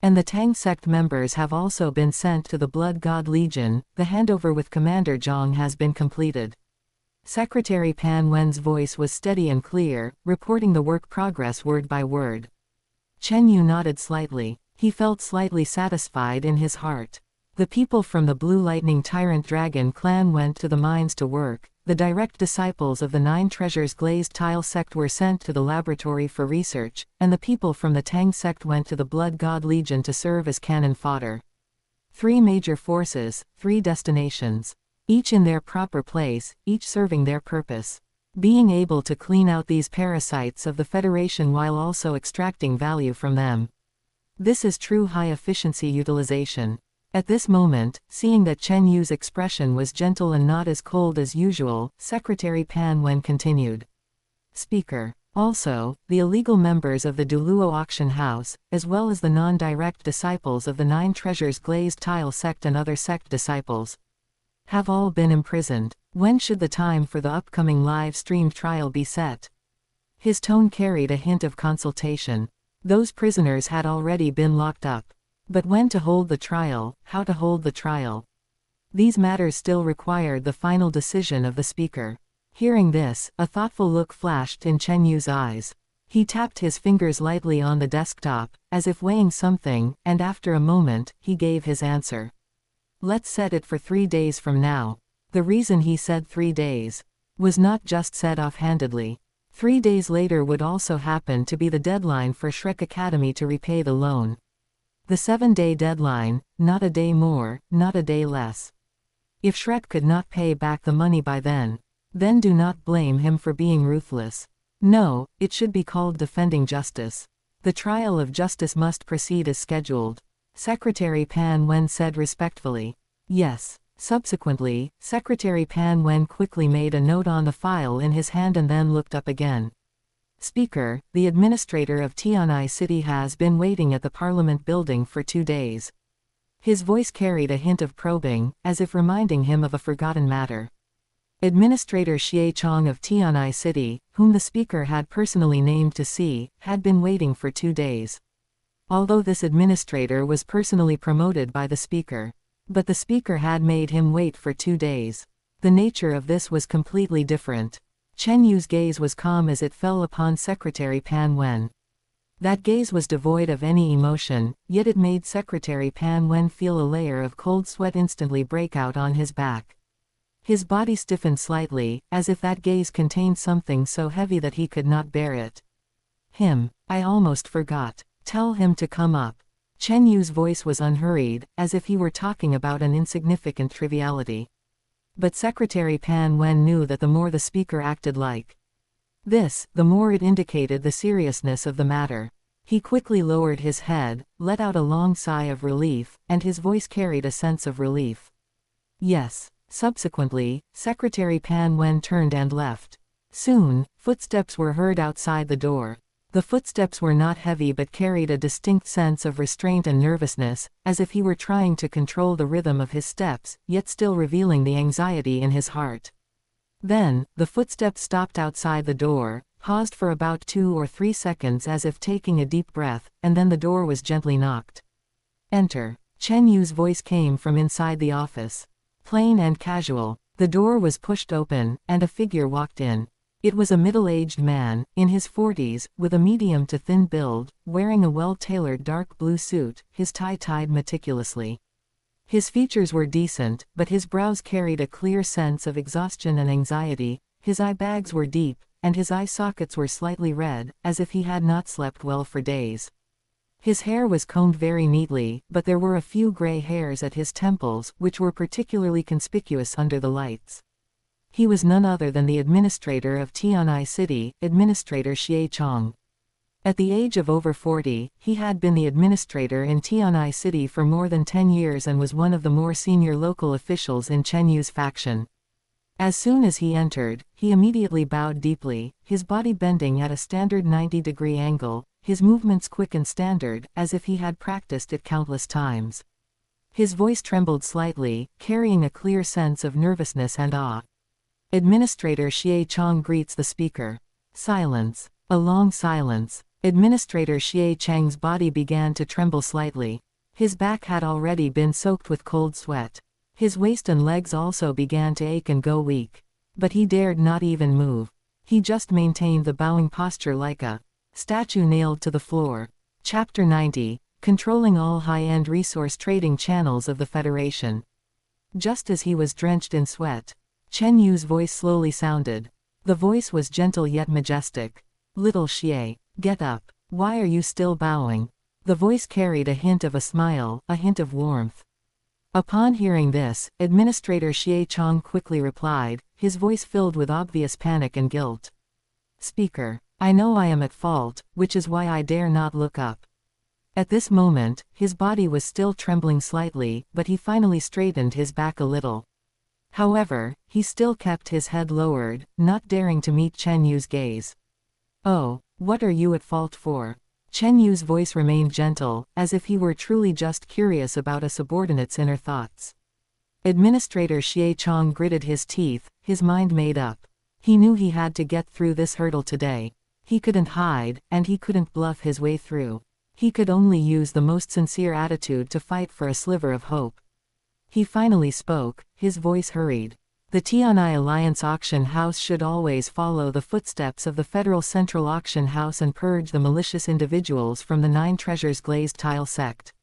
And the Tang sect members have also been sent to the Blood God Legion. The handover with Commander Zhang has been completed. Secretary Pan Wen's voice was steady and clear, reporting the work progress word by word. Chen Yu nodded slightly. He felt slightly satisfied in his heart. The people from the Blue Lightning Tyrant Dragon clan went to the mines to work. The direct disciples of the Nine Treasures Glazed Tile sect were sent to the laboratory for research, and the people from the Tang sect went to the Blood God Legion to serve as cannon fodder. 3 major forces, 3 destinations. Each in their proper place, each serving their purpose. Being able to clean out these parasites of the Federation while also extracting value from them. This is true high-efficiency utilization. At this moment, seeing that Chen Yu's expression was gentle and not as cold as usual, Secretary Pan Wen continued. Speaker. Also, the illegal members of the Douluo auction house, as well as the non-direct disciples of the Nine Treasures Glazed Tile sect and other sect disciples, have all been imprisoned. When should the time for the upcoming live-streamed trial be set? His tone carried a hint of consultation. Those prisoners had already been locked up. But when to hold the trial, how to hold the trial? These matters still required the final decision of the speaker. Hearing this, a thoughtful look flashed in Chen Yu's eyes. He tapped his fingers lightly on the desktop, as if weighing something, and after a moment, he gave his answer. Let's set it for 3 days from now. The reason he said 3 days was not just said offhandedly. 3 days later would also happen to be the deadline for Shrek Academy to repay the loan. The 7-day deadline, not a day more, not a day less. If Shrek could not pay back the money by then do not blame him for being ruthless. No, it should be called defending justice. The trial of justice must proceed as scheduled. Secretary Pan Wen said respectfully. Yes. Subsequently, Secretary Pan Wen quickly made a note on the file in his hand and then looked up again. Speaker, the administrator of Tianai City has been waiting at the Parliament building for 2 days. His voice carried a hint of probing, as if reminding him of a forgotten matter. Administrator Xie Chong of Tianai City, whom the speaker had personally named to see, had been waiting for 2 days. Although this administrator was personally promoted by the speaker. But the speaker had made him wait for 2 days. The nature of this was completely different. Chen Yu's gaze was calm as it fell upon Secretary Pan Wen. That gaze was devoid of any emotion, yet it made Secretary Pan Wen feel a layer of cold sweat instantly break out on his back. His body stiffened slightly, as if that gaze contained something so heavy that he could not bear it. I almost forgot. Tell him to come up. Chen Yu's voice was unhurried, as if he were talking about an insignificant triviality. But Secretary Pan Wen knew that the more the speaker acted like this, the more it indicated the seriousness of the matter. He quickly lowered his head, let out a long sigh of relief, and his voice carried a sense of relief. Yes. Subsequently, Secretary Pan Wen turned and left. Soon, footsteps were heard outside the door. The footsteps were not heavy but carried a distinct sense of restraint and nervousness, as if he were trying to control the rhythm of his steps, yet still revealing the anxiety in his heart. Then, the footsteps stopped outside the door, paused for about 2 or 3 seconds as if taking a deep breath, and then the door was gently knocked. Enter. Chen Yu's voice came from inside the office. Plain and casual. The door was pushed open, and a figure walked in. It was a middle-aged man, in his 40s, with a medium to thin build, wearing a well-tailored dark blue suit, his tie tied meticulously. His features were decent, but his brows carried a clear sense of exhaustion and anxiety, his eye bags were deep, and his eye sockets were slightly red, as if he had not slept well for days. His hair was combed very neatly, but there were a few gray hairs at his temples, which were particularly conspicuous under the lights. He was none other than the administrator of Tian'ai City, Administrator Xie Chong. At the age of over 40, he had been the administrator in Tian'ai City for more than 10 years and was one of the more senior local officials in Chen Yu's faction. As soon as he entered, he immediately bowed deeply, his body bending at a standard 90-degree angle, his movements quick and standard, as if he had practiced it countless times. His voice trembled slightly, carrying a clear sense of nervousness and awe. Administrator Xie Chong greets the speaker. Silence. A long silence. Administrator Xie Chang's body began to tremble slightly. His back had already been soaked with cold sweat. His waist and legs also began to ache and go weak. But he dared not even move. He just maintained the bowing posture like a statue nailed to the floor. Chapter 90. Controlling all high-end resource trading channels of the Federation. Just as he was drenched in sweat, Chen Yu's voice slowly sounded. The voice was gentle yet majestic. Little Xie, get up. Why are you still bowing? The voice carried a hint of a smile, a hint of warmth. Upon hearing this, Administrator Xie Chong quickly replied, his voice filled with obvious panic and guilt. Speaker, I know I am at fault, which is why I dare not look up. At this moment, his body was still trembling slightly, but he finally straightened his back a little. However, he still kept his head lowered, not daring to meet Chen Yu's gaze. Oh, what are you at fault for? Chen Yu's voice remained gentle, as if he were truly just curious about a subordinate's inner thoughts. Administrator Xie Chong gritted his teeth, his mind made up. He knew he had to get through this hurdle today. He couldn't hide, and he couldn't bluff his way through. He could only use the most sincere attitude to fight for a sliver of hope. He finally spoke, his voice hurried. The Tian'ai Alliance Auction House should always follow the footsteps of the Federal Central Auction House and purge the malicious individuals from the Nine Treasures Glazed Tile sect.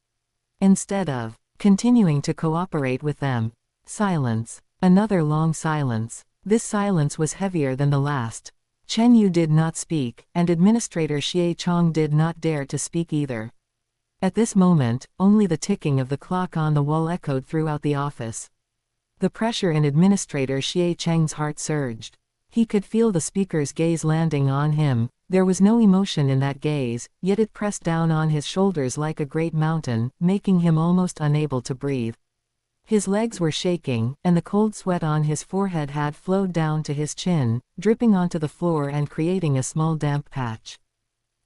Instead of continuing to cooperate with them. Silence. Another long silence. This silence was heavier than the last. Chen Yu did not speak, and Administrator Xie Chong did not dare to speak either. At this moment, only the ticking of the clock on the wall echoed throughout the office. The pressure in Administrator Xie Cheng's heart surged. He could feel the speaker's gaze landing on him. There was no emotion in that gaze, yet it pressed down on his shoulders like a great mountain, making him almost unable to breathe. His legs were shaking, and the cold sweat on his forehead had flowed down to his chin, dripping onto the floor and creating a small damp patch.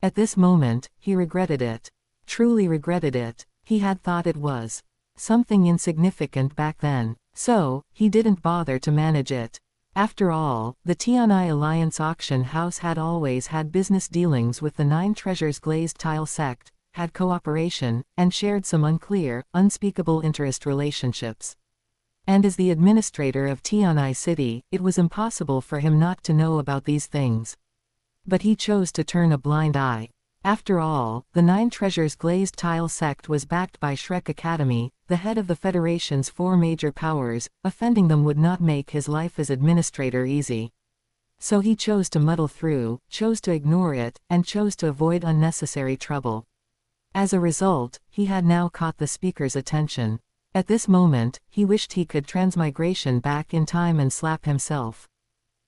At this moment, he regretted it. Truly regretted it. He had thought it was something insignificant back then. So, he didn't bother to manage it. After all, the Tian'ai Alliance Auction House had always had business dealings with the Nine Treasures Glazed Tile sect, had cooperation, and shared some unclear, unspeakable interest relationships. And as the administrator of Tian'ai City, it was impossible for him not to know about these things. But he chose to turn a blind eye. After all, the Nine Treasures glazed tile sect was backed by Shrek Academy, the head of the Federation's 4 major powers. Offending them would not make his life as administrator easy. So he chose to muddle through, chose to ignore it, and chose to avoid unnecessary trouble. As a result, he had now caught the speaker's attention. At this moment, he wished he could transmigration back in time and slap himself.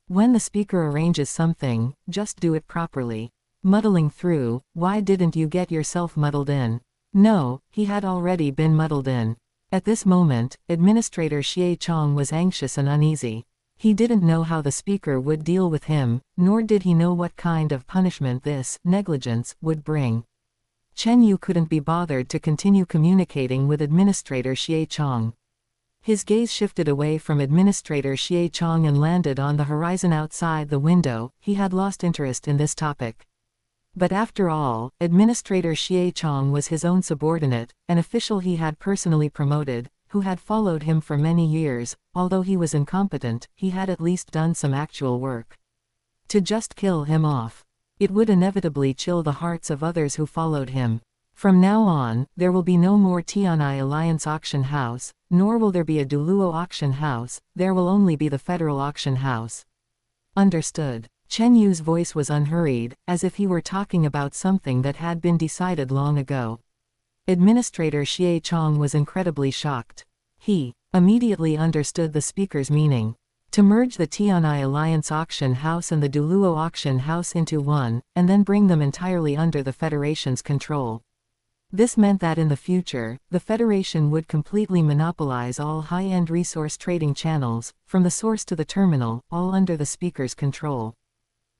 When the speaker arranges something, just do it properly. Muddling through, why didn't you get yourself muddled in? No, he had already been muddled in. At this moment, Administrator Xie Chong was anxious and uneasy. He didn't know how the speaker would deal with him, nor did he know what kind of punishment this negligence would bring. Chen Yu couldn't be bothered to continue communicating with Administrator Xie Chong. His gaze shifted away from Administrator Xie Chong and landed on the horizon outside the window. He had lost interest in this topic. But after all, Administrator Xie Chong was his own subordinate, an official he had personally promoted, who had followed him for many years. Although he was incompetent, he had at least done some actual work. To just kill him off, it would inevitably chill the hearts of others who followed him. From now on, there will be no more Tianai Alliance auction house, nor will there be a Douluo auction house. There will only be the Federal auction house. Understood. Chen Yu's voice was unhurried, as if he were talking about something that had been decided long ago. Administrator Xie Chong was incredibly shocked. He immediately understood the speaker's meaning. To merge the Tianai Alliance auction house and the Douluo auction house into one, and then bring them entirely under the Federation's control. This meant that in the future, the Federation would completely monopolize all high-end resource trading channels, from the source to the terminal, all under the speaker's control.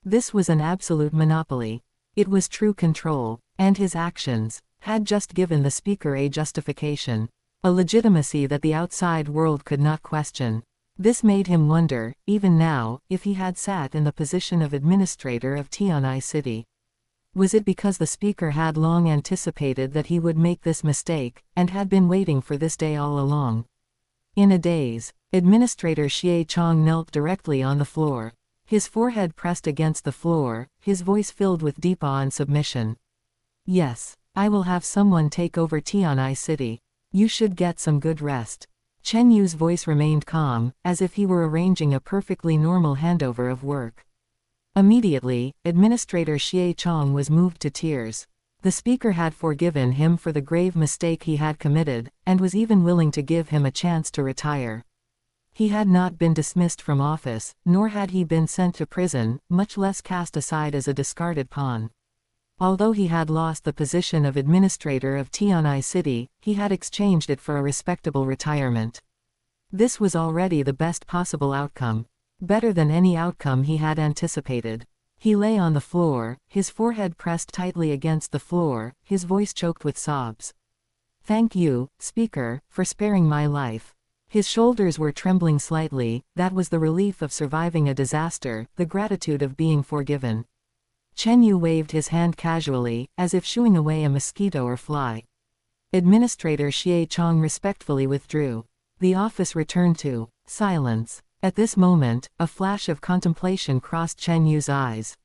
This was an absolute monopoly. It was true control, and his actions had just given the speaker a justification, a legitimacy that the outside world could not question. This made him wonder, even now, if he had sat in the position of administrator of Tianai City. Was it because the speaker had long anticipated that he would make this mistake, and had been waiting for this day all along? In a daze, Administrator Xie Chong knelt directly on the floor. His forehead pressed against the floor, his voice filled with deep awe and submission. Yes, I will have someone take over Tianai City. You should get some good rest. Chen Yu's voice remained calm, as if he were arranging a perfectly normal handover of work. Immediately, Administrator Xie Chong was moved to tears. The speaker had forgiven him for the grave mistake he had committed, and was even willing to give him a chance to retire. He had not been dismissed from office, nor had he been sent to prison, much less cast aside as a discarded pawn. Although he had lost the position of administrator of Tianai City, he had exchanged it for a respectable retirement. This was already the best possible outcome. Better than any outcome he had anticipated. He lay on the floor, his forehead pressed tightly against the floor, his voice choked with sobs. Thank you, Speaker, for sparing my life. His shoulders were trembling slightly. That was the relief of surviving a disaster, the gratitude of being forgiven. Chen Yu waved his hand casually, as if shooing away a mosquito or fly. Administrator Xie Chong respectfully withdrew. The office returned to silence. At this moment, a flash of contemplation crossed Chen Yu's eyes.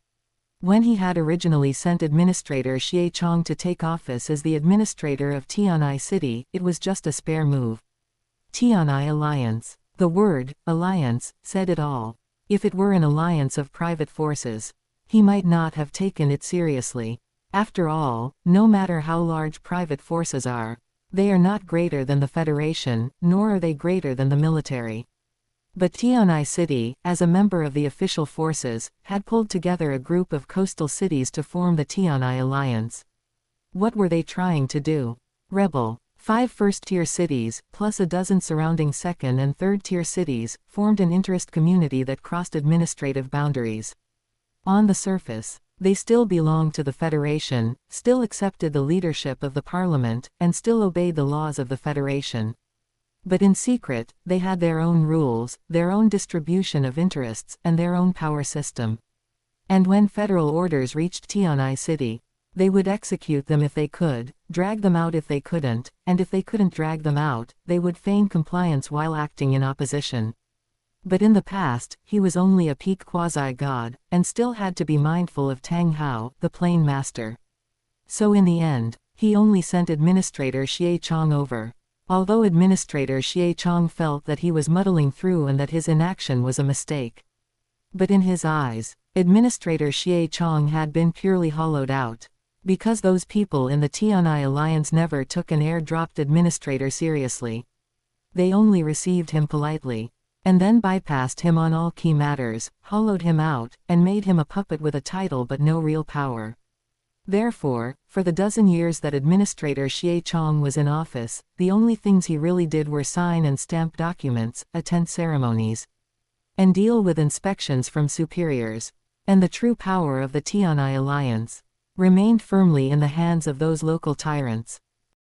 When he had originally sent Administrator Xie Chong to take office as the administrator of Tianai City, it was just a spare move. Tianai Alliance. The word, alliance, said it all. If it were an alliance of private forces, he might not have taken it seriously. After all, no matter how large private forces are, they are not greater than the Federation, nor are they greater than the military. But Tianai City, as a member of the official forces, had pulled together a group of coastal cities to form the Tianai Alliance. What were they trying to do? Rebel. 5 first-tier cities, plus a dozen surrounding second- and third-tier cities, formed an interest community that crossed administrative boundaries. On the surface, they still belonged to the Federation, still accepted the leadership of the Parliament, and still obeyed the laws of the Federation. But in secret, they had their own rules, their own distribution of interests, and their own power system. And when federal orders reached Tianai City, they would execute them if they could, drag them out if they couldn't, and if they couldn't drag them out, they would feign compliance while acting in opposition. But in the past, he was only a peak quasi-god, and still had to be mindful of Tang Hao, the plain master. So in the end, he only sent Administrator Xie Chong over. Although Administrator Xie Chong felt that he was muddling through and that his inaction was a mistake. But in his eyes, Administrator Xie Chong had been purely hollowed out. Because those people in the Tianai alliance never took an airdropped administrator seriously. They only received him politely. And then bypassed him on all key matters, hollowed him out, and made him a puppet with a title but no real power. Therefore, for the dozen years that Administrator Xie Chong was in office, the only things he really did were sign and stamp documents, attend ceremonies, and deal with inspections from superiors. And the true power of the Tianai alliance remained firmly in the hands of those local tyrants.